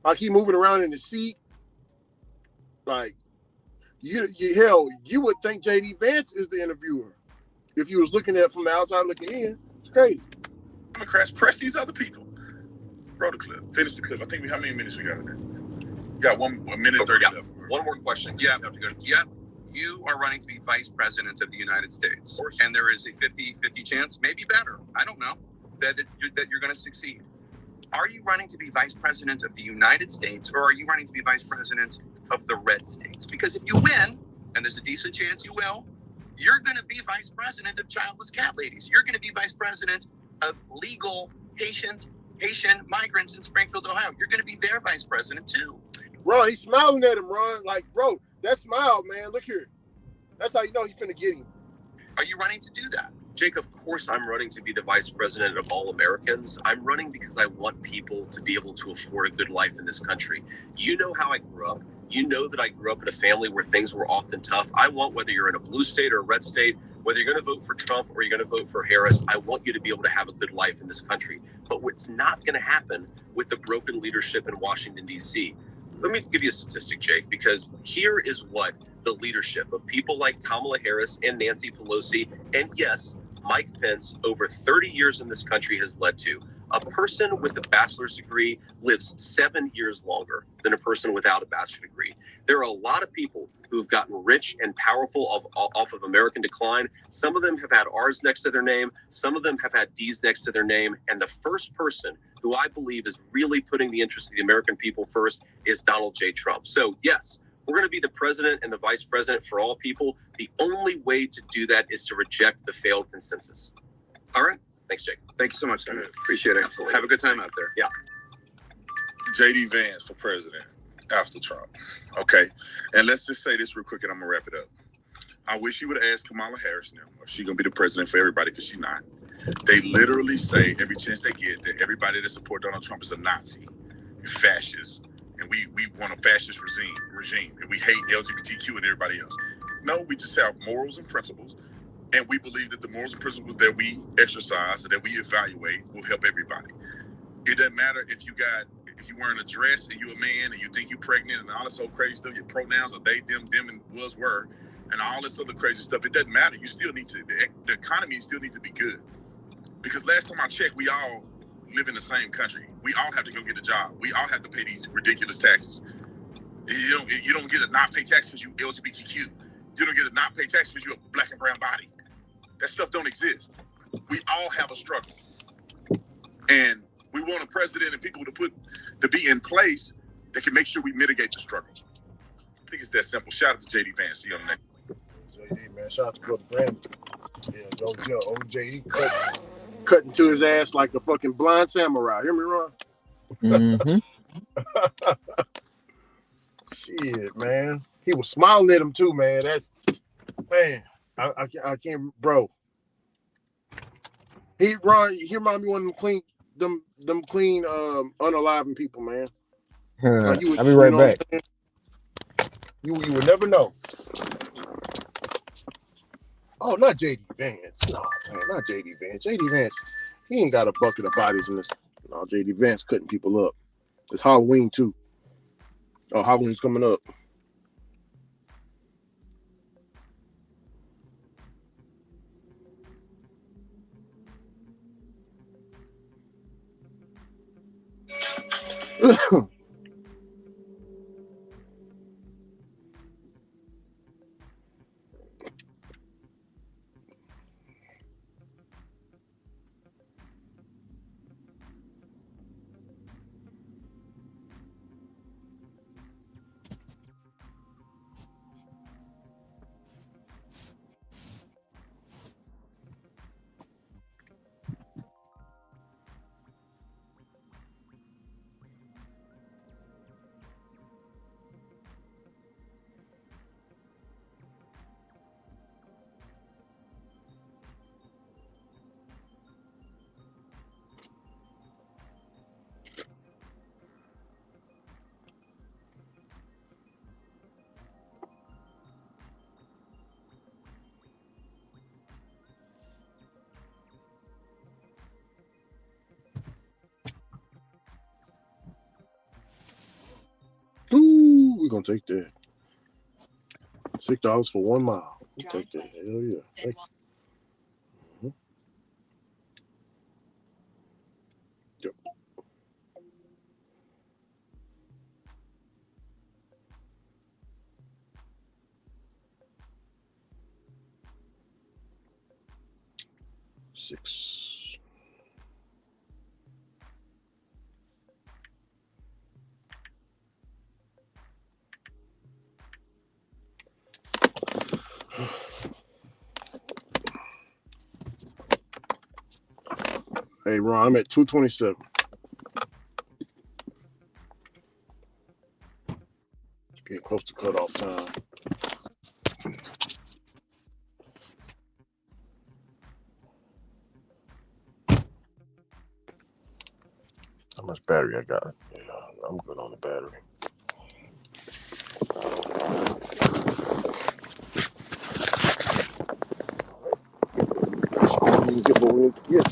Like he moving around in the seat. Like you would think JD Vance is the interviewer if you was looking at it from the outside looking in. It's crazy. Democrats press these other people. Roll the clip. Finish the clip. I think how many minutes we got in there? We got 1 minute 30 left. One more question. Yeah, you are running to be vice president of the United States, and there is a 50-50 chance, maybe better, I don't know, that you're going to succeed. Are you running to be vice president of the United States, or are you running to be vice president of the red states? Because if you win, and there's a decent chance you will, you're going to be vice president of childless cat ladies. You're going to be vice president of legal Haitian migrants in Springfield, Ohio. You're going to be their vice president too. Ron, he's smiling at him, Ron. Like, bro, that smile, man. Look here. That's how you know he's finna get him. Are you running to do that? Jake, of course I'm running to be the vice president of all Americans. I'm running because I want people to be able to afford a good life in this country. You know how I grew up. You know that I grew up in a family where things were often tough. I want, whether you're in a blue state or a red state, whether you're going to vote for Trump or you're going to vote for Harris, I want you to be able to have a good life in this country. But what's not going to happen with the broken leadership in Washington, D.C. Let me give you a statistic, Jake, because here is what the leadership of people like Kamala Harris and Nancy Pelosi, and yes, Mike Pence, over 30 years in this country has led to. A person with a bachelor's degree lives 7 years longer than a person without a bachelor's degree. There are a lot of people who've gotten rich and powerful off of American decline. Some of them have had R's next to their name. Some of them have had D's next to their name. And the first person who I believe is really putting the interests of the American people first is Donald J. Trump. So yes, we're going to be the president and the vice president for all people. The only way to do that is to reject the failed consensus. All right. Thanks, Jake. Thank you so much, Senator. Appreciate it. Absolutely. Have a good time out there. Yeah. JD Vance for president after Trump. Okay. And let's just say this real quick and I'm going to wrap it up. I wish you would have asked Kamala Harris now. Is she going to be the president for everybody? Because she's not. They literally say every chance they get that everybody that support Donald Trump is a Nazi, fascist, and we want a fascist regime, and we hate LGBTQ and everybody else. No, we just have morals and principles, and we believe that the morals and principles that we exercise and that we evaluate will help everybody. It doesn't matter if you're wearing a dress and you're a man and you think you're pregnant and all this old crazy stuff, your pronouns are they, them, and was, were, and all this other crazy stuff. It doesn't matter. You still need to, the economy still needs to be good. Because last time I checked, we all live in the same country. We all have to go get a job. We all have to pay these ridiculous taxes. You don't get a not pay tax because you LGBTQ. You don't get a not pay tax because you're a black and brown body. That stuff don't exist. We all have a struggle. And we want a president and people to be in place that can make sure we mitigate the struggle. I think it's that simple. Shout out to JD Vance. See you on the next. JD, man. Shout out to Brother Brandon. Yeah, OJD cut. cutting to his ass like a fucking blind samurai. Hear me, Ron? Mm-hmm. Shit, man. He was smiling at him too, man. That's man. I can't, bro. He Ron. He remind me one of them clean, unaliving people, man. Like I'll be right know what back. I'm saying? You would never know. Oh, not JD Vance. No, man, not JD Vance. JD Vance, he ain't got a bucket of bodies in this. No, JD Vance cutting people up. It's Halloween too. Oh, Halloween's coming up. Ooh, we're gonna take that. $6 for 1 mile. We'll take that. Hell yeah. Thank you. Mhm. Yep. Six. Hey Ron, I'm at 227. Getting close to cutoff time. How much battery I got? Yeah, I'm good on the battery. We can get what we need to get.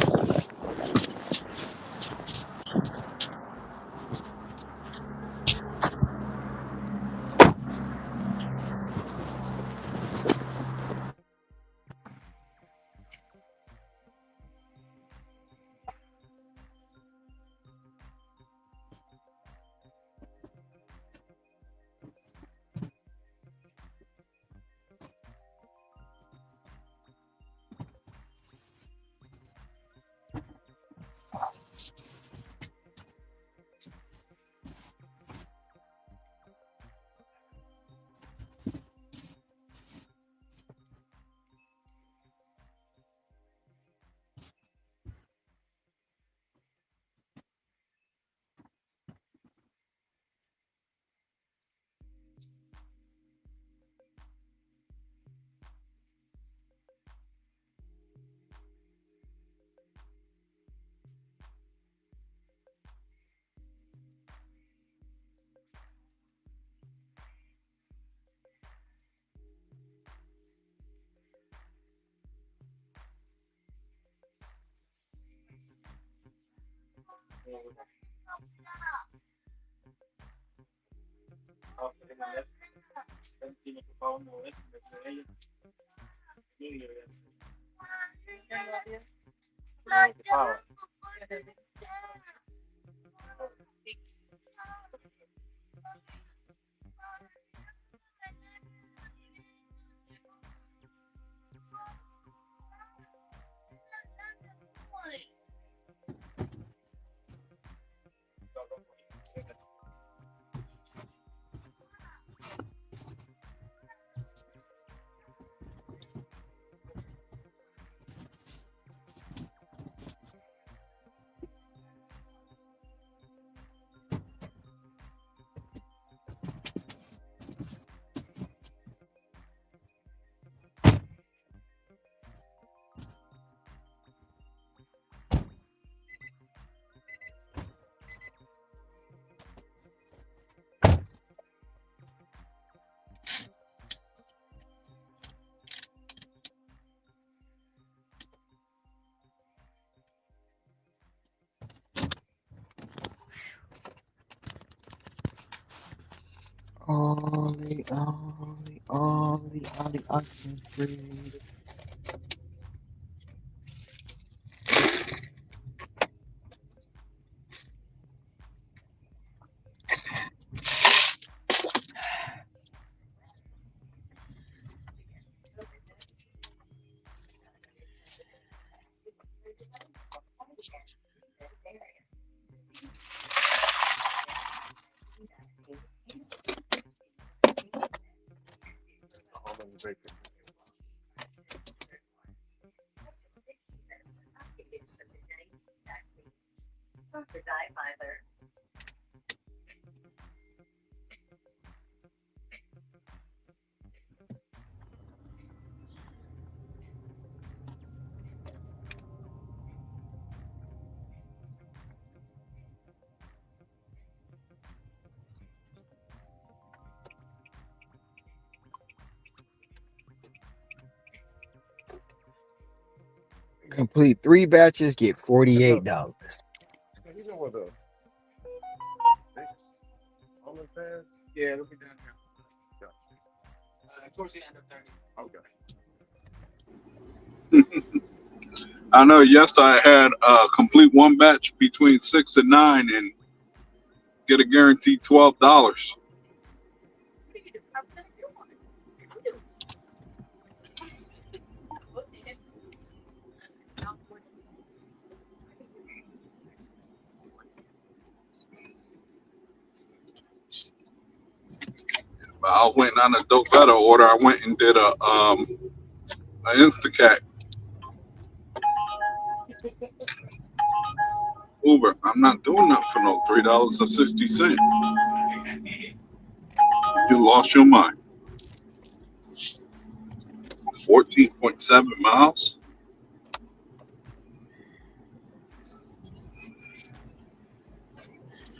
Ollie, Ollie, Ollie, Ollie, Ollie, free. Complete 3 batches, get $48. You know what the OnlyFans? Yeah, it'll be down here. Towards the end of 30. Okay. I know yesterday I had complete one batch between 6 and 9 and get a guaranteed $12. But I went on a dope better order. I went and did a Instacat Uber. I'm not doing that for no $3.60. You lost your mind. 14.7 miles.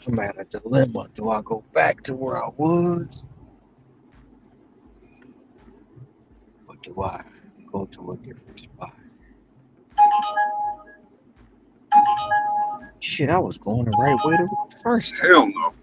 I'm at a dilemma. Do I go back to where I was? Or do I go to a different spot? Shit, I was going the right way the first time. Hell no.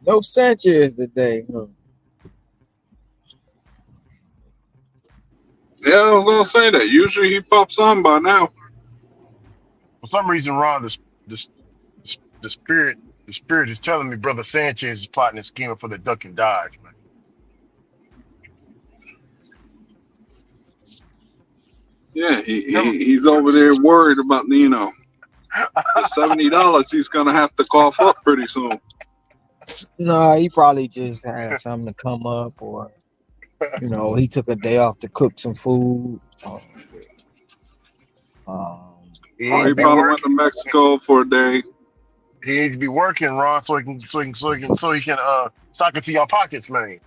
No Sanchez today, huh? Yeah, I was gonna say that. Usually he pops on by now. For some reason, Ron, the, the spirit the spirit is telling me Brother Sanchez is plotting and scheming for the duck and dodge, man. Yeah, Remember, he's over there worried about the $70 he's gonna have to cough up pretty soon. No, he probably just had something to come up, or he took a day off to cook some food. he Or needs he to be probably went to working. Mexico for a day. He needs to be working, Ron, so he can sock it to your pockets, man.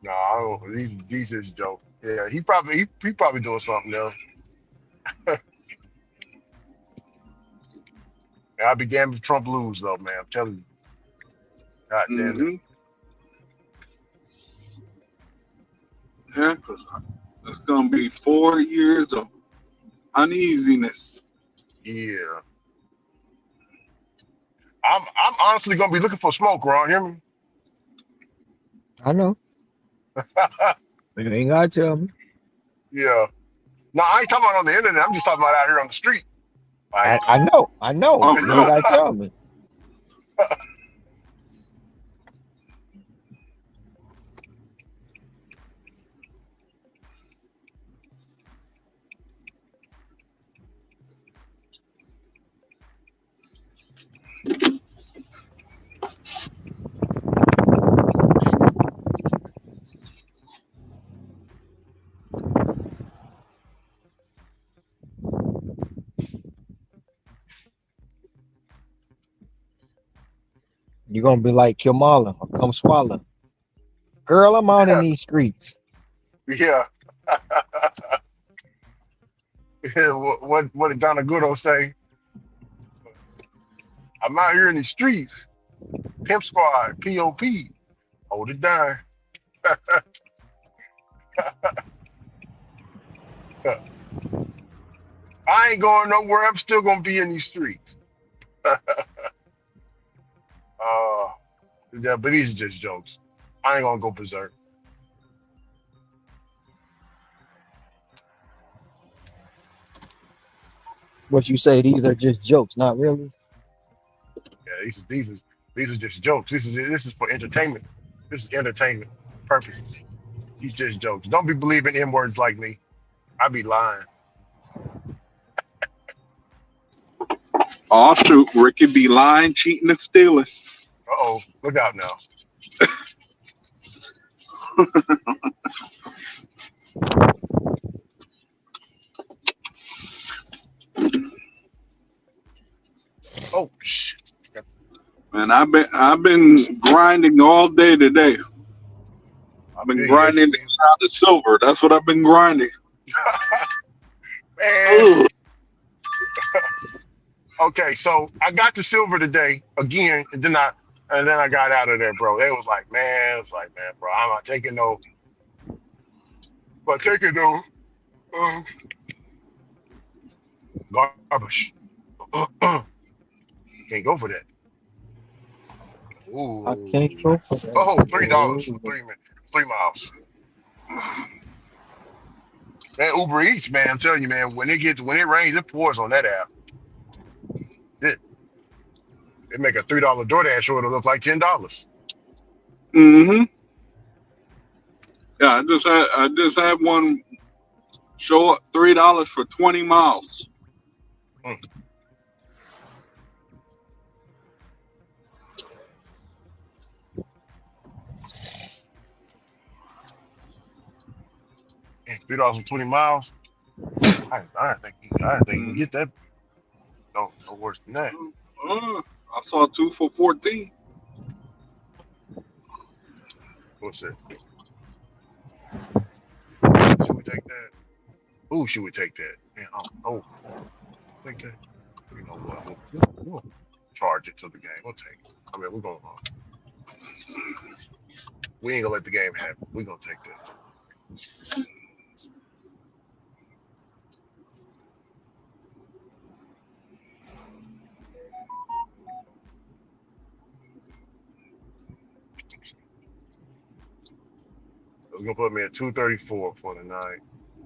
No, I don't, these is jokes. Yeah, he probably doing something else. And I'd be damned if Trump lose though, man. I'm telling you. God damn it. Hmm. Yeah, because it's gonna be 4 years of uneasiness. Yeah. I'm honestly gonna be looking for smoke, Ron. Hear me? I know. You ain't gotta tell me. Yeah. No, I ain't talking about on the internet. I'm just talking about out here on the street. Like, I know. I know. Oh You ain't no. gotta tell me. You're gonna be like Kamala or come swallow. Girl, I'm out in these streets. yeah. Yeah, what did Donna Goodo say? I'm out here in the streets. Pimp Squad, POP. Hold it down. I ain't going nowhere. I'm still gonna be in these streets. Yeah, but these are just jokes. I ain't gonna go berserk. What you say, these are just jokes, not really? Yeah, these are just jokes. This is for entertainment. This is entertainment purposes. These just jokes. Don't be believing in words like me. I be lying. Oh shoot, Ricky be lying, cheating, and stealing. Uh-oh, look out now. Oh shit. Man, I've been grinding all day today. I've I been feel you. I grinding to feel get out the silver. That's what I've been grinding. you. Man. Ugh. Okay, so I got the silver today again, and then I got out of there, bro. They was like, man, it's like, man, bro, I'm not taking no uh, garbage. Can't go for that. I can't Ooh. go for that. Oh, $3 for Oh. 3 miles. Man, Uber Eats, man, I'm telling you, man, when it rains, it pours on that app. It make a $3 DoorDash order look like $10. Mm-hmm. Yeah, I just had one show up $3 for 20 miles. Mm. $3 for 20 miles. I didn't think you can get that. No worse than that. I saw 2 for 14. What's that? Should we take that? Ooh, should we take that? Man, oh, take that. You know what? We'll charge it to the game. We'll take it. I mean, we're gonna. We ain't gonna let the game happen. We're gonna take that. It's gonna put me at 234 for the night.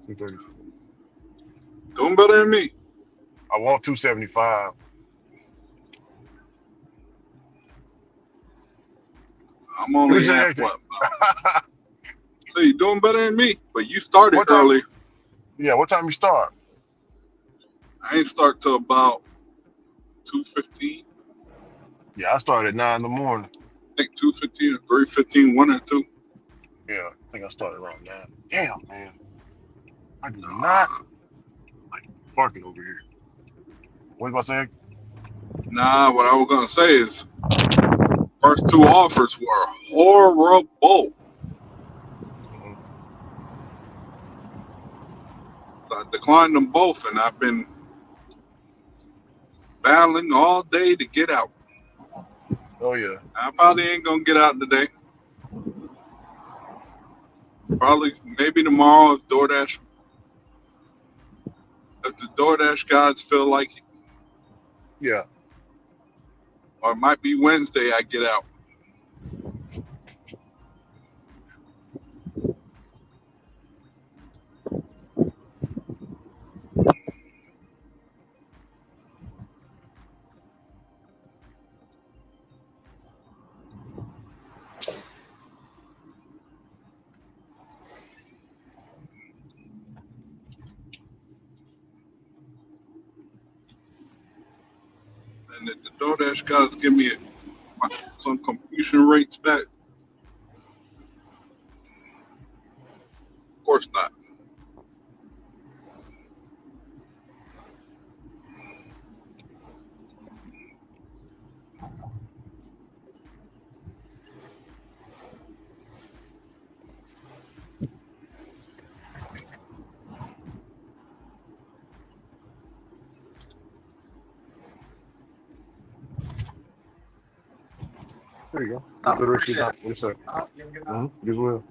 234. Doing better than me. I want 275. I'm only at what? So you're doing better than me, but you started What time? early. Yeah, what time you start? I ain't start till about 2:15. Yeah, I started at 9 in the morning. I think 2:15 or 3:15, 1 or 2. Yeah, I think I started around 9. Damn, man. I do not like parking over here. What was I saying? Nah, what I was gonna say is first 2 offers were horrible. Mm-hmm. So I declined them both, and I've been battling all day to get out. Oh yeah. I probably ain't gonna get out today. Probably maybe tomorrow if the DoorDash guys feel like it. Yeah. Or it might be Wednesday I get out. And if the DoorDash guys give me some completion rates back, of course not. There you go. I Get the rest of appreciate your it. time. Yes, sir. Mm-hmm. As well.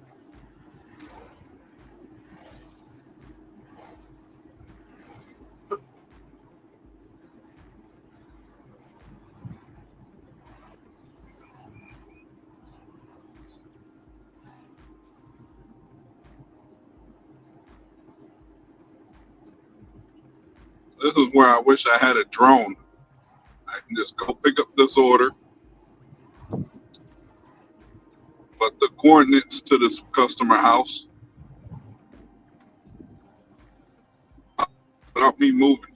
This is where I wish I had a drone. I can just go pick up this order, but the coordinates to this customer house without me moving.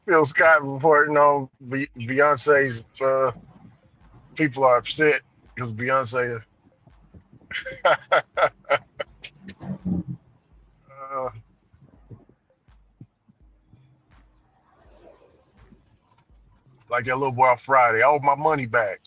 Phil Scott reporting on Beyonce's people are upset because Beyonce uh, like that little boy on Friday. I want my money back.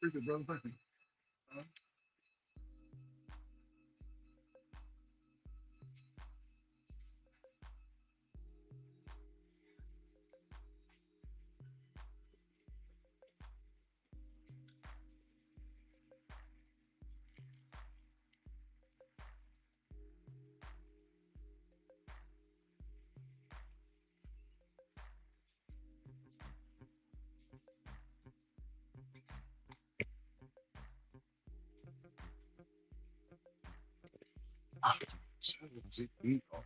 Appreciate it, brother. Thank you. Ah, 7 oh.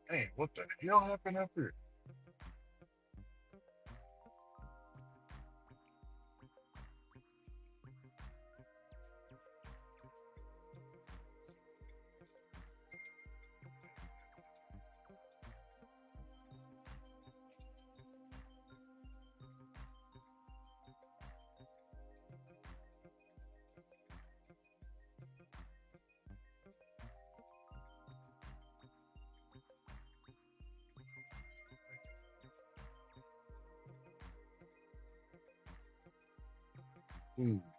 Hey, what the hell happened up here? Hmm.